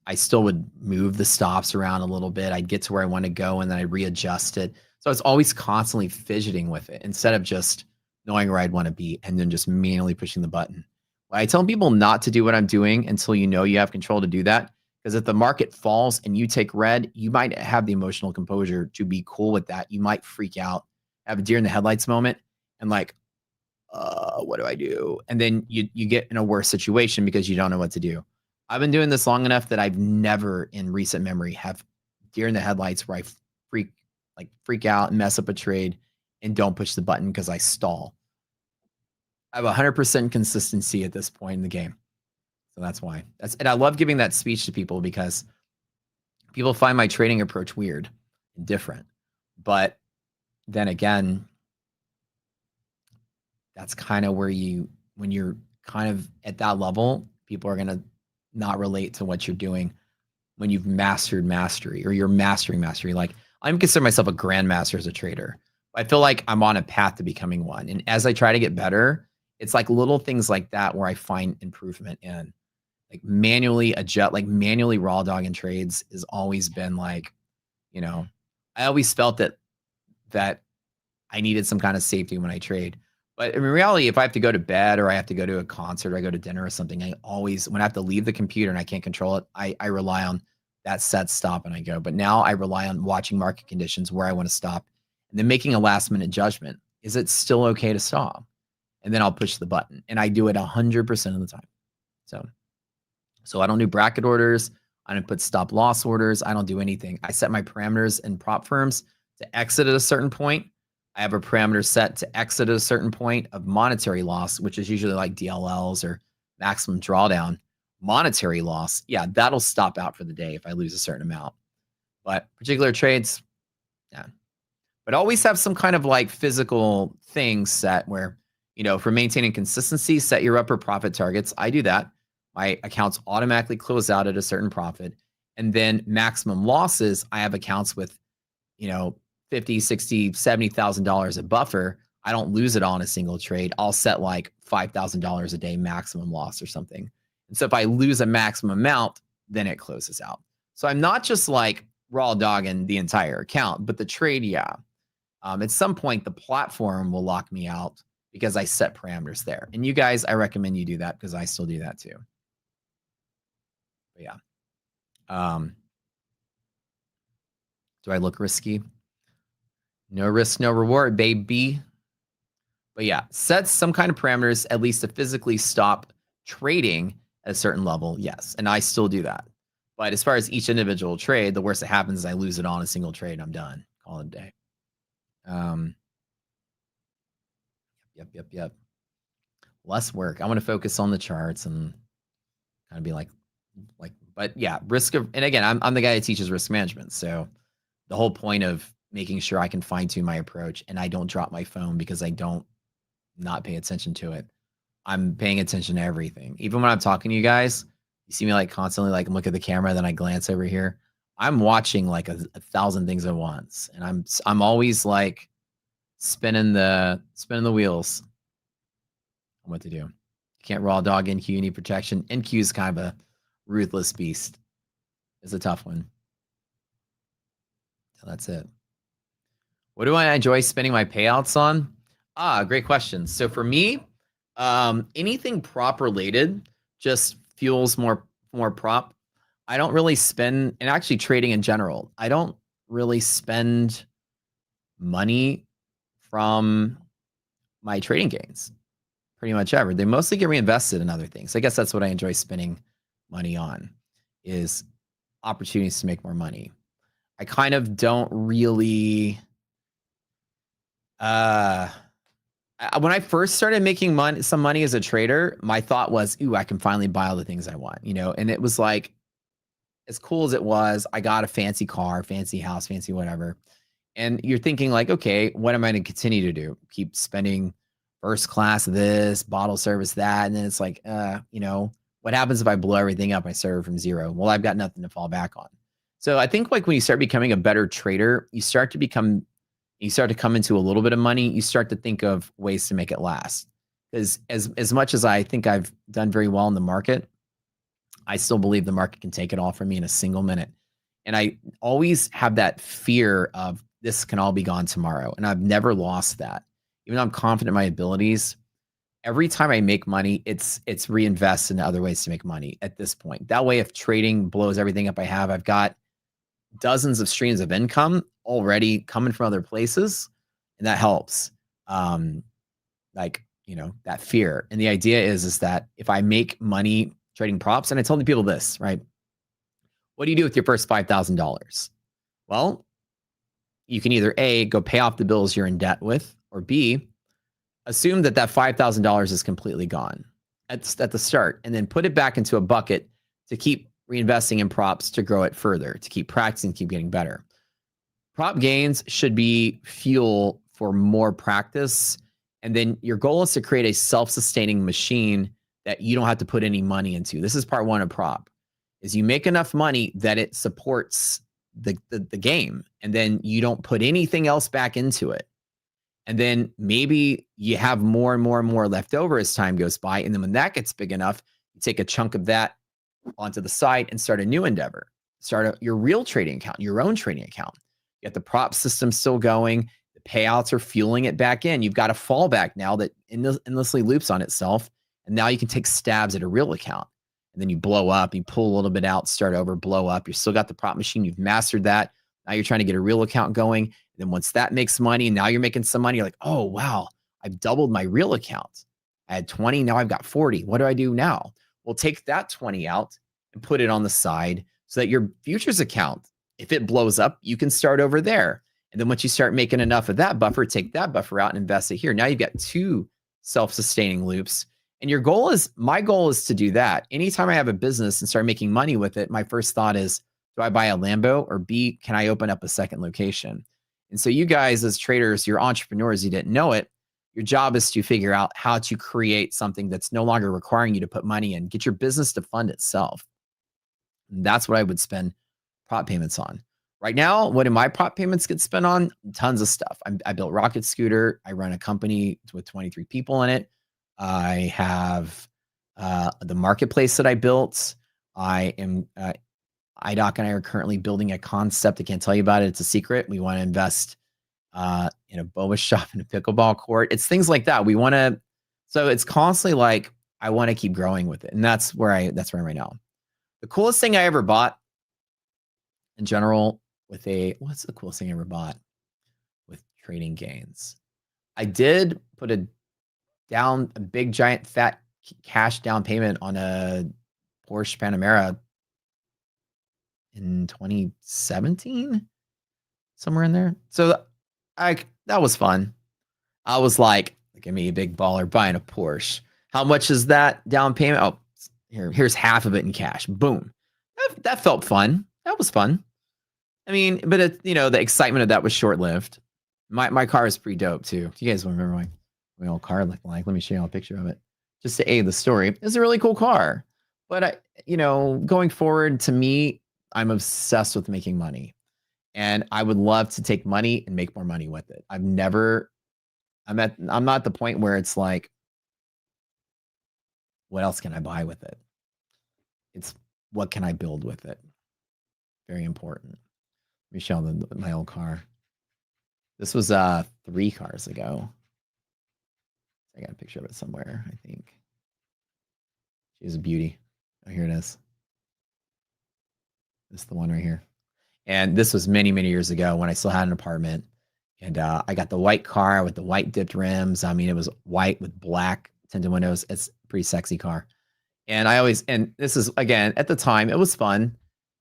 I still would move the stops around a little bit. I'd get to where I want to go and then I readjust it. So I was always constantly fidgeting with it instead of just knowing where I'd want to be and then just manually pushing the button. I tell people not to do what I'm doing until you know you have control to do that. Because if the market falls and you take red, you might have the emotional composure to be cool with that. You might freak out, have a deer in the headlights moment, and like, what do I do? And then you get in a worse situation because you don't know what to do. I've been doing this long enough that I've never in recent memory have deer in the headlights where I freak out and mess up a trade and don't push the button because I stall. I have 100% consistency at this point in the game. So that's why. And I love giving that speech to people because people find my trading approach weird and different. But then again, that's kind of where when you're kind of at that level, people are going to not relate to what you're doing when you've mastered mastery or you're mastering mastery. Like, I'm consider myself a grandmaster as a trader. I feel like I'm on a path to becoming one. And as I try to get better, it's like little things like that where I find improvement in. Like manually adjust, like manually raw dog in trades has always been like, I always felt that I needed some kind of safety when I trade. But in reality, if I have to go to bed or I have to go to a concert or I go to dinner or something, when I have to leave the computer and I can't control it, I rely on that set stop and I go. But now I rely on watching market conditions where I want to stop and then making a last minute judgment. Is it still okay to stop? And then I'll push the button. And I do it 100% of the time. So I don't do bracket orders. I don't put stop loss orders. I don't do anything. I set my parameters in prop firms to exit at a certain point. I have a parameter set to exit at a certain point of monetary loss, which is usually like DLLs or maximum drawdown. Monetary loss, yeah, that'll stop out for the day if I lose a certain amount. But particular trades, yeah. But always have some kind of like physical thing set where, for maintaining consistency, set your upper profit targets. I do that. My accounts automatically close out at a certain profit. And then maximum losses, I have accounts with, $50,000, $60,000, $70,000 a buffer. I don't lose it all in a single trade. I'll set like $5,000 a day maximum loss or something. And so if I lose a maximum amount, then it closes out. So I'm not just like raw dogging the entire account, but the trade, yeah. At some point, the platform will lock me out because I set parameters there. And you guys, I recommend you do that because I still do that too. But yeah. Do I look risky? No risk, no reward, baby. But yeah, set some kind of parameters, at least to physically stop trading at a certain level. Yes. And I still do that. But as far as each individual trade, the worst that happens is I lose it on a single trade. I'm done. Call it a day. Yep. Less work. I want to focus on the charts and kind of be like, but yeah, and again, I'm the guy that teaches risk management. So the whole point of making sure I can fine tune my approach and I don't drop my phone because I don't not pay attention to it. I'm paying attention to everything. Even when I'm talking to you guys, you see me like constantly like look at the camera, then I glance over here. I'm watching like a thousand things at once. And I'm always like spinning the wheels on what to do. You can't raw dog NQ, you need protection. NQ is kind of a ruthless beast. It's a tough one. So that's it. What do I enjoy spending my payouts on? Great question. So for me, anything prop related just fuels more prop. I don't really spend, and actually trading in general, I don't really spend money from my trading gains, pretty much ever. They mostly get reinvested in other things. I guess that's what I enjoy spending money on, is opportunities to make more money. I kind of don't really when I first started making some money as a trader, my thought was, ooh, I can finally buy all the things I want, and it was like, as cool as it was, I got a fancy car, fancy house, fancy whatever. And you're thinking like, okay, what am I going to continue to do? Keep spending first class this, bottle service that. And then it's like, what happens if I blow everything up? I start from zero. Well, I've got nothing to fall back on. So I think like when you start becoming a better trader, you start to come into a little bit of money. You start to think of ways to make it last. Because as much as I think I've done very well in the market, I still believe the market can take it all from me in a single minute. And I always have that fear of this can all be gone tomorrow. And I've never lost that. Even though I'm confident in my abilities, every time I make money, it's reinvest in other ways to make money at this point. That way, if trading blows everything up I've got dozens of streams of income already coming from other places. And that helps. That fear. And the idea is that if I make money trading props, and I told the people this, right? What do you do with your first $5,000? Well, you can either A, go pay off the bills you're in debt with, or B, assume that $5,000 is completely gone at the start, and then put it back into a bucket to keep reinvesting in props to grow it further, to keep practicing, keep getting better. Prop gains should be fuel for more practice. And then your goal is to create a self-sustaining machine that you don't have to put any money into. This is part one of prop, is you make enough money that it supports the game, and then you don't put anything else back into it. And then maybe you have more and more and more left over as time goes by. And then when that gets big enough, you take a chunk of that onto the side and start a new endeavor. Start your real trading account, your own trading account. You got the prop system still going. The payouts are fueling it back in. You've got a fallback now that endlessly loops on itself. And now you can take stabs at a real account. And then you blow up, you pull a little bit out, start over, blow up. You still got the prop machine. You've mastered that. Now you're trying to get a real account going. And then once that makes money, and now you're making some money, you're like, oh, wow, I've doubled my real account. I had 20, now I've got 40. What do I do now? Well, take that 20 out and put it on the side so that your futures account, if it blows up, you can start over there. And then once you start making enough of that buffer, take that buffer out and invest it here. Now you've got two self-sustaining loops. And my goal is to do that. Anytime I have a business and start making money with it, my first thought is, do I buy a Lambo, or B, can I open up a second location? And so you guys as traders, you're entrepreneurs, you didn't know it. Your job is to figure out how to create something that's no longer requiring you to put money in, get your business to fund itself. And that's what I would spend prop payments on. Right now, what do my prop payments get spent on? Tons of stuff. I built Rocket Scooter. I run a company with 23 people in it. I have the marketplace that I built. IDOC and I are currently building a concept. I can't tell you about it. It's a secret. We want to invest in a boba shop and a pickleball court. It's things like that. So it's constantly like, I want to keep growing with it. And that's where I am right now. The coolest thing I ever bought in general what's the coolest thing I ever bought with trading gains? I did put a big, giant, fat cash down payment on a Porsche Panamera in 2017, somewhere in there. So that was fun. I was like, look at me, a big baller buying a Porsche. How much is that down payment? Oh, here's half of it in cash. Boom. That felt fun. That was fun. I mean, but the excitement of that was short-lived. My car is pretty dope too. Do you guys remember my old car looked like? Let me show you a picture of it just to aid the story. It's a really cool car. But going forward, to me, I'm obsessed with making money, and I would love to take money and make more money with it. I'm not at the point where it's like, what else can I buy with it? It's what can I build with it? Very important. Let me show them my old car. This was 3 cars ago. I got a picture of it somewhere, I think. She's a beauty. Oh, here it is. This is the one right here. And this was many, many years ago when I still had an apartment. And I got the white car with the white dipped rims. I mean, it was white with black tinted windows. It's a pretty sexy car. And this is, again, at the time, it was fun.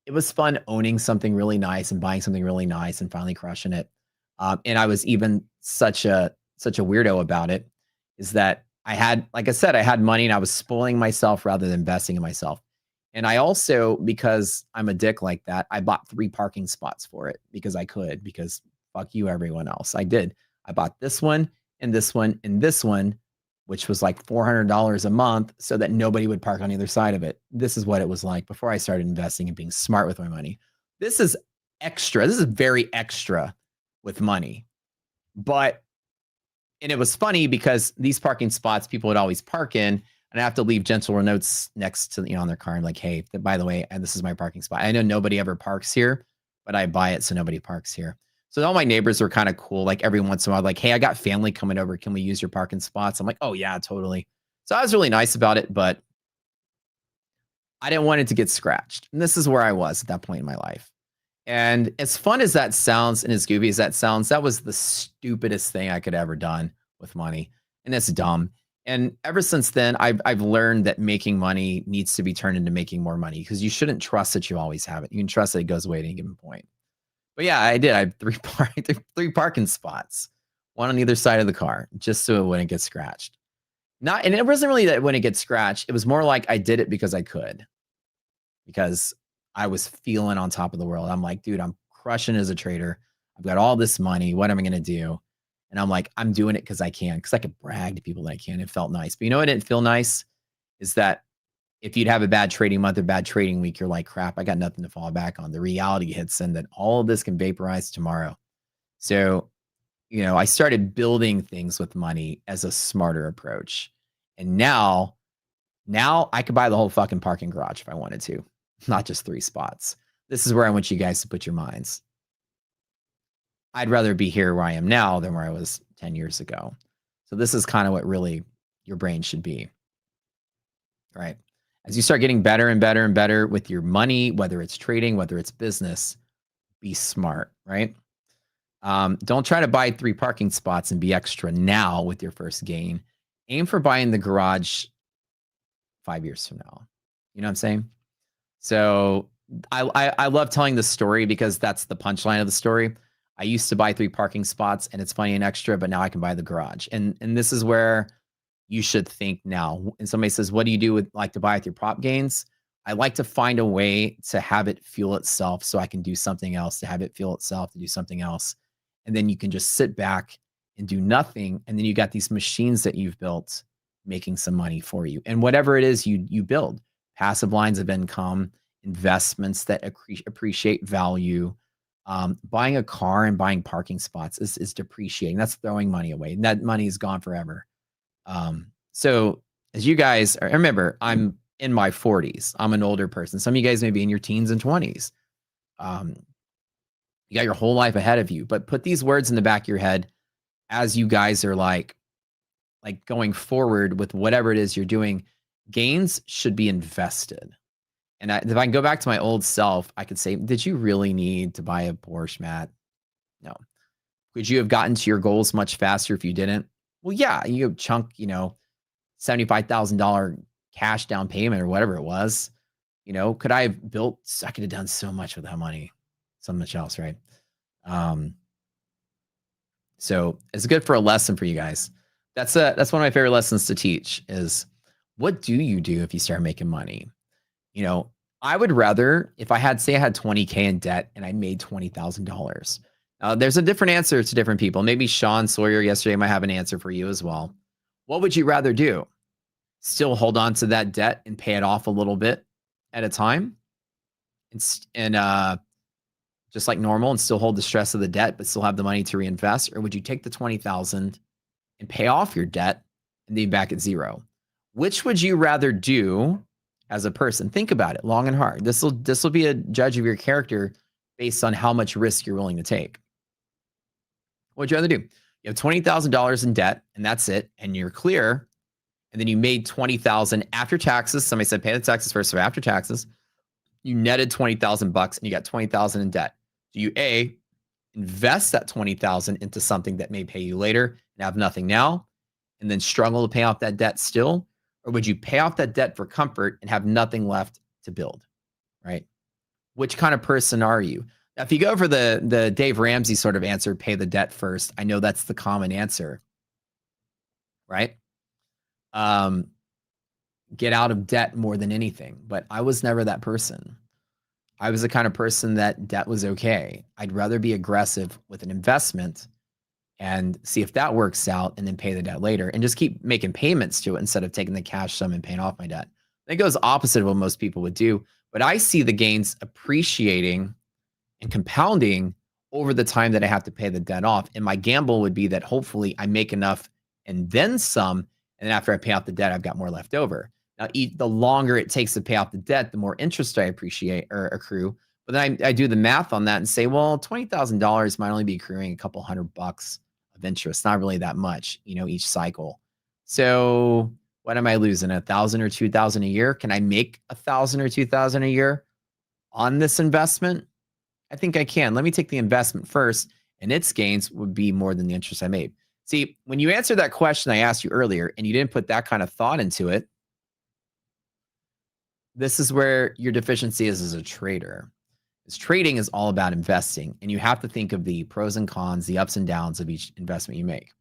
It was fun owning something really nice and buying something really nice and finally crushing it. And I was even such a weirdo about it, is that I had, like I said, I had money and I was spoiling myself rather than investing in myself. And I also, because I'm a dick like that, I bought 3 parking spots for it because I could, because fuck you, everyone else. I did. I bought this one and this one and this one, which was like $400 a month, so that nobody would park on either side of it. This is what it was like before I started investing and being smart with my money. This is extra. This is very extra with money. And it was funny because these parking spots people would always park in, and I have to leave gentle notes next to, on their car. I'm like, hey, by the way, this is my parking spot. I know nobody ever parks here, but I buy it so nobody parks here. So all my neighbors were kind of cool. Like every once in a while, like, hey, I got family coming over. Can we use your parking spots? I'm like, oh yeah, totally. So I was really nice about it, but I didn't want it to get scratched. And this is where I was at that point in my life. And as fun as that sounds and as goofy as that sounds, that was the stupidest thing I could ever done with money. And that's dumb. And ever since then, I've learned that making money needs to be turned into making more money, because you shouldn't trust that you always have it. You can trust that it goes away at any given point. But yeah, I did. I have 3 parking spots, one on either side of the car, just so it wouldn't get scratched. And it wasn't really that it wouldn't get scratched. It was more like I did it because I could, because I was feeling on top of the world. I'm like, dude, I'm crushing as a trader. I've got all this money. What am I going to do? And I'm like, I'm doing it because I can, because I could brag to people that I can. It felt nice. But you know what didn't feel nice is that if you'd have a bad trading month or bad trading week, you're like, crap, I got nothing to fall back on. The reality hits in that all of this can vaporize tomorrow. So, I started building things with money as a smarter approach. And now I could buy the whole fucking parking garage if I wanted to, not just 3 spots. This is where I want you guys to put your minds. I'd rather be here where I am now than where I was 10 years ago. So this is kind of what really your brain should be, right? As you start getting better and better and better with your money, whether it's trading, whether it's business, be smart, right? Don't try to buy 3 parking spots and be extra now with your first gain. Aim for buying the garage 5 years from now. You know what I'm saying? So I love telling this story because that's the punchline of the story. I used to buy 3 parking spots and it's funny and extra, but now I can buy the garage. And this is where you should think now. And somebody says, what do you do with like to buy with your prop gains? I like to find a way to have it fuel itself so I can do something else, to have it fuel itself, to do something else. And then you can just sit back and do nothing. And then you got these machines that you've built making some money for you. And whatever it is you build, passive lines of income, investments that appreciate value, buying a car and buying parking spots is depreciating. That's throwing money away. And that money is gone forever. So as you guys remember, I'm in my 40s. I'm an older person. Some of you guys may be in your teens and 20s. You got your whole life ahead of you, but put these words in the back of your head as you guys are like going forward with whatever it is you're doing. Gains should be invested. And if I can go back to my old self, I could say, did you really need to buy a Porsche, Matt? No. Could you have gotten to your goals much faster if you didn't? Well, yeah, you chunk, $75,000 cash down payment or whatever it was. Could I have built? I could have done so much with that money, so much else, right? So it's good for a lesson for you guys. That's one of my favorite lessons to teach is, what do you do if you start making money? I would rather, if I had 20K in debt and I made $20,000. There's a different answer to different people. Maybe Sean Sawyer yesterday might have an answer for you as well. What would you rather do? Still hold on to that debt and pay it off a little bit at a time, and just like normal, and still hold the stress of the debt, but still have the money to reinvest? Or would you take the $20,000 and pay off your debt and then back at zero? Which would you rather do as a person? Think about it long and hard. This will be a judge of your character based on how much risk you're willing to take. What would you rather do? You have $20,000 in debt and that's it, and you're clear. And then you made $20,000 after taxes. Somebody said pay the taxes first, so after taxes, you netted $20,000 and you got $20,000 in debt. Do you A, invest that 20,000 into something that may pay you later and have nothing now, and then struggle to pay off that debt still? Or would you pay off that debt for comfort and have nothing left to build, right? Which kind of person are you? Now, if you go for the Dave Ramsey sort of answer, pay the debt first, I know that's the common answer, right? Get out of debt more than anything. But I was never that person. I was the kind of person that debt was okay. I'd rather be aggressive with an investment and see if that works out and then pay the debt later and just keep making payments to it instead of taking the cash sum and paying off my debt. That goes opposite of what most people would do. But I see the gains appreciating and compounding over the time that I have to pay the debt off. And my gamble would be that hopefully I make enough and then some. And then after I pay off the debt, I've got more left over. Now, the longer it takes to pay off the debt, the more interest I appreciate or accrue. But then I do the math on that and say, well, $20,000 might only be accruing a couple $100 of interest, not really that much, each cycle. So what am I losing? 1,000 or 2,000 a year? Can I make 1,000 or 2,000 a year on this investment? I think I can. Let me take the investment first, and its gains would be more than the interest I made. See, when you answered that question I asked you earlier, and you didn't put that kind of thought into it, this is where your deficiency is as a trader. Because trading is all about investing, and you have to think of the pros and cons, the ups and downs of each investment you make.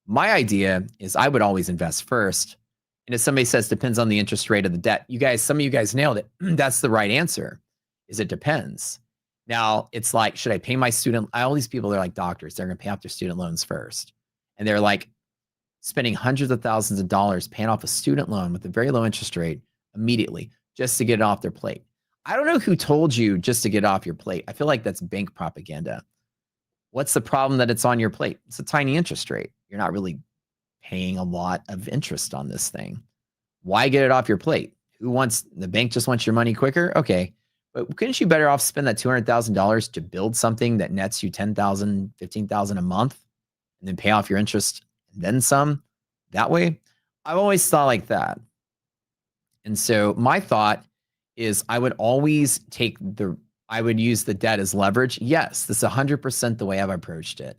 My idea is I would always invest first. And if somebody says depends on the interest rate of the debt, some of you guys nailed it. That's the right answer, is it depends. Now, it's like, should I pay my student? All these people, they're like doctors. They're going to pay off their student loans first. And they're like spending hundreds of thousands of dollars paying off a student loan with a very low interest rate immediately just to get it off their plate. I don't know who told you just to get off your plate. I feel like that's bank propaganda. What's the problem that it's on your plate? It's a tiny interest rate. You're not really paying a lot of interest on this thing. Why get it off your plate? The bank just wants your money quicker? Okay. But couldn't you better off spend that $200,000 to build something that nets you $10,000, $15,000 a month and then pay off your interest and then some that way? I've always thought like that. And so my thought is I would always I would use the debt as leverage. Yes, this is 100% the way I've approached it.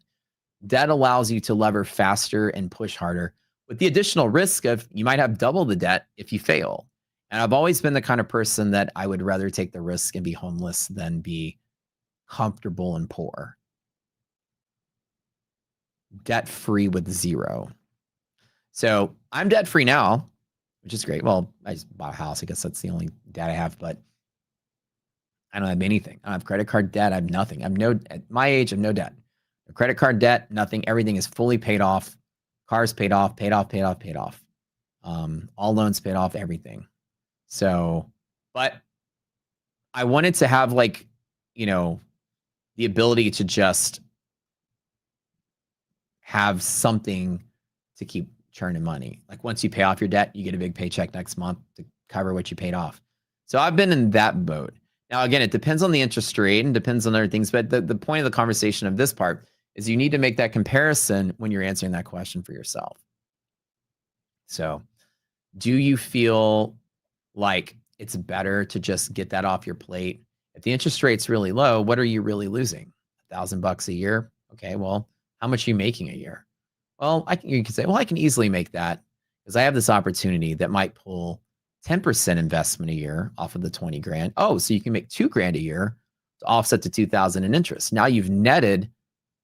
Debt allows you to lever faster and push harder with the additional risk of you might have double the debt if you fail. And I've always been the kind of person that I would rather take the risk and be homeless than be comfortable and poor. Debt-free with zero. So I'm debt-free now, which is great. Well, I just bought a house. I guess that's the only debt I have, but I don't have anything. I don't have credit card debt. I have nothing. At my age, I have no debt. No credit card debt, nothing. Everything is fully paid off. Cars paid off. All loans paid off, everything. So, but I wanted to have the ability to just have something to keep churning money. Like once you pay off your debt, you get a big paycheck next month to cover what you paid off. So I've been in that boat. Now, again, it depends on the interest rate and depends on other things. But the point of the conversation of this part is you need to make that comparison when you're answering that question for yourself. So do you feel like it's better to just get that off your plate? If the interest rate's really low, what are you really losing? $1,000 a year? Okay, well, how much are you making a year? Well, you can say, well, I can easily make that because I have this opportunity that might pull 10% investment a year off of the 20 grand. Oh, so you can make $2,000 a year to offset the 2,000 in interest. Now you've netted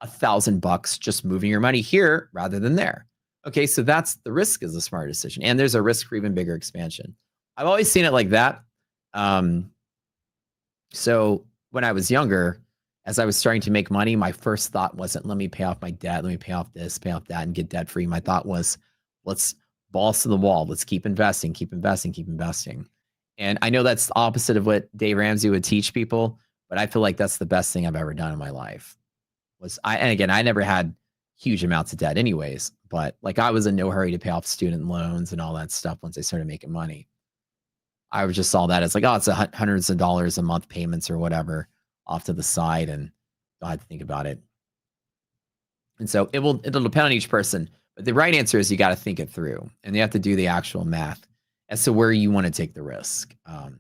$1,000 just moving your money here rather than there. Okay, so that's the risk is a smart decision. And there's a risk for even bigger expansion. I've always seen it like that. So when I was younger, as I was starting to make money, my first thought wasn't, let me pay off my debt, let me pay off this, pay off that, and get debt free. My thought was, let's balls to the wall. Let's keep investing. And I know that's the opposite of what Dave Ramsey would teach people, but I feel like that's the best thing I've ever done in my life. And again, I never had huge amounts of debt anyways, but I was in no hurry to pay off student loans and all that stuff once I started making money. I just saw that as it's hundreds of dollars a month payments or whatever off to the side and don't have to think about it. And so it'll depend on each person, but the right answer is you got to think it through and you have to do the actual math as to where you want to take the risk. And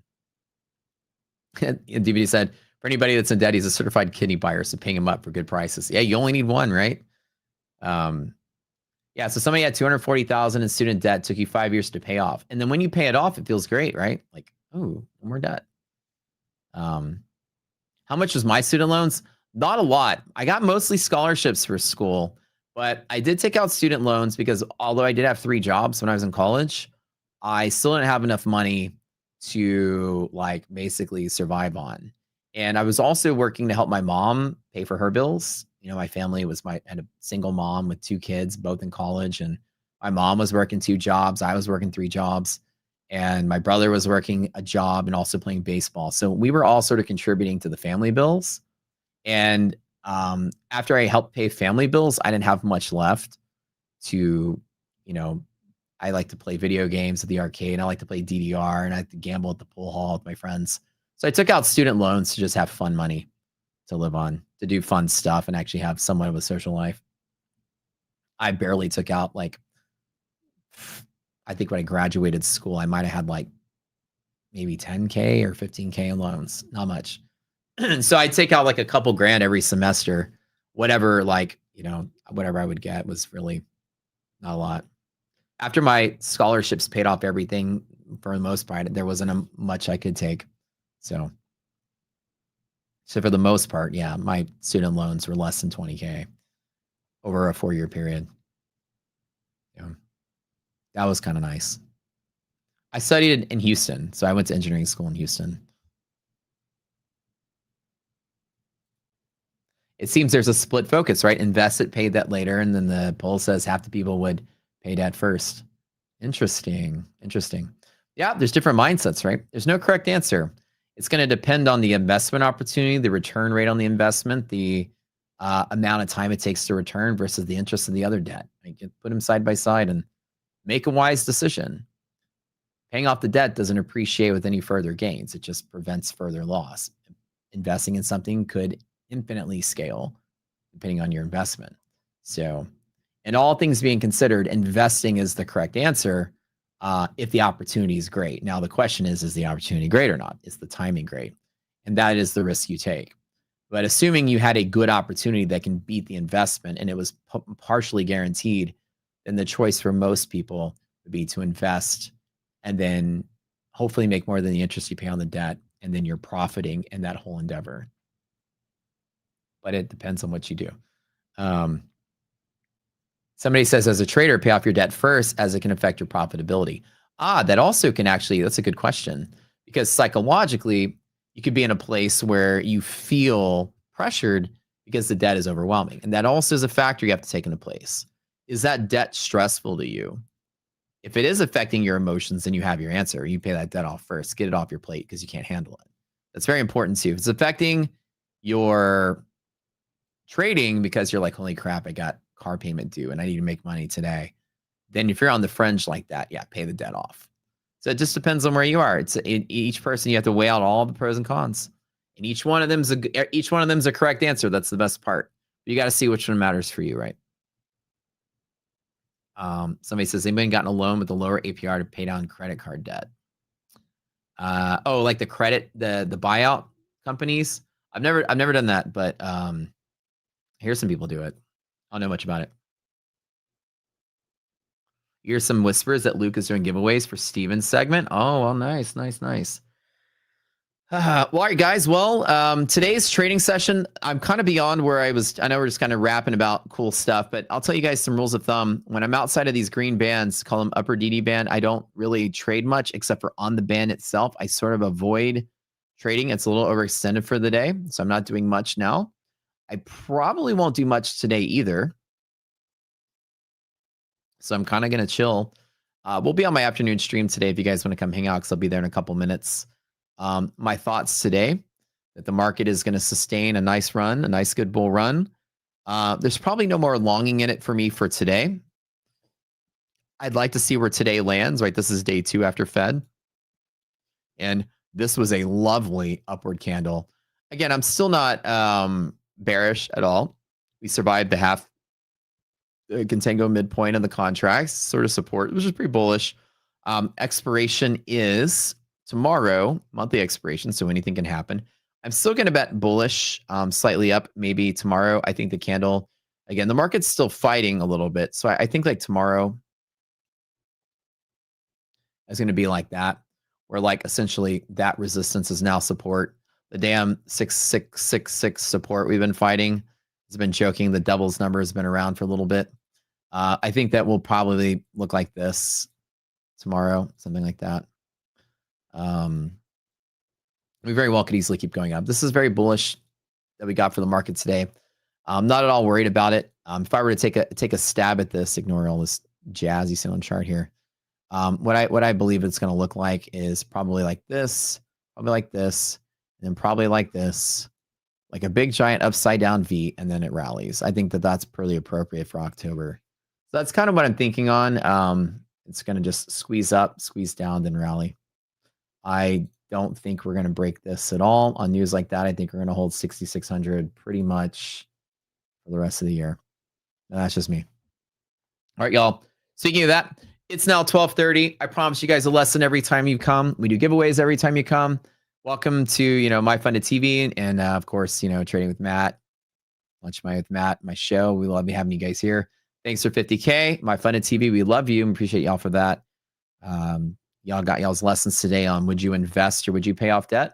DVD said, For anybody that's in debt, he's a certified kidney buyer, so paying him up for good prices. Yeah, you only need one, right? Yeah, so somebody had 240,000 in student debt, took you 5 years to pay off. And then when you pay it off, it feels great, right? Like, oh, no more debt. How much was my student loans? Not a lot. I got mostly scholarships for school, but I did take out student loans because although I did have 3 jobs when I was in college, I still didn't have enough money to like basically survive on. And I was also working to help my mom pay for her bills. You know, my family had a single mom with 2 kids, both in college, and my mom was working 2 jobs. I was working 3 jobs, and my brother was working a job and also playing baseball. So we were all sort of contributing to the family bills. And after I helped pay family bills, I didn't have much left to, you know, I like to play video games at the arcade. And I like to play DDR, and I like to gamble at the pool hall with my friends. So I took out student loans to just have fun money to live on, to do fun stuff and actually have somewhat of a social life. I barely took out like, I think when I graduated school, I might have had like maybe 10K or 15K in loans, not much. So I'd take out like a couple grand every semester, whatever, like, you know, whatever I would get was really not a lot. After my scholarships paid off everything, for the most part, there wasn't much I could take. So for the most part, yeah, my student loans were less than 20K over a 4-year period. Yeah, that was kind of nice. I studied in Houston, so I went to engineering school in Houston. It seems there's a split focus, right? Invest it, pay debt later, and then the poll says half the people would pay debt first. Interesting. Yeah, there's different mindsets, right? There's no correct answer. It's going to depend on the investment opportunity, the return rate on the investment, the amount of time it takes to return versus the interest of the other debt. You can put them side by side and make a wise decision. Paying off the debt doesn't appreciate with any further gains. It just prevents further loss. Investing in something could infinitely scale depending on your investment. So, and all things being considered, investing is the correct answer if the opportunity is great. Now, the question is the opportunity great or not? Is the timing great? And that is the risk you take. But assuming you had a good opportunity that can beat the investment and it was partially guaranteed, then the choice for most people would be to invest and then hopefully make more than the interest you pay on the debt, and then you're profiting in that whole endeavor. But it depends on what you do. Somebody says, as a trader, pay off your debt first as it can affect your profitability. That also can actually, that's a good question, because psychologically, you could be in a place where you feel pressured because the debt is overwhelming. And that also is a factor you have to take into place. Is that debt stressful to you? If it is affecting your emotions, then you have your answer. You pay that debt off first, get it off your plate because you can't handle it. That's very important too. If it's affecting your trading because you're like, holy crap, I got car payment due and I need to make money today, then if you're on the fringe like that, yeah, pay the debt off. So it just depends on where you are. It's each person, you have to weigh out all the pros and cons, and each one of them's a correct answer. That's the best part. You got to see which one matters for you, right? Somebody says, anybody gotten a loan with a lower APR to pay down credit card debt? Like the buyout companies. I've never done that, but I hear some people do it. I don't know much about it. Here's some whispers that Luke is doing giveaways for Steven's segment. Oh, well, nice. Well, all right, guys. Well, today's trading session, I'm kind of beyond where I was. I know we're just kind of rapping about cool stuff, but I'll tell you guys some rules of thumb. When I'm outside of these green bands, call them upper DD band, I don't really trade much except for on the band itself. I sort of avoid trading. It's a little overextended for the day, so I'm not doing much now. I probably won't do much today either. So I'm kind of going to chill. We'll be on my afternoon stream today if you guys want to come hang out, because I'll be there in a couple minutes. My thoughts today, that the market is going to sustain a nice run, a nice good bull run. There's probably no more longing in it for me for today. I'd like to see where today lands, right? This is day 2 after Fed. And this was a lovely upward candle. Again, I'm still not bearish at all. We survived the half contango midpoint of the contracts, sort of support, which is pretty bullish. Expiration is tomorrow, monthly expiration, so anything can happen. I'm still going to bet bullish, slightly up maybe tomorrow. I think the candle, again, the market's still fighting a little bit. So I think like tomorrow is going to be like that, where like essentially that resistance is now support. The damn 6666 support we've been fighting has been choking. The devil's number has been around for a little bit. I think that will probably look like this tomorrow, something like that. We very well could easily keep going up. This is very bullish that we got for the market today. I'm not at all worried about it. If I were to take a stab at this, ignore all this jazz you see on the chart here. What I believe it's going to look like is probably like this, and then probably like this, like a big giant upside down V, and then it rallies. I think that that's pretty appropriate for October. So that's kind of what I'm thinking on. It's going to just squeeze up, squeeze down, then rally. I don't think we're going to break this at all on news like that. I think we're going to hold 6,600 pretty much for the rest of the year. And that's just me. All right, y'all. Speaking of that, it's now 12:30. I promise you guys a lesson every time you come. We do giveaways every time you come. Welcome to, MyFunded TV and of course, Trading with Matt, Lunch Money with Matt, my show. We love having you guys here. Thanks for 50K. MyFunded TV. We love you and appreciate y'all for that. Y'all got y'all's lessons today on would you invest or would you pay off debt?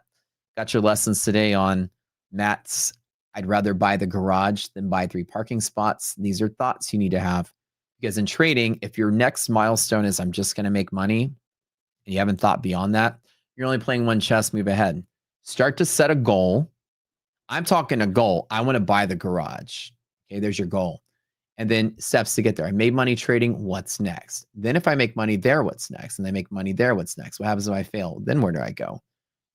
Got your lessons today on Matt's I'd rather buy the garage than buy 3 parking spots. These are thoughts you need to have. Because in trading, if your next milestone is I'm just going to make money and you haven't thought beyond that, you're only playing one chess move ahead. Start to set a goal. I'm talking a goal. I want to buy the garage. Okay, there's your goal. And then steps to get there. I made money trading. What's next? Then if I make money there, what's next? And I make money there, what's next? What happens if I fail? Then where do I go?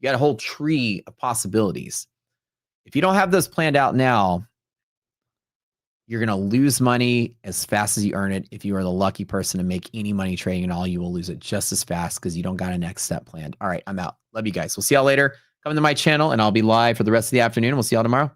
You got a whole tree of possibilities. If you don't have those planned out now, you're going to lose money as fast as you earn it. If you are the lucky person to make any money trading at all, you will lose it just as fast because you don't got a next step planned. All right, I'm out. Love you guys. We'll see y'all later. Come to my channel and I'll be live for the rest of the afternoon. We'll see y'all tomorrow.